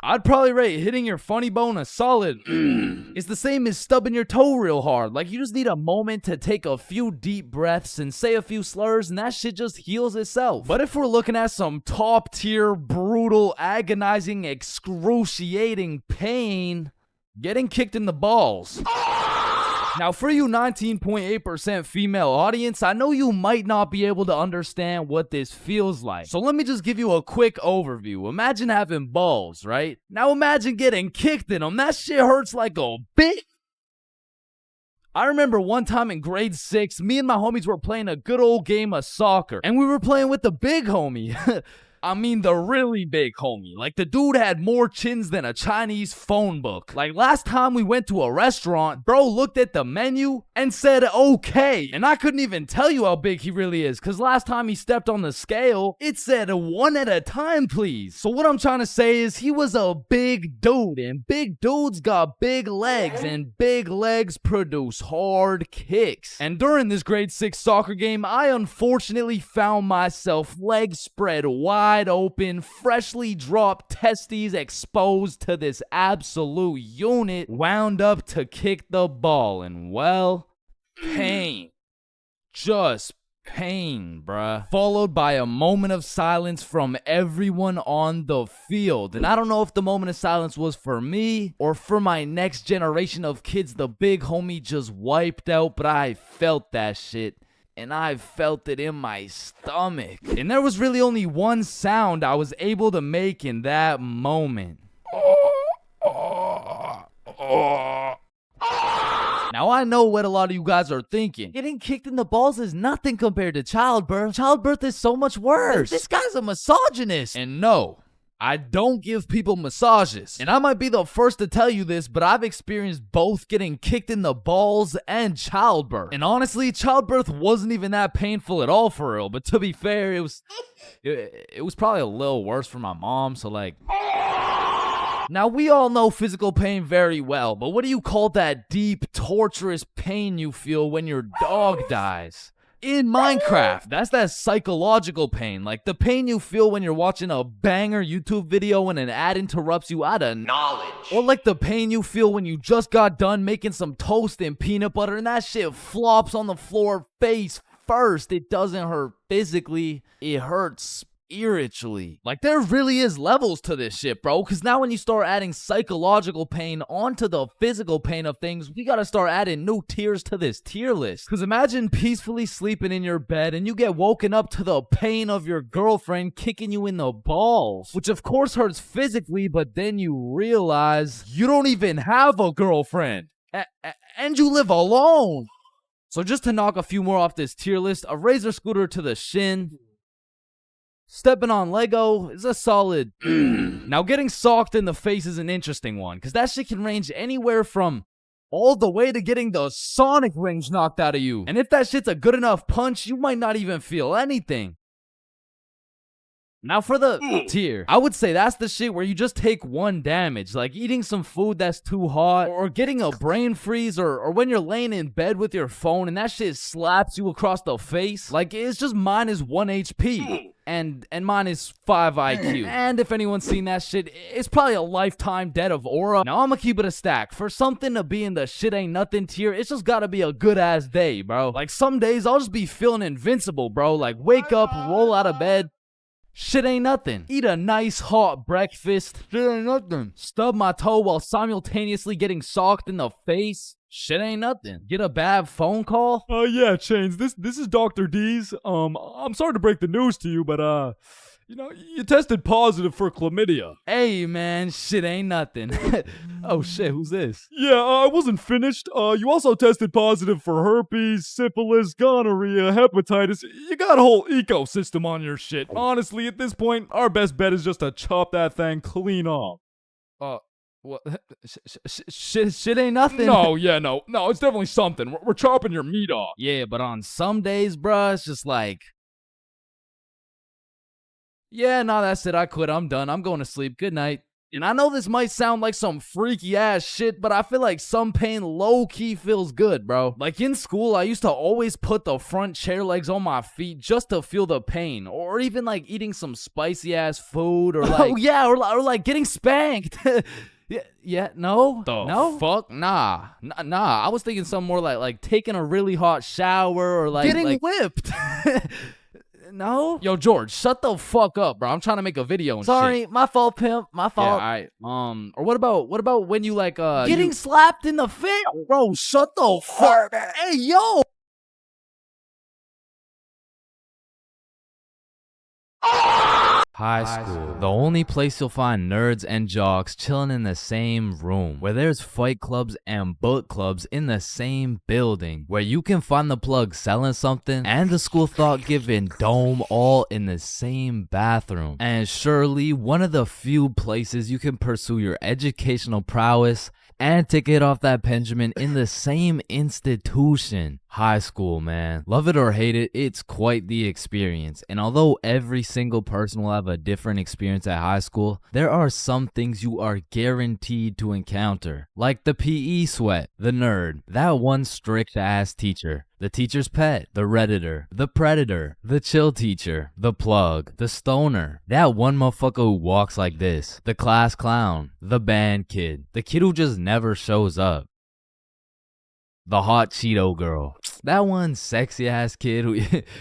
I'd probably rate hitting your funny bone a solid. It's the same as stubbing your toe real hard. Like, you just need a moment to take a few deep breaths and say a few slurs, and that shit just heals itself. But if we're looking at some top tier, brutal, agonizing, excruciating pain, getting kicked in the balls. Now, for you 19.8% female audience, I know you might not be able to understand what this feels like. So let me just give you a quick overview. Imagine having balls, right? Now imagine getting kicked in them. That shit hurts like a bitch. I remember one time in grade 6, me and my homies were playing a good old game of soccer. And we were playing with the big homie. I mean the really big homie. Like, the dude had more chins than a Chinese phone book. Like, last time we went to a restaurant, bro looked at the menu and said okay. And I couldn't even tell you how big he really is, cause last time he stepped on the scale, it said 1 at a time, please. So what I'm trying to say is he was a big dude, and big dudes got big legs, and big legs produce hard kicks. And during this grade 6 soccer game, I unfortunately found myself legs spread wide open, freshly dropped testes exposed to this absolute unit, wound up to kick the ball, and well, pain. Just pain, bruh. Followed by a moment of silence from everyone on the field. And I don't know if the moment of silence was for me or for my next generation of kids the big homie just wiped out, but I felt that shit. And I felt it in my stomach. And there was really only one sound I was able to make in that moment. Now, I know what a lot of you guys are thinking. Getting kicked in the balls is nothing compared to childbirth. Childbirth is so much worse. This guy's a misogynist. And no, I don't give people massages. And I might be the first to tell you this, but I've experienced both getting kicked in the balls and childbirth. And honestly, childbirth wasn't even that painful at all for real. But to be fair, it was probably a little worse for my mom, so like... Now, we all know physical pain very well, but what do you call that deep, torturous pain you feel when your dog dies? In Minecraft, that's that psychological pain, like the pain you feel when you're watching a banger YouTube video and an ad interrupts you out of knowledge. Or like the pain you feel when you just got done making some toast and peanut butter and that shit flops on the floor face first. It doesn't hurt physically, it hurts spiritually. Like, there really is levels to this shit, bro, because now when you start adding psychological pain onto the physical pain of things, we gotta start adding new tiers to this tier list. Because imagine peacefully sleeping in your bed and you get woken up to the pain of your girlfriend kicking you in the balls, which of course hurts physically, but then you realize you don't even have a girlfriend and you live alone. So just to knock a few more off this tier list, a razor scooter to the shin, stepping on Lego is a solid. Now, getting socked in the face is an interesting one, because that shit can range anywhere from all the way to getting the Sonic rings knocked out of you. And if that shit's a good enough punch, you might not even feel anything. Now, for the tier, I would say that's the shit where you just take one damage, like eating some food that's too hot, or getting a brain freeze, or when you're laying in bed with your phone and that shit slaps you across the face. Like, it's just minus 1 HP. And minus 5 IQ. And if anyone's seen that shit, it's probably a lifetime debt of aura. Now, I'm gonna keep it a stack. For something to be in the shit ain't nothing tier, it's just gotta be a good ass day, bro. Like, some days I'll just be feeling invincible, bro. Like, wake up, roll out of bed, shit ain't nothing. Eat a nice hot breakfast, shit ain't nothing. Stub my toe while simultaneously getting socked in the face, Shit ain't nothing. Get a bad phone call? Yeah, Chains. This is Dr. D's. I'm sorry to break the news to you, but you tested positive for chlamydia. Hey, man, shit ain't nothing. Oh, shit, who's this? Yeah, I wasn't finished. You also tested positive for herpes, syphilis, gonorrhea, hepatitis. You got a whole ecosystem on your shit. Honestly, at this point, our best bet is just to chop that thing clean off. What? Shit ain't nothing. No, it's definitely something. We're chopping your meat off. Yeah, but on some days, bruh, it's just like, yeah, nah, that's it. I quit. I'm done. I'm going to sleep. Good night. And I know this might sound like some freaky ass shit, but I feel like some pain low-key feels good, bro. Like in school, I used to always put the front chair legs on my feet just to feel the pain. Or even like eating some spicy ass food or like... Oh yeah, or like getting spanked. No? No? Fuck? Nah. I was thinking something more like taking a really hot shower or like... Getting whipped. No? Yo, George, shut the fuck up, bro. I'm trying to make a video and Sorry, shit. my fault, pimp. My fault. Yeah, alright. Or what about when you like Getting slapped in the face? Bro, shut the fuck. Hey, yo. High school, the only place you'll find nerds and jocks chilling in the same room, where there's fight clubs and book clubs in the same building, where you can find the plug selling something and the school thought-giving dome all in the same bathroom. And surely one of the few places you can pursue your educational prowess and take it off that Benjamin in the same institution. High school, man. Love it or hate it, it's quite the experience. And although every single person will have a different experience at high school, there are some things you are guaranteed to encounter. Like the PE sweat, the nerd, that one strict ass teacher, the teacher's pet, the redditor, the predator, the chill teacher, the plug, the stoner, that one motherfucker who walks like this, the class clown, the band kid, the kid who just never shows up, the hot Cheeto girl, that one sexy ass kid who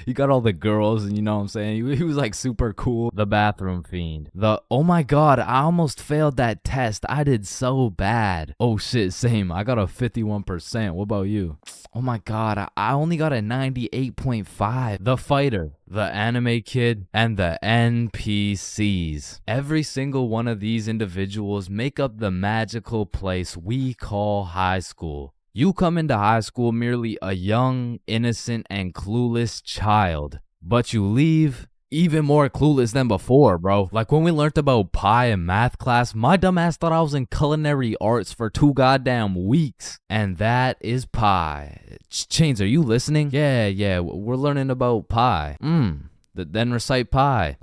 he got all the girls and you know what I'm saying, he was like super cool, the bathroom fiend, the oh my god I almost failed that test, I did so bad, oh shit same, I got a 51%, what about you? Oh my god, I only got a 98.5. The fighter, the anime kid, and the NPCs. Every single one of these individuals make up the magical place we call high school. You come into high school merely a young, innocent, and clueless child, but you leave even more clueless than before, bro. Like when we learned about pie in math class, my dumb ass thought I was in culinary arts for 2 goddamn weeks. And that is pie. Chains, are you listening? Yeah, we're learning about pie. Then recite pie.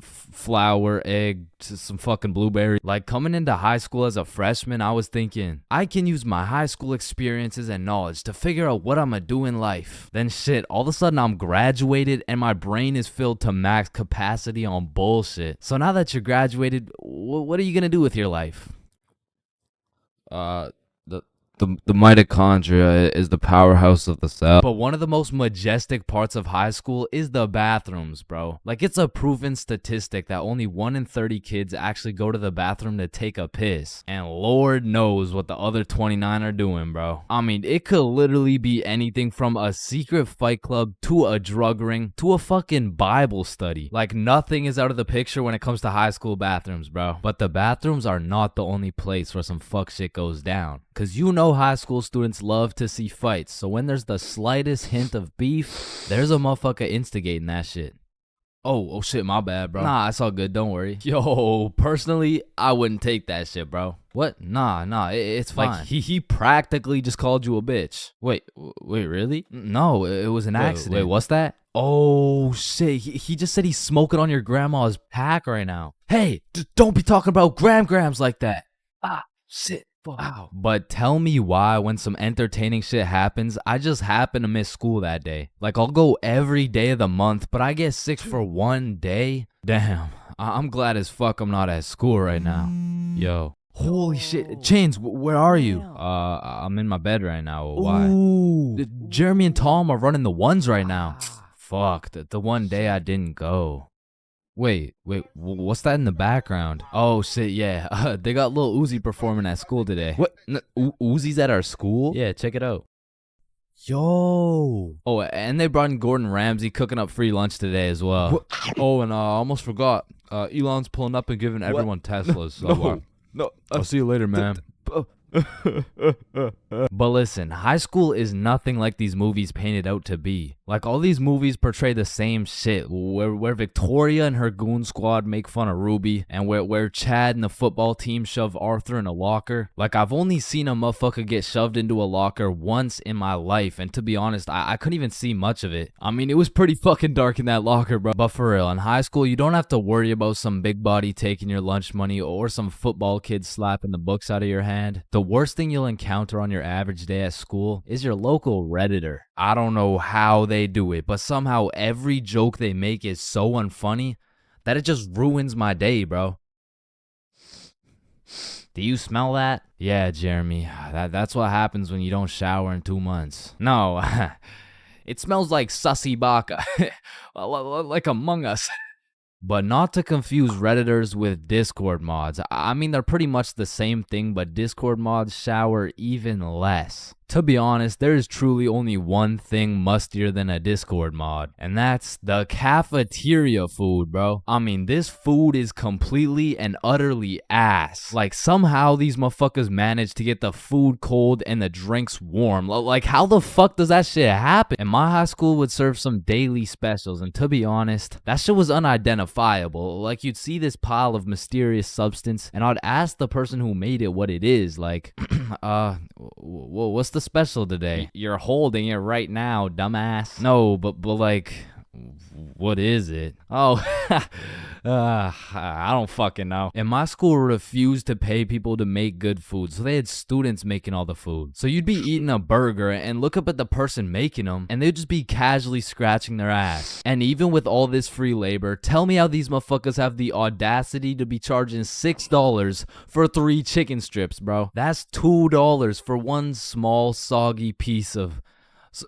Flour, egg, some fucking blueberry. Like coming into high school as a freshman, I was thinking, I can use my high school experiences and knowledge to figure out what I'm gonna do in life. Then shit, all of a sudden I'm graduated and my brain is filled to max capacity on bullshit. So now that you're graduated, what are you gonna do with your life? The mitochondria is the powerhouse of the cell. But one of the most majestic parts of high school is the bathrooms, bro. Like it's a proven statistic that only 1 in 30 kids actually go to the bathroom to take a piss. And Lord knows what the other 29 are doing, bro. I mean, it could literally be anything from a secret fight club to a drug ring to a fucking Bible study. Like nothing is out of the picture when it comes to high school bathrooms, bro. But the bathrooms are not the only place where some fuck shit goes down. Cause you know high school students love to see fights, so when there's the slightest hint of beef, there's a motherfucker instigating that shit. Oh shit, my bad, bro. Nah, it's all good, don't worry. Yo, personally, I wouldn't take that shit, bro. What? Nah, it's fine. Like, he practically just called you a bitch. Wait, really? No, it was an accident. Wait, what's that? Oh shit, he just said he's smoking on your grandma's pack right now. Hey, don't be talking about grams like that. Shit. Wow. But tell me why when some entertaining shit happens, I just happen to miss school that day. Like I'll go every day of the month, but I get sick for 1 day. Damn, I'm glad as fuck I'm not at school right now. Yo. Holy shit. Chains, where are you? I'm in my bed right now. Why? Ooh. Jeremy and Tom are running the ones right now. Fuck, the one day I didn't go. What's that in the background? Oh shit, yeah. They got Lil Uzi performing at school today. What? Uzi's at our school? Yeah, check it out. Yo. Oh, and they brought in Gordon Ramsay cooking up free lunch today as well. What? Oh, and I almost forgot. Elon's pulling up and giving everyone Teslas. So, No. I'll see you later, man. But listen, high school is nothing like these movies paint it out to be. Like, all these movies portray the same shit, where Victoria and her goon squad make fun of Ruby, and where Chad and the football team shove Arthur in a locker. Like, I've only seen a motherfucker get shoved into a locker once in my life, and to be honest, I couldn't even see much of it. I mean, it was pretty fucking dark in that locker, bro. But for real, in high school, you don't have to worry about some big body taking your lunch money or some football kid slapping the books out of your hand. The worst thing you'll encounter on your average day at school is your local Redditor. I don't know how they do it, but somehow every joke they make is so unfunny that it just ruins my day, bro. Do you smell that? Yeah, Jeremy, that's what happens when you don't shower in 2 months. No, it smells like sussy baka, like Among Us. But not to confuse Redditors with Discord mods. I mean, they're pretty much the same thing, but Discord mods shower even less. To be honest, there is truly only one thing mustier than a Discord mod, and that's the cafeteria food, bro. I mean, this food is completely and utterly ass. Like, somehow these motherfuckers manage to get the food cold and the drinks warm. Like, how the fuck does that shit happen? And my high school would serve some daily specials, and to be honest, that shit was unidentifiable. Like, you'd see this pile of mysterious substance, and I'd ask the person who made it what it is. Like, what's the special today? You're holding it right now, dumbass. No, but like, what is it? Oh, I don't fucking know. And my school refused to pay people to make good food, so they had students making all the food. So you'd be eating a burger and look up at the person making them, and they'd just be casually scratching their ass. And even with all this free labor, tell me how these motherfuckers have the audacity to be charging $6 for 3 chicken strips, bro. That's $2 for one small soggy piece of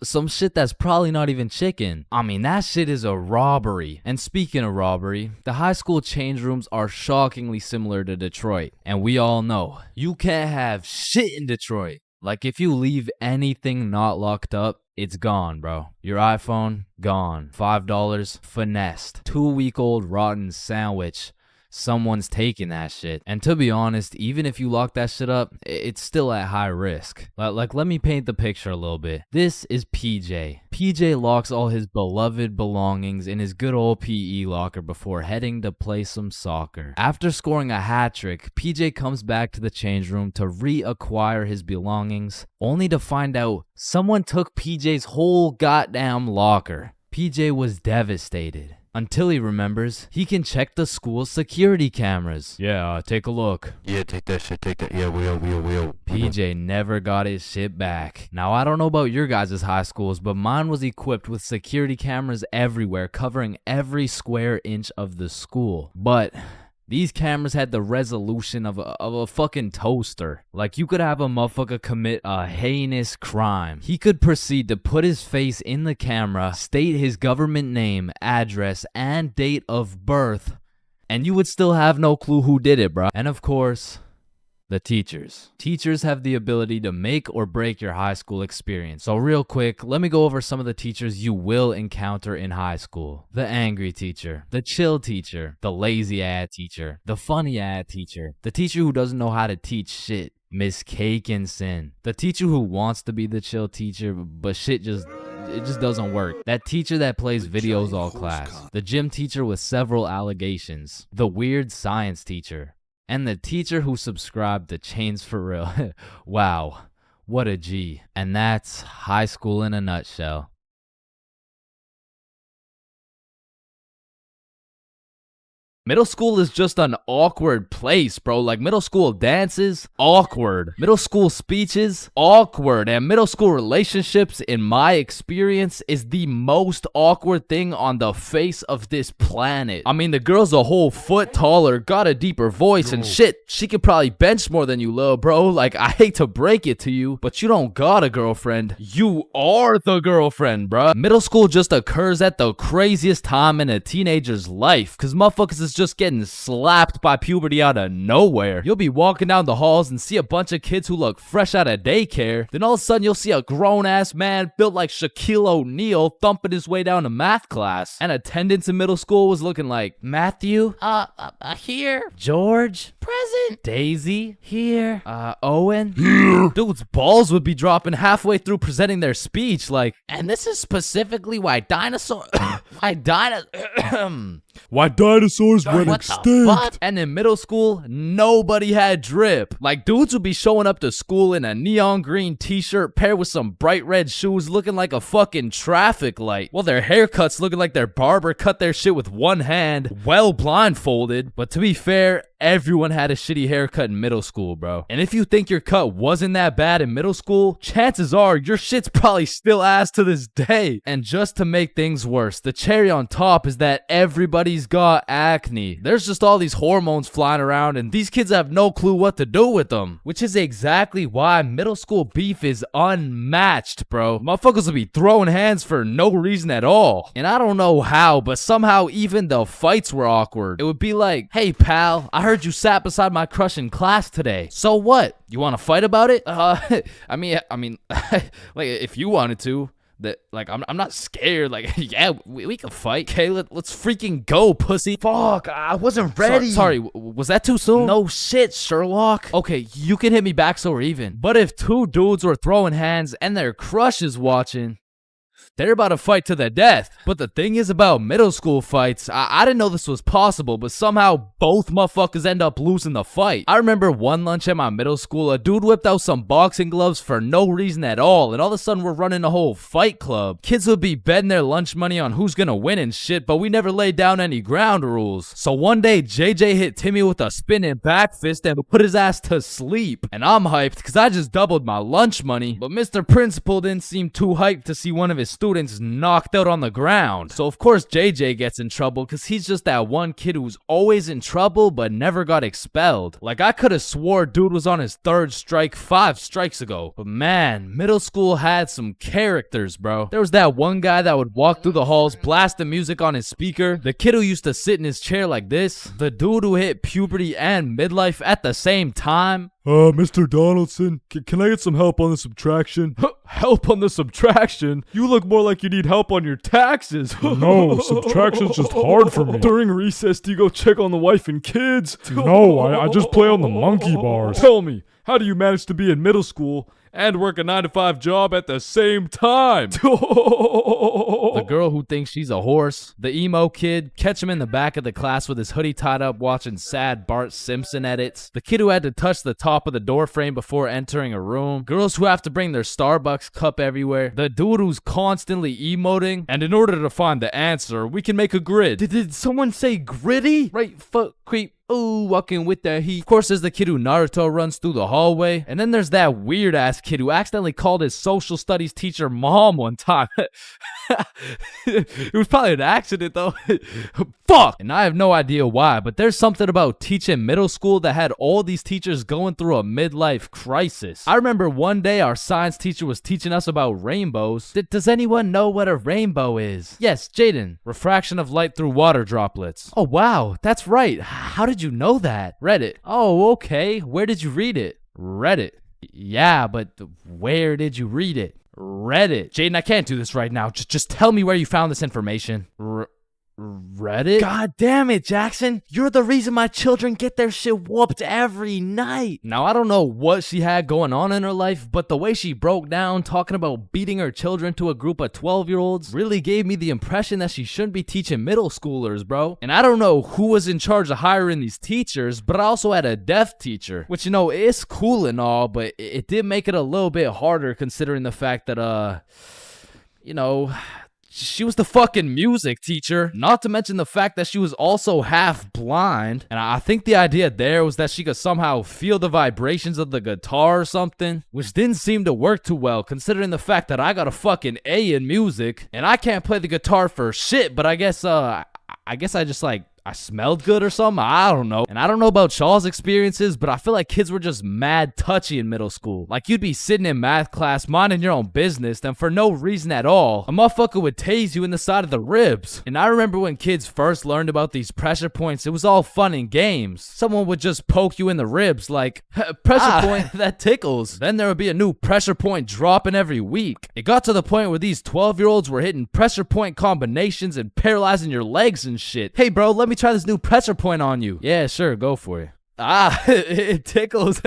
some shit that's probably not even chicken. I mean, that shit is a robbery. And speaking of robbery, the high school change rooms are shockingly similar to Detroit. And we all know, you can't have shit in Detroit. Like, if you leave anything not locked up, it's gone, bro. Your iPhone, gone. $5, finessed. 2-week-old rotten sandwich. Someone's taking that shit. And to be honest, even if you lock that shit up, it's still at high risk. Like, let me paint the picture a little bit. This is PJ. PJ locks all his beloved belongings in his good old PE locker before heading to play some soccer. After scoring a hat trick, PJ comes back to the change room to reacquire his belongings, only to find out someone took PJ's whole goddamn locker. PJ was devastated. Until he remembers, he can check the school's security cameras. Yeah, take a look. Yeah, take that shit, take that. Yeah, we'll. PJ never got his shit back. Now, I don't know about your guys' high schools, but mine was equipped with security cameras everywhere, covering every square inch of the school. But these cameras had the resolution of a fucking toaster. Like, you could have a motherfucker commit a heinous crime. He could proceed to put his face in the camera, state his government name, address, and date of birth, and you would still have no clue who did it, bro. And of course, the teachers. Teachers have the ability to make or break your high school experience. So real quick, let me go over some of the teachers you will encounter in high school. The angry teacher, the chill teacher, the lazy ass teacher, the funny ass teacher, the teacher who doesn't know how to teach shit, Miss Cakinson, the teacher who wants to be the chill teacher, but shit just doesn't work. That teacher that plays videos all class. The gym teacher with several allegations. The weird science teacher. And the teacher who subscribed to ChainsFR. Wow, what a G. And that's high school in a nutshell. Middle school is just an awkward place, bro. Like, middle school dances, awkward. Middle school speeches, awkward. And middle school relationships, in my experience, is the most awkward thing on the face of this planet. I mean, the girl's a whole foot taller, got a deeper voice, and shit, she could probably bench more than you, lil' bro. Like, I hate to break it to you, but you don't got a girlfriend. You are the girlfriend, bruh. Middle school just occurs at the craziest time in a teenager's life, cause motherfuckers is just getting slapped by puberty out of nowhere. You'll be walking down the halls and see a bunch of kids who look fresh out of daycare. Then all of a sudden you'll see a grown-ass man built like Shaquille O'Neal thumping his way down to math class. And attendance in middle school was looking like, Matthew? Here. George? Present. Daisy? Here. Owen? Here. Dude's balls would be dropping halfway through presenting their speech, like, and this is specifically why dinosaurs went extinct. And in middle school, nobody had drip. Like, dudes would be showing up to school in a neon green t-shirt paired with some bright red shoes looking like a fucking traffic light, while their haircuts looking like their barber cut their shit with one hand, well blindfolded. But to be fair, everyone had a shitty haircut in middle school, bro. And if you think your cut wasn't that bad in middle school, chances are your shit's probably still ass to this day. And just to make things worse, the cherry on top is that everybody's got acne. There's just all these hormones flying around and these kids have no clue what to do with them. Which is exactly why middle school beef is unmatched, bro. Motherfuckers will be throwing hands for no reason at all. And I don't know how, but somehow even the fights were awkward. It would be like, hey pal, I heard you sat beside my crush in class today. So what? You want to fight about it? I mean, like, if you wanted to. That, like, I'm not scared. Like, yeah, we can fight. Okay, let's freaking go, pussy. Fuck, I wasn't ready. Sorry, was that too soon? No shit, Sherlock. Okay, you can hit me back so we're even. But if two dudes were throwing hands and their crush is watching, they're about to fight to the death. But the thing is about middle school fights, I didn't know this was possible, but somehow both motherfuckers end up losing the fight. I remember one lunch at my middle school, a dude whipped out some boxing gloves for no reason at all, and all of a sudden we're running a whole fight club. Kids would be betting their lunch money on who's gonna win and shit, but we never laid down any ground rules. So one day, JJ hit Timmy with a spinning back fist and put his ass to sleep. And I'm hyped, cause I just doubled my lunch money, but Mr. Principal didn't seem too hyped to see one of his students knocked out on the ground. So of course JJ gets in trouble because he's just that one kid who's always in trouble but never got expelled. Like, I could have swore dude was on his third strike 5 strikes ago. But man, middle school had some characters, bro. There was that one guy that would walk through the halls blasting music on his speaker. The kid who used to sit in his chair like this. The dude who hit puberty and midlife at the same time. Mr. Donaldson, can I get some help on the subtraction? Help on the subtraction? You look more like you need help on your taxes. No, subtraction's just hard for me. During recess, do you go check on the wife and kids? No, I just play on the monkey bars. Tell me, how do you manage to be in middle school and work a 9-to-5 job at the same time? The girl who thinks she's a horse. The emo kid. Catch him in the back of the class with his hoodie tied up watching sad Bart Simpson edits. The kid who had to touch the top of the door frame before entering a room. Girls who have to bring their Starbucks cup everywhere. The dude who's constantly emoting. And in order to find the answer, we can make a grid. Did someone say gritty? Right foot creep. Ooh, walking with the heat. Of course, there's the kid who Naruto runs through the hallway. And then there's that weird-ass kid who accidentally called his social studies teacher mom one time. It was probably an accident, though. Fuck! And I have no idea why, but there's something about teaching middle school that had all these teachers going through a midlife crisis. I remember one day our science teacher was teaching us about rainbows. Does anyone know what a rainbow is? Yes, Jaden. Refraction of light through water droplets. Oh, wow. That's right. How did you know that? Reddit. Oh, okay. Where did you read it? Reddit. Yeah, but where did you read it? Reddit. Jaden, I can't do this right now. Just tell me where you found this information. Reddit? God damn it, Jackson. You're the reason my children get their shit whooped every night. Now, I don't know what she had going on in her life, but the way she broke down talking about beating her children to a group of 12-year-olds really gave me the impression that she shouldn't be teaching middle schoolers, bro. And I don't know who was in charge of hiring these teachers, but I also had a deaf teacher, which, you know, it's cool and all, but it did make it a little bit harder considering the fact that, you know, She was the fucking music teacher. Not to mention the fact that she was also half blind. And I think the idea there was that she could somehow feel the vibrations of the guitar or something, which didn't seem to work too well considering the fact that I got a fucking A in music and I can't play the guitar for shit, but I guess I just I smelled good or something. I don't know. And I don't know about y'all's experiences, but I feel like kids were just mad touchy in middle school. Like you'd be sitting in math class minding your own business, then for no reason at all, a motherfucker would tase you in the side of the ribs. And I remember when kids first learned about these pressure points, it was all fun and games. Someone would just poke you in the ribs like, pressure point, that tickles. Then there would be a new pressure point dropping every week. It got to the point where these 12-year-olds were hitting pressure point combinations and paralyzing your legs and shit. Hey bro, let me try this new pressure point on you. Yeah, sure, go for it. It tickles.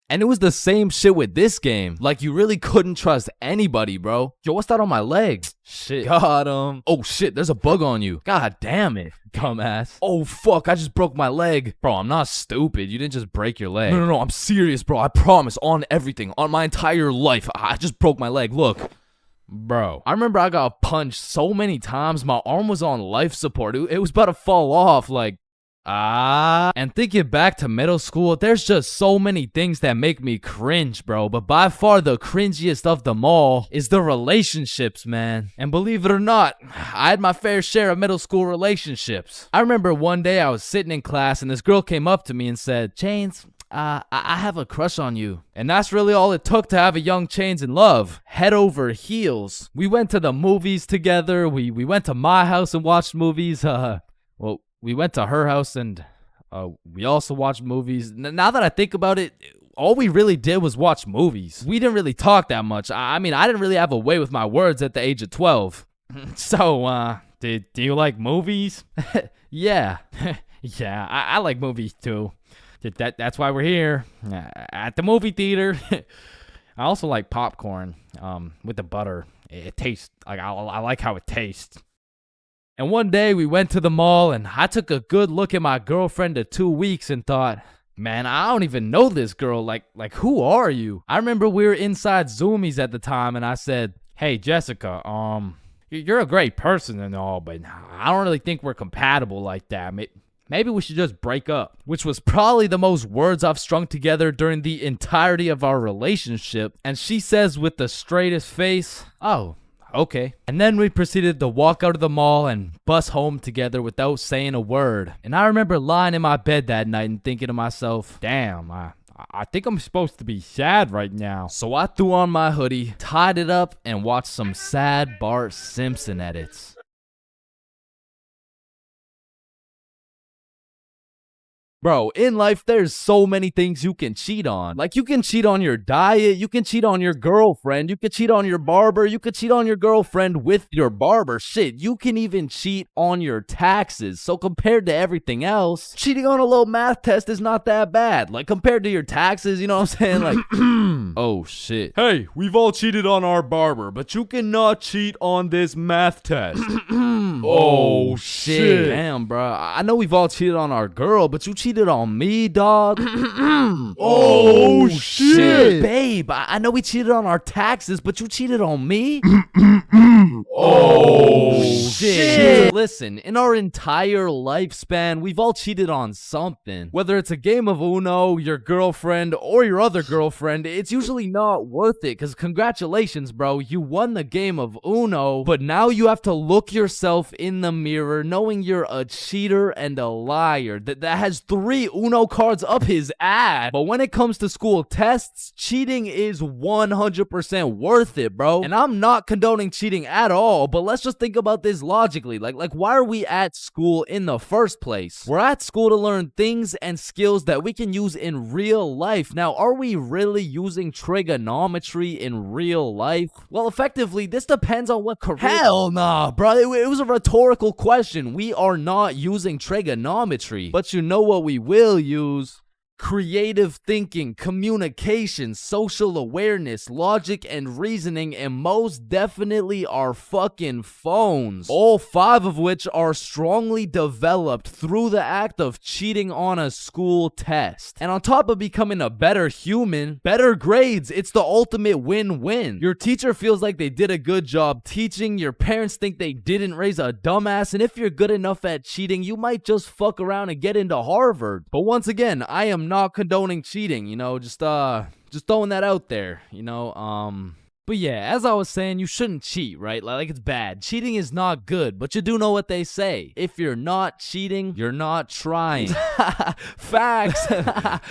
And it was the same shit with this game. Like, you really couldn't trust anybody, bro. Yo, what's that on my leg? Shit. Got him. Oh, shit, there's a bug on you. God damn it, dumbass. Oh, fuck, I just broke my leg. Bro, I'm not stupid. You didn't just break your leg. No, I'm serious, bro. I promise, on everything. On my entire life. I just broke my leg. Look. Bro, I remember I got punched so many times, my arm was on life support. It was about to fall off, like, And thinking back to middle school, there's just so many things that make me cringe, bro. But by far the cringiest of them all is the relationships, man. And believe it or not, I had my fair share of middle school relationships. I remember one day I was sitting in class and this girl came up to me and said, Chains, I have a crush on you. And that's really all it took to have a young Chains in love. Head over heels. We went to the movies together. We went to my house and watched movies. Well, we went to her house and we also watched movies. Now that I think about it, all we really did was watch movies. We didn't really talk that much. I mean, I didn't really have a way with my words at the age of 12. So, do you like movies? Yeah. Yeah, I like movies too. That's why we're here at the movie theater. I also like popcorn with the butter. It tastes like I like how it tastes. And one day we went to the mall and I took a good look at my girlfriend of 2 weeks and thought, man, I don't even know this girl. Like who are you? I remember we were inside Zoomies at the time and I said, hey Jessica, you're a great person and all, but I don't really think we're compatible like that. Maybe we should just break up, which was probably the most words I've strung together during the entirety of our relationship. And she says with the straightest face, oh, okay. And then we proceeded to walk out of the mall and bus home together without saying a word. And I remember lying in my bed that night and thinking to myself, damn, I think I'm supposed to be sad right now. So I threw on my hoodie, tied it up, and watched some sad Bart Simpson edits. Bro, in life, there's so many things you can cheat on. Like, you can cheat on your diet, you can cheat on your girlfriend, you can cheat on your barber, you can cheat on your girlfriend with your barber. Shit, you can even cheat on your taxes. So compared to everything else, cheating on a little math test is not that bad. Like, compared to your taxes, you know what I'm saying? Like, oh shit. Hey, we've all cheated on our barber, but you cannot cheat on this math test. Oh shit. Damn, bro. I know we've all cheated on our girl, but you cheated on me, dog. Oh shit. Babe, I know we cheated on our taxes, but you cheated on me? Oh shit. Listen, in our entire lifespan, we've all cheated on something. Whether it's a game of Uno, your girlfriend, or your other girlfriend, it's usually not worth it, because congratulations, bro, you won the game of Uno, but now you have to look yourself in the mirror knowing you're a cheater and a liar that has 3 Uno cards up his ass. But when it comes to school tests, cheating is 100% worth it, bro. And I'm not condoning cheating at all, but let's just think about this logically. Like why are we at school in the first place? We're at school to learn things and skills that we can use in real life. Now, are we really using trigonometry in real life? Well, effectively, this depends on what career. Hell nah, bro. It was a rhetorical question. We are not using trigonometry, but you know what we will use? Creative thinking, communication, social awareness, logic and reasoning, and most definitely our fucking phones. All 5 of which are strongly developed through the act of cheating on a school test. And on top of becoming a better human, better grades, it's the ultimate win-win. Your teacher feels like they did a good job teaching, your parents think they didn't raise a dumbass, and if you're good enough at cheating, you might just fuck around and get into Harvard. But once again, I am not condoning cheating, just throwing that out there, But yeah, as I was saying, you shouldn't cheat, right? Like it's bad. Cheating is not good, but you do know what they say. If you're not cheating, you're not trying. Facts.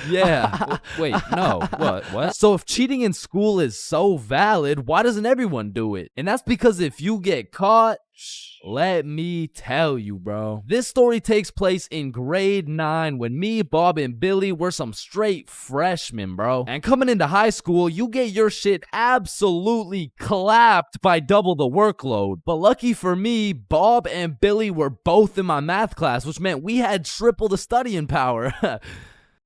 Yeah. Wait, no. What? So if cheating in school is so valid, why doesn't everyone do it? And that's because if you get caught, let me tell you, bro. This story takes place in grade 9 when me, Bob, and Billy were some straight freshmen, bro. And coming into high school, you get your shit absolutely clapped by double the workload. But lucky for me, Bob and Billy were both in my math class, which meant we had triple the studying power.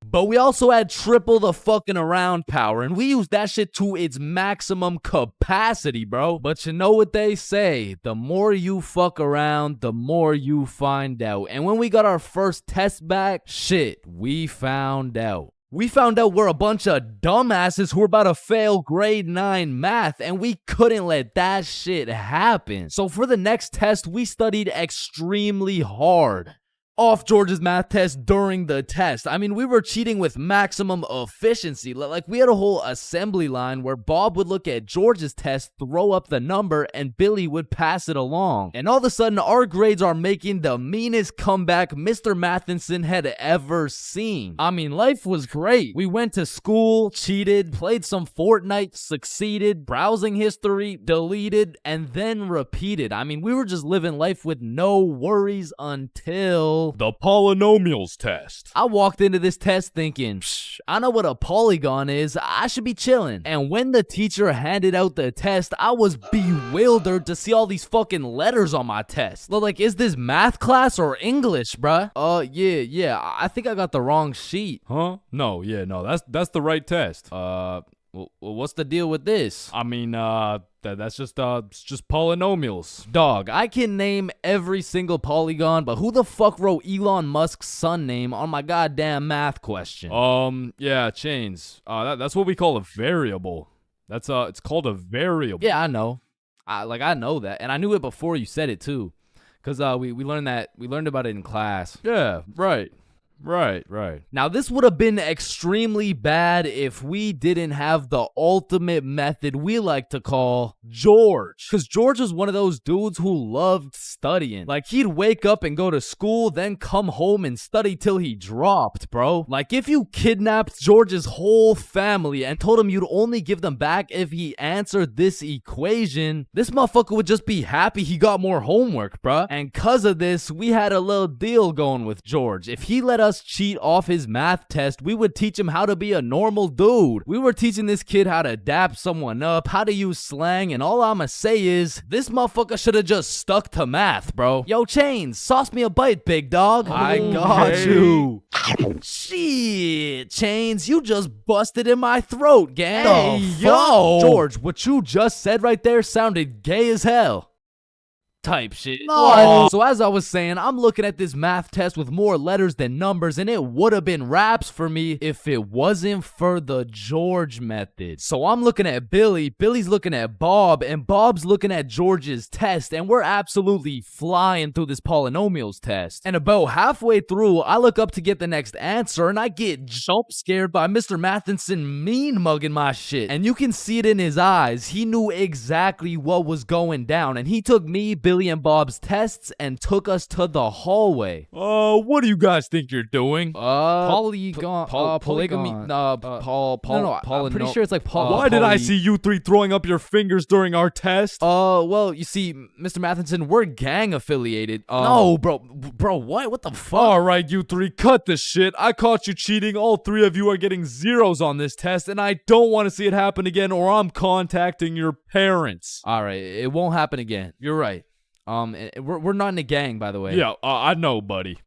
But we also had triple the fucking around power, and we used that shit to its maximum capacity, bro. But you know what they say, the more you fuck around, the more you find out. And when we got our first test back, shit, we found out. We found out we're a bunch of dumbasses who were about to fail grade 9 math, and we couldn't let that shit happen. So for the next test, we studied extremely hard. Off George's math test during the test. I mean, we were cheating with maximum efficiency. Like, we had a whole assembly line where Bob would look at George's test, throw up the number, and Billy would pass it along. And all of a sudden, our grades are making the meanest comeback Mr. Matheson had ever seen. I mean, life was great. We went to school, cheated, played some Fortnite, succeeded, browsing history, deleted, and then repeated. I mean, we were just living life with no worries until the polynomials test. I walked into this test thinking, I know what a polygon is, I should be chilling. And when the teacher handed out the test, I was bewildered to see all these fucking letters on my test. Like, is this math class or English, bruh? Yeah, I think I got the wrong sheet. Huh? No, that's the right test. Well, what's the deal with this? I mean, that's just polynomials. Dog, I can name every single polygon, but who the fuck wrote Elon Musk's son name on my goddamn math question? Yeah, Chains. That's what we call a variable. It's called a variable. Yeah, I know. I know that, and I knew it before you said it too, cause we learned about it in class. Yeah, right. Right. Now, this would have been extremely bad if we didn't have the ultimate method we like to call George. Because George was one of those dudes who loved studying. Like, he'd wake up and go to school, then come home and study till he dropped, bro. Like, if you kidnapped George's whole family and told him you'd only give them back if he answered this equation, this motherfucker would just be happy he got more homework, bro. And cause of this, we had a little deal going with George. If he let us cheat off his math test, we would teach him how to be a normal dude. We were teaching this kid how to dap someone up, how to use slang, and all I'ma say is, this motherfucker should have just stuck to math, bro. Yo, Chains, sauce me a bite, big dog. I got you. Shit, Chains, you just busted in my throat, gang. Hey, yo. George, what you just said right there sounded gay as hell. Type shit. No. So as I was saying, I'm looking at this math test with more letters than numbers, and it would have been raps for me if it wasn't for the George method. So I'm looking at Billy, Billy's looking at Bob, and Bob's looking at George's test, and we're absolutely flying through this polynomials test. And about halfway through, I look up to get the next answer, and I get jump scared by Mr. Matheson mean mugging my shit. And you can see it in his eyes. He knew exactly what was going down, and he took me, Billy, and Bob's tests and took us to the hallway. What do you guys think you're doing? Polygamy. I'm pretty sure it's like Why did I see you three throwing up your fingers during our test? Well, you see, Mr. Matheson, we're gang affiliated. No, bro, what the fuck? All right, you three, cut this shit. I caught you cheating. All 3 of you are getting zeros on this test, and I don't want to see it happen again, or I'm contacting your parents. All right, it won't happen again. You're right. We're not in a gang, by the way. Yeah, I know, buddy.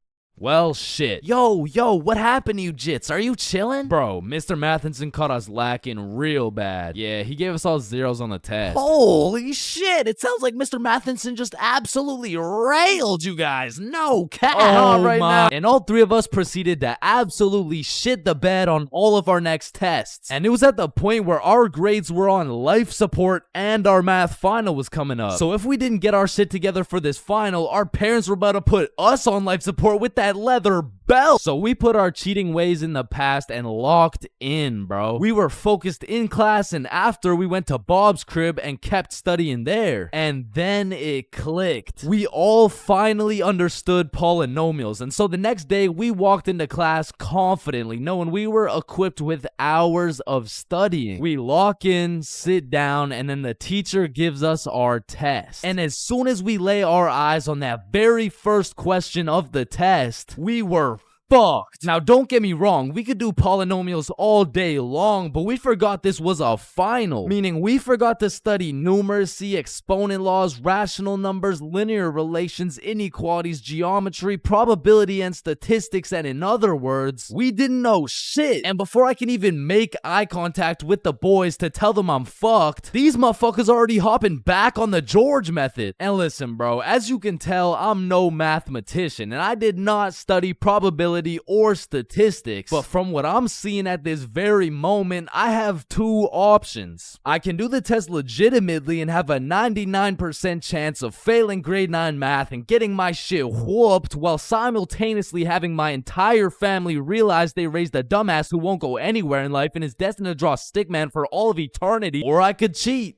Well, shit. Yo, what happened to you, Jits? Are you chilling? Bro, Mr. Mathinson caught us lacking real bad. Yeah, he gave us all zeros on the test. Holy shit, it sounds like Mr. Mathinson just absolutely railed you guys. No cap. Oh right now. And all three of us proceeded to absolutely shit the bed on all of our next tests. And it was at the point where our grades were on life support and our math final was coming up. So if we didn't get our shit together for this final, our parents were about to put us on life support with that leather belt. So we put our cheating ways in the past and locked in, bro. We were focused in class, and after we went to Bob's crib and kept studying there. And then it clicked. We all finally understood polynomials. And so the next day we walked into class confidently, knowing we were equipped with hours of studying. We lock in, sit down, and then the teacher gives us our test. And as soon as we lay our eyes on that very first question of the test, we were fucked. Now, don't get me wrong, we could do polynomials all day long, but we forgot this was a final. Meaning we forgot to study numeracy, exponent laws, rational numbers, linear relations, inequalities, geometry, probability, and statistics, and in other words, we didn't know shit. And before I can even make eye contact with the boys to tell them I'm fucked, these motherfuckers already hopping back on the George method. And listen, bro, as you can tell, I'm no mathematician, and I did not study probability or statistics, but from what I'm seeing at this very moment, I have two options. I can do the test legitimately and have a 99% chance of failing grade 9 math and getting my shit whooped while simultaneously having my entire family realize they raised a dumbass who won't go anywhere in life and is destined to draw stickman for all of eternity, or I could cheat.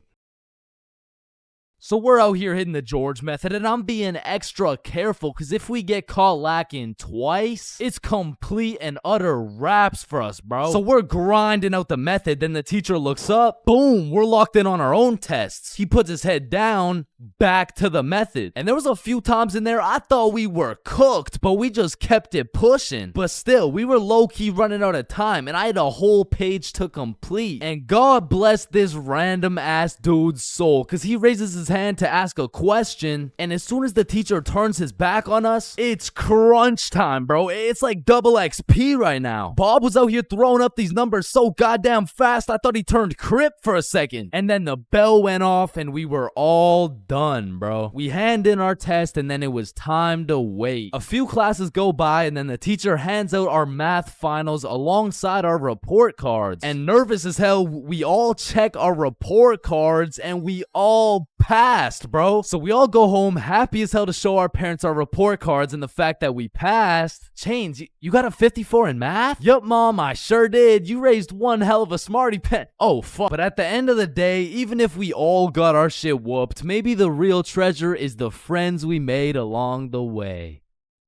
So we're out here hitting the George method, and I'm being extra careful because if we get caught lacking twice, it's complete and utter wraps for us, bro. So we're grinding out the method, then the teacher looks up, boom, we're locked in on our own tests. He puts his head down, back to the method. And there was a few times in there I thought we were cooked, but we just kept it pushing. But still, we were low-key running out of time, and I had a whole page to complete. And God bless this random ass dude's soul, because he raises his hand to ask a question, and as soon as the teacher turns his back on us, it's crunch time, bro. It's like double XP right now. Bob was out here throwing up these numbers so goddamn fast, I thought he turned Crip for a second. And then the bell went off, and we were all done, bro. We hand in our test, and then it was time to wait. A few classes go by, and then the teacher hands out our math finals alongside our report cards. And nervous as hell, we all check our report cards, and we all passed, bro. So we all go home happy as hell to show our parents our report cards and the fact that we passed. Chains, you got a 54 in math? Yup, mom, I sure did. You raised one hell of a smarty pen. Oh, fuck. But at the end of the day, even if we all got our shit whooped, maybe the real treasure is the friends we made along the way.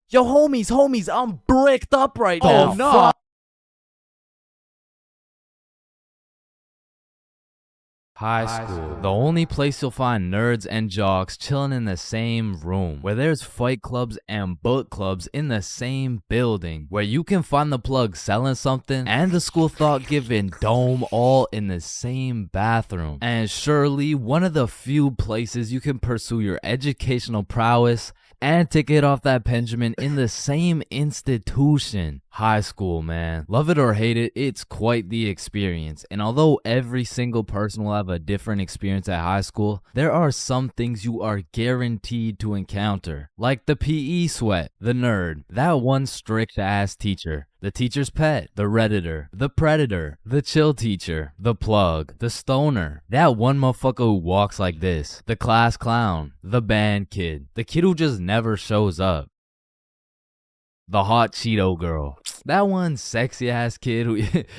Yo, homies, I'm bricked up right now. Oh, no. High school, the only place you'll find nerds and jocks chilling in the same room, where there's fight clubs and book clubs in the same building, where you can find the plug selling something and the school thought-giving dome all in the same bathroom. And surely one of the few places you can pursue your educational prowess and take it off that Benjamin in the same institution. High school, man. Love it or hate it, it's quite the experience. And although every single person will have a different experience at high school, there are some things you are guaranteed to encounter. Like the PE sweat, the nerd, that one strict ass teacher, the teacher's pet, the redditor, the predator, the chill teacher, the plug, the stoner, that one motherfucker who walks like this, the class clown, the band kid, the kid who just never shows up, the hot Cheeto girl, that one sexy ass kid who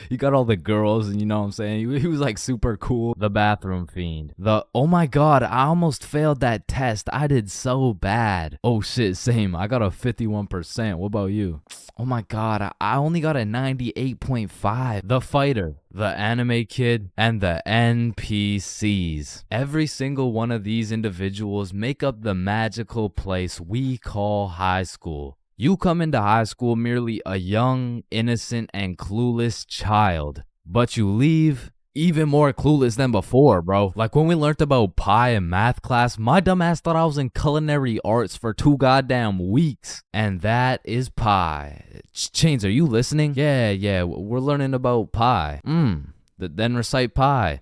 he got all the girls, and you know what I'm saying, he was like super cool, the bathroom fiend, the oh my god, I almost failed that test, I did so bad, oh shit, same, I got a 51%, what about you? Oh my god, I only got a 98.5. The fighter, the anime kid, and the NPCs. Every single one of these individuals make up the magical place we call high school. You come into high school merely a young, innocent, and clueless child, but you leave even more clueless than before, bro. Like when we learned about pie in math class, my dumbass thought I was in culinary arts for 2 goddamn weeks. And that is pie. Chains, are you listening? Yeah, we're learning about pie. Then recite pie.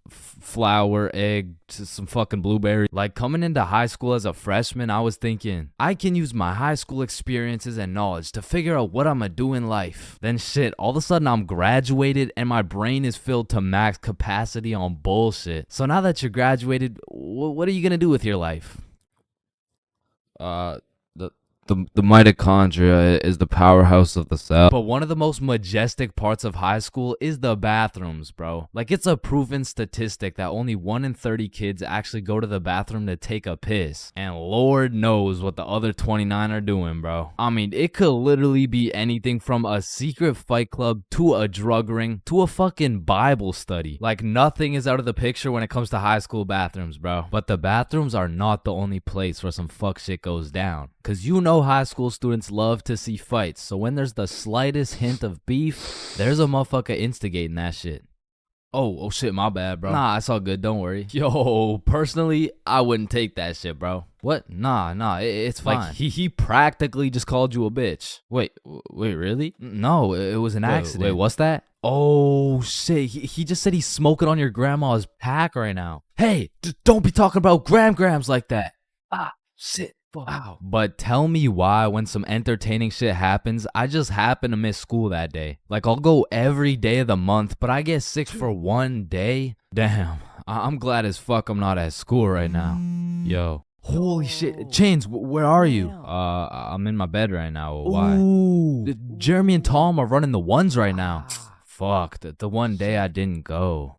Flour, egg, some fucking blueberry. Like coming into high school as a freshman, I was thinking, I can use my high school experiences and knowledge to figure out what I'm gonna do in life. Then shit, all of a sudden I'm graduated and my brain is filled to max capacity on bullshit. So now that you're graduated, what are you gonna do with your life? The mitochondria is the powerhouse of the cell. But one of the most majestic parts of high school is the bathrooms, bro. Like it's a proven statistic that only 1 in 30 kids actually go to the bathroom to take a piss. And Lord knows what the other 29 are doing, bro. I mean, it could literally be anything from a secret fight club to a drug ring to a fucking Bible study. Like nothing is out of the picture when it comes to high school bathrooms, bro. But the bathrooms are not the only place where some fuck shit goes down. Cause you know high school students love to see fights, so when there's the slightest hint of beef, there's a motherfucker instigating that shit. Oh shit, my bad, bro. Nah, it's all good, don't worry. Yo, personally, I wouldn't take that shit, bro. What? Nah, it's fine. Like, he practically just called you a bitch. Wait, really? No, it was an accident. Wait, what's that? Oh shit, he just said he's smoking on your grandma's pack right now. Hey, don't be talking about grams like that. Shit. Wow. But tell me why when some entertaining shit happens, I just happen to miss school that day. Like I'll go every day of the month, but I get sick for 1 day. Damn, I'm glad as fuck I'm not at school right now. Yo. Holy shit. Chains, where are you? I'm in my bed right now. Why? Ooh. Jeremy and Tom are running the ones right now. Fuck, the one day I didn't go.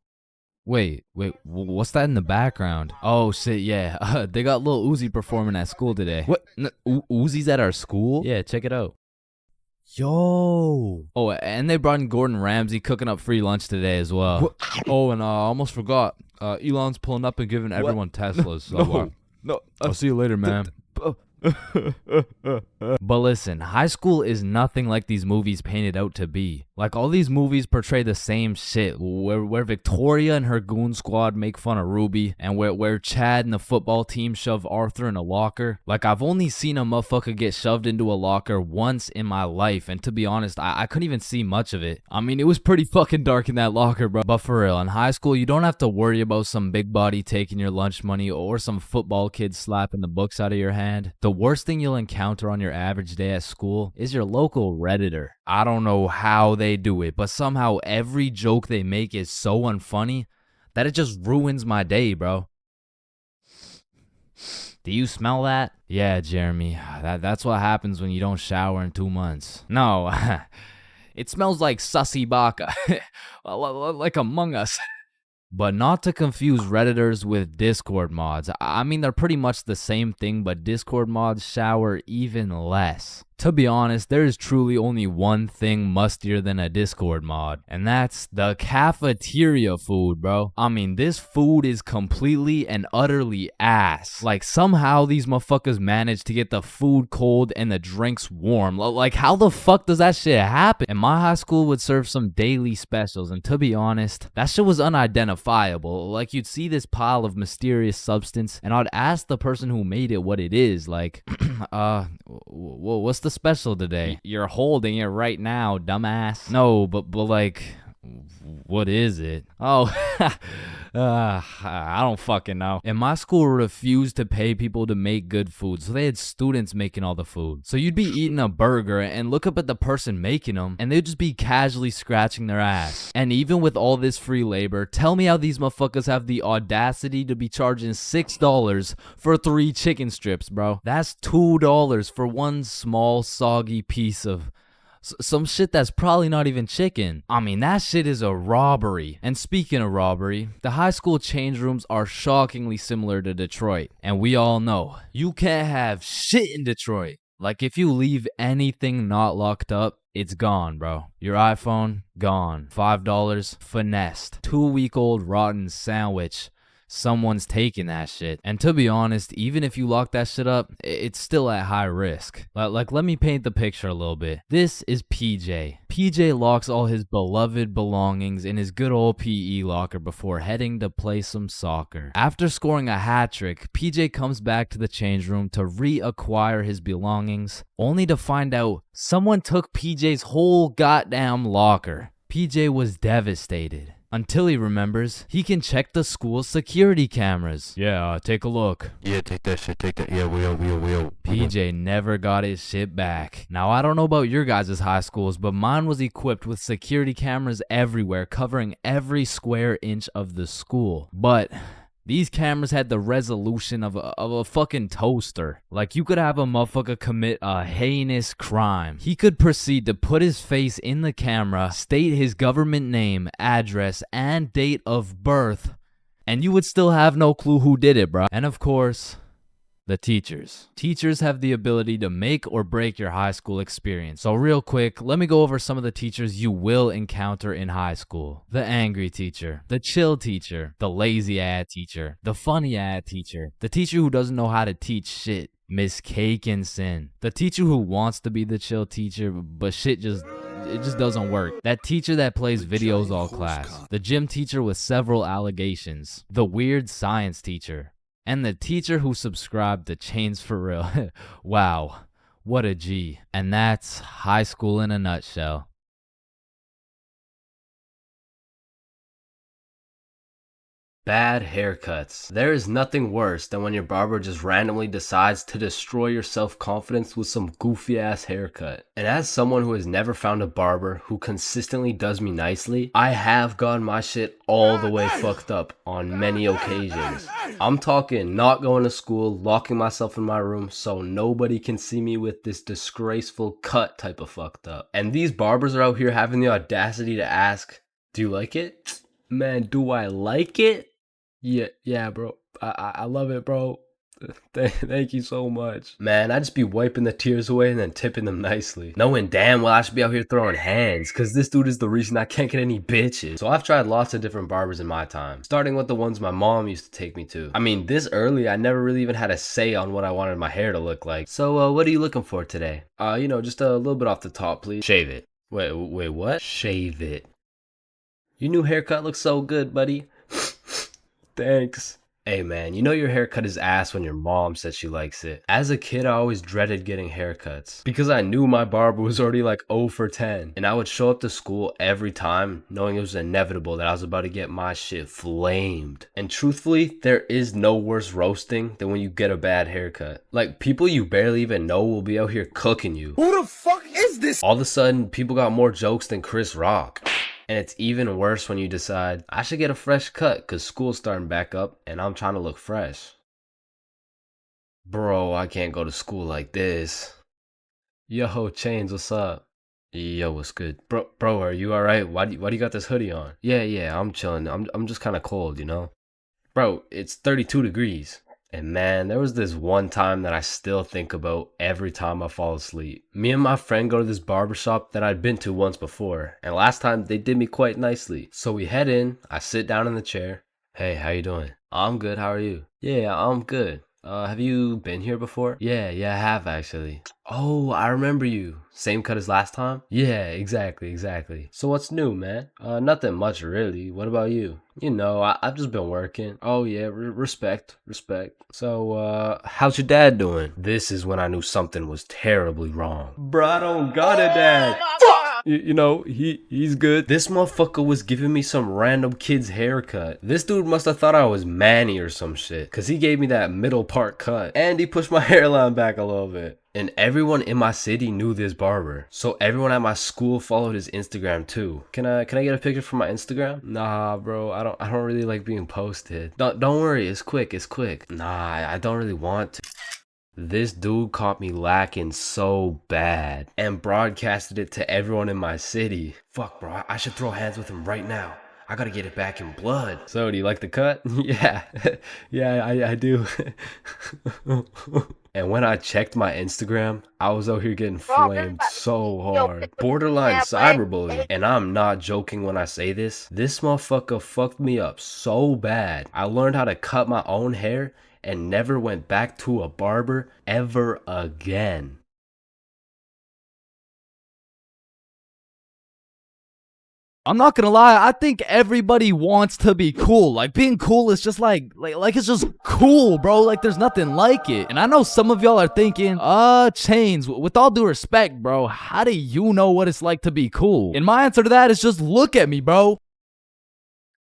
Wait, what's that in the background? Oh shit, yeah, they got Lil Uzi performing at school today. What? Uzi's at our school? Yeah, check it out. Yo. Oh, and they brought in Gordon Ramsay cooking up free lunch today as well. What? Oh, and I almost forgot. Elon's pulling up and giving everyone Teslas. So no. I'll see you later, man. But listen, high school is nothing like these movies paint it out to be. Like all these movies portray the same shit, where Victoria and her goon squad make fun of Ruby, and where Chad and the football team shove Arthur in a locker. Like I've only seen a motherfucker get shoved into a locker once in my life, and to be honest, I couldn't even see much of it. I mean, it was pretty fucking dark in that locker, bro. But for real, in high school, you don't have to worry about some big body taking your lunch money or some football kid slapping the books out of your hand. The worst thing you'll encounter on your average day at school is your local Redditor. I don't know how they do it, but somehow every joke they make is so unfunny that it just ruins my day, bro. Do you smell that? Yeah, Jeremy, that's what happens when you don't shower in 2 months. No, it smells like sussy baka, like Among Us. But not to confuse Redditors with Discord mods. I mean, they're pretty much the same thing, but Discord mods shower even less. To be honest, there is truly only one thing mustier than a Discord mod, and that's the cafeteria food, bro. I mean, this food is completely and utterly ass. Like, somehow these motherfuckers manage to get the food cold and the drinks warm. Like, how the fuck does that shit happen? And my high school would serve some daily specials, and to be honest, that shit was unidentifiable. Like, you'd see this pile of mysterious substance, and I'd ask the person who made it what it is. Like, what's the special today? You're holding it right now, dumbass. No, but like, what is it? Oh, I don't fucking know. And my school refused to pay people to make good food, so they had students making all the food. So you'd be eating a burger and look up at the person making them, and they'd just be casually scratching their ass. And even with all this free labor, tell me how these motherfuckers have the audacity to be charging $6 for 3 chicken strips, bro. That's $2 for one small soggy piece of some shit that's probably not even chicken. I mean, that shit is a robbery. And speaking of robbery, the high school change rooms are shockingly similar to Detroit. And we all know, you can't have shit in Detroit. Like, if you leave anything not locked up, it's gone, bro. Your iPhone, gone. $5, finessed. 2-week-old rotten sandwich. someone's taking that shit. And to be honest, even if you lock that shit up, it's still at high risk. Like, let me paint the picture a little bit. This is PJ. PJ locks all his beloved belongings in his good old PE locker before heading to play some soccer. After scoring a hat trick, PJ comes back to the change room to reacquire his belongings, only to find out someone took PJ's whole goddamn locker. PJ was devastated. Until he remembers, he can check the school's security cameras. Yeah, take a look. Yeah, take that shit, take that. Yeah, we. PJ never got his shit back. Now, I don't know about your guys' high schools, but mine was equipped with security cameras everywhere, covering every square inch of the school. But these cameras had the resolution of a fucking toaster. Like, you could have a motherfucker commit a heinous crime. He could proceed to put his face in the camera, state his government name, address, and date of birth, and you would still have no clue who did it, bro. And of course, the teachers. Teachers have the ability to make or break your high school experience. So real quick, let me go over some of the teachers you will encounter in high school. The angry teacher, the chill teacher, the lazy ass teacher, the funny ass teacher, the teacher who doesn't know how to teach shit, Miss Cakinson, the teacher who wants to be the chill teacher, but shit just doesn't work. That teacher that plays videos all class. The gym teacher with several allegations. The weird science teacher. And the teacher who subscribed to ChainsFR. Wow, what a G. And that's high school in a nutshell. Bad haircuts. There is nothing worse than when your barber just randomly decides to destroy your self-confidence with some goofy ass haircut. And as someone who has never found a barber who consistently does me nicely, I have gotten my shit all the way fucked up on many occasions. I'm talking not going to school, locking myself in my room so nobody can see me with this disgraceful cut type of fucked up. And these barbers are out here having the audacity to ask, do you like it? Man, do I like it? Yeah, bro. I love it, bro. Thank you so much. Man, I just be wiping the tears away and then tipping them nicely. Knowing damn well I should be out here throwing hands, cause this dude is the reason I can't get any bitches. So I've tried lots of different barbers in my time, starting with the ones my mom used to take me to. I mean, this early, I never really even had a say on what I wanted my hair to look like. So, what are you looking for today? Just a little bit off the top, please. Shave it. Wait, what? Shave it. Your new haircut looks so good, buddy. Thanks. Hey man, you know your haircut is ass when your mom says she likes it. As a kid, I always dreaded getting haircuts because I knew my barber was already like 0 for 10. And I would show up to school every time knowing it was inevitable that I was about to get my shit flamed. And truthfully, there is no worse roasting than when you get a bad haircut. Like, people you barely even know will be out here cooking you. Who the fuck is this? All of a sudden, people got more jokes than Chris Rock. And it's even worse when you decide, I should get a fresh cut because school's starting back up and I'm trying to look fresh. Bro, I can't go to school like this. Yo, Chains, what's up? Yo, what's good? Bro, are you alright? Why do you got this hoodie on? Yeah, I'm chilling. I'm just kind of cold, you know? Bro, it's 32 degrees. And man, there was this one time that I still think about every time I fall asleep. Me and my friend go to this barbershop that I'd been to once before, and last time they did me quite nicely. So we head in, I sit down in the chair. Hey, how you doing? I'm good, how are you? Yeah, I'm good. Have you been here before? Yeah, I have actually. Oh, I remember you. Same cut as last time? Yeah, exactly. So what's new, man? Nothing much really. What about you? You know, I've just been working. Oh yeah, respect. So, how's your dad doing? This is when I knew something was terribly wrong. Bro, I don't got a dad. He's good. This motherfucker was giving me some random kid's haircut. This dude must have thought I was Manny or some shit, cause he gave me that middle part cut, and he pushed my hairline back a little bit. And everyone in my city knew this barber, so everyone at my school followed his Instagram too. Can I get a picture from my Instagram? Nah, bro, I don't really like being posted. Don't worry, it's quick. Nah, I don't really want to. This dude caught me lacking so bad and broadcasted it to everyone in my city. Fuck, bro, I should throw hands with him right now. I gotta get it back in blood. So, do you like the cut? Yeah, yeah, I do. And when I checked my Instagram, I was out here getting flamed so hard. Borderline cyberbullying. And I'm not joking when I say this. This motherfucker fucked me up so bad. I learned how to cut my own hair and never went back to a barber ever again. I'm not gonna lie, I think everybody wants to be cool. Like, being cool is just like it's just cool, bro. Like, there's nothing like it. And I know some of y'all are thinking, Chains, with all due respect, bro, how do you know what it's like to be cool? And my answer to that is just look at me, bro.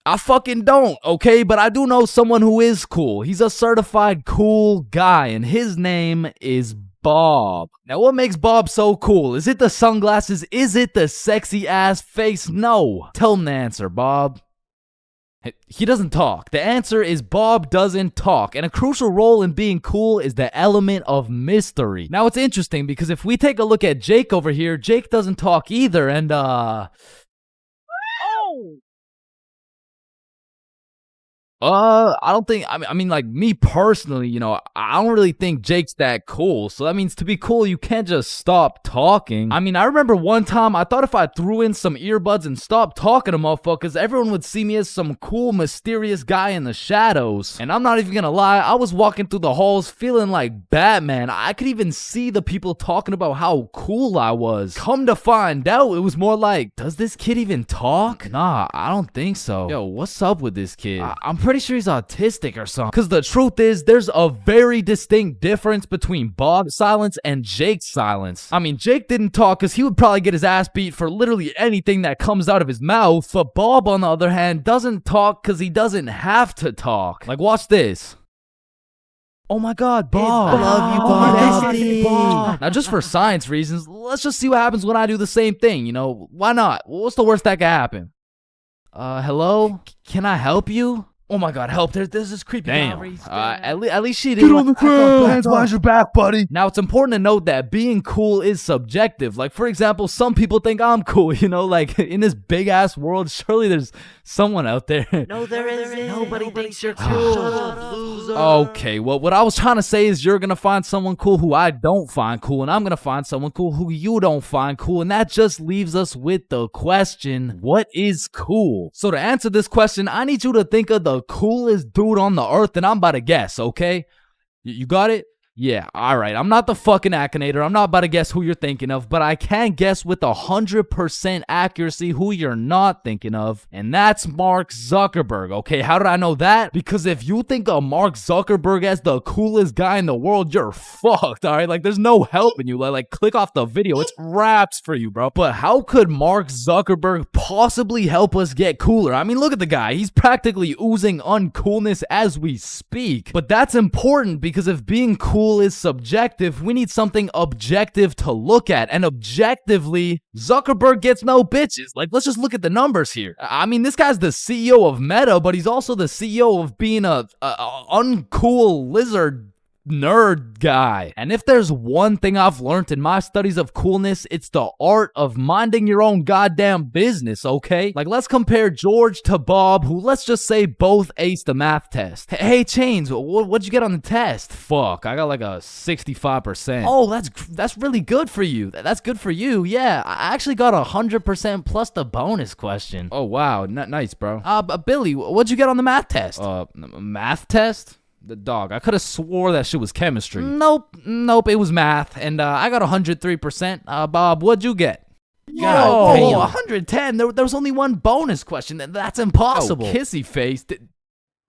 I fucking don't, okay? But I do know someone who is cool. He's a certified cool guy, and his name is Bob. Now, what makes Bob so cool? Is it the sunglasses? Is it the sexy ass face? No. Tell him the answer, Bob. He doesn't talk. The answer is Bob doesn't talk. And a crucial role in being cool is the element of mystery. Now, it's interesting because if we take a look at Jake over here, Jake doesn't talk either. And, I don't think, I mean, like, me personally, you know, I don't really think Jake's that cool. So that means to be cool, you can't just stop talking. I mean, I remember one time I thought if I threw in some earbuds and stopped talking to motherfuckers, everyone would see me as some cool, mysterious guy in the shadows. And I'm not even gonna lie, I was walking through the halls feeling like Batman. I could even see the people talking about how cool I was. Come to find out, it was more like, does this kid even talk? Nah, I don't think so. Yo, what's up with this kid? I'm pretty sure he's autistic or something. Because the truth is, there's a very distinct difference between Bob's silence and Jake's silence. I mean, Jake didn't talk because he would probably get his ass beat for literally anything that comes out of his mouth. But Bob, on the other hand, doesn't talk because he doesn't have to talk. Like, watch this. Oh my god, Bob. Love you, Bob. Now, just for science reasons, let's just see what happens when I do the same thing, you know? Why not? What's the worst that could happen? Hello? Can I help you? Oh my god, help. There's this creepy guy. At least she didn't. Get on the ground. Hands behind your back, buddy. Now, it's important to note that being cool is subjective. Like, for example, some people think I'm cool, you know? Like, in this big-ass world, surely there's someone out there. No, there isn't. Nobody thinks you're cool. Shut up, loser. Okay, well, what I was trying to say is you're gonna find someone cool who I don't find cool, and I'm gonna find someone cool who you don't find cool, and that just leaves us with the question, what is cool? So to answer this question, I need you to think of the coolest dude on the earth, and I'm about to guess, okay? You got it? Yeah, alright. I'm not the fucking Akinator. I'm not about to guess who you're thinking of, but I can guess with 100% accuracy who you're not thinking of, and that's Mark Zuckerberg, okay? How did I know that? Because if you think of Mark Zuckerberg as the coolest guy in the world, you're fucked, alright? Like, there's no helping you. Like, click off the video. It's wraps for you, bro. But how could Mark Zuckerberg possibly help us get cooler? I mean, look at the guy. He's practically oozing uncoolness as we speak. But that's important because if being cool is subjective, we need something objective to look at, and objectively, Zuckerberg gets no bitches. Like, let's just look at the numbers here. I mean, this guy's the CEO of Meta, but he's also the CEO of being a uncool lizard nerd guy. And if there's one thing I've learned in my studies of coolness, it's the art of minding your own goddamn business, okay? Like, let's compare George to Bob, who, let's just say, both aced the math test. Hey, Chains, what'd you get on the test? Fuck, I got like a 65%. Oh, that's really good for you. That's good for you, yeah. I actually got 100% plus the bonus question. Oh, wow, nice, bro. Billy, what'd you get on the math test? Math test? The dog. I could have swore that shit was chemistry. Nope, it was math, and I got 103%. Bob, what'd you get? God damn. 110. There was only one bonus question. That's impossible. Oh, kissy face.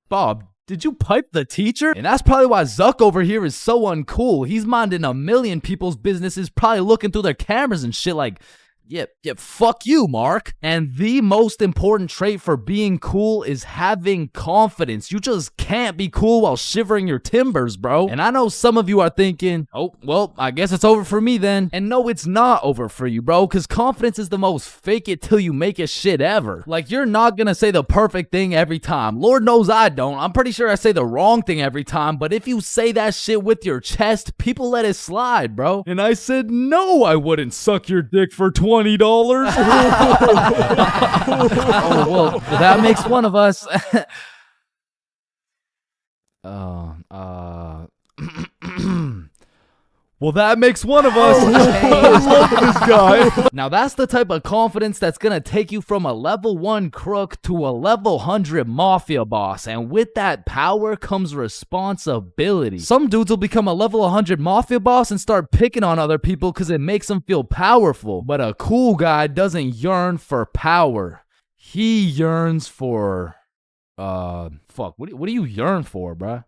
Bob, did you pipe the teacher? And that's probably why Zuck over here is so uncool. He's minding a million people's businesses, probably looking through their cameras and shit like, yeah, fuck you, Mark. And the most important trait for being cool is having confidence. You just can't be cool while shivering your timbers, bro. And I know some of you are thinking, oh, well, I guess it's over for me then. And no, it's not over for you, bro, because confidence is the most fake it till you make it shit ever. Like, you're not gonna say the perfect thing every time. Lord knows I don't. I'm pretty sure I say the wrong thing every time, but if you say that shit with your chest, people let it slide, bro. And I said, no, I wouldn't suck your dick for 20 $20. Oh, well, that makes one of us. Well, that makes one of us. I love this guy. Now that's the type of confidence that's gonna take you from a level 1 crook to a level 100 mafia boss, and with that power comes responsibility. Some dudes will become a level 100 mafia boss and start picking on other people because it makes them feel powerful, but a cool guy doesn't yearn for power. He yearns for, fuck, what do you yearn for, bruh?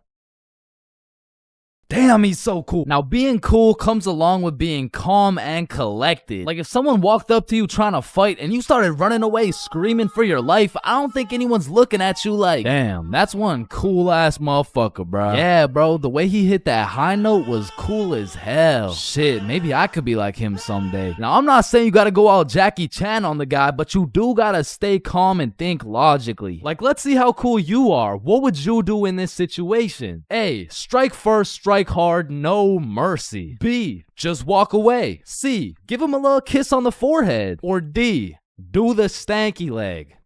Damn, he's so cool. Now, being cool comes along with being calm and collected. Like, if someone walked up to you trying to fight and you started running away screaming for your life, I don't think anyone's looking at you like, damn, that's one cool-ass motherfucker, bro. Yeah, bro, the way he hit that high note was cool as hell. Shit, maybe I could be like him someday. Now, I'm not saying you gotta go all Jackie Chan on the guy, but you do gotta stay calm and think logically. Like, let's see how cool you are. What would you do in this situation? A, strike first, strike hard, no mercy. B, just walk away. C, give him a little kiss on the forehead. Or D, do the stanky leg.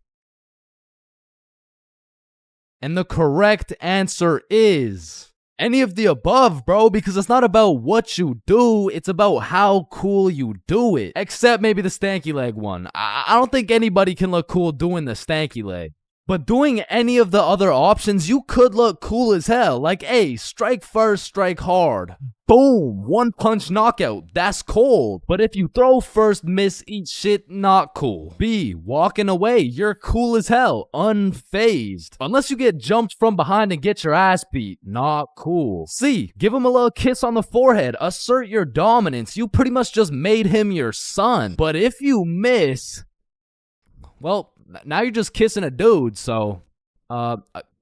And the correct answer is any of the above, bro, because it's not about what you do, it's about how cool you do it. Except maybe the stanky leg one. I don't think anybody can look cool doing the stanky leg. But doing any of the other options, you could look cool as hell. Like, A, strike first, strike hard. Boom, one punch knockout. That's cold. But if you throw first, miss, eat shit, not cool. B, walking away. You're cool as hell. Unfazed. Unless you get jumped from behind and get your ass beat. Not cool. C, give him a little kiss on the forehead. Assert your dominance. You pretty much just made him your son. But if you miss, well, now you're just kissing a dude, so,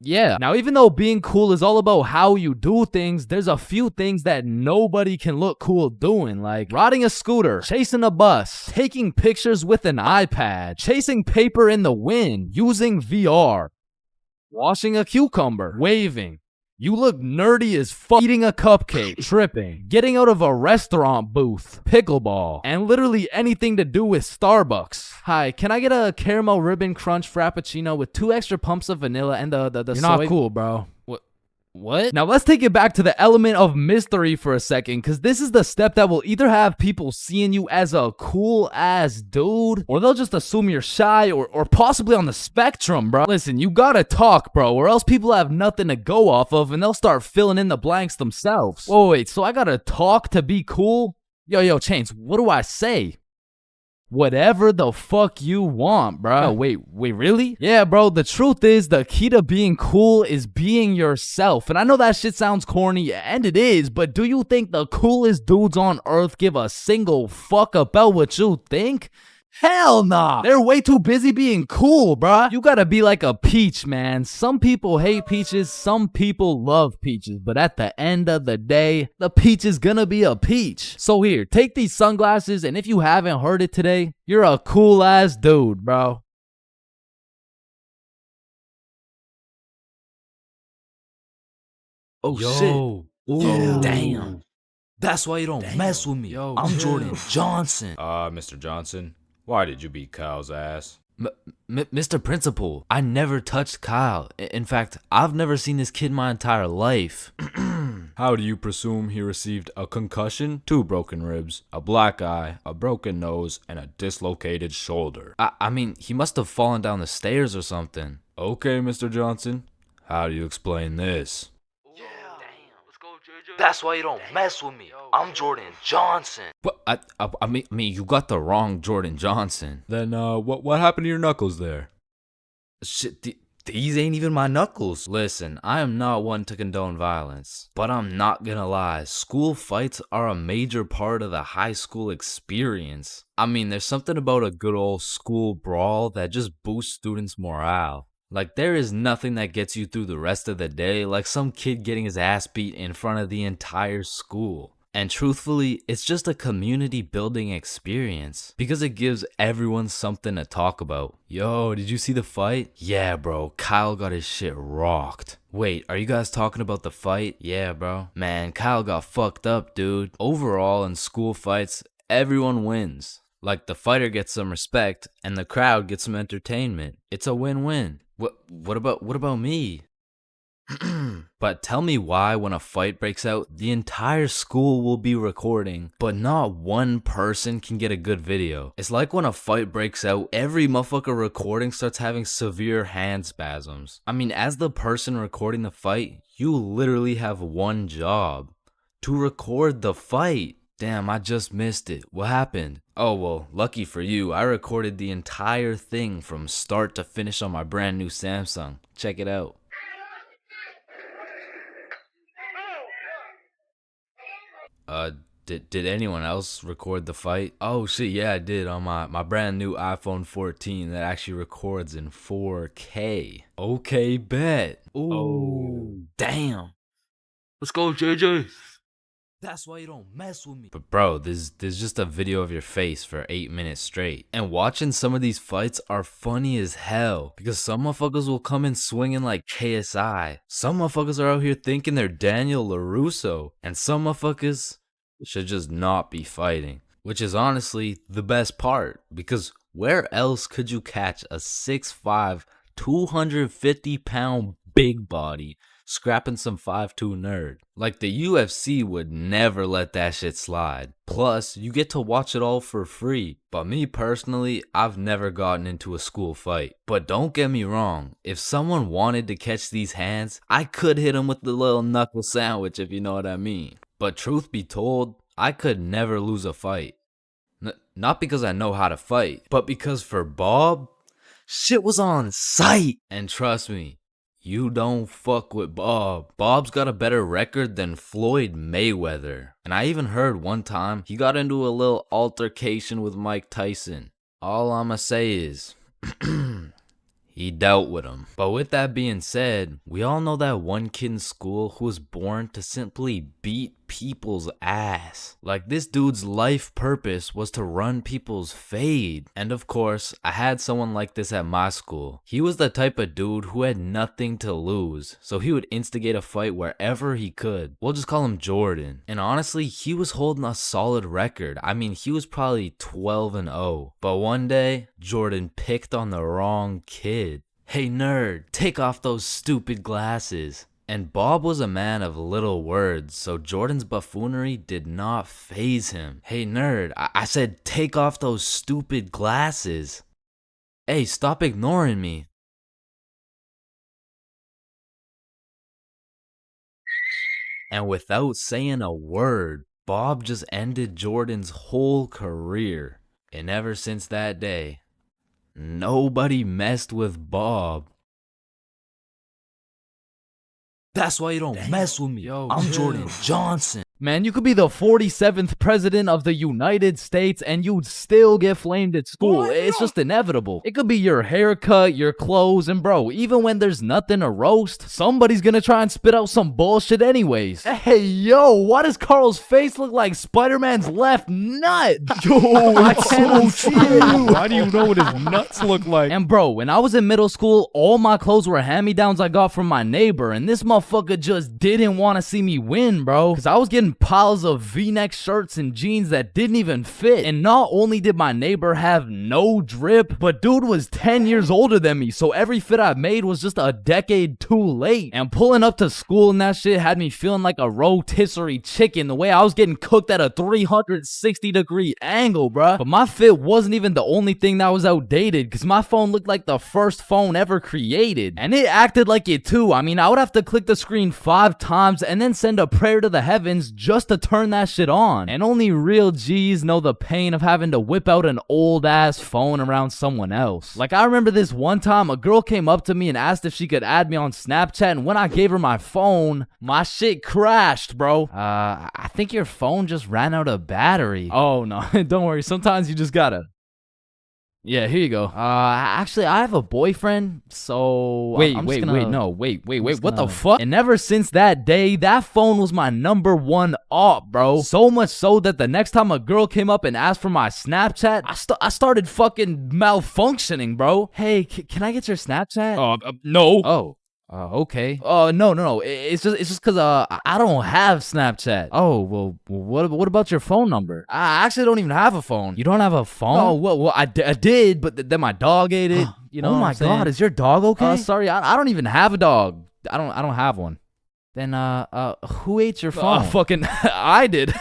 yeah. Now, even though being cool is all about how you do things, there's a few things that nobody can look cool doing, like riding a scooter, chasing a bus, taking pictures with an iPad, chasing paper in the wind, using VR, washing a cucumber, waving. You look nerdy as fuck, eating a cupcake, tripping, getting out of a restaurant booth, pickleball, and literally anything to do with Starbucks. Hi, can I get a caramel ribbon crunch frappuccino with 2 extra pumps of vanilla and the You're soy? not cool, bro. What? Now let's take it back to the element of mystery for a second, because this is the step that will either have people seeing you as a cool ass dude, or they'll just assume you're shy or possibly on the spectrum, bro. Listen, you gotta talk, bro, or else people have nothing to go off of and they'll start filling in the blanks themselves. Whoa, wait, so I gotta talk to be cool? Yo, Chains, what do I say? Whatever the fuck you want, bro. Oh, wait, really? Yeah, bro, the truth is the key to being cool is being yourself. And I know that shit sounds corny, and it is, but do you think the coolest dudes on earth give a single fuck about what you think? Hell nah. They're way too busy being cool, bruh. You gotta be like a peach, man. Some people hate peaches, some people love peaches, but at the end of the day, the peach is gonna be a peach. So here, take these sunglasses, and if you haven't heard it today, you're a cool ass dude, bro. Oh, Yo. shit. Ooh. Damn. That's why you don't mess with me. Yo, I'm chill. Jordan Johnson. Mr. Johnson, why did you beat Kyle's ass? Mr. Principal, I never touched Kyle. In fact, I've never seen this kid my entire life. How do you presume he received a concussion, 2 broken ribs, a black eye, a broken nose, and a dislocated shoulder? I mean, he must have fallen down the stairs or something. Okay, Mr. Johnson, how do you explain this? That's why you don't mess with me. I'm Jordan Johnson. But I mean, you got the wrong Jordan Johnson. Then, what happened to your knuckles there? Shit, these ain't even my knuckles. Listen, I am not one to condone violence, but I'm not gonna lie. School fights are a major part of the high school experience. I mean, there's something about a good old school brawl that just boosts students' morale. Like, there is nothing that gets you through the rest of the day like some kid getting his ass beat in front of the entire school. And truthfully, it's just a community building experience because it gives everyone something to talk about. Yo, did you see the fight? Yeah, bro, Kyle got his shit rocked. Wait, are you guys talking about the fight? Yeah, bro. Man, Kyle got fucked up, dude. Overall, in school fights, everyone wins. Like the fighter gets some respect and the crowd gets some entertainment. It's a win-win. What about me? But tell me why when a fight breaks out, the entire school will be recording, but not one person can get a good video. It's like when a fight breaks out, every motherfucker recording starts having severe hand spasms. I mean, as the person recording the fight, you literally have one job: to record the fight. Damn, I just missed it. What happened? Oh, well, lucky for you, I recorded the entire thing from start to finish on my brand new Samsung. Check it out. Did anyone else record the fight? Oh shit, yeah, I did on my brand new iPhone 14 that actually records in 4K. Okay, bet. Ooh, Oh. damn. Let's go, JJ. That's why you don't mess with me. But bro, there's just a video of your face for 8 minutes straight. And watching some of these fights are funny as hell, because some motherfuckers will come in swinging like KSI. Some motherfuckers are out here thinking they're Daniel LaRusso. And some motherfuckers should just not be fighting. Which is honestly the best part, because where else could you catch a 6'5", 250-pound big body scrapping some 5'2" nerd? Like, the UFC would never let that shit slide. Plus, you get to watch it all for free. But me personally, I've never gotten into a school fight. But don't get me wrong, if someone wanted to catch these hands, I could hit them with the little knuckle sandwich, if you know what I mean. But truth be told, I could never lose a fight. Not because I know how to fight, but because for Bob, shit was on sight. And trust me, you don't fuck with Bob. Bob's got a better record than Floyd Mayweather. And I even heard one time he got into a little altercation with Mike Tyson. All I'ma say is, he dealt with him. But with that being said, we all know that one kid in school who was born to simply beat people's ass. Like, this dude's life purpose was to run people's fade. And of course, I had someone like this at my school. He was the type of dude who had nothing to lose, so he would instigate a fight wherever he could. We'll just call him Jordan. And honestly, he was holding a solid record. I mean, he was probably 12-0. But one day, Jordan picked on the wrong kid. Hey nerd, take off those stupid glasses. And Bob was a man of little words, so Jordan's buffoonery did not faze him. Hey nerd, I said take off those stupid glasses. Hey, stop ignoring me. And without saying a word, Bob just ended Jordan's whole career. And ever since that day, nobody messed with Bob. That's why you don't mess with me. Yo, I'm Jordan Johnson. Man, you could be the 47th president of the United States and you'd still get flamed at school. It's just inevitable. It could be your haircut, your clothes, and bro, even when there's nothing to roast, somebody's gonna try and spit out some bullshit anyways. Hey, yo, why does Carl's face look like Spider-Man's left nut? Yo, I it's cannot so see true. it. Why do you know what his nuts look like? And bro, when I was in middle school, all my clothes were hand-me-downs I got from my neighbor, and this motherfucker just didn't want to see me win, bro. Cause I was getting piles of V-neck shirts and jeans that didn't even fit. And not only did my neighbor have no drip, but dude was 10 years older than me, so every fit I made was just a decade too late. And pulling up to school and that shit had me feeling like a rotisserie chicken, the way I was getting cooked at a 360-degree angle, bruh. But my fit wasn't even the only thing that was outdated, cause my phone looked like the first phone ever created. And it acted like it too. I mean, I would have to click the screen 5 times and then send a prayer to the heavens just to turn that shit on. And only real G's know the pain of having to whip out an old ass phone around someone else. Like, I remember this one time a girl came up to me and asked if she could add me on Snapchat, and when I gave her my phone, my shit crashed, bro. I think your phone just ran out of battery. Oh no, don't worry, sometimes you just gotta. Yeah, here you go. Actually, I have a boyfriend, so... Wait, what the fuck? And ever since that day, that phone was my #1 op, bro. So much so that the next time a girl came up and asked for my Snapchat, I started fucking malfunctioning, bro. Hey, can I get your Snapchat? No. Oh. Okay. No. It's just cause I don't have Snapchat. Oh, well, what about your phone number? I actually don't even have a phone. You don't have a phone? Oh, well, I did, but then my dog ate it. You know? Oh my God, is your dog okay? Sorry, I don't even have a dog. I don't have one. Then who ate your phone? Fucking I did.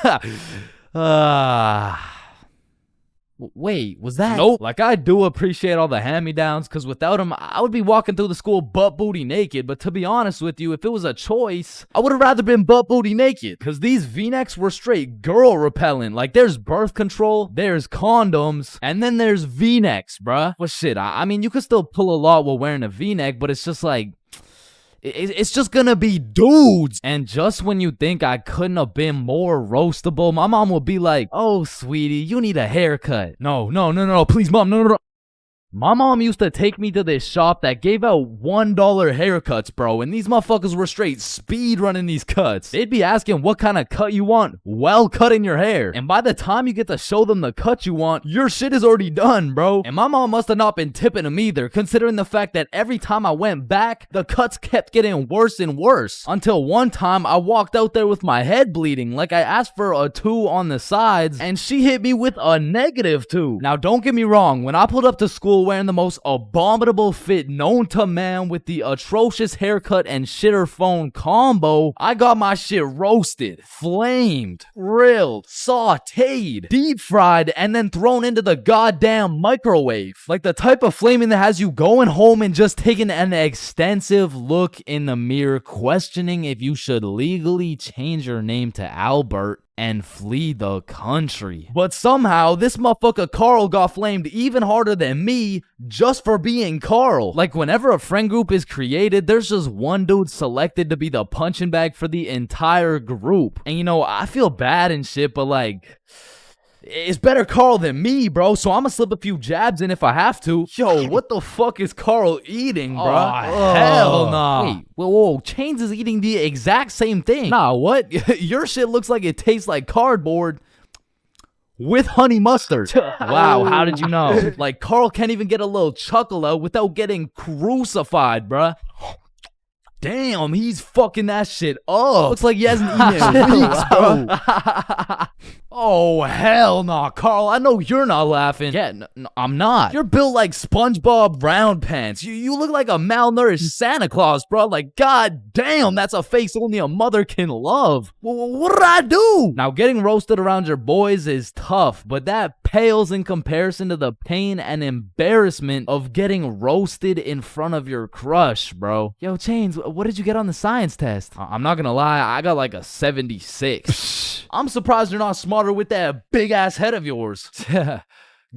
Wait, was that? Nope. Like, I do appreciate all the hand-me-downs, because without them, I would be walking through the school butt-booty naked. But to be honest with you, if it was a choice, I would have rather been butt-booty naked, because these V-necks were straight girl-repellent. Like, there's birth control, there's condoms, and then there's V-necks, bruh. Well, shit, I mean, you could still pull a lot while wearing a V-neck, but it's just like... It's just gonna be dudes. And just when you think I couldn't have been more roastable, my mom will be like, oh, sweetie, you need a haircut. No, please, mom, no. My mom used to take me to this shop that gave out $1 haircuts, bro, and these motherfuckers were straight speed running these cuts. They'd be asking what kind of cut you want while cutting your hair. And by the time you get to show them the cut you want, your shit is already done, bro. And my mom must have not been tipping them either, considering the fact that every time I went back, the cuts kept getting worse and worse. Until one time, I walked out there with my head bleeding, like I asked for a 2 on the sides, and she hit me with a -2. Now, don't get me wrong, when I pulled up to school wearing the most abominable fit known to man with the atrocious haircut and shitter phone combo, I got my shit roasted, flamed, grilled, sauteed, deep fried, and then thrown into the goddamn microwave. Like the type of flaming that has you going home and just taking an extensive look in the mirror, questioning if you should legally change your name to Albert and flee the country. But somehow, this motherfucker Carl got flamed even harder than me just for being Carl. Like, whenever a friend group is created, there's just one dude selected to be the punching bag for the entire group. And you know, I feel bad and shit, but like... it's better Carl than me, bro, so I'ma slip a few jabs in if I have to. Yo, what the fuck is Carl eating, bro? Oh, hell nah. Wait, whoa, Chains is eating the exact same thing. Nah, what? Your shit looks like it tastes like cardboard with honey mustard. Wow, how did you know? Like, Carl can't even get a little chuckle out without getting crucified, bruh. Damn, he's fucking that shit up. Looks like he hasn't eaten in weeks, bro. Oh, hell nah, Carl. I know you're not laughing. Yeah, no, I'm not. You're built like SpongeBob Round Pants. You look like a malnourished Santa Claus, bro. Like, god damn, that's a face only a mother can love. What did I do? Now, getting roasted around your boys is tough, but that pales in comparison to the pain and embarrassment of getting roasted in front of your crush, bro. Yo, Chains, what did you get on the science test? I'm not gonna lie, I got like a 76. I'm surprised you're not smarter with that big ass head of yours.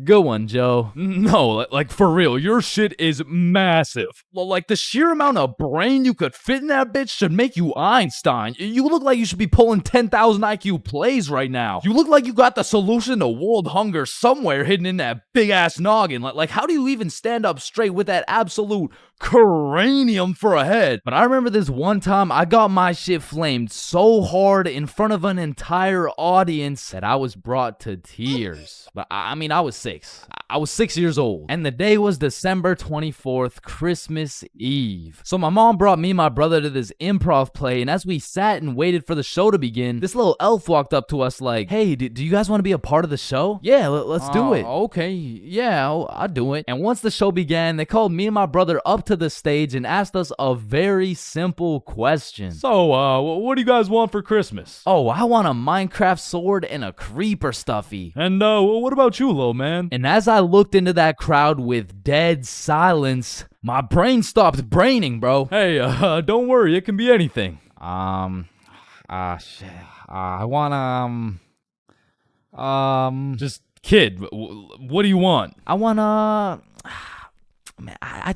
Good one, Joe. No, like for real, your shit is massive. Like the sheer amount of brain you could fit in that bitch should make you Einstein. You look like you should be pulling 10,000 IQ plays right now. You look like you got the solution to world hunger somewhere hidden in that big ass noggin. Like how do you even stand up straight with that absolute cranium for a head? But I remember this one time I got my shit flamed so hard in front of an entire audience that I was brought to tears. But I mean, I was 6. I was 6 years old. And the day was December 24th, Christmas Eve. So my mom brought me and my brother to this improv play, and as we sat and waited for the show to begin, this little elf walked up to us like, hey, do you guys want to be a part of the show? Yeah, let's do it. Okay, yeah, I'll do it. And once the show began, they called me and my brother up to the stage and asked us a very simple question. So, what do you guys want for Christmas? Oh, I want a Minecraft sword and a creeper stuffy. And, what about you, little man? And as I looked into that crowd with dead silence, my brain stopped braining, bro. Hey, don't worry, it can be anything. Shit. I want, Just, kid, what do you want? I wanna... Man, I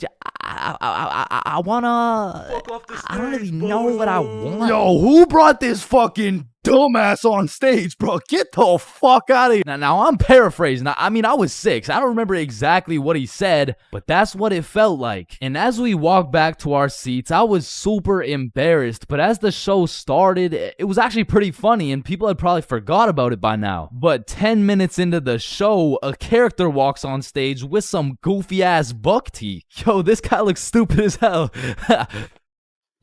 wanna... I don't really know what I want. Yo, who brought this fucking dumbass on stage, bro? Get the fuck out of here. Now I'm paraphrasing. I mean, I was 6. I don't remember exactly what he said, but that's what it felt like. And as we walked back to our seats, I was super embarrassed. But as the show started, it was actually pretty funny, and people had probably forgot about it by now. But 10 minutes into the show, a character walks on stage with some goofy ass buck teeth. Yo, this guy looks stupid as hell.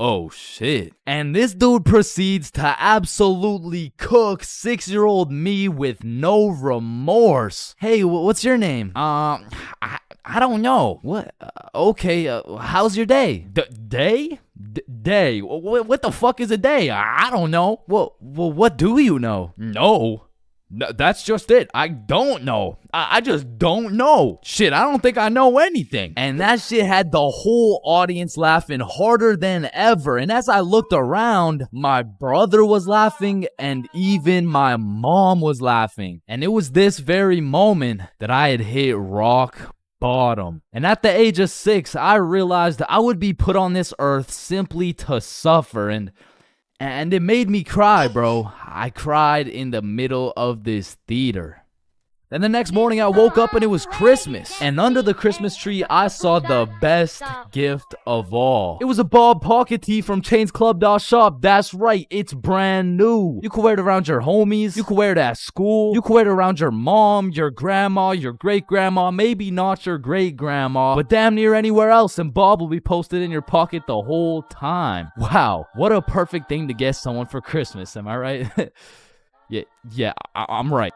Oh shit. And this dude proceeds to absolutely cook 6-year-old me with no remorse. Hey, what's your name? I don't know. What? Okay, how's your day? Day? Day? What the fuck is a day? I don't know. Well, what do you know? No. That's just it. I don't know. I just don't know. Shit, I don't think I know anything. And that shit had the whole audience laughing harder than ever. And as I looked around, my brother was laughing and even my mom was laughing. And it was this very moment that I had hit rock bottom. And at the age of 6, I realized I would be put on this earth simply to suffer. And it made me cry, bro. I cried in the middle of this theater. Then the next morning I woke up and it was Christmas. And under the Christmas tree, I saw the best gift of all. It was a Bob pocket tee from ChainsClub.shop. That's right, it's brand new. You can wear it around your homies. You can wear it at school. You can wear it around your mom, your grandma, your great-grandma, maybe not your great-grandma, but damn near anywhere else, and Bob will be posted in your pocket the whole time. Wow, what a perfect thing to get someone for Christmas, am I right? yeah, I'm right.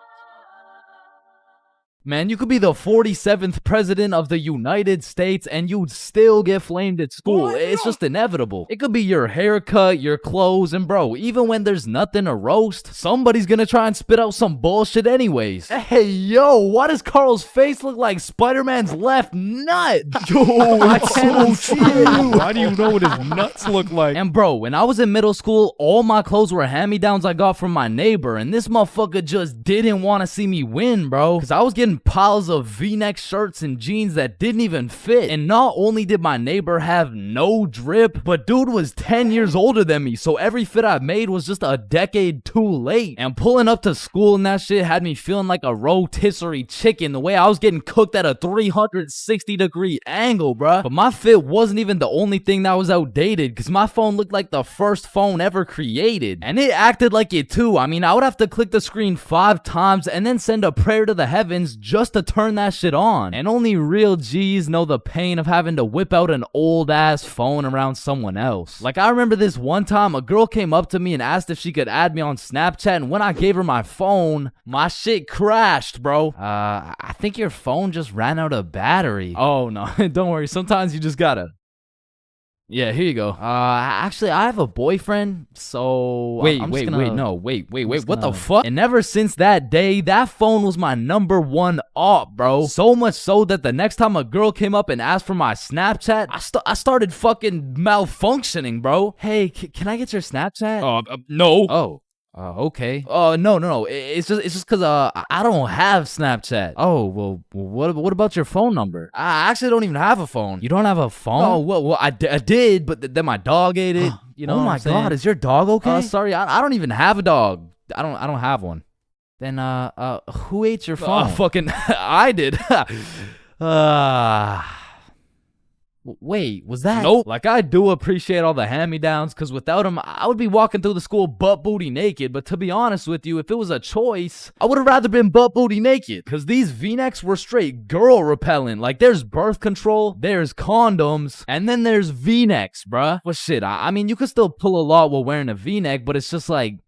Man, you could be the 47th president of the United States and you'd still get flamed at school. It's just inevitable. It could be your haircut, your clothes, and bro, even when there's nothing to roast, somebody's gonna try and spit out some bullshit anyways. Hey, yo, why does Carl's face look like Spider-Man's left nut? Yo, I can't see it. Why do you know what his nuts look like? And bro, when I was in middle school, all my clothes were hand-me-downs I got from my neighbor, and this motherfucker just didn't want to see me win, bro, because I was getting piles of V-neck shirts and jeans that didn't even fit. And not only did my neighbor have no drip, but dude was 10 years older than me, so every fit I made was just a decade too late. And pulling up to school and that shit had me feeling like a rotisserie chicken, the way I was getting cooked at a 360-degree angle, bruh. But my fit wasn't even the only thing that was outdated, because my phone looked like the first phone ever created. And it acted like it too. I mean, I would have to click the screen 5 times and then send a prayer to the heavens just to turn that shit on. And only real G's know the pain of having to whip out an old ass phone around someone else. Like, I remember this one time a girl came up to me and asked if she could add me on Snapchat, and when I gave her my phone, my shit crashed, bro. I think your phone just ran out of battery. Oh no, don't worry, sometimes you just gotta. Yeah, here you go. Actually, I have a boyfriend, so... Wait, what the fuck? And ever since that day, that phone was my #1 op, bro. So much so that the next time a girl came up and asked for my Snapchat, I started fucking malfunctioning, bro. Hey, can I get your Snapchat? No. Oh. Okay. No. It's just because I don't have Snapchat. Oh, well, what about your phone number? I actually don't even have a phone. You don't have a phone? Oh, well, I did, but then my dog ate it. You know? Oh my God, is your dog okay? Sorry, I don't even have a dog. I don't have one. Then who ate your phone? Fucking I did. Wait, was that? Nope. Like, I do appreciate all the hand-me-downs, because without them, I would be walking through the school butt-booty naked. But to be honest with you, if it was a choice, I would have rather been butt-booty naked, because these V-necks were straight girl-repellent. Like, there's birth control, there's condoms, and then there's V-necks, bruh. Well, shit, I mean, you could still pull a lot while wearing a V-neck, but it's just like...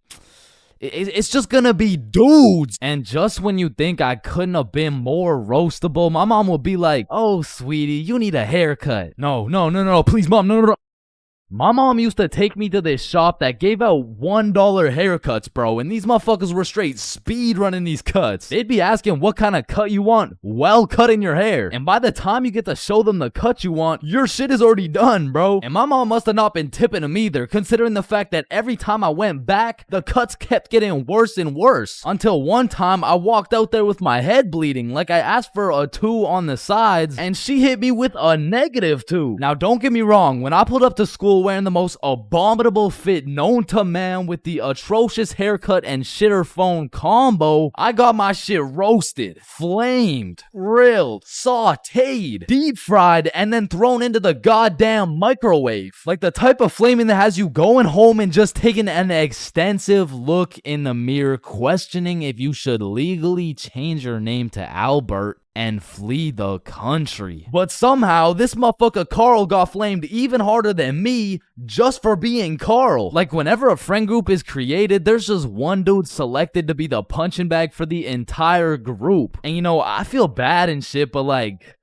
It's just gonna be dudes. And just when you think I couldn't have been more roastable, my mom will be like, oh, sweetie, you need a haircut. No, please, mom, no. My mom used to take me to this shop that gave out $1 haircuts, bro, and these motherfuckers were straight speed running these cuts. They'd be asking what kind of cut you want while cutting your hair. And by the time you get to show them the cut you want, your shit is already done, bro. And my mom must have not been tipping them either, considering the fact that every time I went back, the cuts kept getting worse and worse. Until one time, I walked out there with my head bleeding, like I asked for a 2 on the sides, and she hit me with a -2. Now, don't get me wrong, when I pulled up to school wearing the most abominable fit known to man with the atrocious haircut and shitter phone combo, I got my shit roasted, flamed, grilled, sauteed, deep fried, and then thrown into the goddamn microwave. Like the type of flaming that has you going home and just taking an extensive look in the mirror, questioning if you should legally change your name to Albert. and flee the country. But somehow, this motherfucker Carl got flamed even harder than me just for being Carl. Like, whenever a friend group is created, there's just one dude selected to be the punching bag for the entire group. And you know, I feel bad and shit, but like,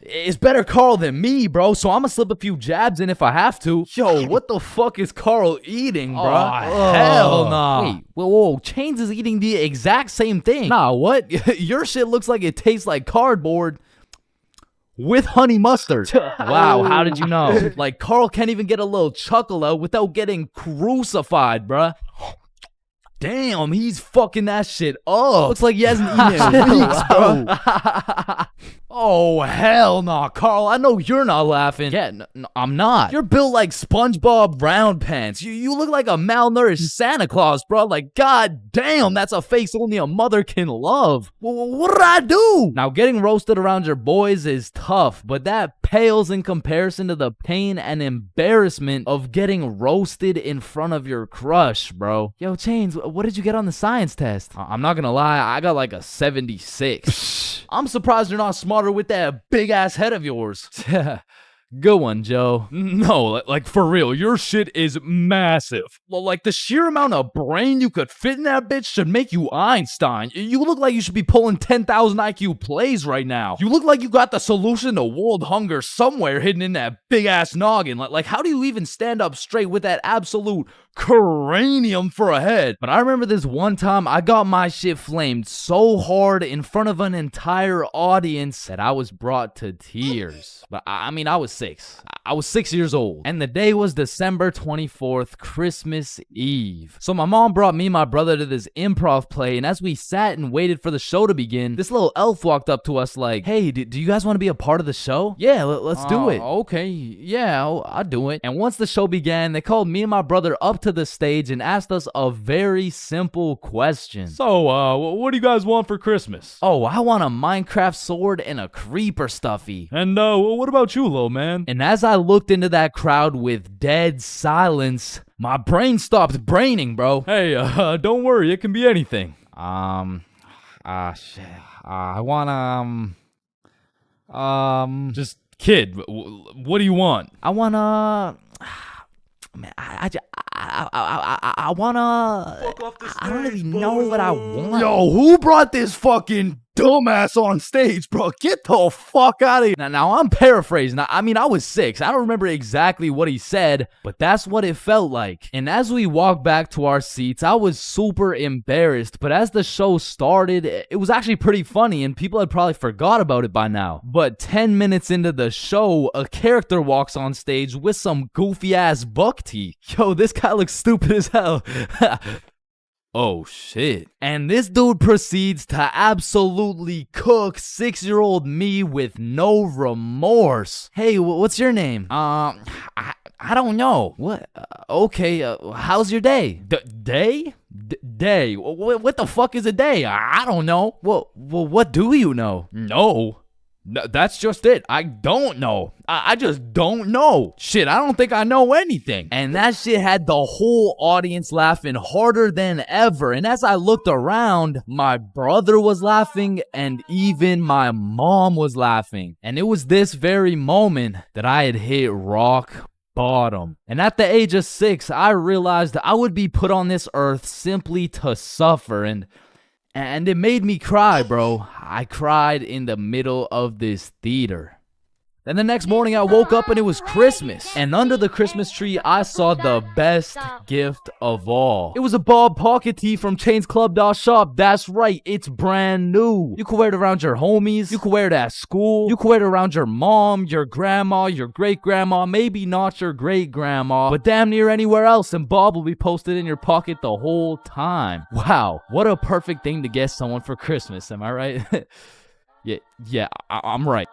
it's better Carl than me, bro, so I'm gonna slip a few jabs in if I have to. Yo, what the fuck is Carl eating, bro? Oh, hell nah. Wait, whoa, Chains is eating the exact same thing. Nah, what? Your shit looks like it tastes like cardboard with honey mustard. Wow, how did you know? Like, Carl can't even get a little chuckle out without getting crucified, bruh. Damn, he's fucking that shit up. Looks like he hasn't eaten in weeks, bro. Oh, hell nah, Carl. I know you're not laughing. Yeah, no, I'm not. You're built like SpongeBob Round Pants. You look like a malnourished Santa Claus, bro. Like, god damn, that's a face only a mother can love. What did I do? Now, getting roasted around your boys is tough, but that pales in comparison to the pain and embarrassment of getting roasted in front of your crush, bro. Yo, Chains, what did you get on the science test? I'm not gonna lie, I got like a 76. I'm surprised you're not smarter with that big ass head of yours. Good one, Joe. No, like for real, your shit is massive. Like, the sheer amount of brain you could fit in that bitch should make you Einstein. You look like you should be pulling 10,000 IQ plays right now. You look like you got the solution to world hunger somewhere hidden in that big ass noggin. Like, how do you even stand up straight with that absolute cranium for a head? But I remember this one time I got my shit flamed so hard in front of an entire audience that I was brought to tears. But I mean, I was 6. I was 6 years old. And the day was December 24th, Christmas Eve. So my mom brought me and my brother to this improv play, and as we sat and waited for the show to begin, this little elf walked up to us like, hey, do you guys want to be a part of the show? Yeah, let's do it. Okay, yeah, I'll do it. And once the show began, they called me and my brother up to the stage and asked us a very simple question. So, what do you guys want for Christmas? Oh, I want a Minecraft sword and a creeper stuffy. And, what about you, little man? And as I looked into that crowd with dead silence, my brain stopped braining, bro. Hey, don't worry, it can be anything. Shit. I want, Just, kid, what do you want? I wanna... Man, I wanna... I don't even know what I want. Yo, who brought this fucking dumbass on stage, bro? Get the fuck out of here. Now, I'm paraphrasing. I mean, I was 6. I don't remember exactly what he said, but that's what it felt like. And as we walked back to our seats, I was super embarrassed. But as the show started, it was actually pretty funny, and people had probably forgot about it by now. But 10 minutes into the show, a character walks on stage with some goofy-ass buck teeth. Yo, this guy looks stupid as hell. Oh shit. And this dude proceeds to absolutely cook 6-year-old me with no remorse. Hey, what's your name? I don't know. What? Okay, how's your day? Day? Day? What the fuck is a day? I don't know. Well, what do you know? No. That's just it. I don't know. I just don't know. Shit, I don't think I know anything. And that shit had the whole audience laughing harder than ever. And as I looked around, my brother was laughing and even my mom was laughing. And it was this very moment that I had hit rock bottom. And at the age of 6, I realized I would be put on this earth simply to suffer. And it made me cry, bro. I cried in the middle of this theater. Then the next morning I woke up and it was Christmas. And under the Christmas tree, I saw the best gift of all. It was a Bob pocket tee from ChainsClub.shop. That's right, it's brand new. You can wear it around your homies. You can wear it at school. You can wear it around your mom, your grandma, your great-grandma, maybe not your great-grandma, but damn near anywhere else, and Bob will be posted in your pocket the whole time. Wow, what a perfect thing to get someone for Christmas, am I right? yeah, I'm right.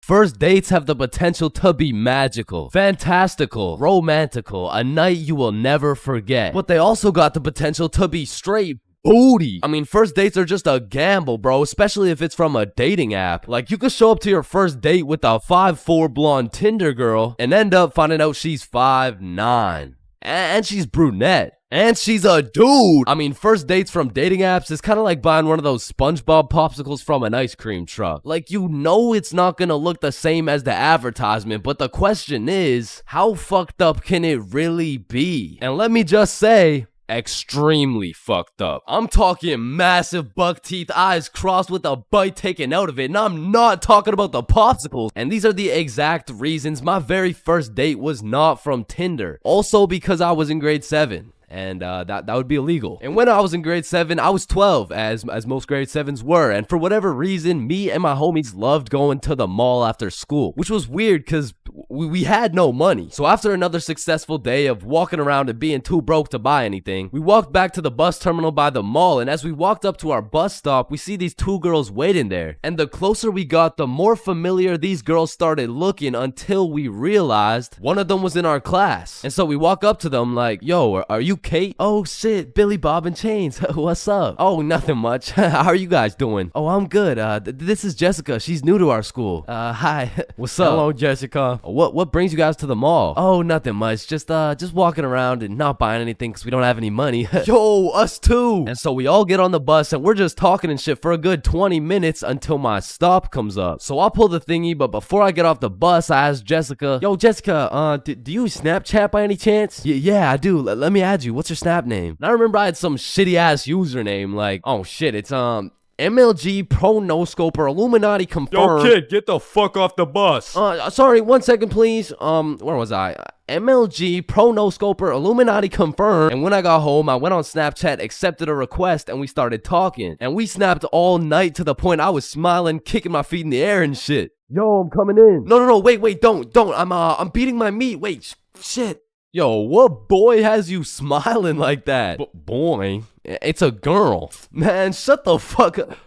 First dates have the potential to be magical, fantastical, romantical, a night you will never forget. But they also got the potential to be straight booty. I mean, first dates are just a gamble, bro, especially if it's from a dating app. Like, you could show up to your first date with a 5'4" blonde Tinder girl and end up finding out she's 5'9". And she's brunette. And she's a dude. I mean, first dates from dating apps is kind of like buying one of those SpongeBob popsicles from an ice cream truck. Like, you know it's not gonna look the same as the advertisement, but the question is, how fucked up can it really be? And let me just say, extremely fucked up. I'm talking massive buck teeth, eyes crossed with a bite taken out of it, and I'm not talking about the popsicles. And these are the exact reasons my very first date was not from Tinder. Also because I was in grade 7. And that would be illegal. And when I was in grade 7, I was 12, as most grade 7s were. And for whatever reason, me and my homies loved going to the mall after school, which was weird because we had no money. So after another successful day of walking around and being too broke to buy anything, we walked back to the bus terminal by the mall. And as we walked up to our bus stop, we see these 2 girls waiting there. And the closer we got, the more familiar these girls started looking, until we realized one of them was in our class. And so we walk up to them like, yo, are you Kate? Oh shit, Billy, Bob, and Chains. What's up? Oh, nothing much. How are you guys doing? Oh, I'm good. This is Jessica. She's new to our school. Hi. What's up? Hello, Jessica. What brings you guys to the mall? Oh, nothing much. Just walking around and not buying anything because we don't have any money. Yo, us too. And so we all get on the bus and we're just talking and shit for a good 20 minutes until my stop comes up. So I'll pull the thingy, but before I get off the bus, I ask Jessica, yo, Jessica, do you Snapchat by any chance? Yeah, I do. Let me add you. What's your Snap name? And I remember I had some shitty ass username like, oh shit, it's MLG Pro No Scoper Illuminati confirmed. Yo, kid, get the fuck off the bus. Sorry, 1 second, please. Where was I? MLG Pro No Scoper Illuminati confirmed. And when I got home, I went on Snapchat, accepted a request, and we started talking. And we snapped all night to the point I was smiling, kicking my feet in the air and shit. Yo, I'm coming in. No, wait, don't. I'm beating my meat. Wait, shit. Yo, what boy has you smiling like that? Boy, it's a girl. Man, shut the fuck up.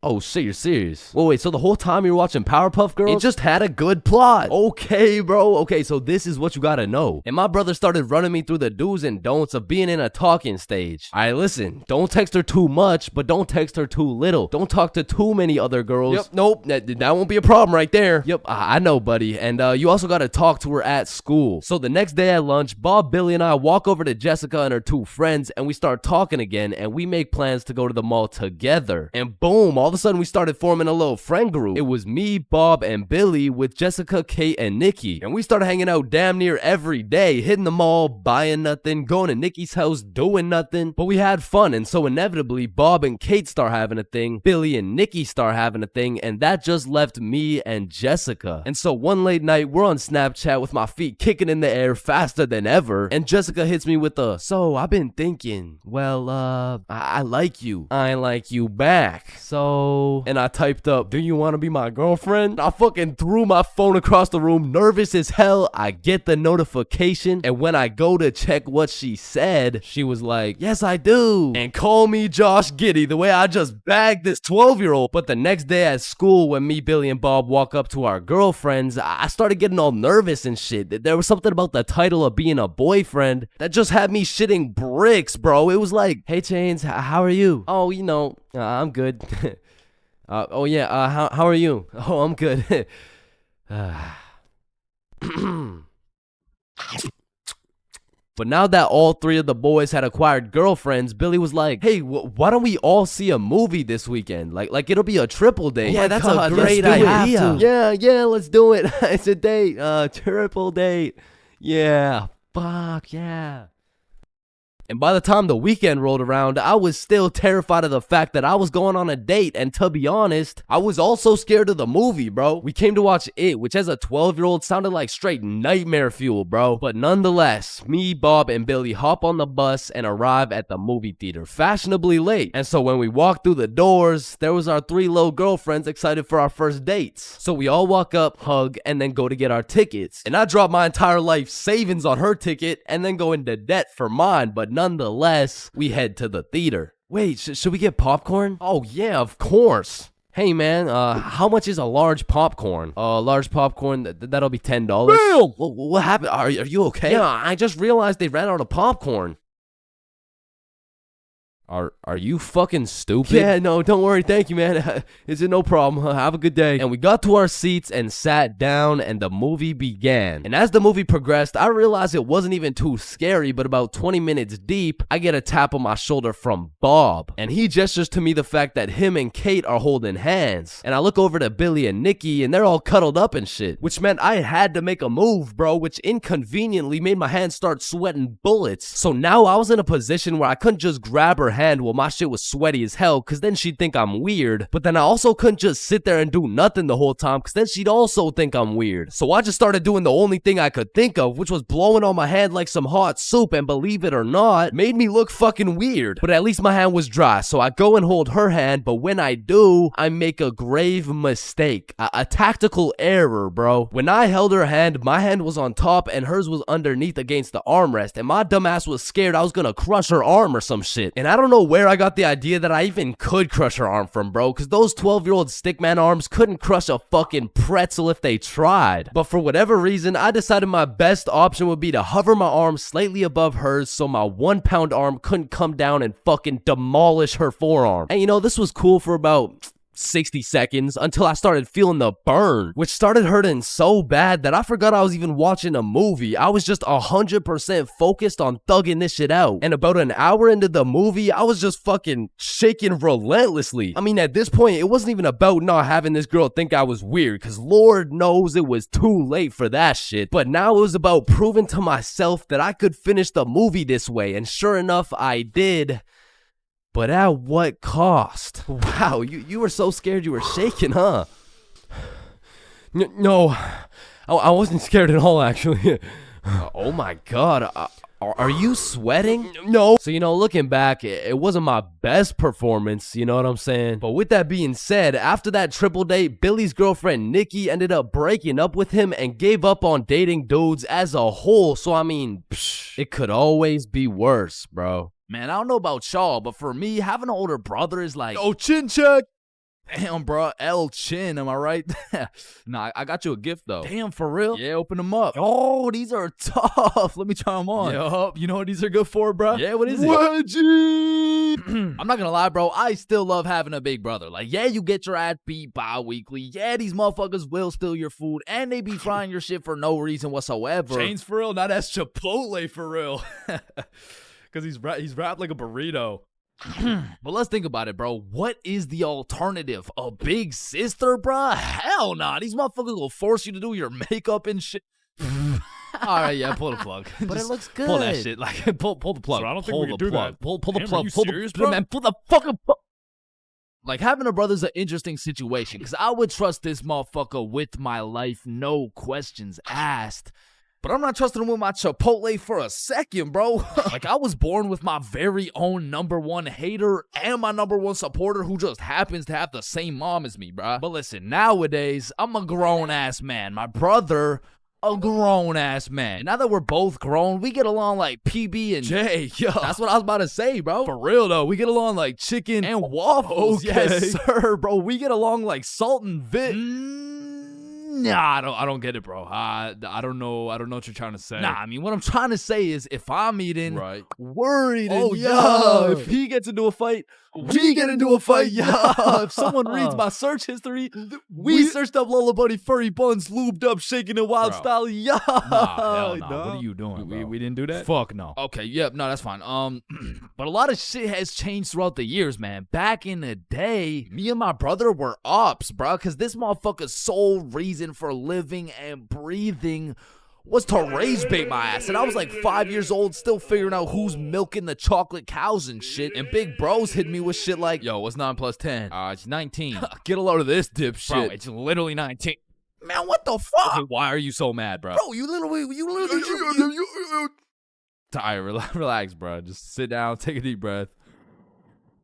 Oh shit, you're serious? Wait, so the whole time you were watching Powerpuff Girls? It just had a good plot. Okay, bro. Okay, so this is what you gotta know. And my brother started running me through the do's and don'ts of being in a talking stage. Alright, listen, don't text her too much, but don't text her too little. Don't talk to too many other girls. Yep, nope, that won't be a problem right there. Yep, I know, buddy. And you also gotta talk to her at school. So the next day at lunch, Bob, Billy, and I walk over to Jessica and her 2 friends, and we start talking again, and we make plans to go to the mall together. And boom, all of a sudden we started forming a little friend group. It was me, Bob, and Billy with Jessica, Kate, and Nikki. And we started hanging out damn near every day, hitting the mall, buying nothing, going to Nikki's house, doing nothing. But we had fun, and so inevitably, Bob and Kate start having a thing, Billy and Nikki start having a thing, and that just left me and Jessica. And so one late night, we're on Snapchat with my feet kicking in the air faster than ever, and Jessica hits me with a, so I've been thinking, well, I like you. I like you back. So... And I typed up, do you want to be my girlfriend? I fucking threw my phone across the room, nervous as hell. I get the notification, and when I go to check what she said, she was like, yes, I do. And call me Josh Giddy, the way I just bagged this 12-year-old. But the next day at school, when me, Billy, and Bob walk up to our girlfriends, I started getting all nervous and shit. There was something about the title of being a boyfriend that just had me shitting bricks, bro. It was like, hey, Chains, how are you? Oh, you know, I'm good. Oh yeah, how are you? Oh, I'm good. But now that all 3 of the boys had acquired girlfriends, Billy was like, hey, why don't we all see a movie this weekend? Like it'll be a triple date. Yeah, that's a great idea. Yeah, let's do it. It's a date, triple date. Yeah, fuck yeah. And by the time the weekend rolled around, I was still terrified of the fact that I was going on a date, and to be honest, I was also scared of the movie, bro. We came to watch It, which as a 12-year-old sounded like straight nightmare fuel, bro. But nonetheless, me, Bob, and Billy hop on the bus and arrive at the movie theater, fashionably late. And so when we walked through the doors, there was our 3 little girlfriends excited for our first dates. So we all walk up, hug, and then go to get our tickets. And I dropped my entire life savings on her ticket and then go into debt for mine, but nonetheless, we head to the theater. Wait, should we get popcorn? Oh yeah, of course. Hey man, how much is a large popcorn? Large popcorn, that'll be $10. Bill! What happened? Are you okay? Yeah, I just realized they ran out of popcorn. Are you fucking stupid? Yeah, no, don't worry. Thank you, man. Is it no problem? Have a good day. And we got to our seats and sat down, and the movie began. And as the movie progressed, I realized it wasn't even too scary, but about 20 minutes deep, I get a tap on my shoulder from Bob. And he gestures to me the fact that him and Kate are holding hands. And I look over to Billy and Nikki, and they're all cuddled up and shit. Which meant I had to make a move, bro, which inconveniently made my hands start sweating bullets. So now I was in a position where I couldn't just grab her hand while my shit was sweaty as hell, cause then she'd think I'm weird. But then I also couldn't just sit there and do nothing the whole time, cause then she'd also think I'm weird. So I just started doing the only thing I could think of, which was blowing on my hand like some hot soup, and believe it or not, made me look fucking weird. But at least my hand was dry, so I go and hold her hand, but when I do, I make a grave mistake. A tactical error, bro. When I held her hand, my hand was on top and hers was underneath against the armrest, and my dumbass was scared I was gonna crush her arm or some shit. And I don't know where I got the idea that I even could crush her arm from, bro, because those 12-year-old stickman arms couldn't crush a fucking pretzel if they tried. But for whatever reason, I decided my best option would be to hover my arm slightly above hers so my 1-pound arm couldn't come down and fucking demolish her forearm. And you know, this was cool for about 60 seconds until I started feeling the burn, which started hurting so bad that I forgot I was even watching a movie. I was just 100% focused on thugging this shit out. And about an hour into the movie, I was just fucking shaking relentlessly. I mean, at this point, it wasn't even about not having this girl think I was weird, because Lord knows it was too late for that shit. But now it was about proving to myself that I could finish the movie this way, and sure enough, I did. But at what cost? Wow, you were so scared you were shaking, huh? No, I wasn't scared at all, actually. Oh my god, are you sweating? No. So, you know, looking back, it wasn't my best performance, you know what I'm saying? But with that being said, after that triple date, Billy's girlfriend Nikki ended up breaking up with him and gave up on dating dudes as a whole. So, I mean, it could always be worse, bro. Man, I don't know about y'all, but for me, having an older brother is like... Oh, chin check! Damn, bro. L chin, am I right? Nah, I got you a gift, though. Damn, for real? Yeah, open them up. Oh, these are tough. Let me try them on. Yup, you know what these are good for, bro? Yeah, what is it? Wedgie! I'm not gonna lie, bro. I still love having a big brother. Like, yeah, you get your ass beat bi-weekly. Yeah, these motherfuckers will steal your food, and they be frying your shit for no reason whatsoever. ChainsFR, not as Chipotle for real. Because he's wrapped like a burrito. But let's think about it, bro. What is the alternative? A big sister, bro? Hell nah. These motherfuckers will force you to do your makeup and shit. All right, yeah, pull the plug. But it looks good. Pull that shit. Like, pull the plug. So I don't think pull we can do plug. that. Pull the Damn, plug. are you Pull serious, the bro? man. Pull the fucking plug. Like, having a brother's an interesting situation, because I would trust this motherfucker with my life, no questions asked. But I'm not trusting him with my Chipotle for a second, bro. Like, I was born with my very own #1 hater and my #1 supporter who just happens to have the same mom as me, bro. But listen, nowadays, I'm a grown-ass man. My brother, a grown-ass man. Now that we're both grown, we get along like PB and J. Yo, that's what I was about to say, bro. For real, though, we get along like chicken And waffles. Okay. Yes, sir, bro. We get along like salt and Vic. Nah, I don't get it, bro. I don't know what you're trying to say. Nah, I mean, what I'm trying to say is if I'm eating, Right. worried, Oh, and yeah. if he gets into a fight, we get into a fight, yeah. If someone reads Uh. my search history, we searched up Lola Bunny furry buns, lubed up, shaking it wild Bro. style, yeah. Nah, hell nah. What are you doing, bro? We didn't do that? Fuck no. Okay, yep, no, that's fine. But a lot of shit has changed throughout the years, man. Back in the day, me and my brother were ops, bro, because this motherfucker's sole reason for living and breathing was to rage bait my ass. And I was like 5 years old, still figuring out who's milking the chocolate cows and shit. And big bros hit me with shit like, yo, what's 9 plus 10? It's 19. Get a load of this dipshit. Bro, it's literally 19. Man, what the fuck? Okay, why are you so mad, bro? Bro, you literally. Tired. Relax, bro. Just sit down, take a deep breath.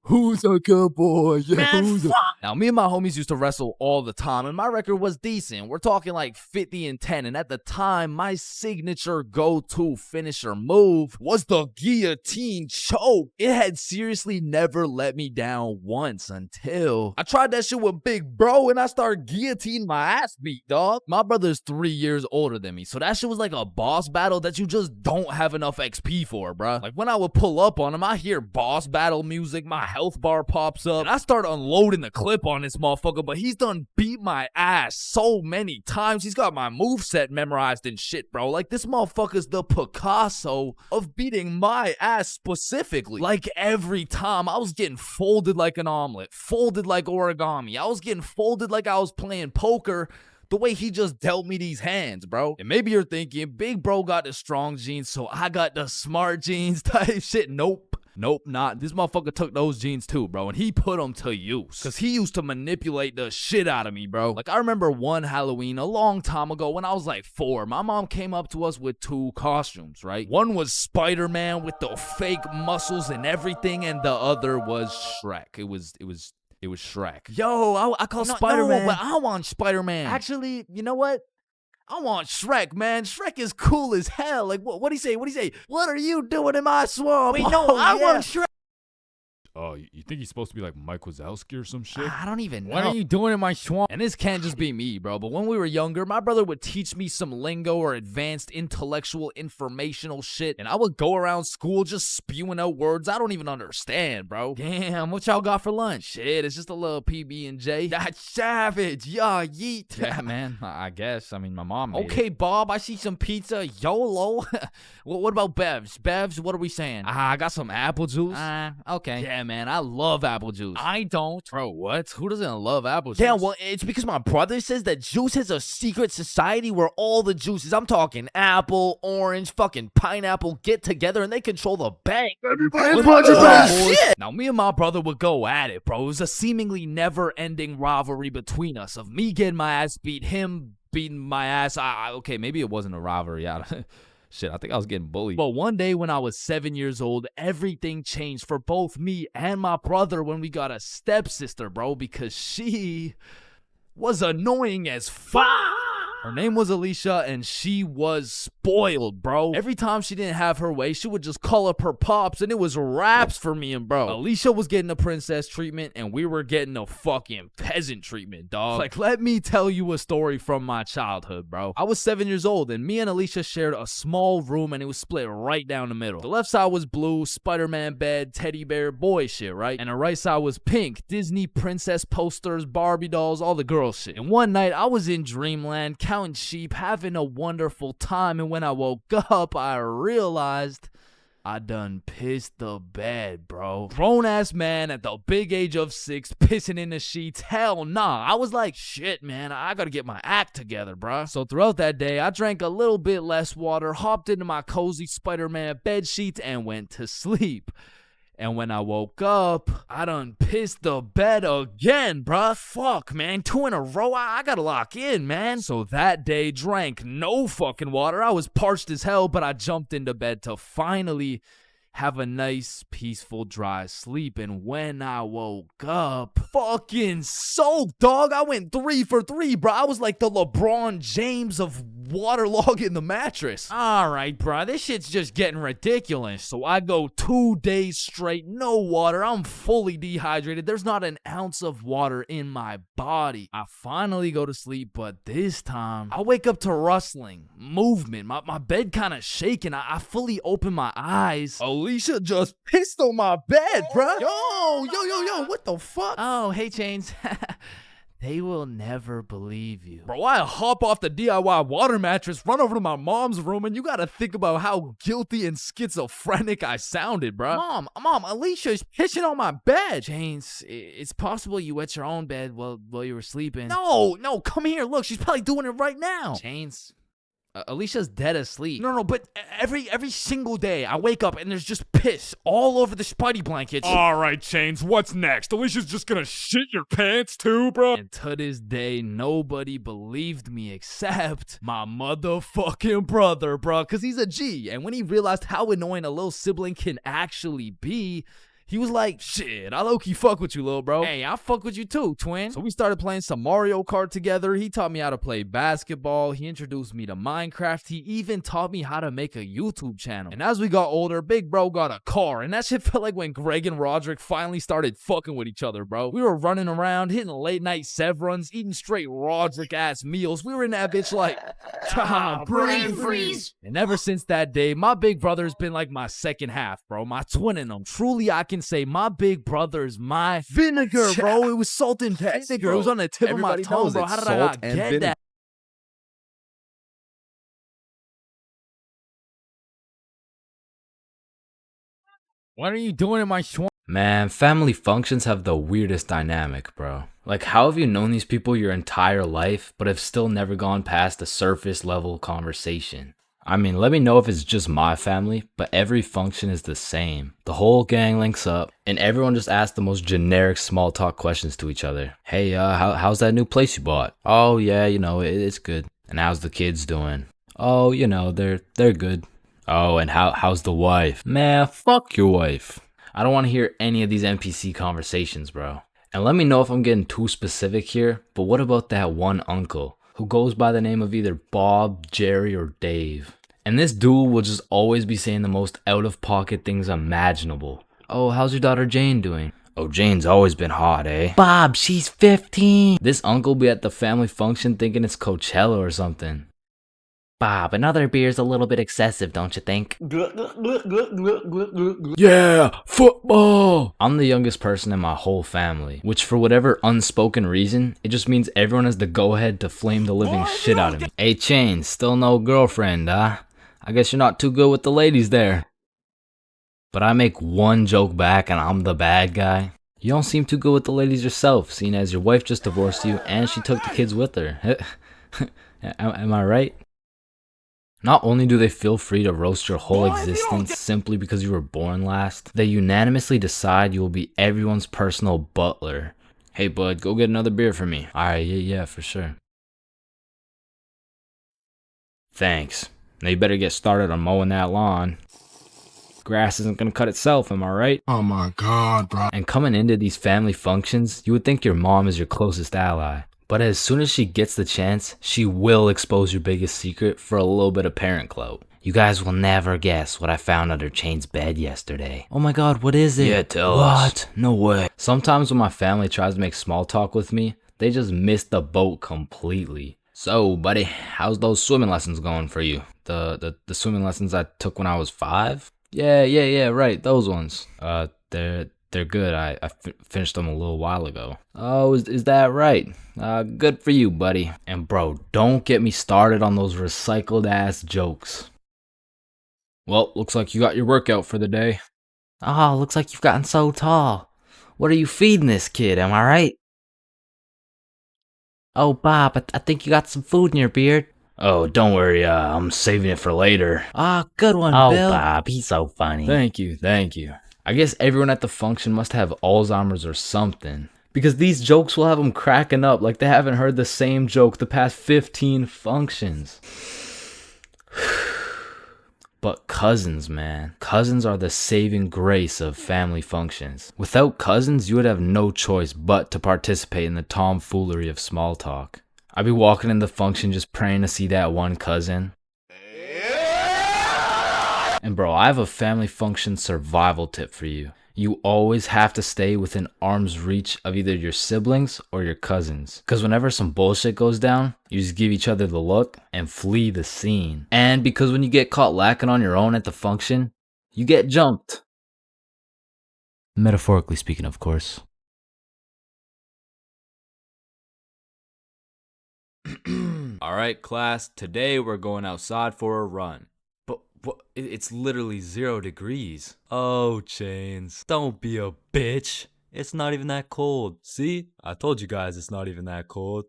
Who's a good boy? Yeah, Man, who's fuck. Now, me and my homies used to wrestle all the time, and my record was decent. We're talking like 50-10, and at the time, my signature go-to finisher move was the guillotine choke. It had seriously never let me down once until I tried that shit with Big Bro, and I started guillotining my ass beat, dog. My brother's 3 years older than me, so that shit was like a boss battle that you just don't have enough XP for, bruh. Like, when I would pull up on him, I hear boss battle music, my health bar pops up, and I start unloading the clip on this motherfucker, but he's done beat my ass so many times. He's got my moveset memorized and shit, bro. Like, this motherfucker's the Picasso of beating my ass specifically. Like, every time I was getting folded like an omelet, folded like origami. I was getting folded like I was playing poker, the way he just dealt me these hands, bro. And maybe you're thinking, Big Bro got the strong genes, so I got the smart genes type shit. Nope. Nope, not. This motherfucker took those genes too, bro, and he put them to use. Because he used to manipulate the shit out of me, bro. Like, I remember one Halloween a long time ago when I was like 4. My mom came up to us with 2 costumes, right? One was Spider-Man with the fake muscles and everything, and the other was Shrek. It was Shrek. Yo, I call Spider-Man. No, but I want Spider-Man. Actually, you know what? I want Shrek, man. Shrek is cool as hell. Like, what'd he say? What'd he say? What are you doing in my swamp? Wait, no, I want Shrek. Oh, you think he's supposed to be like Mike Wazowski or some shit? I don't even know. What are you doing in my swamp? And this can't just be me, bro. But when we were younger, my brother would teach me some lingo or advanced intellectual informational shit. And I would go around school just spewing out words I don't even understand, bro. Damn, what y'all got for lunch? Shit, it's just a little PB&J. That's savage. Yeah, yeet. Yeah, man, I guess. I mean, my mom made Okay, it. Bob, I see some pizza. YOLO. What about Bevs? Bevs, what are we saying? I got some apple juice. Okay. Yeah, man, I love apple juice. I don't. Bro, what? Who doesn't love apple juice? Yeah, well, it's because my brother says that juice has a secret society where all the juices, I'm talking apple, orange, fucking pineapple, get together and they control the bank. Shit! Now, me and my brother would go at it, bro. It was a seemingly never-ending rivalry between us of me getting my ass beat, him beating my ass. Okay, maybe it wasn't a rivalry. Shit, I think I was getting bullied. But one day when I was 7 years old, everything changed for both me and my brother when we got a stepsister, bro, because she was annoying as fuck. Her name was Alicia, and she was spoiled, bro. Every time she didn't have her way, she would just call up her pops, and it was raps for me and bro. Alicia was getting the princess treatment, and we were getting the fucking peasant treatment, dog. Like, let me tell you a story from my childhood, bro. I was 7 years old, and me and Alicia shared a small room, and it was split right down the middle. The left side was blue, Spider-Man bed, teddy bear, boy shit, right? And the right side was pink, Disney princess posters, Barbie dolls, all the girl shit. And one night, I was in dreamland, counting sheep, having a wonderful time, and when I woke up, I realized I done pissed the bed, bro. Grown-ass man at the big age of 6 pissing in the sheets. Hell nah. I was like, shit, man, I gotta get my act together, bro. So throughout that day, I drank a little bit less water, hopped into my cozy Spider-Man bed sheets, and went to sleep. And when I woke up, I done pissed the bed again, bruh. Fuck, man. 2 in a row. I gotta lock in, man. So that day, drank no fucking water. I was parched as hell, but I jumped into bed to finally have a nice, peaceful, dry sleep. And when I woke up, fucking soaked, dog. I went 3 for 3, bro. I was like the LeBron James of waterlogging the mattress. All right, bro. This shit's just getting ridiculous. So I go 2 days straight, no water. I'm fully dehydrated. There's not an ounce of water in my body. I finally go to sleep, but this time, I wake up to rustling, movement. My bed kind of shaking. I fully open my eyes. Alicia just pissed on my bed, bruh. Yo, what the fuck? Oh, hey, Chains. They will never believe you. Bro, I hop off the DIY water mattress, run over to my mom's room, and you gotta think about how guilty and schizophrenic I sounded, bro. Mom, Alicia's pissing on my bed. Chains, it's possible you wet your own bed while you were sleeping. No, come here. Look, she's probably doing it right now. Chains. Alicia's dead asleep. No, but every single day I wake up and there's just piss all over the Spidey blankets. All right, Chains, what's next? Alicia's just gonna shit your pants too, bro? And to this day, nobody believed me except my motherfucking brother, bro, because he's a G. And when he realized how annoying a little sibling can actually be, He was like, shit, I low-key fuck with you, little bro. Hey, I fuck with you too, twin. So we started playing some Mario Kart together. He taught me how to play basketball. He introduced me to Minecraft. He even taught me how to make a YouTube channel. And as we got older, big bro got a car. And that shit felt like when Greg and Roderick finally started fucking with each other, bro. We were running around, hitting late night Sev runs, eating straight Roderick-ass meals. We were in that bitch like, brain freeze. And ever since that day, my big brother's been like my second half, bro. My twin in him. Truly, I can say my big brother's my vinegar, bro. It was salt and vinegar. It was on the tip of my tongue, bro. How did I not get that? What are you doing in my swamp? Man, family functions have the weirdest dynamic, bro. Like, how have you known these people your entire life, but have still never gone past a surface level conversation? I mean, let me know if it's just my family, but every function is the same. The whole gang links up, and everyone just asks the most generic small talk questions to each other. Hey, how's that new place you bought? Oh, yeah, you know, it's good. And how's the kids doing? Oh, you know, they're good. Oh, and how's the wife? Man, fuck your wife. I don't want to hear any of these NPC conversations, bro. And let me know if I'm getting too specific here, but what about that one uncle who goes by the name of either Bob, Jerry, or Dave? And this dude will just always be saying the most out-of-pocket things imaginable. Oh, how's your daughter Jane doing? Oh, Jane's always been hot, eh? Bob, she's 15. This uncle be at the family function thinking it's Coachella or something. Bob, another beer's a little bit excessive, don't you think? Yeah, football! I'm the youngest person in my whole family, which for whatever unspoken reason, it just means everyone has the go-ahead to flame the living shit out of me. Hey, Chains, still no girlfriend, huh? I guess you're not too good with the ladies there. But I make one joke back and I'm the bad guy. You don't seem too good with the ladies yourself, seeing as your wife just divorced you and she took the kids with her. Am I right? Not only do they feel free to roast your whole existence simply because you were born last, they unanimously decide you will be everyone's personal butler. Hey bud, go get another beer for me. Alright, yeah, for sure. Thanks. Now you better get started on mowing that lawn. Grass isn't gonna cut itself, am I right? Oh my god, bro. And coming into these family functions, you would think your mom is your closest ally. But as soon as she gets the chance, she will expose your biggest secret for a little bit of parent clout. You guys will never guess what I found under Chain's bed yesterday. Oh my god, what is it? Yeah, tell us. What? No way. Sometimes when my family tries to make small talk with me, they just miss the boat completely. So, buddy, how's those swimming lessons going for you? The swimming lessons I took when I was 5? Yeah, right, those ones. They're good. I finished them a little while ago. Oh, is that right? Good for you, buddy. And bro, don't get me started on those recycled ass jokes. Well, looks like you got your workout for the day. Oh, looks like you've gotten so tall. What are you feeding this kid, am I right? Oh, Bob, I think you got some food in your beard. Oh, don't worry, I'm saving it for later. Ah, good one, Bill. Oh, Bob, he's so funny. Thank you. I guess everyone at the function must have Alzheimer's or something, because these jokes will have them cracking up like they haven't heard the same joke the past 15 functions. But cousins, man. Cousins are the saving grace of family functions. Without cousins, you would have no choice but to participate in the tomfoolery of small talk. I'd be walking in the function just praying to see that one cousin. And bro, I have a family function survival tip for you. You always have to stay within arm's reach of either your siblings or your cousins. Because whenever some bullshit goes down, you just give each other the look and flee the scene. And because when you get caught lacking on your own at the function, you get jumped. Metaphorically speaking, of course. Alright, class, today we're going outside for a run. But it's literally 0 degrees. Oh, Chains, don't be a bitch. It's not even that cold. See? I told you guys it's not even that cold.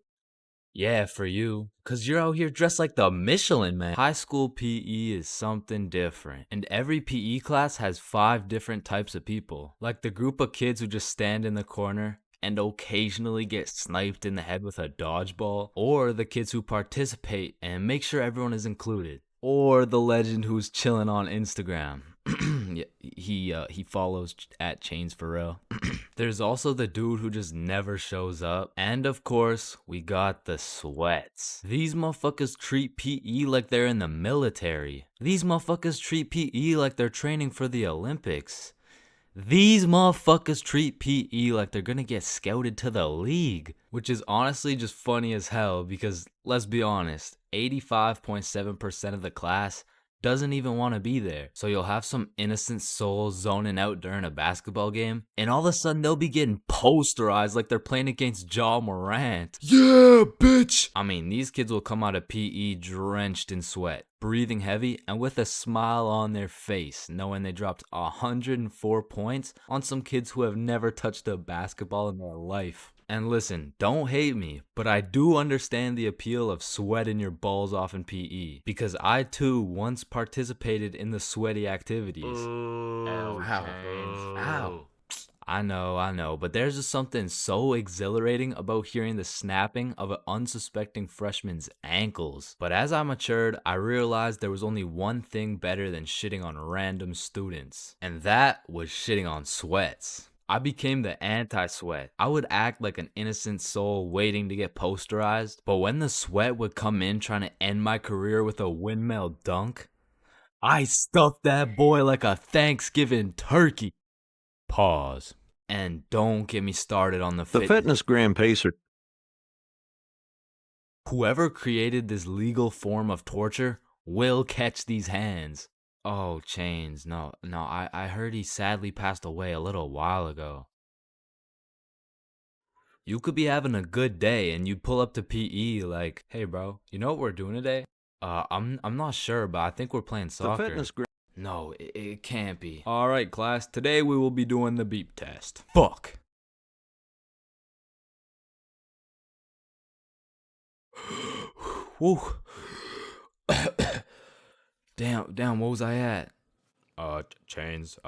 Yeah, for you. Cause you're out here dressed like the Michelin Man. High school PE is something different. And every PE class has 5 different types of people. Like the group of kids who just stand in the corner and occasionally get sniped in the head with a dodgeball. Or the kids who participate and make sure everyone is included. Or the legend who's chilling on Instagram. Yeah, he follows at ChainsFR. There's also the dude who just never shows up. And of course, we got the sweats. These motherfuckers treat PE like they're in the military. These motherfuckers treat PE like they're training for the Olympics. These motherfuckers treat PE like they're gonna get scouted to the league. Which is honestly just funny as hell because, let's be honest, 85.7% of the class doesn't even want to be there. So you'll have some innocent soul zoning out during a basketball game, and all of a sudden they'll be getting posterized like they're playing against Ja Morant. Yeah, bitch! I mean, these kids will come out of PE drenched in sweat, breathing heavy, and with a smile on their face, knowing they dropped 104 points on some kids who have never touched a basketball in their life. And listen, don't hate me, but I do understand the appeal of sweating your balls off in PE, because I too once participated in the sweaty activities. Ow. I know, but there's just something so exhilarating about hearing the snapping of an unsuspecting freshman's ankles. But as I matured, I realized there was only one thing better than shitting on random students, and that was shitting on sweats. I became the anti-sweat. I would act like an innocent soul waiting to get posterized, but when the sweat would come in trying to end my career with a windmill dunk, I stuffed that boy like a Thanksgiving turkey. Pause. And don't get me started on the fitness gram pacer. Whoever created this legal form of torture will catch these hands. Oh, Chains, no, I heard he sadly passed away a little while ago. You could be having a good day and you pull up to PE like, hey bro, you know what we're doing today? I'm not sure, but I think we're playing soccer. No, it can't be. Alright class, today we will be doing the beep test. Fuck. Woo. Damn, what was I at? Chains,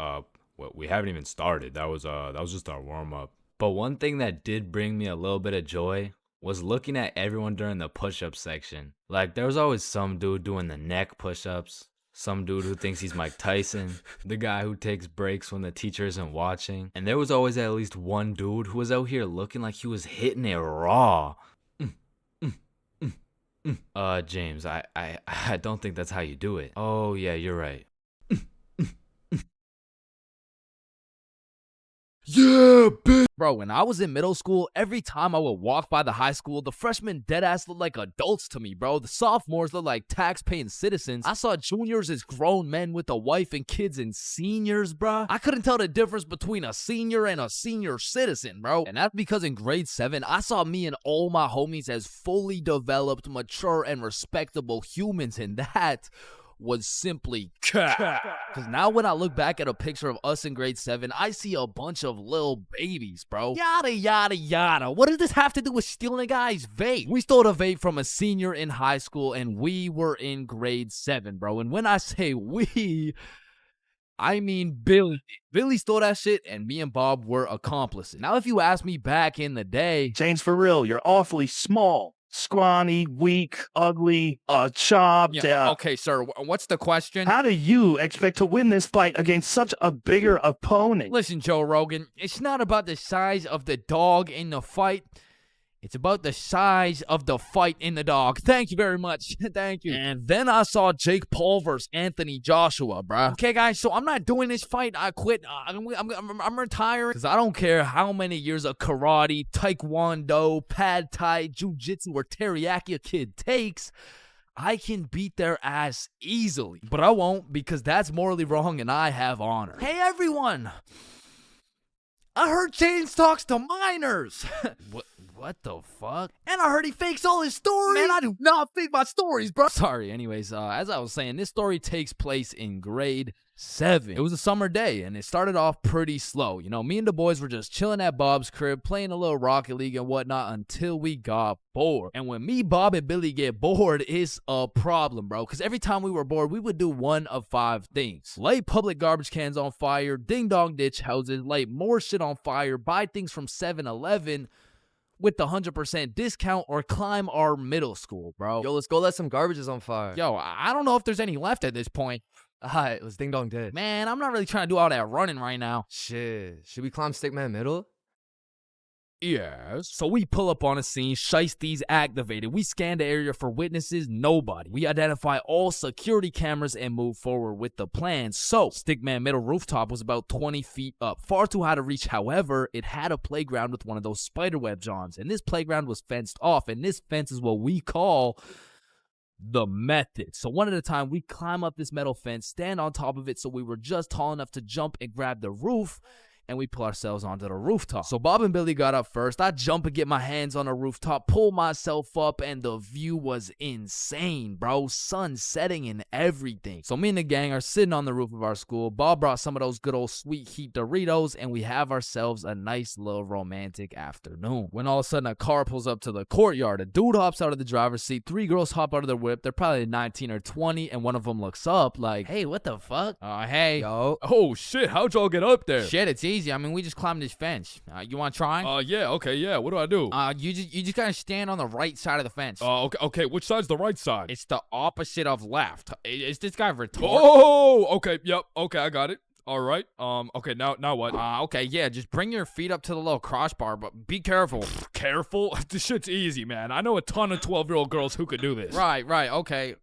we haven't even started. That was just our warm-up. But one thing that did bring me a little bit of joy was looking at everyone during the push-up section. Like, there was always some dude doing the neck push-ups, some dude who thinks he's Mike Tyson, the guy who takes breaks when the teacher isn't watching, and there was always at least one dude who was out here looking like he was hitting it raw. James, I don't think that's how you do it. Oh, yeah, you're right. Yeah, bitch! Bro, when I was in middle school, every time I would walk by the high school, the freshmen deadass looked like adults to me, bro. The sophomores looked like tax-paying citizens. I saw juniors as grown men with a wife and kids, and seniors, bro. I couldn't tell the difference between a senior and a senior citizen, bro. And that's because in grade 7, I saw me and all my homies as fully developed, mature, and respectable humans, and that was simply cap. Because now when I look back at a picture of us in grade 7, I see a bunch of little babies, bro. Yada, yada, yada. What does this have to do with stealing a guy's vape? We stole a vape from a senior in high school, and we were in grade 7, bro. And when I say we, I mean Billy. Billy stole that shit, and me and Bob were accomplices. Now, if you ask me back in the day, ChainsFR, you're awfully small. Scrawny, weak, ugly, chopped. Okay, sir, what's the question? How do you expect to win this fight against such a bigger opponent? Listen, Joe Rogan, it's not about the size of the dog in the fight. It's about the size of the fight in the dog. Thank you very much. Thank you. And then I saw Jake Paul versus Anthony Joshua, bruh. Okay, guys, so I'm not doing this fight. I quit. I'm retiring. Because I don't care how many years of karate, taekwondo, pad thai, jujitsu, or teriyaki a kid takes. I can beat their ass easily. But I won't, because that's morally wrong and I have honor. Hey, everyone. I heard Chains talks to minors. What the fuck? And I heard he fakes all his stories. Man, I do not fake my stories, bro. Sorry, anyways, as I was saying, this story takes place in grade 7. It was a summer day, and it started off pretty slow. You know, me and the boys were just chilling at Bob's crib, playing a little Rocket League and whatnot until we got bored. And when me, Bob, and Billy get bored, it's a problem, bro. Because every time we were bored, we would do one of 5 things. Light public garbage cans on fire, ding-dong ditch houses, light more shit on fire, buy things from 7-Eleven, with the 100% discount, or climb our middle school, bro. Yo, let's go let some garbages on fire. Yo, I don't know if there's any left at this point. Alright, let's ding dong ditch. Man, I'm not really trying to do all that running right now. Shit. Should we climb Stickman Middle? Yes. So we pull up on a scene, shiesties activated. We scan the area for witnesses, nobody. We identify all security cameras and move forward with the plan. So, Stickman Middle rooftop was about 20 feet up, far too high to reach. However, it had a playground with one of those spiderweb johns, and this playground was fenced off, and this fence is what we call the method. So one at a time, we climb up this metal fence, stand on top of it so we were just tall enough to jump and grab the roof, and we pull ourselves onto the rooftop. So Bob and Billy got up first. I jump and get my hands on the rooftop, pull myself up, and the view was insane, bro. Sun setting and everything. So me and the gang are sitting on the roof of our school. Bob brought some of those good old sweet heat Doritos, and we have ourselves a nice little romantic afternoon. When all of a sudden a car pulls up to the courtyard. A dude hops out of the driver's seat. 3 girls hop out of their whip. They're probably 19 or 20, and one of them looks up like, Hey, what the fuck? hey. Yo. Oh shit, how'd y'all get up there? Shit, it's easy. I mean, we just climbed this fence. You want to try? Yeah, okay, yeah. What do I do? You just gotta stand on the right side of the fence. Okay. Which side's the right side? It's the opposite of left. Is this guy retarded? Oh, okay, yep, okay, I got it. All right. Okay, now what? Okay, yeah, just bring your feet up to the little crossbar, but be careful. Careful? This shit's easy, man. I know a ton of 12-year-old girls who could do this. Right, okay.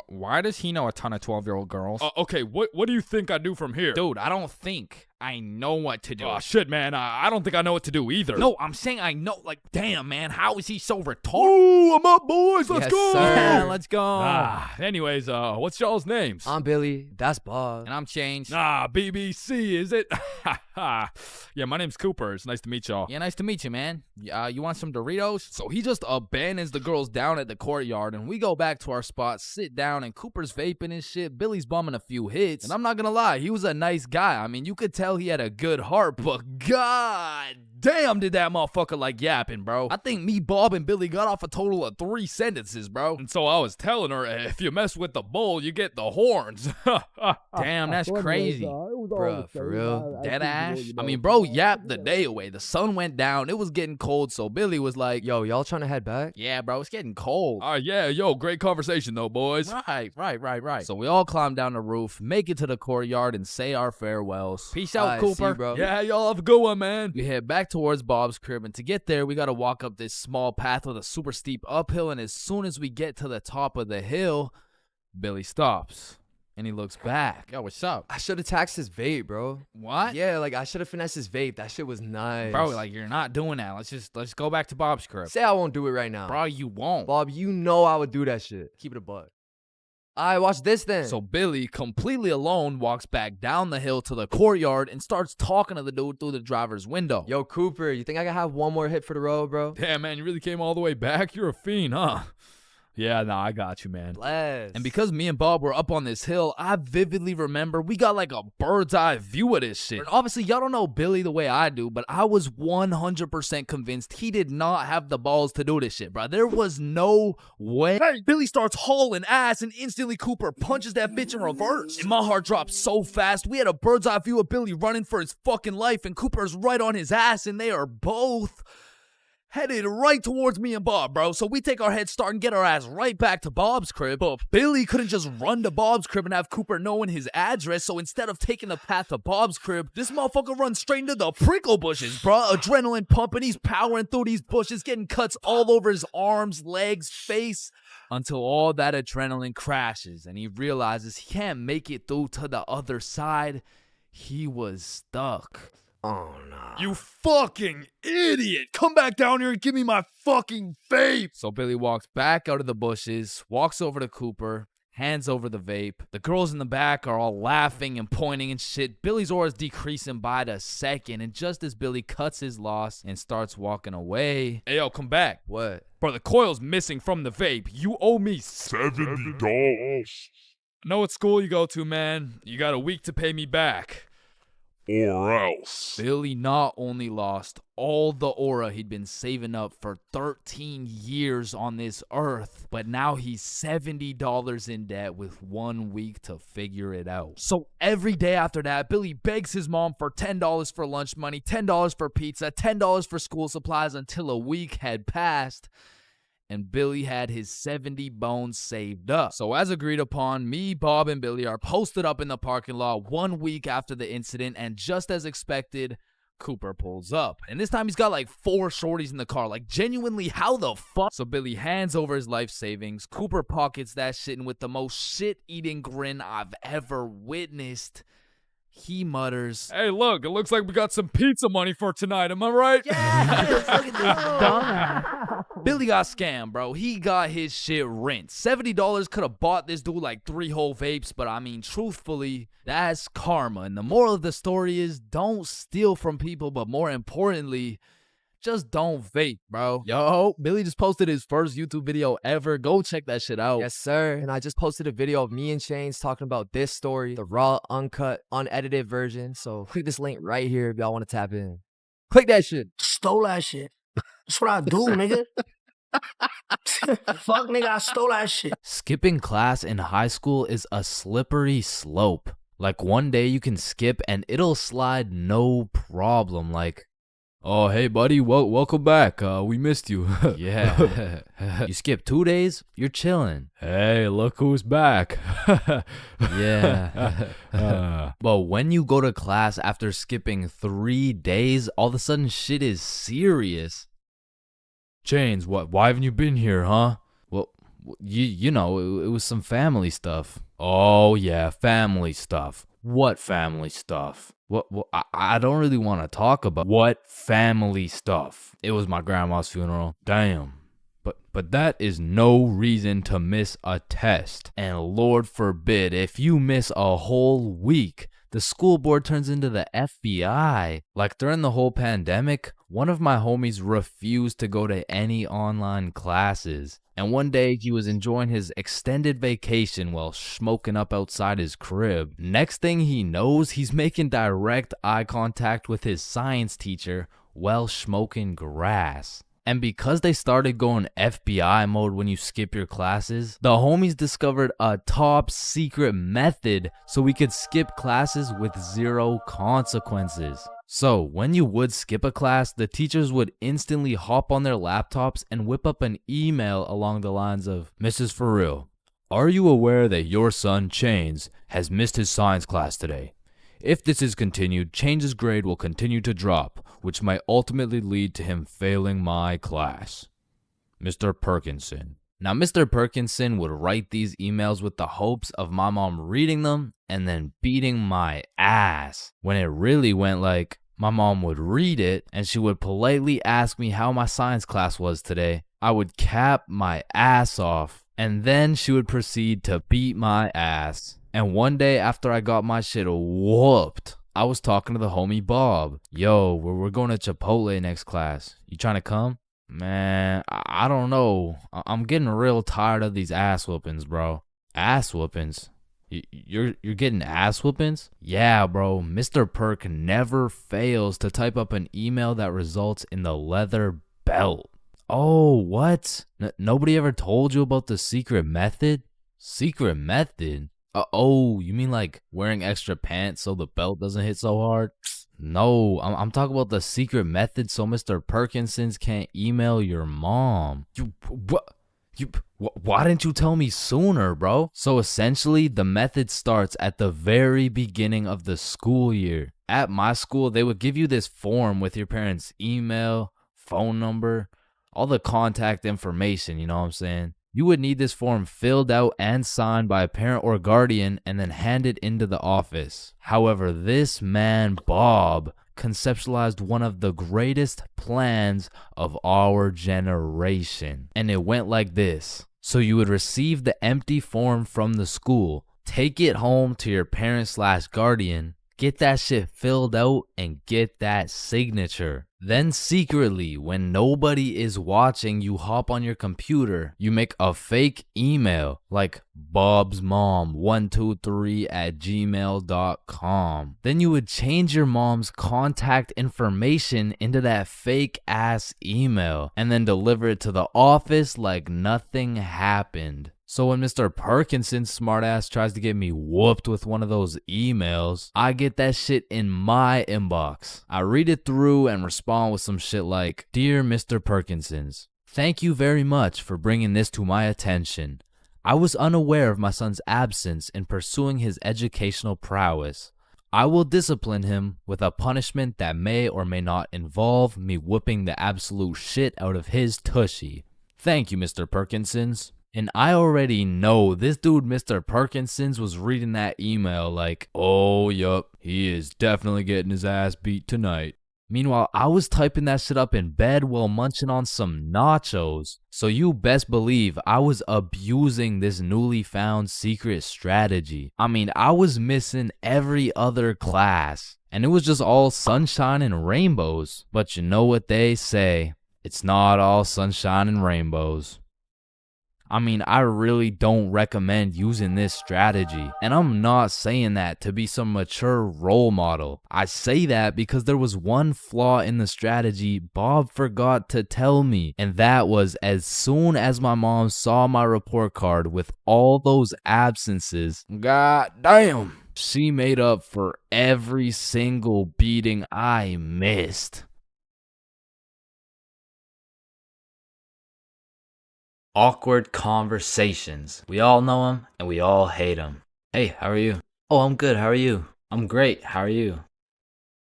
Why does he know a ton of 12-year-old girls? Okay, what do you think I do from here? Dude, I don't think I know what to do. Oh, shit, man. I don't think I know what to do either. No, I'm saying I know. Like, damn, man, how is he so retarded? Ooh, I'm up, boys. Let's Yes, go. sir. Yeah, let's go. Anyways, what's y'all's names? I'm Billy. That's Bob. And I'm Chains. BBC, is it? Yeah, my name's Cooper. It's nice to meet y'all. Yeah, nice to meet you, man. You want some Doritos? So he just abandons the girls down at the courtyard, and we go back to our spot, sit down, and Cooper's vaping and shit. Billy's bumming a few hits, and I'm not gonna lie, he was a nice guy. I mean, you could tell he had a good heart, but god damn did that motherfucker like yapping, bro. I think me, Bob, and Billy got off a total of 3 sentences, bro. And so I was telling her, if you mess with the bull, you get the horns. Damn, that's crazy. Bruh, for real? Dead ass? I mean, bro yapped the day away. The sun went down. It was getting cold, so Billy was like, Yo, y'all trying to head back? yeah, bro, it's getting cold. Yeah, yo, great conversation though, boys. Right. So we all climb down the roof, make it to the courtyard, and say our farewells. Peace out, Alright, see Cooper. you, bro. Yeah, y'all have a good one, man. We head back towards Bob's crib, and to get there, we gotta walk up this small path with a super steep uphill, and as soon as we get to the top of the hill, Billy stops, and he looks back. Yo, what's up? I should have taxed his vape, bro. What? Yeah, like I should have finessed his vape. That shit was nice. Bro, like, you're not doing that. Let's go back to Bob's crib. Say I won't do it right now. Bro, you won't. Bob, you know I would do that shit. Keep it a buck. Alright, watch this then. So Billy, completely alone, walks back down the hill to the courtyard and starts talking to the dude through the driver's window. Yo, Cooper, you think I can have one more hit for the road, bro? Damn, man, you really came all the way back? You're a fiend, huh? Yeah, nah, I got you, man. Bless. And because me and Bob were up on this hill, I vividly remember we got like a bird's eye view of this shit. And obviously, y'all don't know Billy the way I do, but I was 100% convinced he did not have the balls to do this shit, bro. There was no way. Hey, Billy starts hauling ass, and instantly Cooper punches that bitch in reverse. And my heart dropped so fast. We had a bird's eye view of Billy running for his fucking life, and Cooper's right on his ass, and they are both headed right towards me and Bob, bro. So we take our head start and get our ass right back to Bob's crib. But Billy couldn't just run to Bob's crib and have Cooper knowing his address. So instead of taking the path to Bob's crib, this motherfucker runs straight into the prickle bushes, bro. Adrenaline pumping. He's powering through these bushes, getting cuts all over his arms, legs, face, until all that adrenaline crashes and he realizes he can't make it through to the other side. He was stuck. Oh, no. You fucking idiot! Come back down here and give me my fucking vape! So Billy walks back out of the bushes, walks over to Cooper, hands over the vape. The girls in the back are all laughing and pointing and shit. Billy's aura is decreasing by the second, and just as Billy cuts his loss and starts walking away... Hey, yo, come back. What? Bro, the coil's missing from the vape. You owe me $70. I know what school you go to, man. You got a week to pay me back. Or else. Billy not only lost all the aura he'd been saving up for 13 years on this earth, but now he's $70 in debt with 1 week to figure it out. So every day after that, Billy begs his mom for $10 for lunch money, $10 for pizza, $10 for school supplies until a week had passed. and Billy had his 70 bones saved up. So as agreed upon, me, Bob, and Billy are posted up in the parking lot 1 week after the incident, and just as expected, Cooper pulls up. And this time he's got like 4 shorties in the car. Like, genuinely, how the fuck? So Billy hands over his life savings. Cooper pockets that shit, and with the most shit-eating grin I've ever witnessed, he mutters, Hey, look, it looks like we got some pizza money for tonight. Am I right? Yes, look at this dumbass. Billy got scammed, bro. He got his shit rinsed. $70 could have bought this dude like 3 whole vapes, but I mean, truthfully, that's karma. And the moral of the story is, don't steal from people, but more importantly, just don't vape, bro. Yo, Billy just posted his first YouTube video ever. Go check that shit out. Yes, sir. And I just posted a video of me and Chains talking about this story, the raw, uncut, unedited version. So click this link right here if y'all want to tap in. Click that shit. Stole that shit. That's what I do, nigga. Fuck, nigga, I stole that shit. Skipping class in high school is a slippery slope. Like, one day you can skip and it'll slide no problem. Like, oh, hey, buddy, welcome back. We missed you. Yeah. You skip 2 days, you're chilling. Hey, look who's back. Yeah. But when you go to class after skipping 3 days, all of a sudden shit is serious. Chains, why haven't you been here, huh? Well, you know, it was some family stuff. Oh, yeah, family stuff. What family stuff? What I don't really want to talk about what family stuff. It was my grandma's funeral. Damn. But that is no reason to miss a test. And Lord forbid, if you miss a whole week, the school board turns into the FBI. Like, during the whole pandemic, one of my homies refused to go to any online classes. And one day he was enjoying his extended vacation while smoking up outside his crib. Next thing he knows, he's making direct eye contact with his science teacher while smoking grass. And because they started going FBI mode when you skip your classes, the homies discovered a top secret method so we could skip classes with 0 consequences. So when you would skip a class, the teachers would instantly hop on their laptops and whip up an email along the lines of, Mrs. For real, are you aware that your son Chains has missed his science class today? If this is continued, Chains' grade will continue to drop, which might ultimately lead to him failing my class. Mr. Perkinson. Now, Mr. Perkinson would write these emails with the hopes of my mom reading them and then beating my ass. When it really went like, my mom would read it and she would politely ask me how my science class was today. I would cap my ass off, and then she would proceed to beat my ass. And one day after I got my shit whooped, I was talking to the homie Bob. Yo, we're going to Chipotle next class. You trying to come? Man, I don't know. I'm getting real tired of these ass whoopings, bro. Ass whoopings? You're getting ass whoopings? Yeah, bro. Mr. Perk never fails to type up an email that results in the leather belt. Oh, what? Nobody ever told you about the secret method? Secret method? Oh, you mean like wearing extra pants so the belt doesn't hit so hard? No, I'm talking about the secret method so Mr. Perkinsons can't email your mom. Why didn't you tell me sooner, bro? So essentially, the method starts at the very beginning of the school year. At my school, they would give you this form with your parents' email, phone number, all the contact information, you know what I'm saying? You would need this form filled out and signed by a parent or guardian and then handed into the office. However, this man, Bob, conceptualized one of the greatest plans of our generation. And it went like this. So you would receive the empty form from the school, take it home to your parent/guardian, get that shit filled out and get that signature. Then secretly, when nobody is watching, you hop on your computer, you make a fake email like bobsmom123@gmail.com. Then you would change your mom's contact information into that fake ass email and then deliver it to the office like nothing happened. So when Mr. Perkinson's smartass tries to get me whooped with one of those emails, I get that shit in my inbox. I read it through and respond with some shit like, Dear Mr. Perkinsons, Thank you very much for bringing this to my attention. I was unaware of my son's absence in pursuing his educational prowess. I will discipline him with a punishment that may or may not involve me whooping the absolute shit out of his tushy. Thank you, Mr. Perkinsons. And I already know this dude, Mr. Perkinsons, was reading that email like, oh, yup, he is definitely getting his ass beat tonight. Meanwhile, I was typing that shit up in bed while munching on some nachos. So you best believe I was abusing this newly found secret strategy. I mean, I was missing every other class, and it was just all sunshine and rainbows. But you know what they say, it's not all sunshine and rainbows. I mean, I really don't recommend using this strategy. And I'm not saying that to be some mature role model. I say that because there was one flaw in the strategy Bob forgot to tell me. And that was as soon as my mom saw my report card with all those absences, god damn, she made up for every single beating I missed. Awkward conversations. We all know them and we all hate them. Hey, how are you? Oh, I'm good. How are you? I'm great. How are you?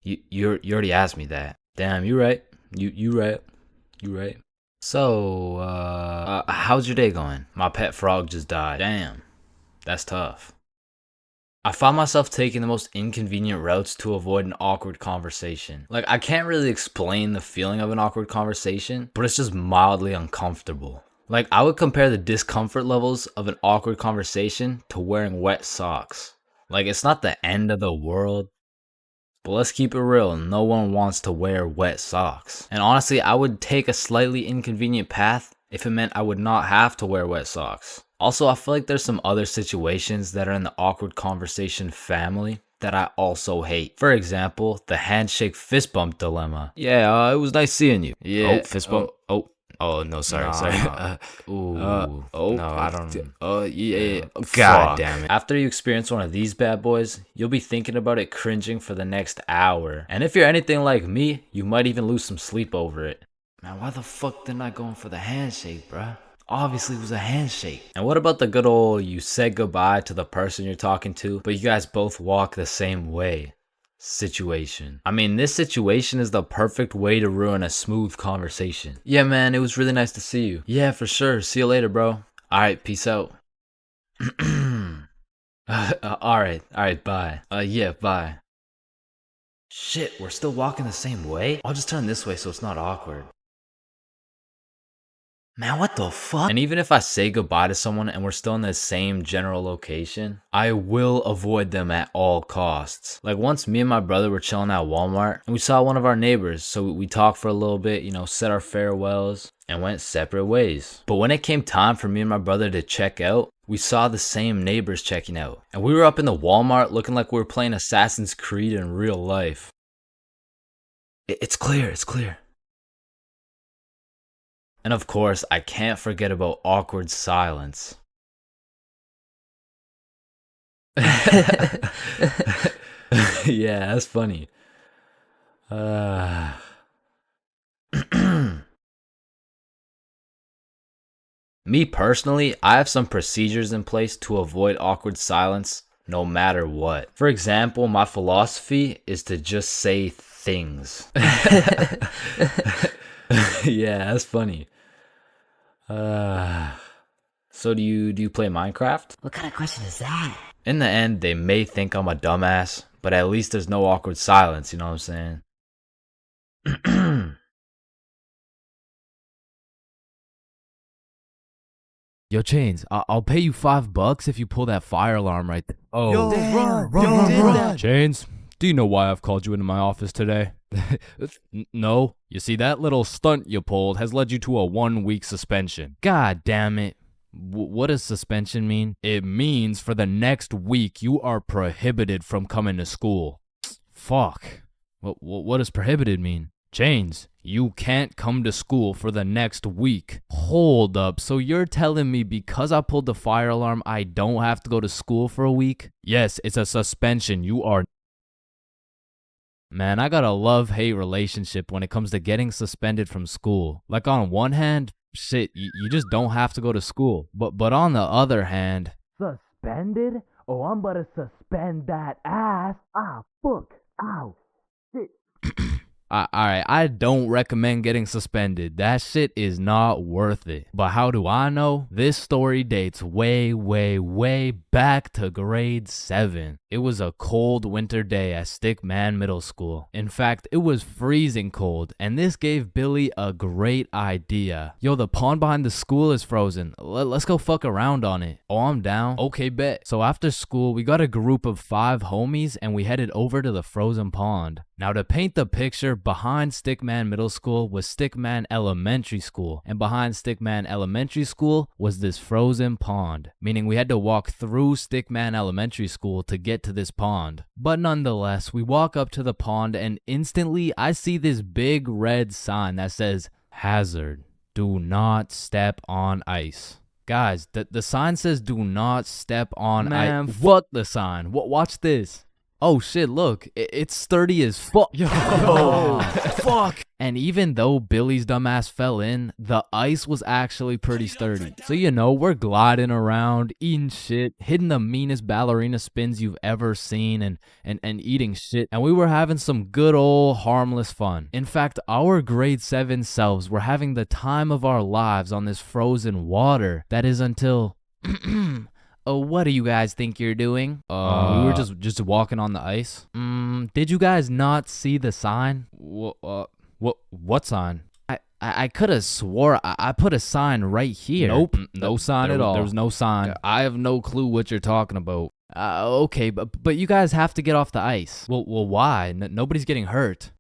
You already asked me that. Damn, you right. You right. You right. So, how's your day going? My pet frog just died. Damn, that's tough. I found myself taking the most inconvenient routes to avoid an awkward conversation. Like, I can't really explain the feeling of an awkward conversation, but it's just mildly uncomfortable. Like, I would compare the discomfort levels of an awkward conversation to wearing wet socks. Like, it's not the end of the world, but let's keep it real, no one wants to wear wet socks. And honestly, I would take a slightly inconvenient path if it meant I would not have to wear wet socks. Also, I feel like there's some other situations that are in the awkward conversation family that I also hate. For example, the handshake fist bump dilemma. Yeah, it was nice seeing you. Yeah. Oh, fist bump. Oh, no, sorry. No, I don't. Yeah. God damn it. After you experience one of these bad boys, you'll be thinking about it cringing for the next hour. And if you're anything like me, you might even lose some sleep over it. Man, why the fuck didn't I go in for the handshake, bruh? Obviously it was a handshake. And what about the good old you said goodbye to the person you're talking to, but you guys both walk the same way situation? I mean, this situation is the perfect way to ruin a smooth conversation. Yeah, man, it was really nice to see you. Yeah, for sure. See you later, bro. Alright, peace out. Alright, bye. Yeah, bye. Shit, we're still walking the same way? I'll just turn this way so it's not awkward. Man, what the fuck? And even if I say goodbye to someone and we're still in the same general location, I will avoid them at all costs. Like once me and my brother were chilling at Walmart and we saw one of our neighbors, so we talked for a little bit, you know, said our farewells and went separate ways. But when it came time for me and my brother to check out, we saw the same neighbors checking out. And we were up in the Walmart looking like we were playing Assassin's Creed in real life. It's clear. And of course, I can't forget about awkward silence. Yeah, that's funny. Me personally, I have some procedures in place to avoid awkward silence no matter what. For example, my philosophy is to just say things. Yeah, that's funny. So do you play Minecraft? What kind of question is that? In the end, they may think I'm a dumbass, but at least there's no awkward silence, you know what I'm saying? Yo, Chains, I'll pay you $5 if you pull that fire alarm right there. Oh, Yo, run. Chains, do you know why I've called you into my office today? No. You see, that little stunt you pulled has led you to a 1-week suspension. God damn it. What does suspension mean? It means for the next week you are prohibited from coming to school. Fuck. What does prohibited mean? Chains, you can't come to school for the next week. Hold up, so you're telling me because I pulled the fire alarm I don't have to go to school for a week? Yes, it's a suspension. You are Man, I got a love-hate relationship when it comes to getting suspended from school. Like on one hand, shit, you just don't have to go to school. But on the other hand, suspended? Oh, I'm about to suspend that ass. Ah, fuck. Ow. Shit. Alright, I don't recommend getting suspended. That shit is not worth it. But how do I know? This story dates way, way, way back to grade 7. It was a cold winter day at Stickman Middle School. In fact, it was freezing cold, and this gave Billy a great idea. Yo, the pond behind the school is frozen. Let's go fuck around on it. Oh, I'm down. Okay, bet. So after school, we got a group of 5 homies, and we headed over to the frozen pond. Now, to paint the picture, behind Stickman Middle School was Stickman Elementary School, and behind Stickman Elementary School was this frozen pond, meaning we had to walk through Stickman Elementary School to get to this pond. But nonetheless, we walk up to the pond and instantly I see this big red sign that says, "Hazard, do not step on ice." Guys, the sign says do not step on ice. Man, fuck the sign. Watch this. Oh shit, look, it's sturdy as fuck. Yo, fuck. And even though Billy's dumbass fell in, the ice was actually pretty sturdy. So you know, we're gliding around, eating shit, hitting the meanest ballerina spins you've ever seen, and eating shit. And we were having some good old harmless fun. In fact, our grade 7 selves were having the time of our lives on this frozen water. That is until... Oh, what do you guys think you're doing? We were just walking on the ice. Did you guys not see the sign? What sign? I could have swore I put a sign right here. Nope, no sign at all. There was no sign. I have no clue what you're talking about. Okay, but you guys have to get off the ice. Well, why? Nobody's getting hurt.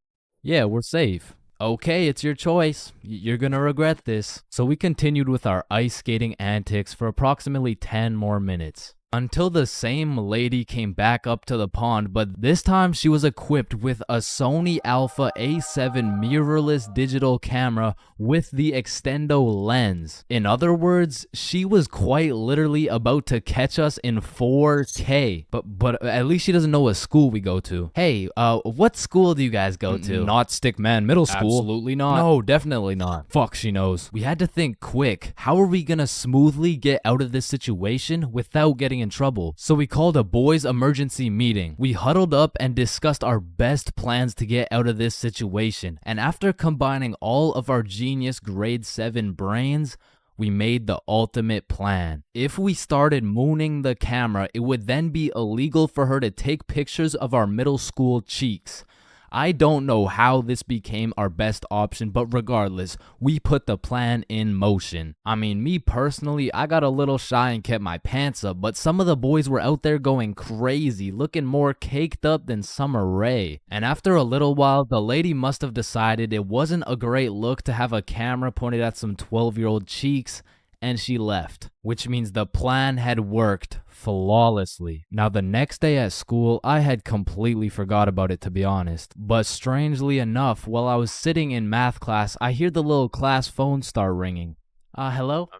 Yeah, we're safe. Okay, it's your choice. You're gonna regret this. So we continued with our ice skating antics for approximately 10 more minutes. Until the same lady came back up to the pond, but this time she was equipped with a Sony Alpha A7 mirrorless digital camera with the extendo lens. In other words, she was quite literally about to catch us in 4K. But at least she doesn't know what school we go to. Hey, what school do you guys go to? Not Stickman Middle School. Absolutely not. No, definitely not. Fuck, she knows. We had to think quick. How are we gonna smoothly get out of this situation without getting in trouble? So we called a boys emergency meeting. We huddled up and discussed our best plans to get out of this situation. And after combining all of our genius grade 7 brains, we made the ultimate plan. If we started mooning the camera, it would then be illegal for her to take pictures of our middle school cheeks. I don't know how this became our best option, but regardless, we put the plan in motion. I mean, me personally, I got a little shy and kept my pants up, but some of the boys were out there going crazy, looking more caked up than Summer Rae. And after a little while, the lady must have decided it wasn't a great look to have a camera pointed at some 12-year-old cheeks, and she left, which means the plan had worked flawlessly. Now, the next day at school, I had completely forgot about it, to be honest. But strangely enough, while I was sitting in math class, I hear the little class phone start ringing. Hello?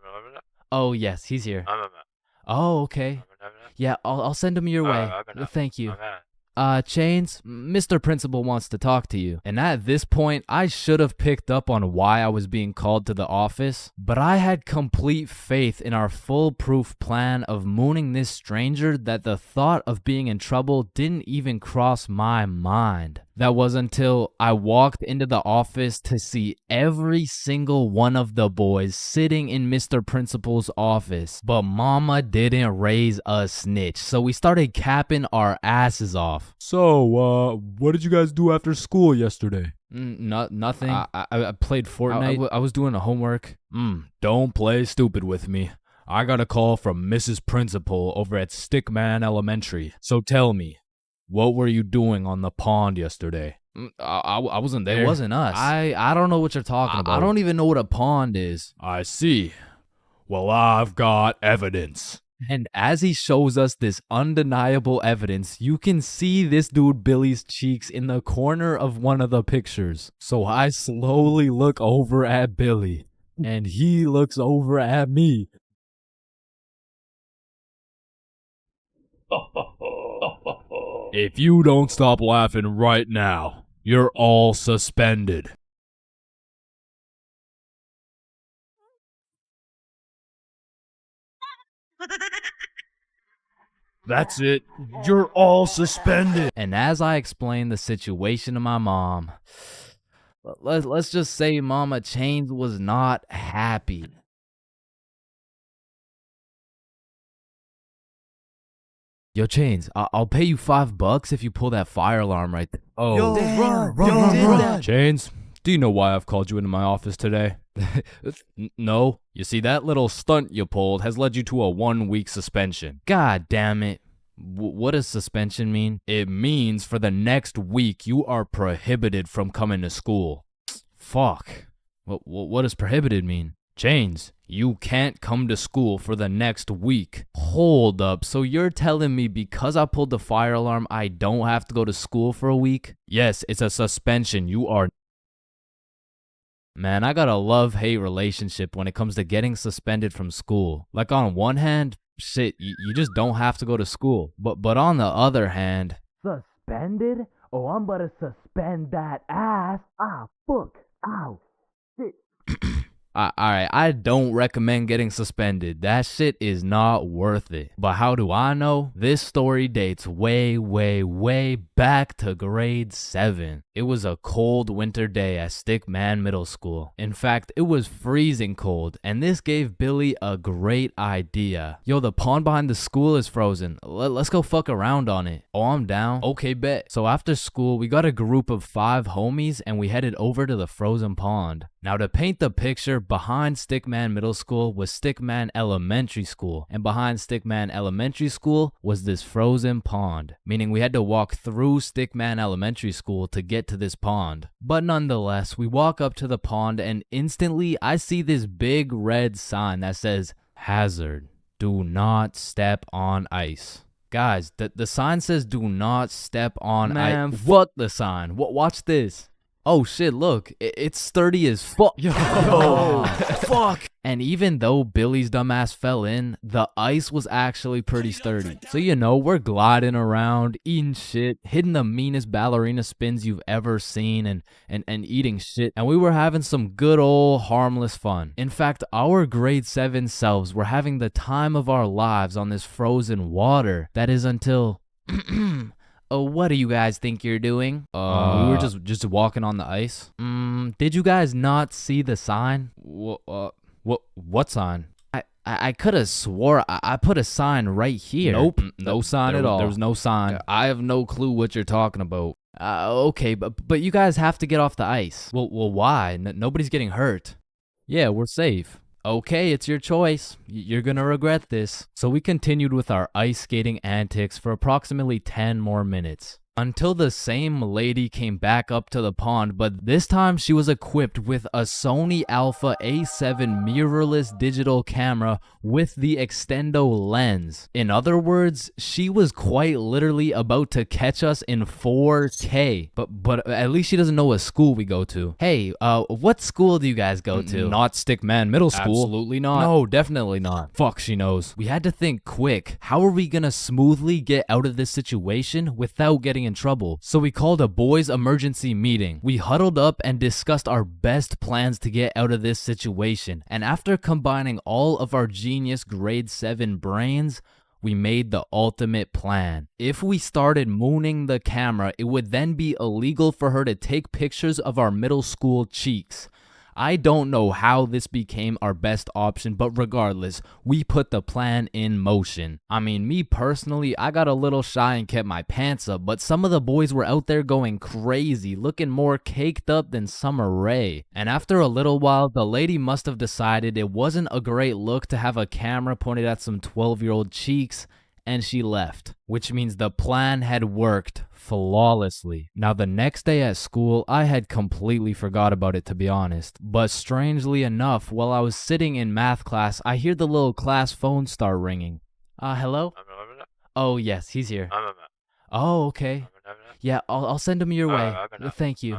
Oh, yes, he's here. Oh, okay. Yeah, I'll send him your way. Thank you. Chains, Mr. Principal wants to talk to you. And at this point, I should have picked up on why I was being called to the office, but I had complete faith in our foolproof plan of mooning this stranger that the thought of being in trouble didn't even cross my mind. That was until I walked into the office to see every single one of the boys sitting in Mr. Principal's office. But mama didn't raise a snitch, so we started capping our asses off. So, what did you guys do after school yesterday? Nothing. I played Fortnite. I was doing the homework. Don't play stupid with me. I got a call from Mrs. Principal over at Stickman Elementary. So tell me, what were you doing on the pond yesterday? I wasn't there. It wasn't us. I don't know what you're talking about. I don't even know what a pond is. I see. Well, I've got evidence. And as he shows us this undeniable evidence, you can see this dude Billy's cheeks in the corner of one of the pictures. So I slowly look over at Billy, and he looks over at me. If you don't stop laughing right now, You're all suspended. That's it. You're all suspended. And as I explained the situation to my mom, let's just say Mama Chains was not happy. Yo, Chains, I'll pay you $5 if you pull that fire alarm right there. Oh, Yo, run. Chains, do you know why I've called you into my office today? No. You see, that little stunt you pulled has led you to a 1-week suspension. God damn it. What does suspension mean? It means for the next week you are prohibited from coming to school. Fuck. What does prohibited mean? Chains, you can't come to school for the next week. Hold up, so you're telling me because I pulled the fire alarm, I don't have to go to school for a week? Yes, it's a suspension. You are... Man, I got a love-hate relationship when it comes to getting suspended from school. Like on one hand, shit, you just don't have to go to school. But on the other hand... Suspended? Oh, I'm about to suspend that ass. Ah, fuck. Ow. Shit. Alright, I don't recommend getting suspended. That shit is not worth it. But how do I know? This story dates way back to grade 7. It was a cold winter day at Stickman Middle School. In fact, it was freezing cold, and this gave Billy a great idea. Yo, the pond behind the school is frozen. Let's go fuck around on it. Oh, I'm down. Okay, bet. So after school, we got a group of 5 homies, and we headed over to the frozen pond. Now, to paint the picture, behind Stickman Middle School was Stickman Elementary School, and behind Stickman Elementary School was this frozen pond, meaning we had to walk through Stickman Elementary School to get to this pond. But nonetheless, we walk up to the pond and instantly I see this big red sign that says, "Hazard, do not step on ice." Guys, the sign says do not step on ice. Man, fuck the sign. Watch this. Oh shit, look, it's sturdy as fuck. Yo, fuck. And even though Billy's dumbass fell in, the ice was actually pretty sturdy. So you know, we're gliding around, eating shit, hitting the meanest ballerina spins you've ever seen, and eating shit. And we were having some good old harmless fun. In fact, our grade 7 selves were having the time of our lives on this frozen water. That is until... Oh, what do you guys think you're doing? We were just walking on the ice. Did you guys not see the sign? What sign? I could have swore I put a sign right here. Nope, no sign at all. There was no sign. I have no clue what you're talking about. Okay, but you guys have to get off the ice. Well, why? Nobody's getting hurt. Yeah, we're safe. Okay, it's your choice. You're gonna regret this. So we continued with our ice skating antics for approximately 10 more minutes. Until the same lady came back up to the pond, but this time she was equipped with a Sony Alpha A7 mirrorless digital camera with the extendo lens. In other words, she was quite literally about to catch us in 4K. But at least she doesn't know what school we go to. Hey, what school do you guys go to? Not Stickman Middle School. Absolutely not. No, definitely not. Fuck, she knows. We had to think quick. How are we gonna smoothly get out of this situation without getting in trouble? So we called a boys emergency meeting. We huddled up and discussed our best plans to get out of this situation. And after combining all of our genius grade 7 brains, we made the ultimate plan. If we started mooning the camera, it would then be illegal for her to take pictures of our middle school cheeks. I don't know how this became our best option, but regardless, we put the plan in motion. I mean, me personally, I got a little shy and kept my pants up, but some of the boys were out there going crazy, looking more caked up than Summer Rae. And after a little while, the lady must have decided it wasn't a great look to have a camera pointed at some 12-year-old cheeks, and she left, which means the plan had worked flawlessly. Now, the next day at school, I had completely forgot about it, to be honest. But strangely enough, while I was sitting in math class, I hear the little class phone start ringing. Hello? Oh, yes, he's here. Oh, okay. Yeah, I'll send him your way. Thank you.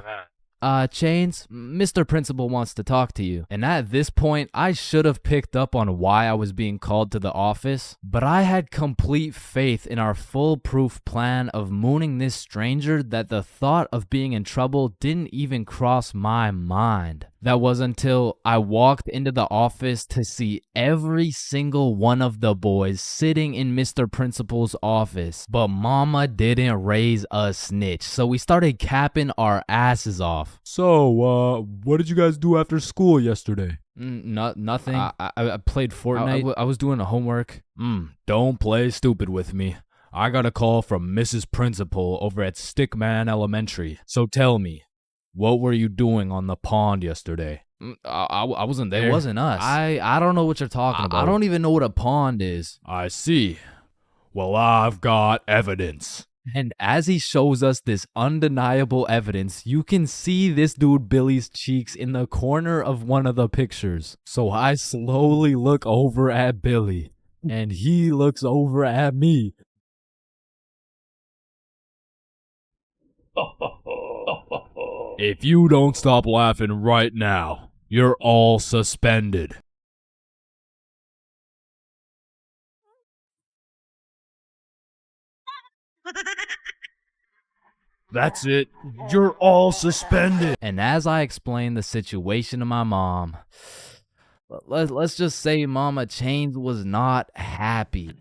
Chains, Mr. Principal wants to talk to you. And at this point, I should have picked up on why I was being called to the office, but I had complete faith in our foolproof plan of mooning this stranger that the thought of being in trouble didn't even cross my mind. That was until I walked into the office to see every single one of the boys sitting in Mr. Principal's office. But mama didn't raise a snitch, so we started capping our asses off. So, what did you guys do after school yesterday? Nothing. I played Fortnite. I was doing the homework. Don't play stupid with me. I got a call from Mrs. Principal over at Stickman Elementary. So tell me, what were you doing on the pond yesterday? I wasn't there. It wasn't us. I don't know what you're talking about. I don't even know what a pond is. I see. Well, I've got evidence. And as he shows us this undeniable evidence, you can see this dude Billy's cheeks in the corner of one of the pictures. So I slowly look over at Billy, and he looks over at me. If you don't stop laughing right now, you're all suspended. That's it. You're all suspended. And as I explained the situation to my mom, let's just say Mama Chains was not happy.